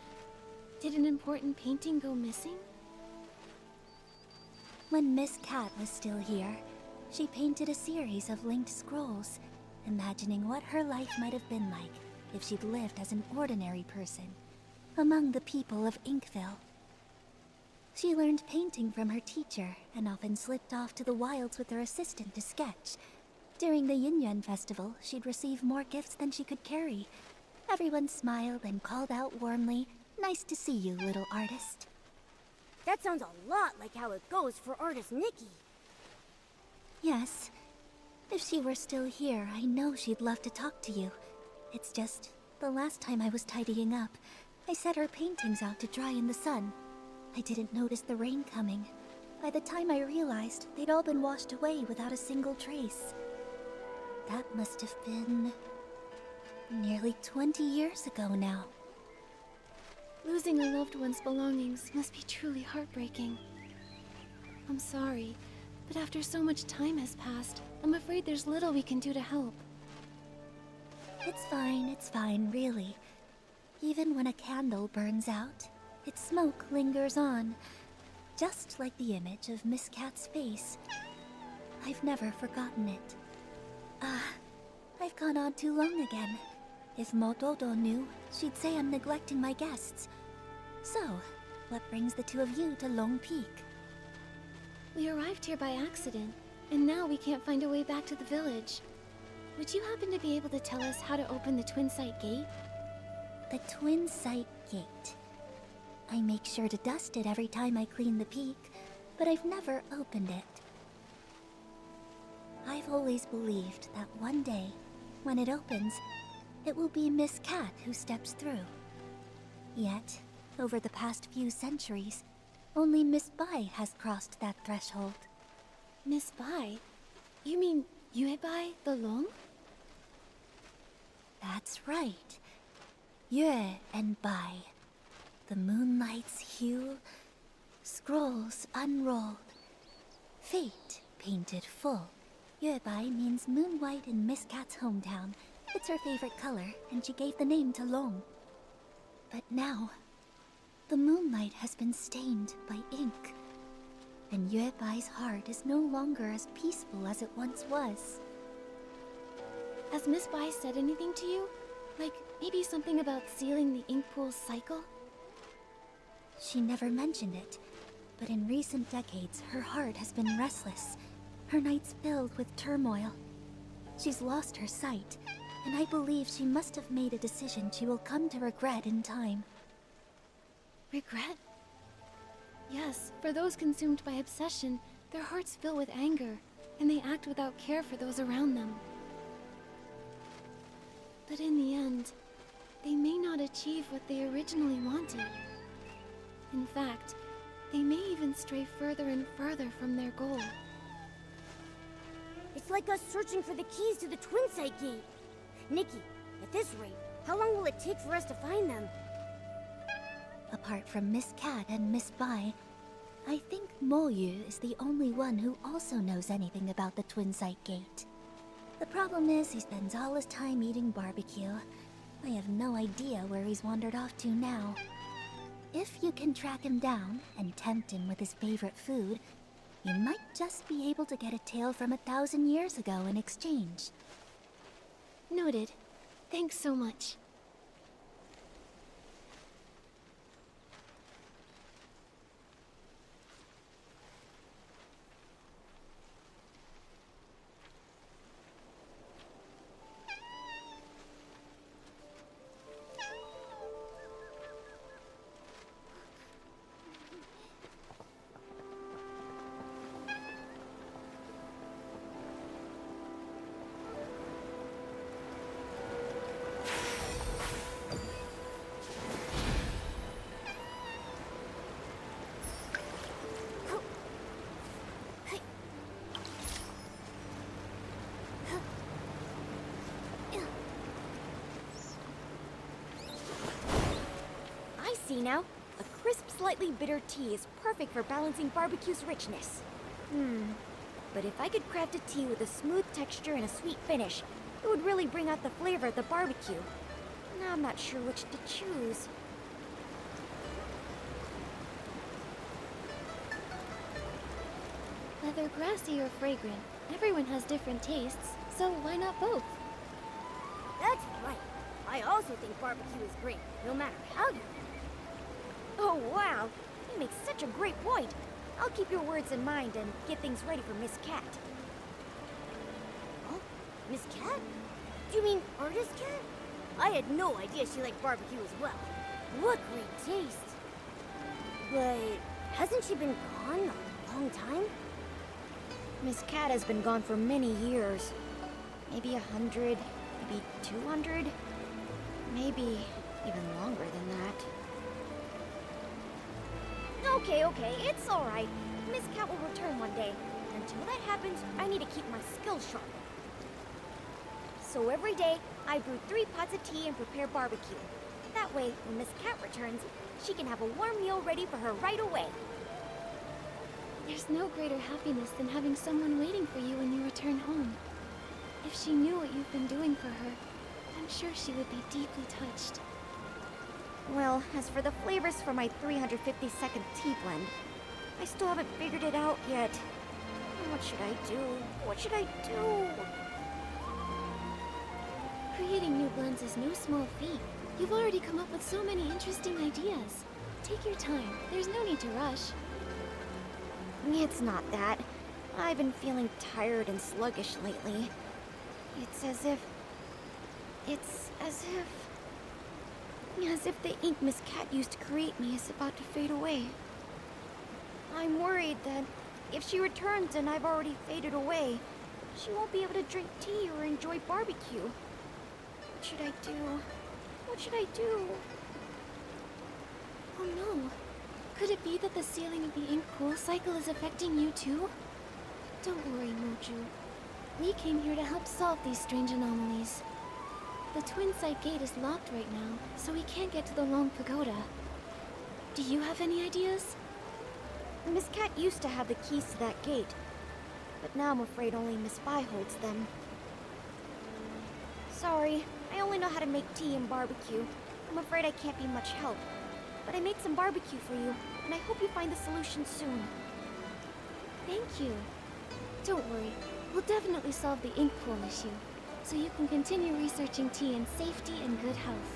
Did an important painting go missing? When Miss Cat was still here, she painted a series of linked scrolls, imagining what her life might have been like if she'd lived as an ordinary person among the people of Inkville. She learned painting from her teacher and often slipped off to the wilds with her assistant to sketch. During the Yin festival, she'd receive more gifts than she could carry. Everyone smiled and called out warmly, "Nice to see you, little artist." That sounds a lot like how it goes for Artist Nikki. Yes. If she were still here, I know she'd love to talk to you. It's just, the last time I was tidying up, I set her paintings out to dry in the sun. I didn't notice the rain coming. By the time I realized, they'd all been washed away without a single trace. That must have been nearly 20 years ago now. Losing a loved one's belongings must be truly heartbreaking. I'm sorry, but after so much time has passed, I'm afraid there's little we can do to help. It's fine, really. Even when a candle burns out, its smoke lingers on, just like the image of Miss Cat's face. I've never forgotten it. I've gone on too long again. If Motodo knew, she'd say I'm neglecting my guests. So, what brings the two of you to Lone Peak? We arrived here by accident, and now we can't find a way back to the village. Would you happen to be able to tell us how to open the Twin Sight Gate? The Twin Sight Gate. I make sure to dust it every time I clean the peak, but I've never opened it. I've always believed that one day, when it opens, it will be Miss Cat who steps through. Yet, over the past few centuries, only Miss Bai has crossed that threshold. Miss Bai? You mean Yue Bai the Long? That's right. Yue and Bai. The moonlight's hue, scrolls unrolled, fate painted full. Yue Bai means moon white in Miss Cat's hometown. It's her favorite color, and she gave the name to Long. But now, the moonlight has been stained by ink, and Yue Bai's heart is no longer as peaceful as it once was. Has Miss Bai said anything to you? Like, maybe something about sealing the ink pool's cycle? She never mentioned it, but in recent decades, her heart has been restless, her nights filled with turmoil. She's lost her sight, and I believe she must have made a decision she will come to regret in time. Regret? Yes, for those consumed by obsession, their hearts fill with anger, and they act without care for those around them. But in the end, they may not achieve what they originally wanted. In fact, they may even stray further and further from their goal. It's like us searching for the keys to the Twin Site Gate. Nikki, at this rate, how long will it take for us to find them? Apart from Miss Cat and Miss Bai, I think Mo Yu is the only one who also knows anything about the Twin Site Gate. The problem is he spends all his time eating barbecue. I have no idea where he's wandered off to now. If you can track him down and tempt him with his favorite food, you might just be able to get a tale from 1,000 years ago in exchange. Noted. Thanks so much. See now? A crisp, slightly bitter tea is perfect for balancing barbecue's richness. But if I could craft a tea with a smooth texture and a sweet finish, it would really bring out the flavor of the barbecue. Now I'm not sure which to choose. Whether grassy or fragrant, everyone has different tastes, so why not both? That's right. I also think barbecue is great, no matter how you do it. Oh, wow! You make such a great point. I'll keep your words in mind and get things ready for Miss Cat. Oh, Miss Cat? Do you mean Artist Cat? I had no idea she liked barbecue as well. What great taste! But hasn't she been gone a long time? Miss Cat has been gone for many years. Maybe 100, maybe 200, maybe even longer than that. Okay, it's alright. Miss Cat will return one day. Until that happens, I need to keep my skills sharp. So every day, I brew 3 pots of tea and prepare barbecue. That way, when Miss Cat returns, she can have a warm meal ready for her right away. There's no greater happiness than having someone waiting for you when you return home. If she knew what you've been doing for her, I'm sure she would be deeply touched. Well, as for the flavors for my 352nd tea blend, I still haven't figured it out yet. What should I do? What should I do? Creating new blends is no small feat. You've already come up with so many interesting ideas. Take your time. There's no need to rush. It's not that. I've been feeling tired and sluggish lately. It's as if the ink Miss Cat used to create me is about to fade away. I'm worried that if she returns and I've already faded away, she won't be able to drink tea or enjoy barbecue. What should I do? What should I do? be that the sealing of the ink pool cycle is affecting you too? Don't worry, Moju. We came here to help solve these strange anomalies. The twin side gate is locked right now, so we can't get to the Long Pagoda. Do you have any ideas? Miss Cat used to have the keys to that gate, but now I'm afraid only Miss Bai holds them. Sorry, I only know how to make tea and barbecue. I'm afraid I can't be much help. But I made some barbecue for you, and I hope you find the solution soon. Thank you. Don't worry, we'll definitely solve the ink pool issue, so you can continue researching tea in safety and good health.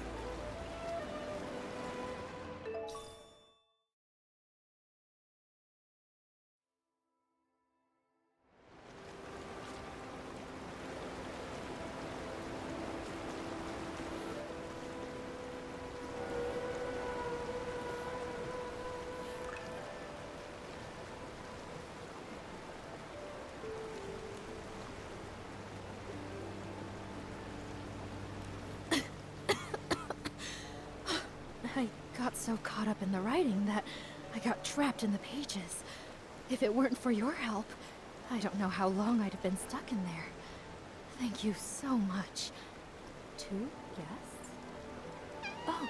I got so caught up in the writing that I got trapped in the pages. If it weren't for your help, I don't know how long I'd have been stuck in there. Thank you so much. 2 guests? Oh,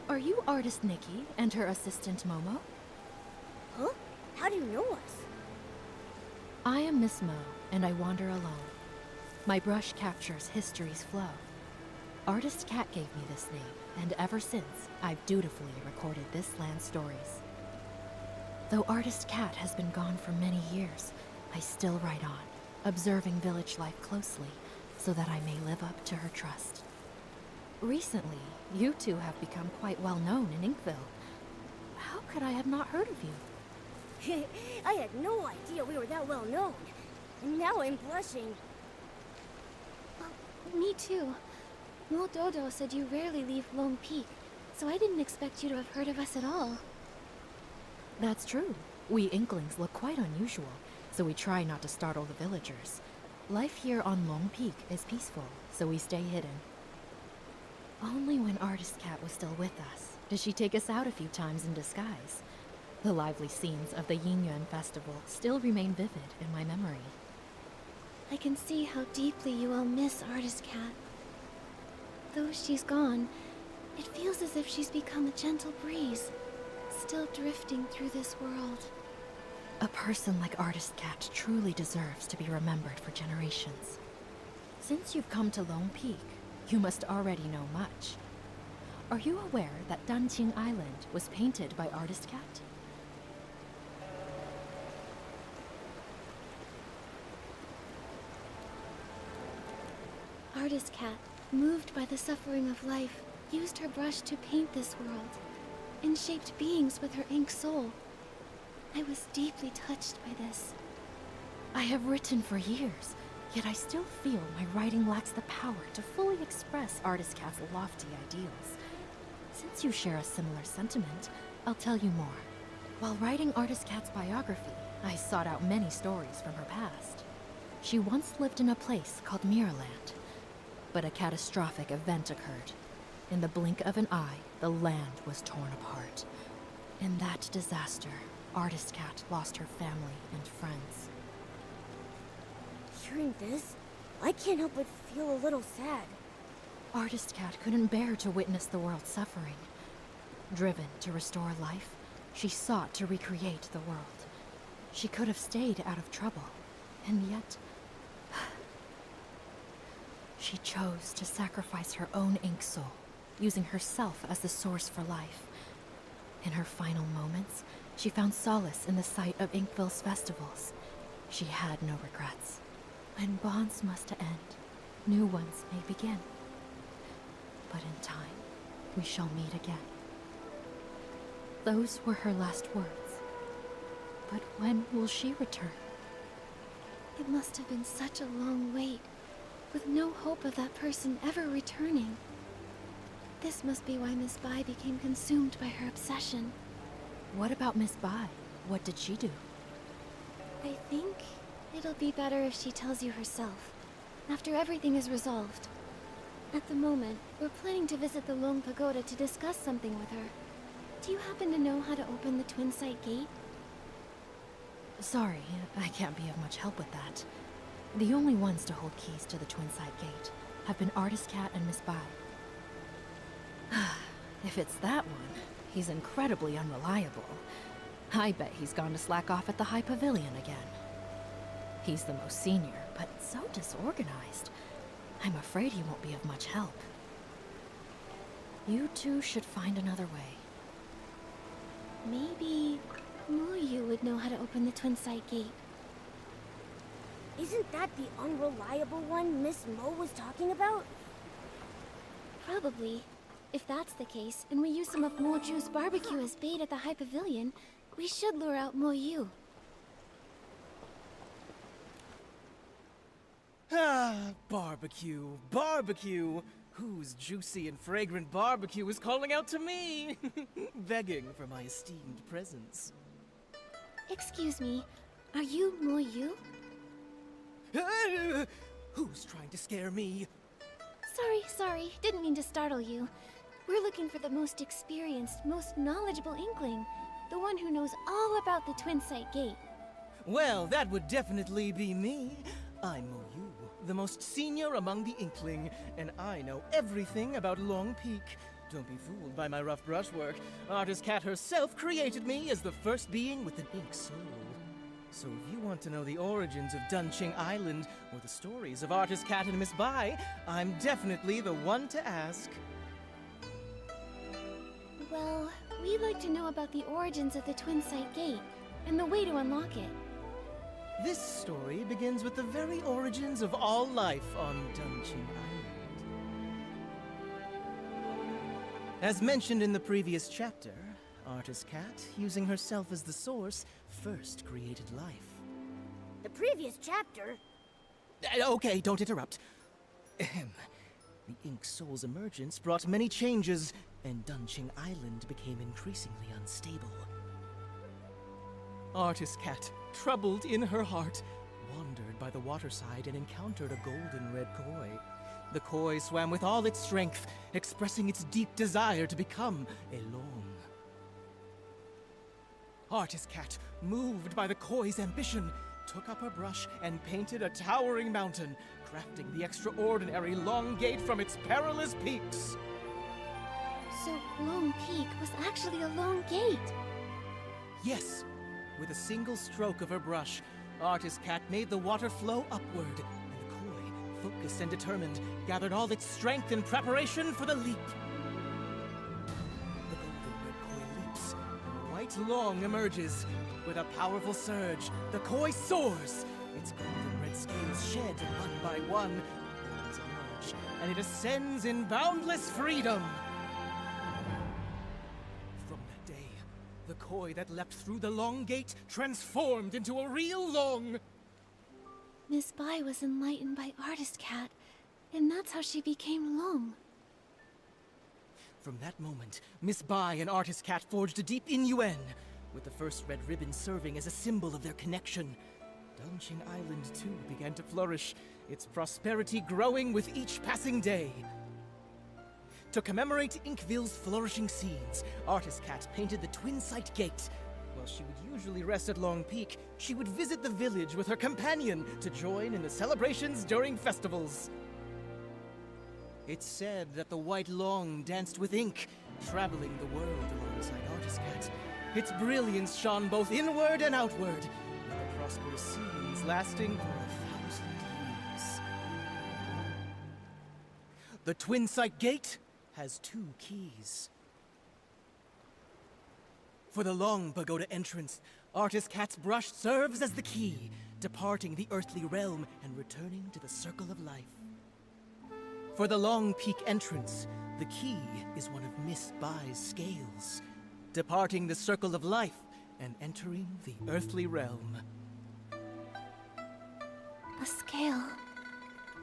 are you artist Nikki and her assistant Momo? Huh? How do you know us? I am Miss Mo, and I wander alone. My brush captures history's flow. Artist Cat gave me this name, and ever since, I've dutifully recorded this land's stories. Though Artist Cat has been gone for many years, I still write on, observing village life closely, so that I may live up to her trust. Recently, you two have become quite well known in Inkville. How could I have not heard of you? I had no idea we were that well known. And now I'm blushing. Me too. Mo Dodo said you rarely leave Lone Peak, so I didn't expect you to have heard of us at all. That's true. We Inklings look quite unusual, so we try not to startle the villagers. Life here on Long Peak is peaceful, so we stay hidden. Only when Artist Cat was still with us did she take us out a few times in disguise. The lively scenes of the Yingyuan festival still remain vivid in my memory. I can see how deeply you all miss Artist Cat. Though she's gone, it feels as if she's become a gentle breeze, still drifting through this world. A person like Artist Cat truly deserves to be remembered for generations. Since you've come to Lone Peak, you must already know much. Are you aware that Danqing Island was painted by Artist Cat? Artist Cat, moved by the suffering of life, used her brush to paint this world, and shaped beings with her ink soul. I was deeply touched by this. I have written for years, yet I still feel my writing lacks the power to fully express Artist Cat's lofty ideals. Since you share a similar sentiment, I'll tell you more. While writing Artist Cat's biography, I sought out many stories from her past. She once lived in a place called Mirrorland, but a catastrophic event occurred. In the blink of an eye, the land was torn apart. In that disaster, Artist Cat lost her family and friends. Hearing this, I can't help but feel a little sad. Artist Cat couldn't bear to witness the world suffering. Driven to restore life, she sought to recreate the world. She could have stayed out of trouble, and yet she chose to sacrifice her own ink soul, using herself as the source for life. In her final moments, she found solace in the sight of Inkville's festivals. She had no regrets. When bonds must end, new ones may begin. But in time, we shall meet again. Those were her last words. But when will she return? It must have been such a long wait, with no hope of that person ever returning. This must be why Miss Bai became consumed by her obsession. What about Miss Bai? What did she do? I think it'll be better if she tells you herself, after everything is resolved. At the moment, we're planning to visit the Long Pagoda to discuss something with her. Do you happen to know how to open the Twin Sight Gate? Sorry, I can't be of much help with that. The only ones to hold keys to the Twin Sight Gate have been Artist Cat and Miss Bai. If it's that one, he's incredibly unreliable. I bet he's gone to slack off at the High Pavilion again. He's the most senior, but so disorganized. I'm afraid he won't be of much help. You two should find another way. Maybe Moyu would know how to open the Twin Sight Gate. Isn't that the unreliable one Miss Mo was talking about? Probably. If that's the case, and we use some of Moju's barbecue as bait at the High Pavilion, we should lure out Moyu. Ah, barbecue, barbecue! Whose juicy and fragrant barbecue is calling out to me? Begging for my esteemed presence. Excuse me, are you Moyu? Who's trying to scare me? Sorry, didn't mean to startle you. We're looking for the most experienced, most knowledgeable Inkling. The one who knows all about the Twin Sight Gate. Well, that would definitely be me. I'm Moyu, the most senior among the Inkling, and I know everything about Long Peak. Don't be fooled by my rough brushwork. Artist Cat herself created me as the first being with an ink soul. So if you want to know the origins of Dunqing Island, or the stories of Artist Cat and Miss Bai, I'm definitely the one to ask. Well, we'd like to know about the origins of the Twin Sight Gate, and the way to unlock it. This story begins with the very origins of all life on Dunqing Island. As mentioned in the previous chapter, Artist Cat, using herself as the source, first created life. The previous chapter? Okay, don't interrupt. Ahem. The Ink Soul's emergence brought many changes, and Dunqing Island became increasingly unstable. Artist Cat, troubled in her heart, wandered by the waterside and encountered a golden red koi. The koi swam with all its strength, expressing its deep desire to become a long. Artist Cat, moved by the koi's ambition, took up her brush and painted a towering mountain, crafting the extraordinary Long Gate from its perilous peaks. So Long Peak was actually a long gate. Yes, with a single stroke of her brush, Artist Cat made the water flow upward, and the koi, focused and determined, gathered all its strength in preparation for the leap. The golden red koi leaps, and a white long emerges. With a powerful surge, the koi soars. Its golden red scales shed one by one. Wings emerge, and it ascends in boundless freedom. From that day, the koi that leapt through the Long Gate transformed into a real long. Miss Bai was enlightened by Artist Cat, and that's how she became Long. From that moment, Miss Bai and Artist Cat forged a deep innuendo, with the first red ribbon serving as a symbol of their connection. Dunqing Island, too, began to flourish, its prosperity growing with each passing day. To commemorate Inkville's flourishing scenes, Artist Cat painted the Twin Sight Gate. While she would usually rest at Long Peak, she would visit the village with her companion to join in the celebrations during festivals. It's said that the White Long danced with ink, traveling the world alongside Artist Cat. Its brilliance shone both inward and outward, with the prosperous scenes lasting for 1,000 years. The Twin Sight Gate has 2 keys. For the Long Pagoda entrance, Artist Cat's brush serves as the key, departing the earthly realm and returning to the circle of life. For the Long Peak entrance, the key is one of Miss Bai's scales, departing the circle of life and entering the earthly realm. A scale.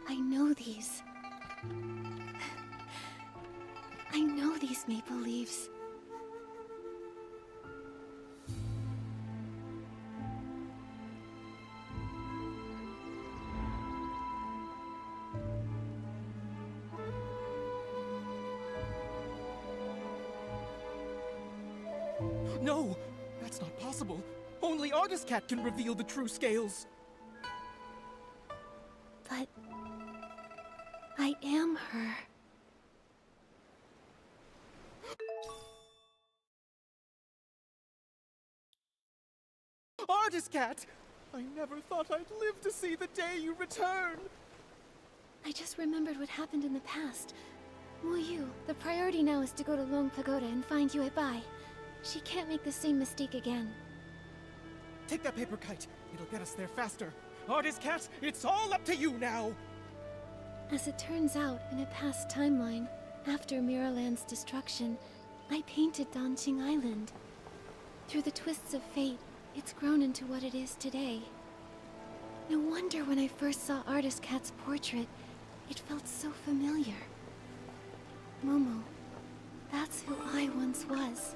I know these. I know these maple leaves. No, that's not possible. Only Artist Cat can reveal the true scales. But I am her. Artist Cat! I never thought I'd live to see the day you return! I just remembered what happened in the past. Yu, the priority now is to go to Long Pagoda and find Yue Bai. She can't make the same mistake again. Take that paper kite. It'll get us there faster. Artist Cat, it's all up to you now! As it turns out, in a past timeline, after Miraland's destruction, I painted Danqing Island. Through the twists of fate, it's grown into what it is today. No wonder when I first saw Artist Cat's portrait, it felt so familiar. Momo, that's who I once was.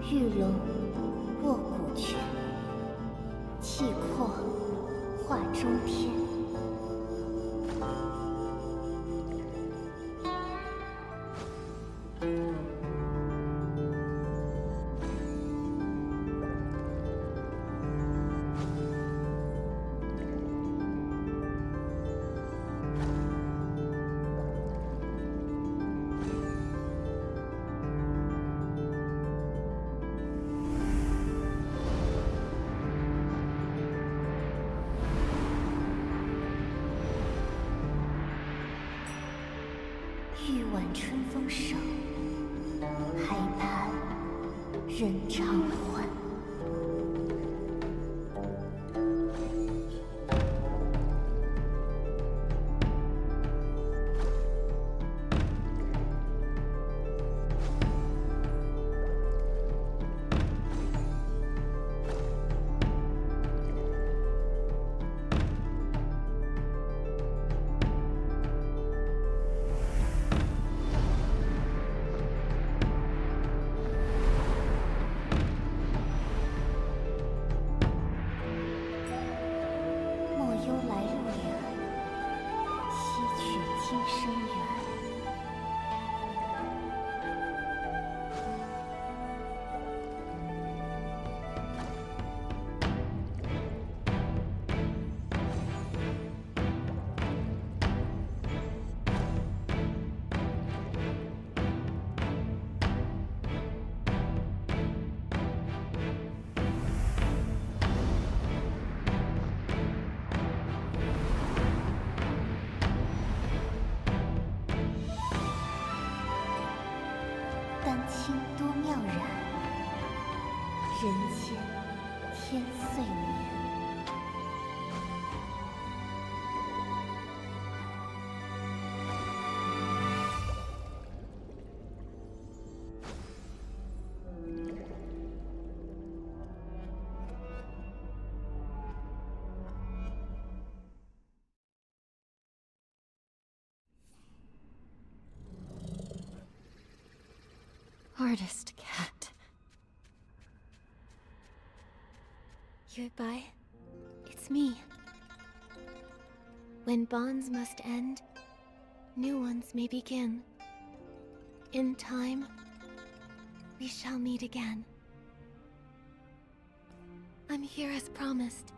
玉龙卧骨拳，气魄化中天。玉挽春风生，海畔人长欢。莫忧来路远，西去今生缘。丹青多妙然，人间天岁年。Artist cat. Goodbye. It's me. When bonds must end, new ones may begin. In time, we shall meet again. I'm here as promised.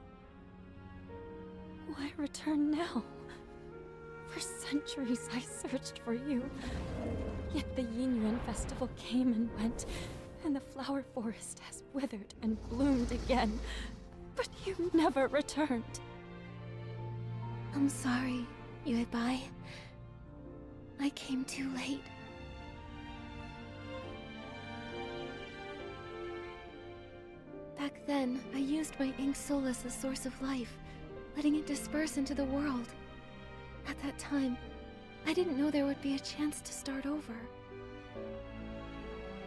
Why return now? For centuries I searched for you. Yet the Yinyuan festival came and went, and the flower forest has withered and bloomed again. But you never returned. I'm sorry, Yuebai. I came too late. Back then, I used my ink soul as the source of life, letting it disperse into the world. At that time, I didn't know there would be a chance to start over.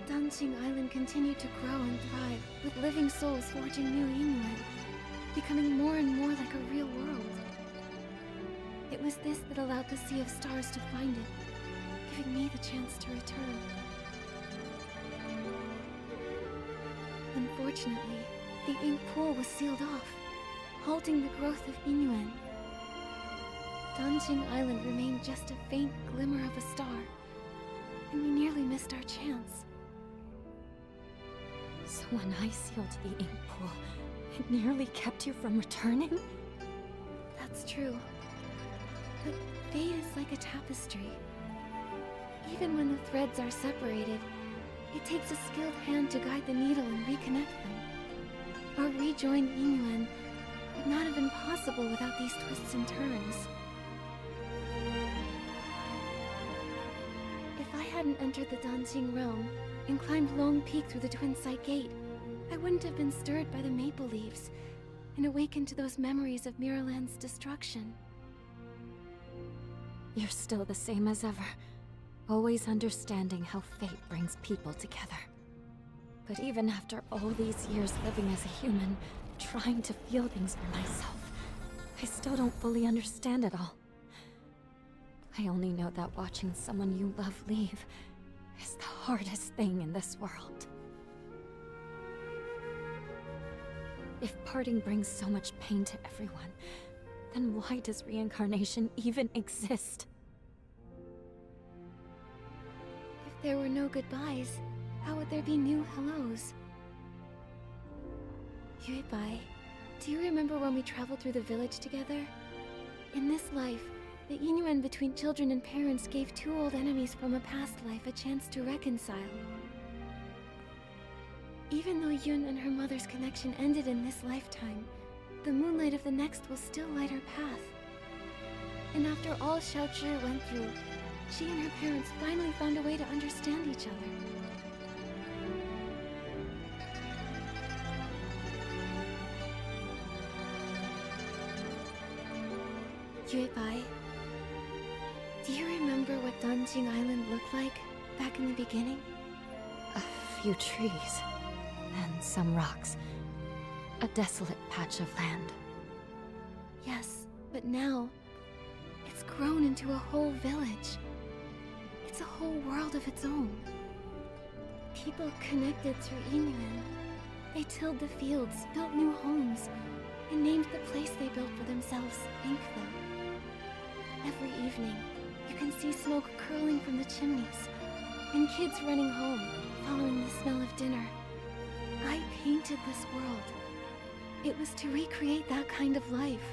Danqing Island continued to grow and thrive, with living souls forging new Yinyuan, becoming more and more like a real world. It was this that allowed the Sea of Stars to find it, giving me the chance to return. Unfortunately, the ink pool was sealed off, halting the growth of Yinyuan. Danqing Island remained just a faint glimmer of a star, and we nearly missed our chance. So when I sealed the ink pool, it nearly kept you from returning? That's true. But fate is like a tapestry. Even when the threads are separated, it takes a skilled hand to guide the needle and reconnect them. Our rejoined Yinyuan would not have been possible without these twists and turns. If I hadn't entered the Danqing realm and climbed Long Peak through the Twin Sight Gate, I wouldn't have been stirred by the maple leaves and awakened to those memories of Miraland's destruction. You're still the same as ever, always understanding how fate brings people together. But even after all these years living as a human, trying to feel things for myself, I still don't fully understand it all. I only know that watching someone you love leave is the hardest thing in this world. If parting brings so much pain to everyone, then why does reincarnation even exist? If there were no goodbyes, how would there be new hellos? Yuebai, do you remember when we traveled through the village together? In this life, the Inyuan between children and parents gave two old enemies from a past life a chance to reconcile. Even though Yun and her mother's connection ended in this lifetime, the moonlight of the next will still light her path. And after all Xiaozhi went through, she and her parents finally found a way to understand each other. Yuebai, do you remember what Danjing Island looked like back in the beginning? A few trees, and some rocks. A desolate patch of land. Yes, but now, it's grown into a whole village. It's a whole world of its own. People connected through Inyuan. They tilled the fields, built new homes, and named the place they built for themselves Inkville. Every evening, you can see smoke curling from the chimneys, and kids running home, following the smell of dinner. I painted this world. It was to recreate that kind of life.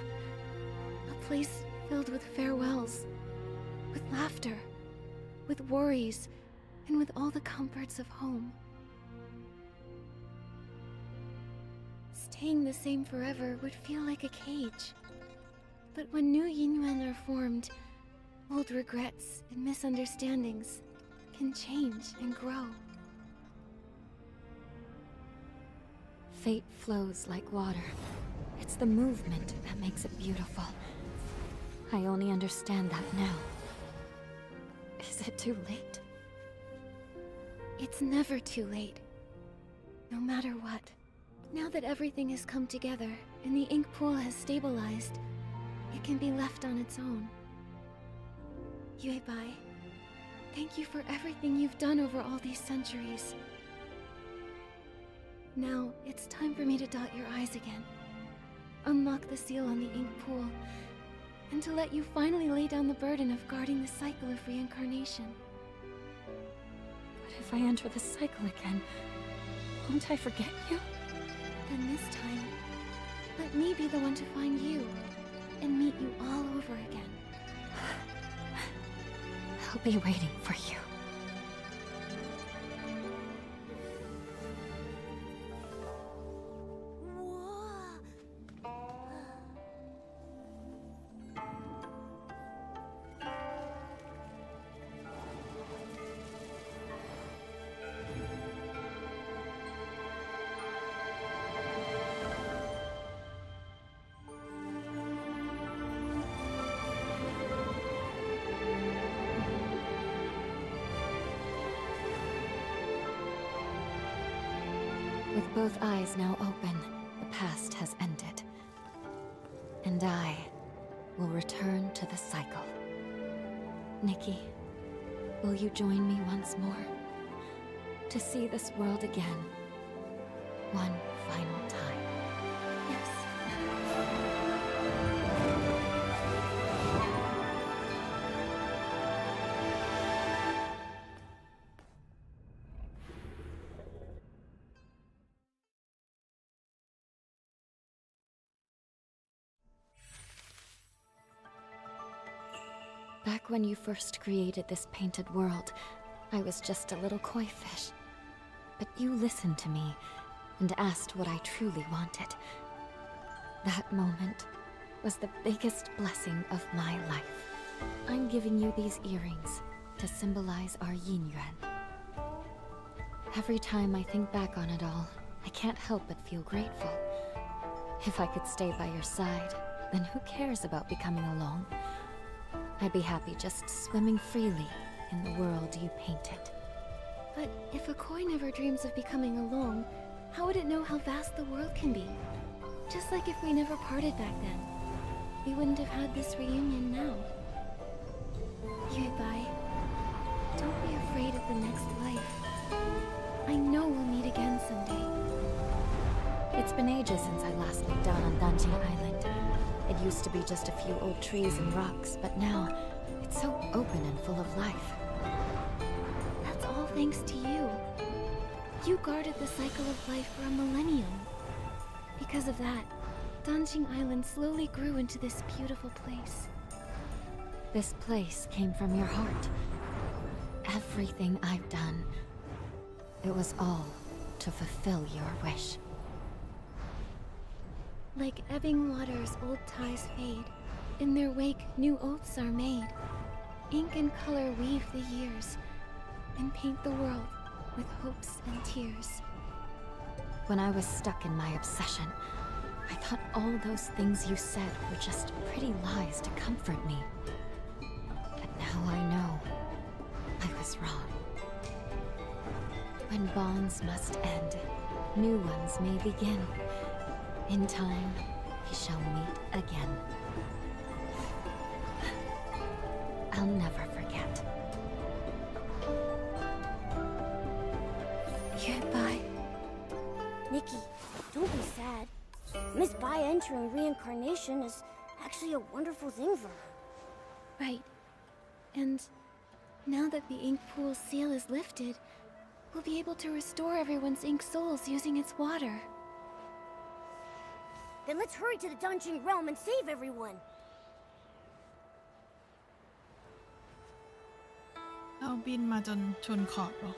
A place filled with farewells, with laughter, with worries, and with all the comforts of home. Staying the same forever would feel like a cage. But when new Yinyuan are formed, old regrets and misunderstandings can change and grow. Fate flows like water. It's the movement that makes it beautiful. I only understand that now. Is it too late? It's never too late. No matter what. Now that everything has come together and the ink pool has stabilized, it can be left on its own. Yuebai, thank you for everything you've done over all these centuries. Now, it's time for me to dot your I's again. Unlock the seal on the ink pool, and to let you finally lay down the burden of guarding the cycle of reincarnation. But if I enter the cycle again, won't I forget you? Then this time, let me be the one to find you, and meet you all over again. I'll be waiting for you. With both eyes now open, the past has ended. And I will return to the cycle. Nikki, will you join me once more? To see this world again, one final time. Yes. Back when you first created this painted world, I was just a little koi fish. But you listened to me and asked what I truly wanted. That moment was the biggest blessing of my life. I'm giving you these earrings to symbolize our yin yuan. Every time I think back on it all, I can't help but feel grateful. If I could stay by your side, then who cares about becoming alone? I'd be happy just swimming freely in the world you painted. But if a koi never dreams of becoming alone, how would it know how vast the world can be? Just like if we never parted back then, we wouldn't have had this reunion now. Yuebai, don't be afraid of the next life. I know we'll meet again someday. It's been ages since I last looked down on Danjing Island. It used to be just a few old trees and rocks, but now it's so open and full of life. That's all thanks to you. You guarded the cycle of life for a millennium. Because of that, Danjing Island slowly grew into this beautiful place. This place came from your heart. Everything I've done, it was all to fulfill your wish. Like ebbing waters, old ties fade. In their wake, new oaths are made. Ink and color weave the years and paint the world with hopes and tears. When I was stuck in my obsession, I thought all those things you said were just pretty lies to comfort me. But now I know I was wrong. When bonds must end, new ones may begin. In time, we shall meet again. I'll never forget. Goodbye. Nikki, don't be sad. Miss Bai entering reincarnation is actually a wonderful thing for her. Right. And now that the ink pool seal is lifted, we'll be able to restore everyone's ink souls using its water. Then let's hurry to the Dungeon Realm and save everyone. เอาบินมาจนชนขอบเหรอ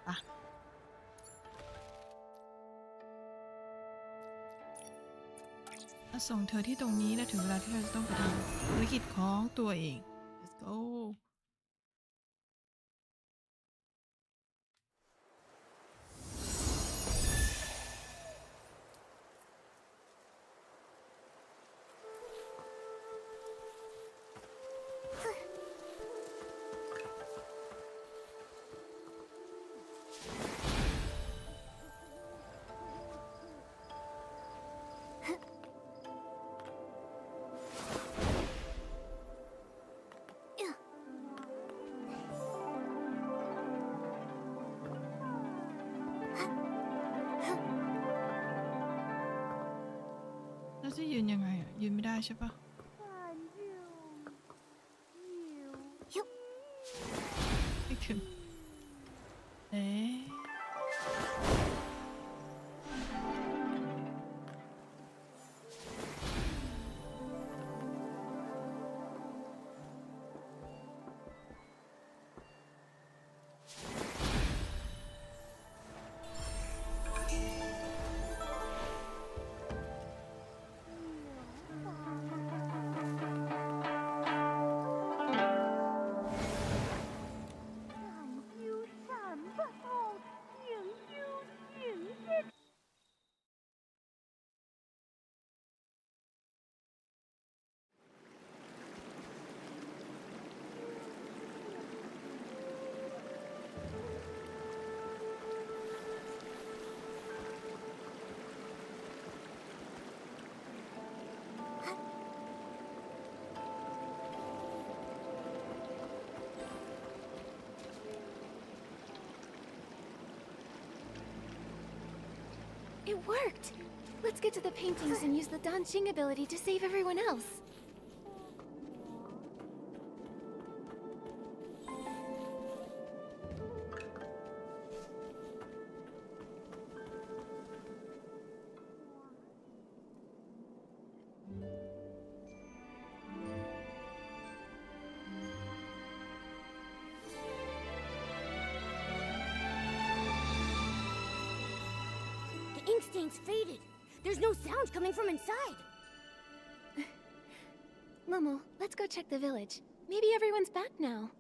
อ่ะส่งเธอที่ตรงนี้และถึงเวลาที่เราจะต้องไปทำภารกิจของตัวเอง let's goแล้วจะยืนยังไงอ่ะยืนไม่ได้ใช่ปะไม่ถึงเอ๊ะ It worked! Let's get to the paintings and use the Danjing ability to save everyone else. The ink stain's faded. There's no sound coming from inside. Momo, let's go check the village. Maybe everyone's back now.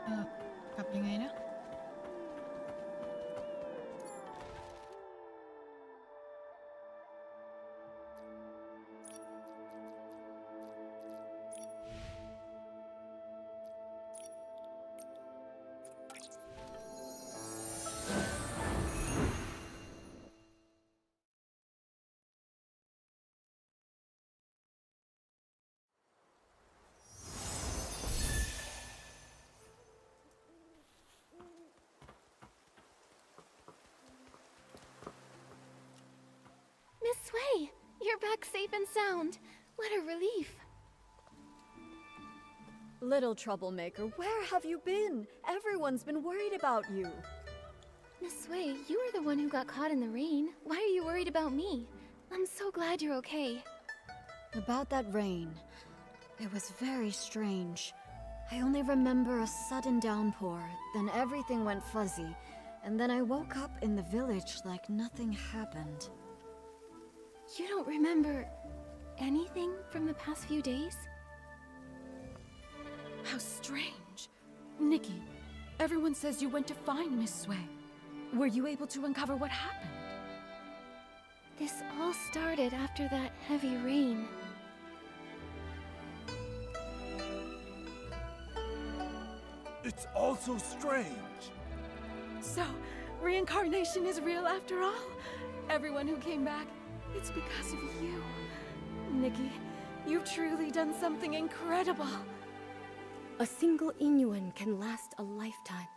Uh, กลับยังไงนะ back safe and sound. What a relief. Little troublemaker, where have you been? Everyone's been worried about you. Miss Sui, you were the one who got caught in the rain. Why are you worried about me? I'm so glad you're okay. About that rain, it was very strange. I only remember a sudden downpour, then everything went fuzzy, and then I woke up in the village like nothing happened. You don't remember anything from the past few days? How strange. Nikki, everyone says you went to find Miss Sui. Were you able to uncover what happened? This all started after that heavy rain. It's all so strange. So, reincarnation is real after all? Everyone who came back, it's because of you. Nikki, you've truly done something incredible. A single Inuan can last a lifetime,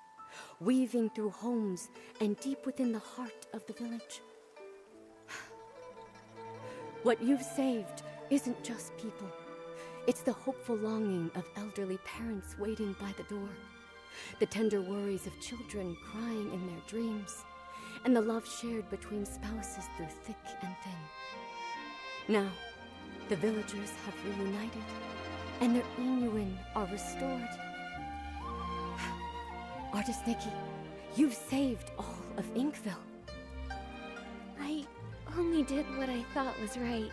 weaving through homes and deep within the heart of the village. What you've saved isn't just people. It's the hopeful longing of elderly parents waiting by the door, the tender worries of children crying in their dreams, and the love shared between spouses through thick and thin. Now, the villagers have reunited, and their Inuan are restored. Artist Nikki, you've saved all of Inkville. I only did what I thought was right.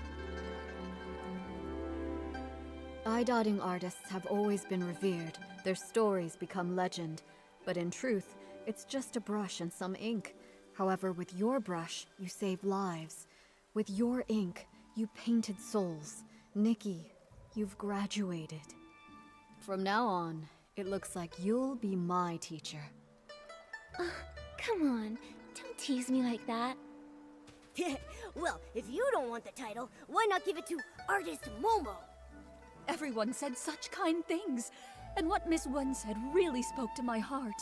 Eye-dotting artists have always been revered. Their stories become legend. But in truth, it's just a brush and some ink. However, with your brush, you save lives. With your ink, you painted souls. Nikki, you've graduated. From now on, it looks like you'll be my teacher. Come on, don't tease me like that. Well, if you don't want the title, why not give it to Artist Momo? Everyone said such kind things, and what Miss Wen said really spoke to my heart.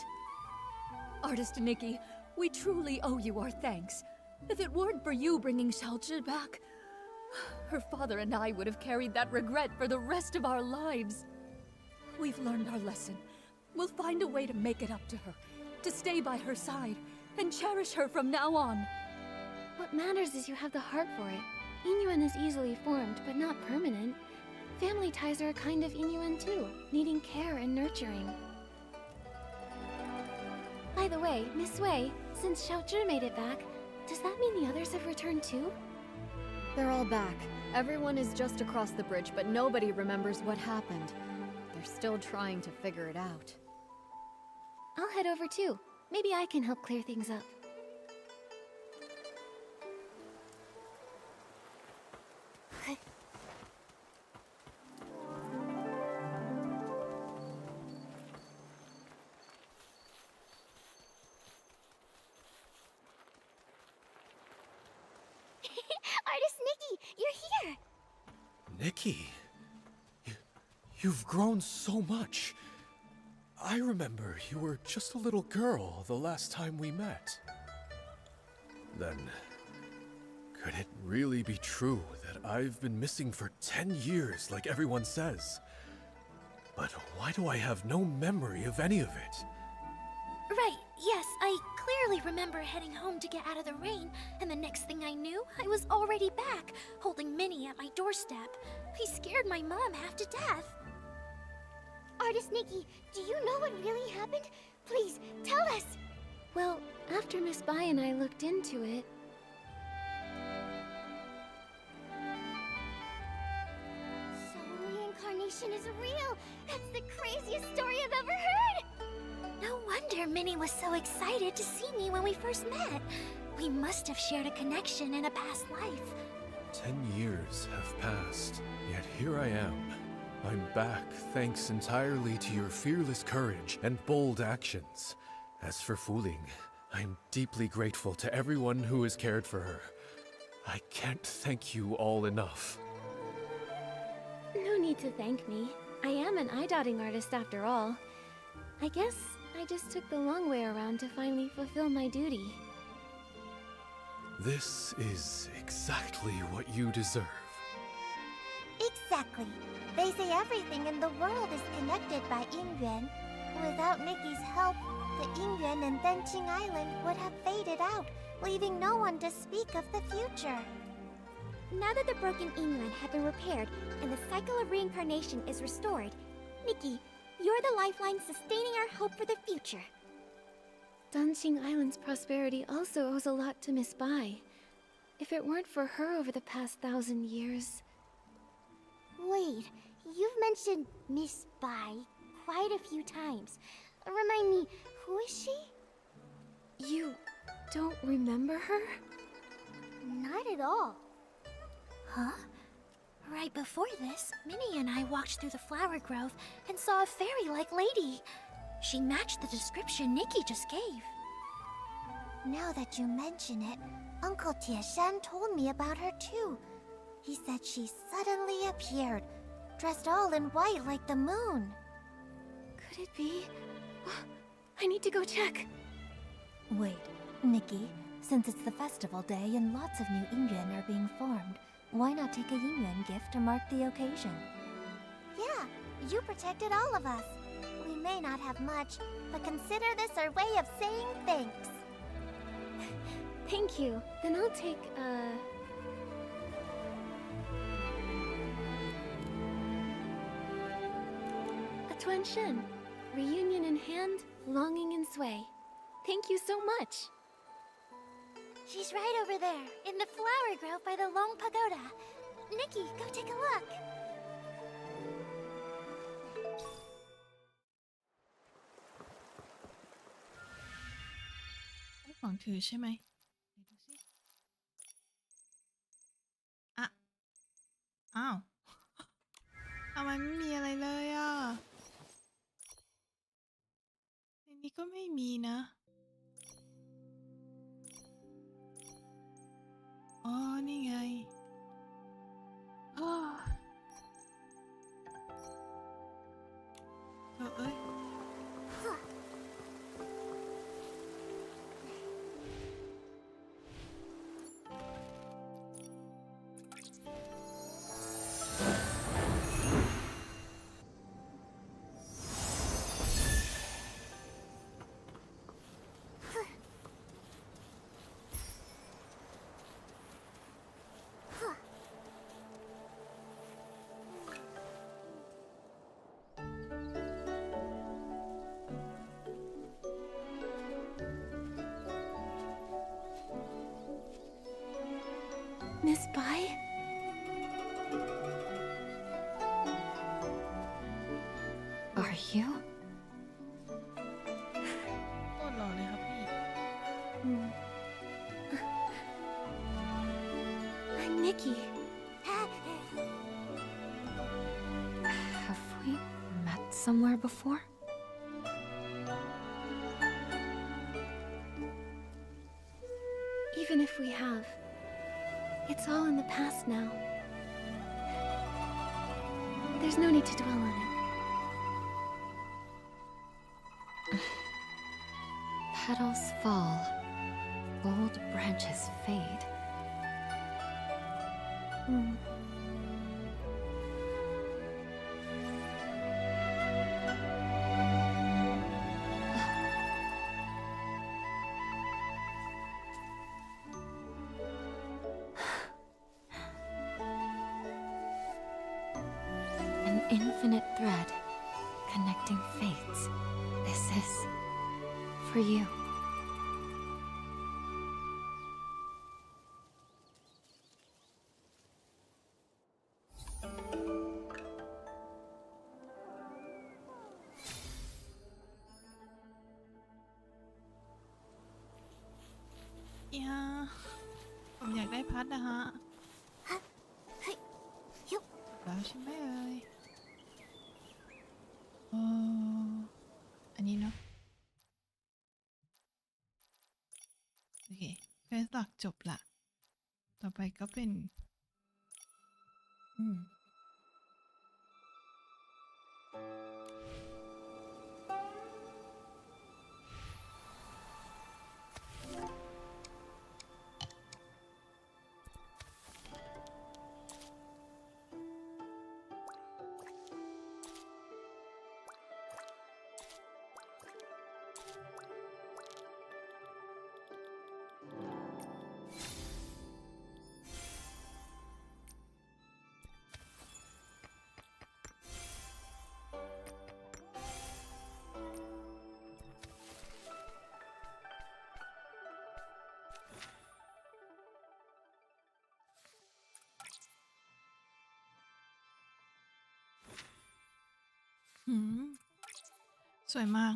Artist Nikki, we truly owe you our thanks. If it weren't for you bringing Xiaozhi back, her father and I would have carried that regret for the rest of our lives. We've learned our lesson. We'll find a way to make it up to her, to stay by her side, and cherish her from now on. What matters is you have the heart for it. Inuan is easily formed, but not permanent. Family ties are a kind of Inuan too, needing care and nurturing. By the way, Miss Sui, since Xiaozhi made it back, does that mean the others have returned too? They're all back. Everyone is just across the bridge, but nobody remembers what happened. They're still trying to figure it out. I'll head over too. Maybe I can help clear things up. Artist Nikki, you're here! Nikki, you've grown so much. I remember you were just a little girl the last time we met. Then, could it really be true that I've been missing for 10 years like everyone says? But why do I have no memory of any of it? Right, yes, I clearly remember heading home to get out of the rain, and the next thing I knew, I was already back, holding Minnie at my doorstep. I scared my mom half to death. Artist Nikki, do you know what really happened? Please, tell us! Well, after Miss Bai and I looked into it... So reincarnation is real! That's the craziest story I've ever heard! No wonder Minnie was so excited to see me when we first met. We must have shared a connection in a past life. 10 years have passed, yet here I am. I'm back thanks entirely to your fearless courage and bold actions. As for Fuling, I'm deeply grateful to everyone who has cared for her. I can't thank you all enough. No need to thank me. I am an eye-dotting artist after all. I guess I just took the long way around to finally fulfill my duty. This is exactly what you deserve. Exactly. They say everything in the world is connected by Yingyuan. Without Nikki's help, the Yingyuan and Denqing Island would have faded out, leaving no one to speak of the future. Now that the broken Yingyuan have been repaired and the cycle of reincarnation is restored, Nikki, you're the lifeline sustaining our hope for the future. Danqing Island's prosperity also owes a lot to Miss Bai. If it weren't for her over the past 1,000 years... Wait, you've mentioned Miss Bai quite a few times. Remind me, who is she? You don't remember her? Not at all. Huh? Right before this, Minnie and I walked through the flower grove and saw a fairy-like lady. She matched the description Nikki just gave. Now that you mention it, Uncle Tieshan told me about her too. He said she suddenly appeared, dressed all in white like the moon. Could it be? I need to go check. Wait, Nikki, since it's the festival day and lots of new Yingyuan are being formed, why not take a Yingyuan gift to mark the occasion? Yeah, you protected all of us. We may not have much, but consider this our way of saying thanks. Thank you. Then I'll take, a Tuan Shen. Reunion in hand, longing in sway. Thank you so much. She's right over there, in the flower grove by the Long Pagoda. Nikki, go take a look. ของถือใช่ไหมไหนดูสิอะอ้าว ทำไมไม่มีอะไรเลยอ่ะในนี้ก็ไม่มีนะ อ๋อ นี่ไงอ้อเอ้ย Miss Bai? Are you? โคตรหล่อเลยครับพี่ I'm Nikki. Have we met somewhere before? Even if we have, it's all in the past now. There's no need to dwell on it. Petals fall, old branches fade. An infinite thread connecting fates. This is for you. Yeah. ผมอยากได้พัดนะฮะแล้วใช่ไหมเอ่ยอันนี้เนาะโอเคเควสหลักจบละต่อไปก็เป็น สวยมาก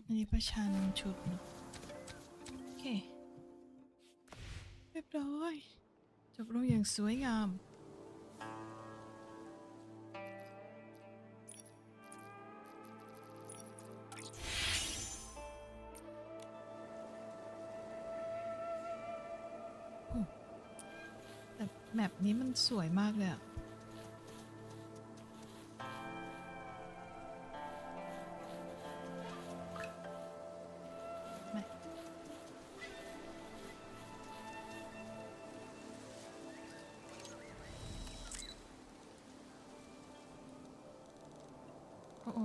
อันนี้ประชันชุดเนาะโอเคเรียบร้อยจบลงอย่างสวยงามโอ้แต่แมปนี้มันสวยมากเลยอะโอ้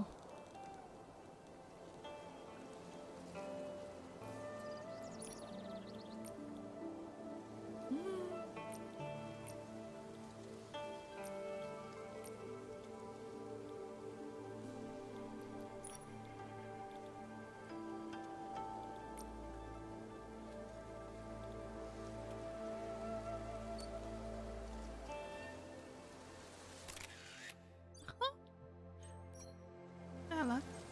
โอ้น่ารัก